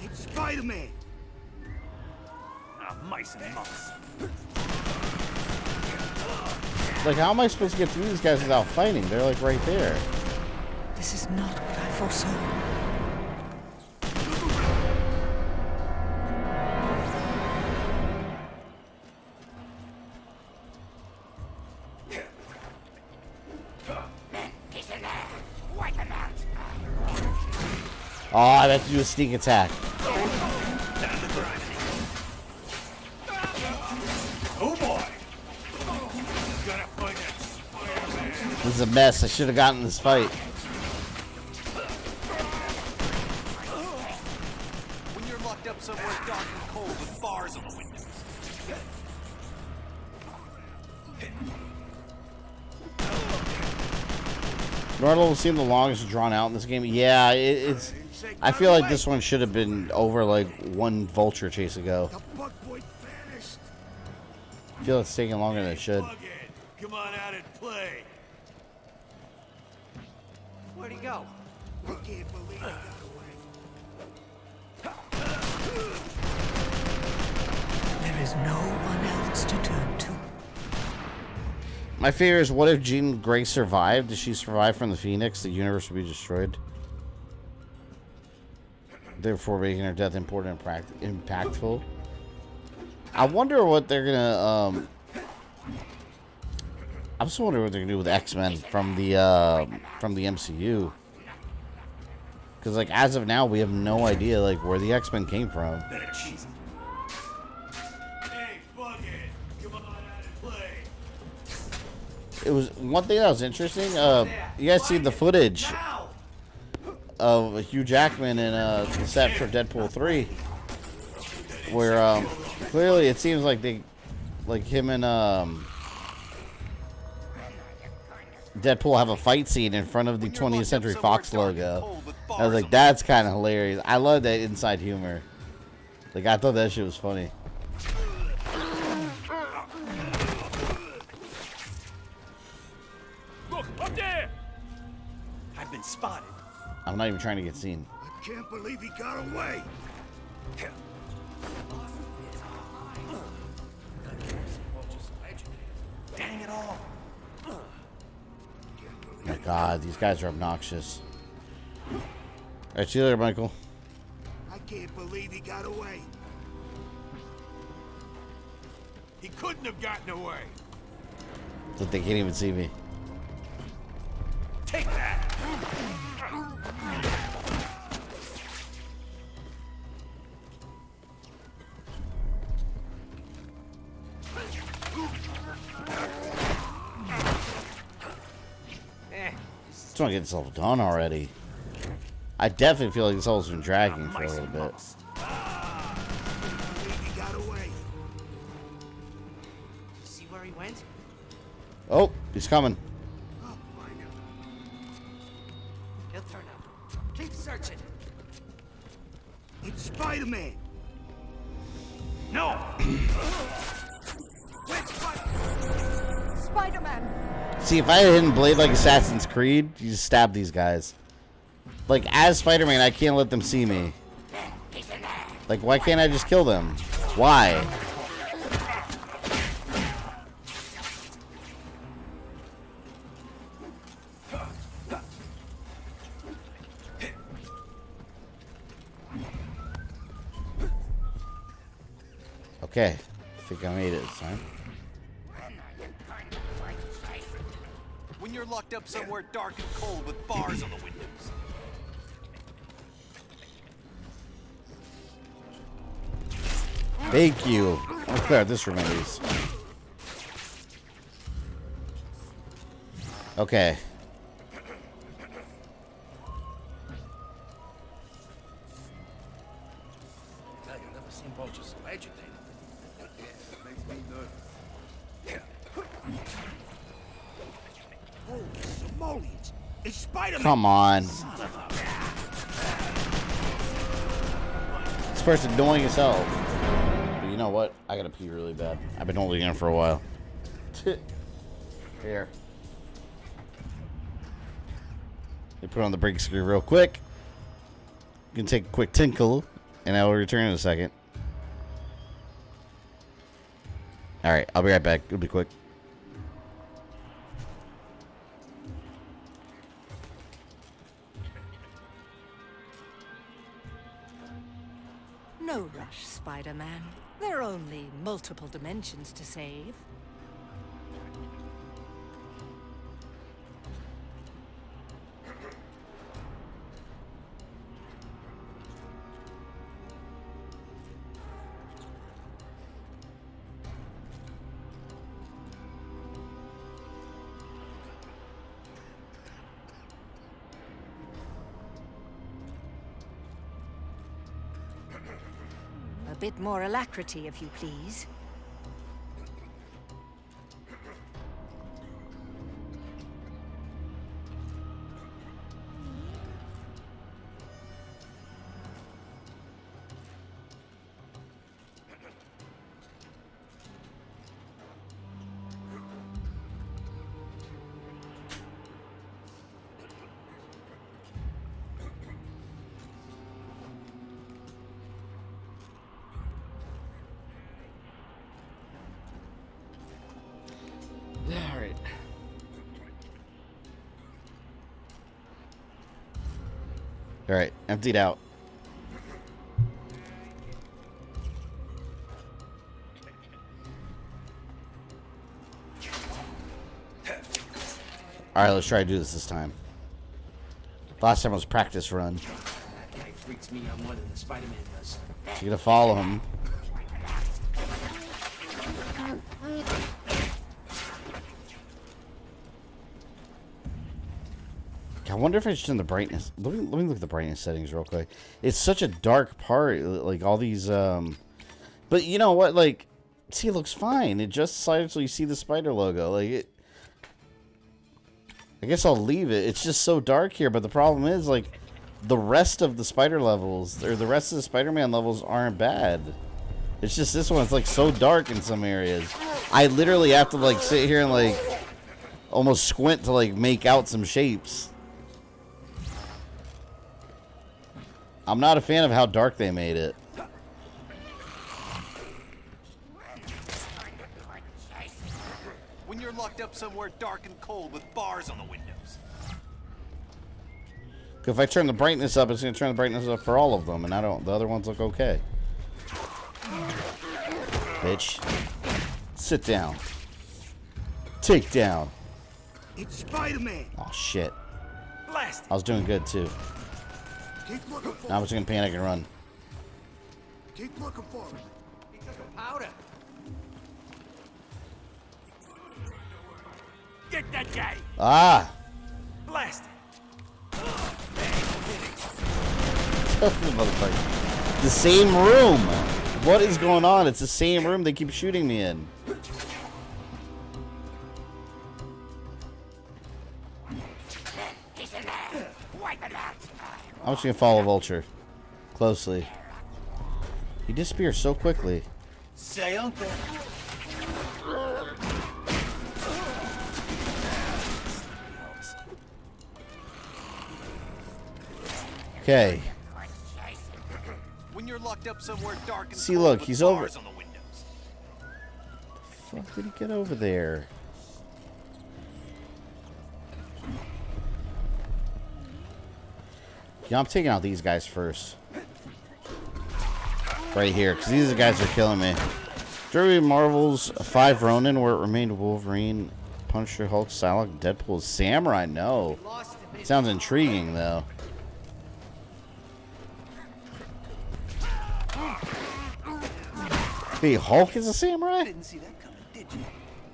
It's Spider-Man. Ah, mice and monks. Like, how am I supposed to get through these guys without fighting? They're like right there. This is not what I foresaw. Oh, I have to do a sneak attack. Oh boy! This is a mess. I should have gotten this fight. When you're locked up somewhere dark and cold with bars on the windows. Noir level seemed the longest drawn out in this game. Yeah, it's. I feel like this one should have been over like one Vulture chase ago. I feel it's taking longer than it should. Come on out and play. Where'd he go? I can't believe he got away. There is no one else to turn to. My fear is, what if Jean Grey survived? Does she survive from the Phoenix? The universe would be destroyed. Therefore making her death important and impactful. I wonder what they're gonna I'm just wondering what they're gonna do with X-Men from the MCU. Cause like as of now we have no idea like where the X-Men came from. Hey, fuck it. Come on out and play. It was one thing that was interesting. You guys see the footage of Hugh Jackman in the set for Deadpool 3, where clearly it seems like they, like him and Deadpool have a fight scene in front of the 20th Century Fox logo. I was like, that's kind of hilarious. I love that inside humor. Like, I thought that shit was funny. Look, up there! I've been spotted. I'm not even trying to get seen. I can't believe he got away. Dang it all. My God, these guys are obnoxious. Alright, see you later, Michael. I can't believe he got away. He couldn't have gotten away. So they can't even see me. Take that. Just want to get this level done already. I definitely feel like this level's been dragging for a little bit. He got away. See where he went? Oh, he's coming. He'll turn up. Keep searching. It's Spider-Man. No. Spider-Man. See, if I had a hidden blade like Assassin's Creed, you just stab these guys. Like, as Spider-Man, I can't let them see me. Like, why can't I just kill them? Why? Okay, I think I made it this time. When you're locked up somewhere dark and cold with bars on the windows. Thank you. I'll clear out this room at least. Okay. I've never seen vultures so agitated. Makes me nervous. Holy simoleons! It's Spider-Man! Come on. This person's annoying as hell. But you know what? I gotta pee really bad. I've been holding in for a while. Here. They put on the brake screw real quick. You can take a quick tinkle, and I will return in a second. Alright, I'll be right back. It'll be quick. No rush, Spider-Man. There are only multiple dimensions to save. A bit more alacrity, if you please. Alright. Alright, emptied out. Alright, let's try to do this time. Last time was practice run. That guy freaks me out more than the Spider-Man does. You're gonna follow him. I wonder if it's in the brightness. Let me look at the brightness settings real quick. It's such a dark part, like all these. But you know what? Like, see, it looks fine. It just decided so you see the spider logo. Like it. I guess I'll leave it. It's just so dark here. But the problem is, like, the rest of the spider levels or the rest of the Spider-Man levels aren't bad. It's just this one. It's like so dark in some areas. I literally have to like sit here and like almost squint to like make out some shapes. I'm not a fan of how dark they made it. When you're locked up somewhere dark and cold with bars on the windows. If I turn the brightness up, it's going to turn the brightness up for all of them, and I don't. The other ones look okay. Bitch. Sit down. Take down. It's Spider-Man. Oh shit. Blast I was doing good too. Keep looking for Now I'm just gonna panic and run. Keep looking for him. He took a powder. Get that guy! Ah! Blast it! The same room. What is going on? It's the same room they keep shooting me in. I'm just gonna follow Vulture closely. He disappears so quickly. Say uncle. Okay. When you're locked up somewhere dark and See, cold look, with he's over. bars on the windows. Fuck did he get over there? Yeah, I'm taking out these guys first. Right here, because these are the guys that are killing me. During Marvel's 5 Ronin, where it remained Wolverine, Punisher, Hulk, Psylocke, Deadpool, Samurai. No. Sounds intriguing, though. Hey, Hulk is a samurai? Didn't see that coming, did you?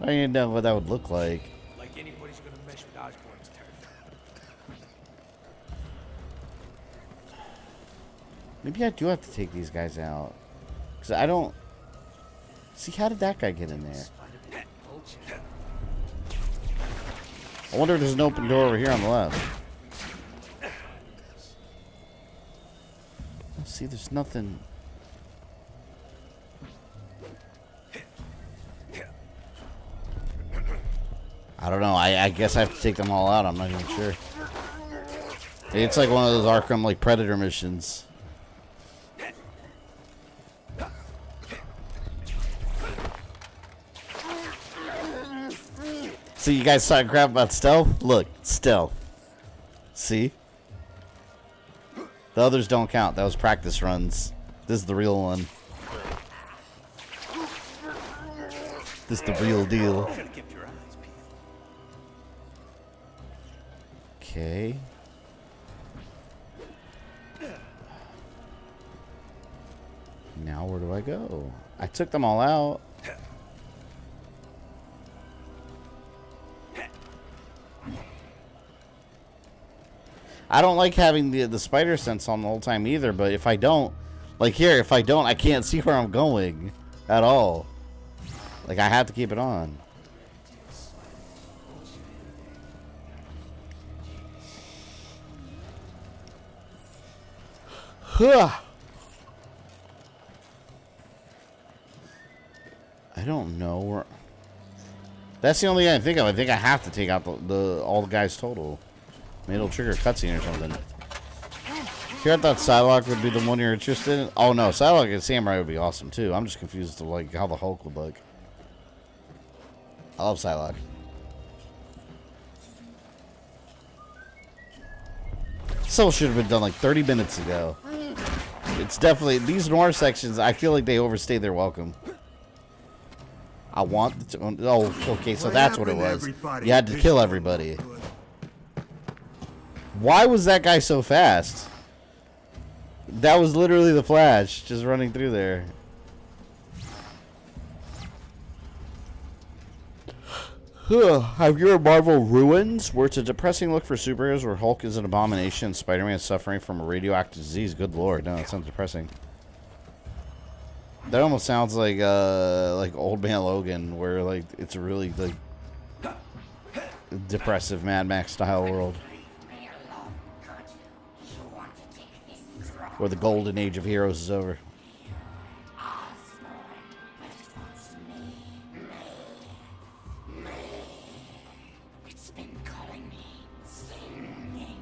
I didn't know what that would look like. Like anybody's gonna mess with Osborn's turf. Maybe I do have to take these guys out. Because I don't... See, how did that guy get in there? I wonder if there's an open door over here on the left. See, there's nothing... I don't know. I guess I have to take them all out. I'm not even sure. It's like one of those Arkham like Predator missions. So you guys talking crap about stealth? Look, stealth. See? The others don't count. That was practice runs. This is the real one. This is the real deal. Okay. Now where do I go? I took them all out. I don't like having the spider sense on the whole time either, but if I don't, like here, if I don't, I can't see where I'm going at all. Like, I have to keep it on. Huh. I don't know where... That's the only thing I think of. I think I have to take out all the guys total. Maybe it'll trigger a cutscene or something. Here, I thought Psylocke would be the one you're interested in. Oh no, Psylocke and Samurai would be awesome too. I'm just confused as to like how the Hulk would look. I love Psylocke. Still should have been done like 30 minutes ago. It's definitely these Noir sections. I feel like they overstayed their welcome. I want to, oh, okay, so that's what it was. You had to kill everybody. Why was that guy so fast? That was literally the Flash just running through there. Have you heard Marvel Ruins, where it's a depressing look for superheroes where Hulk is an abomination and Spider-Man is suffering from a radioactive disease? Good lord, no, it sounds depressing. That almost sounds like Old Man Logan, where like it's a really like depressive Mad Max style world, where the golden age of heroes is over. It's been calling me, singing.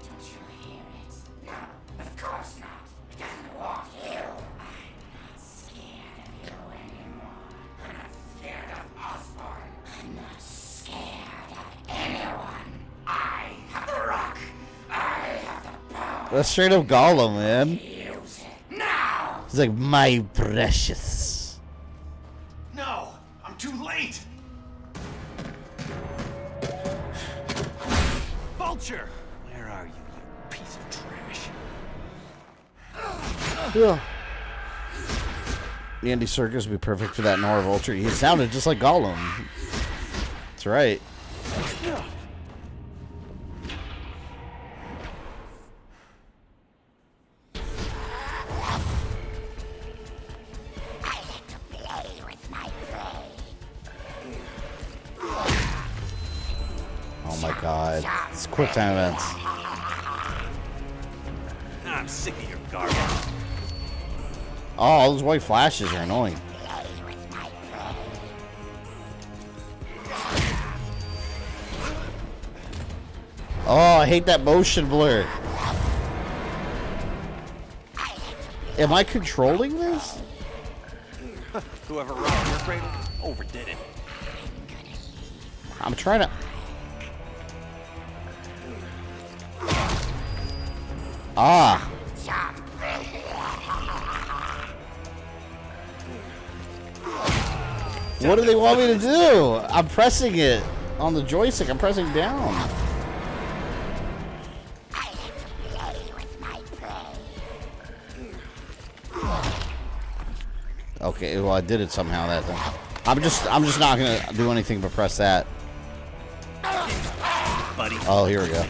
Don't you hear it? No, of course not. It doesn't want you. I'm not scared of Osborn. I'm not scared of anyone. I have the rock. I have the power. That's straight up Gollum, man. Use it now. He's like, my precious. No, I'm too late. Vulture, Where are you, you piece of trash? Yeah. Andy Serkis would be perfect for that Noir Vulture. He sounded just like Gollum. That's right. Oh my god. It's quick time events. I'm sick of your garbage. Oh, all those white flashes are annoying. Oh, I hate that motion blur. Am I controlling this? Whoever robbed your cradle overdid it. I'm trying to... Ah. What do they want me to do? I'm pressing it on the joystick. I'm pressing down. Okay, well I did it somehow that time. I'm just not gonna do anything but press that. Buddy. Oh, here we go.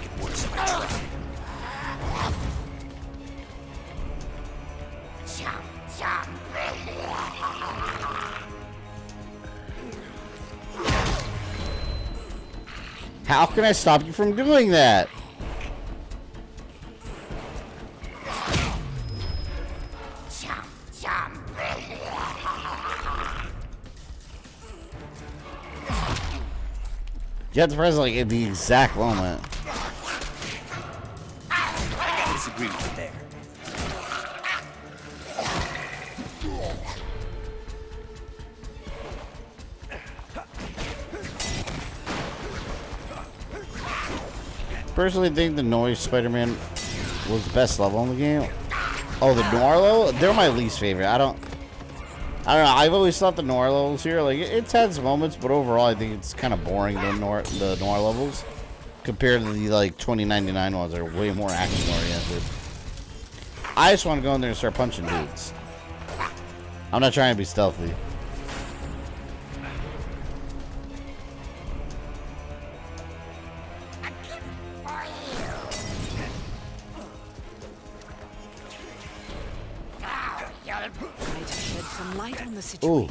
How can I stop you from doing that? You have to press like at the exact moment. I gotta disagree with you there. Personally, think the Noir Spider-Man was the best level in the game. Oh, the Noir level? They're my least favorite. I don't know. I've always thought the Noir levels here, like, it's had some moments, but overall, I think it's kind of boring, the Noir levels, compared to the, like, 2099 ones that are way more action-oriented. I just want to go in there and start punching dudes. I'm not trying to be stealthy. Ooh.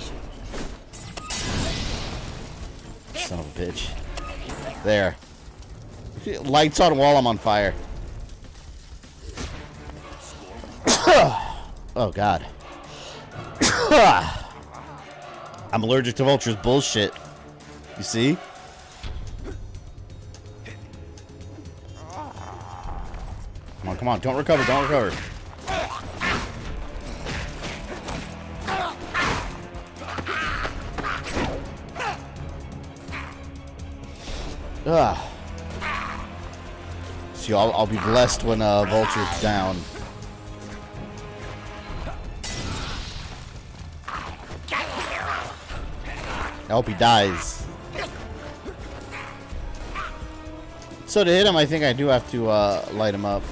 Son of a bitch. There. Lights on while I'm on fire. Oh, God. I'm allergic to Vulture's bullshit. You see? Come on, come on. Don't recover, don't recover. See, I'll be blessed when Vulture's down. I hope he dies. So to hit him, I think I do have to light him up.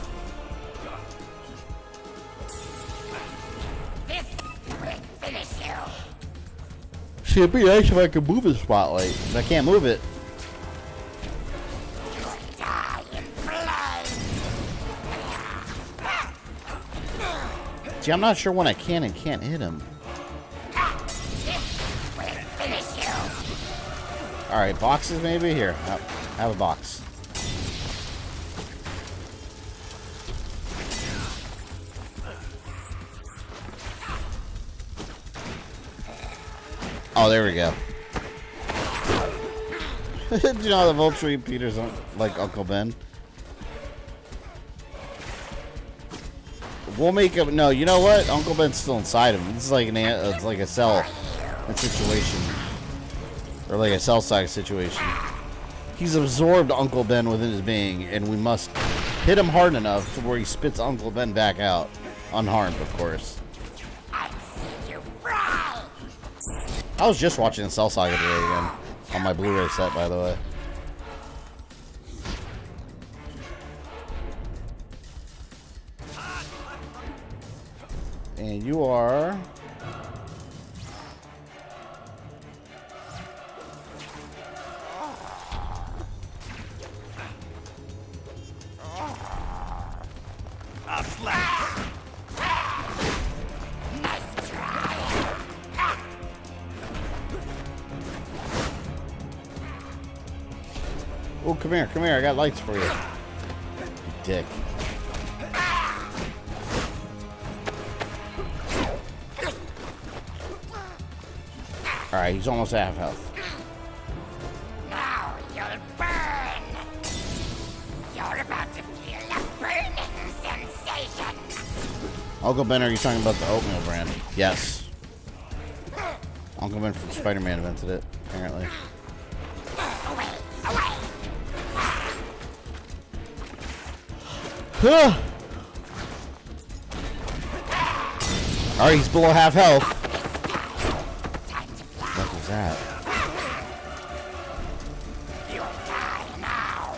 See, it'd be nice if I could move his spotlight, but I can't move it. See, I'm not sure when I can and can't hit him. Alright, boxes maybe? Here, have a box. Oh, there we go. Did you know the Vulture Peter's like Uncle Ben? We'll make him. No, you know what? Uncle Ben's still inside him. This is like it's like a cell situation, or like a cell size situation. He's absorbed Uncle Ben within his being, and we must hit him hard enough to where he spits Uncle Ben back out, unharmed, of course. I was just watching the Cell Saga today again on my Blu-ray set, by the way. And you are... I'll slap. Nice try. Oh, come here, come here. I got lights for you. You dick. Alright, he's almost at half health. Now you'll burn. You're about to feel a burning sensation. Uncle Ben, are you talking about the oatmeal brand? Yes. Uncle Ben from Spider-Man invented it, apparently. Alright, he's below half health. What was that? You'll die now.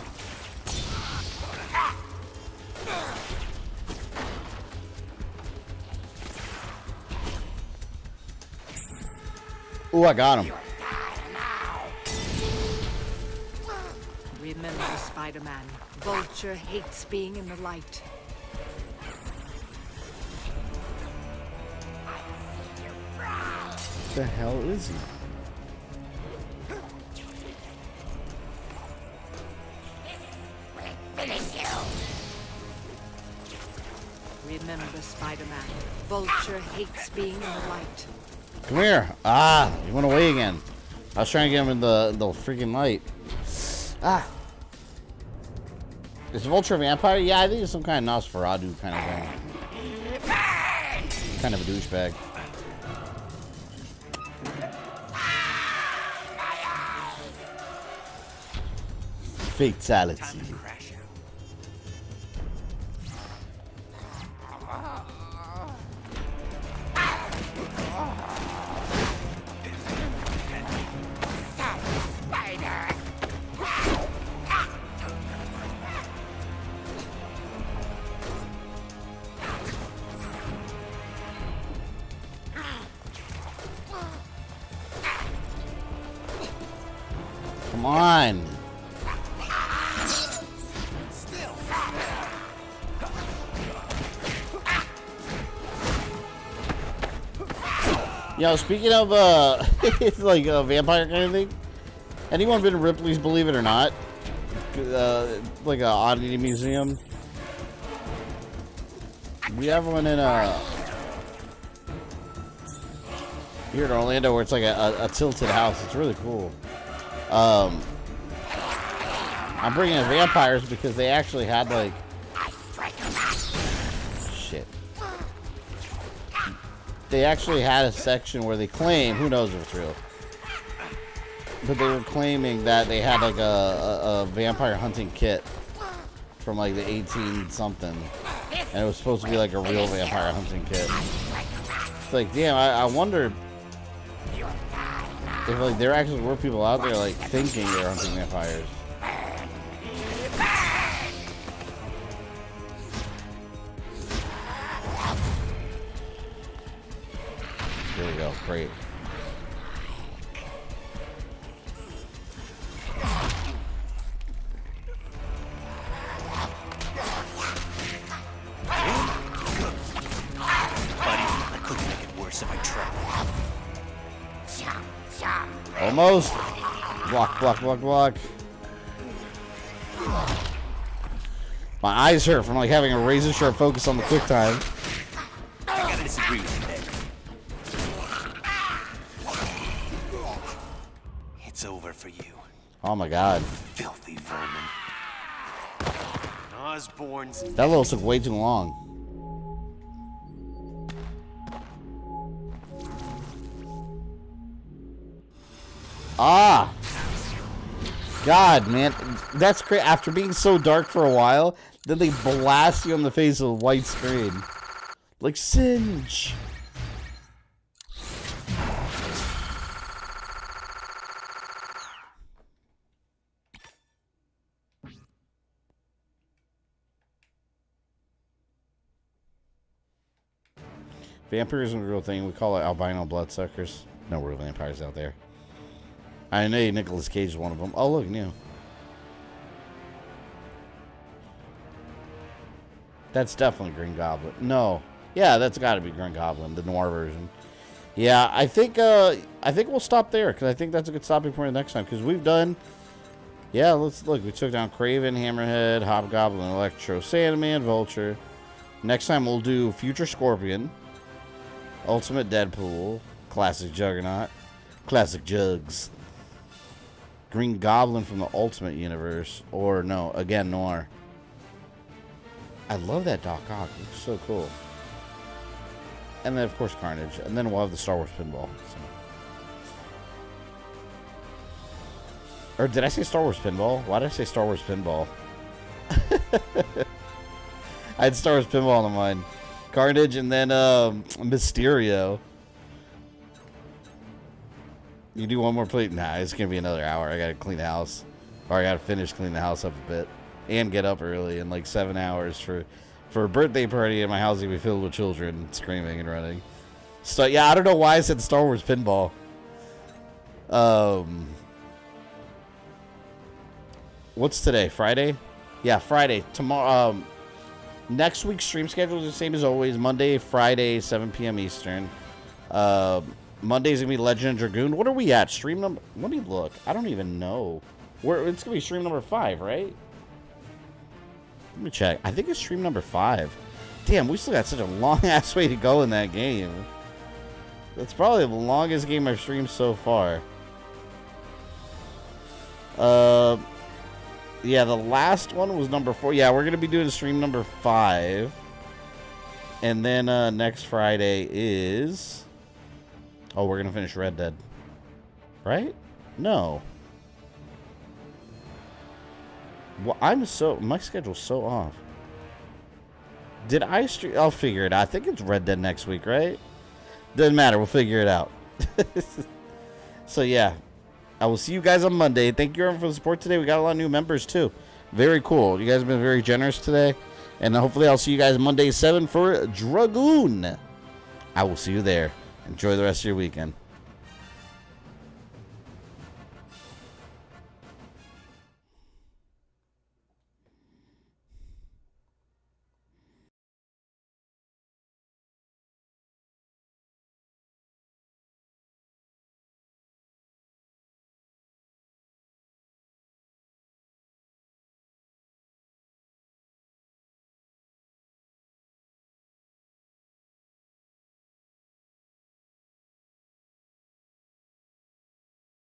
Ooh, I got him. Remember, Spider-Man, Vulture hates being in the light. What the hell is he? Finish you. Remember, Spider-Man, Vulture hates being in the light. Come here. Ah, he went away again. I was trying to get him in the freaking light. Ah. Is Vulture a vampire? Yeah, I think it's some kind of Nosferatu kind of thing. Kind of a douchebag. Fatality. Come on. Yo, speaking of it's like a vampire kind of thing. Anyone been to Ripley's Believe It or Not? Like a oddity museum. We have one in here in Orlando where it's like a tilted house. It's really cool. I'm bringing in vampires because they actually had like shit. They actually had a section where they claim, who knows if it's real, but they were claiming that they had like a vampire hunting kit from like the 18 something, and it was supposed to be like a real vampire hunting kit. It's like, damn, I wonder if like there actually were people out there like thinking they were hunting vampires. There we go, great. Almost. Block, block, block, block. My eyes hurt from like having a razor sharp focus on the quick time. I gotta disagree with you there. It's over for you. Oh my god. Filthy vermin. Osborn's. That little took way too long. Ah! God, man. That's crazy. After being so dark for a while, then they blast you on the face with a white screen. Like Singe. Vampires isn't a real thing. We call it albino bloodsuckers. No real vampires out there. I know Nicolas Cage is one of them. Oh, look, new. That's definitely Green Goblin. No. Yeah, that's got to be Green Goblin, the Noir version. Yeah, I think we'll stop there, because I think that's a good stopping point next time, because we've done... Yeah, let's look. We took down Kraven, Hammerhead, Hobgoblin, Electro, Sandman, Vulture. Next time we'll do Future Scorpion, Ultimate Deadpool, Classic Juggernaut, Classic Jugs, Green Goblin from the Ultimate Universe, or no, again, Noir. I love that Doc Ock. It looks so cool. And then, of course, Carnage. And then we'll have the Star Wars Pinball. So. Or did I say Star Wars Pinball? Why did I say Star Wars Pinball? I had Star Wars Pinball on mind. Carnage and then Mysterio. You do one more plate? Nah, it's going to be another hour. I got to clean the house. Or I got to finish cleaning the house up a bit. And get up early in like 7 hours for a birthday party and my house going to be filled with children screaming and running. So, yeah, I don't know why I said Star Wars Pinball. What's today? Friday? Yeah, Friday. Tomorrow. Next week's stream schedule is the same as always. Monday, Friday, 7 p.m. Eastern. Monday's going to be Legend of Dragoon. What are we at? Stream number... Let me look. I don't even know. It's going to be stream number 5, right? Let me check. I think it's stream number 5. Damn, we still got such a long-ass way to go in that game. That's probably the longest game I've streamed so far. Yeah, the last one was number 4. Yeah, we're going to be doing stream number 5. And then next Friday is... Oh, we're going to finish Red Dead. Right? No. Well, my schedule's so off. Did I stream? I'll figure it out. I think it's Red Dead next week, right? Doesn't matter. We'll figure it out. So, yeah. I will see you guys on Monday. Thank you everyone for the support today. We got a lot of new members, too. Very cool. You guys have been very generous today. And hopefully I'll see you guys Monday 7 for Dragoon. I will see you there. Enjoy the rest of your weekend.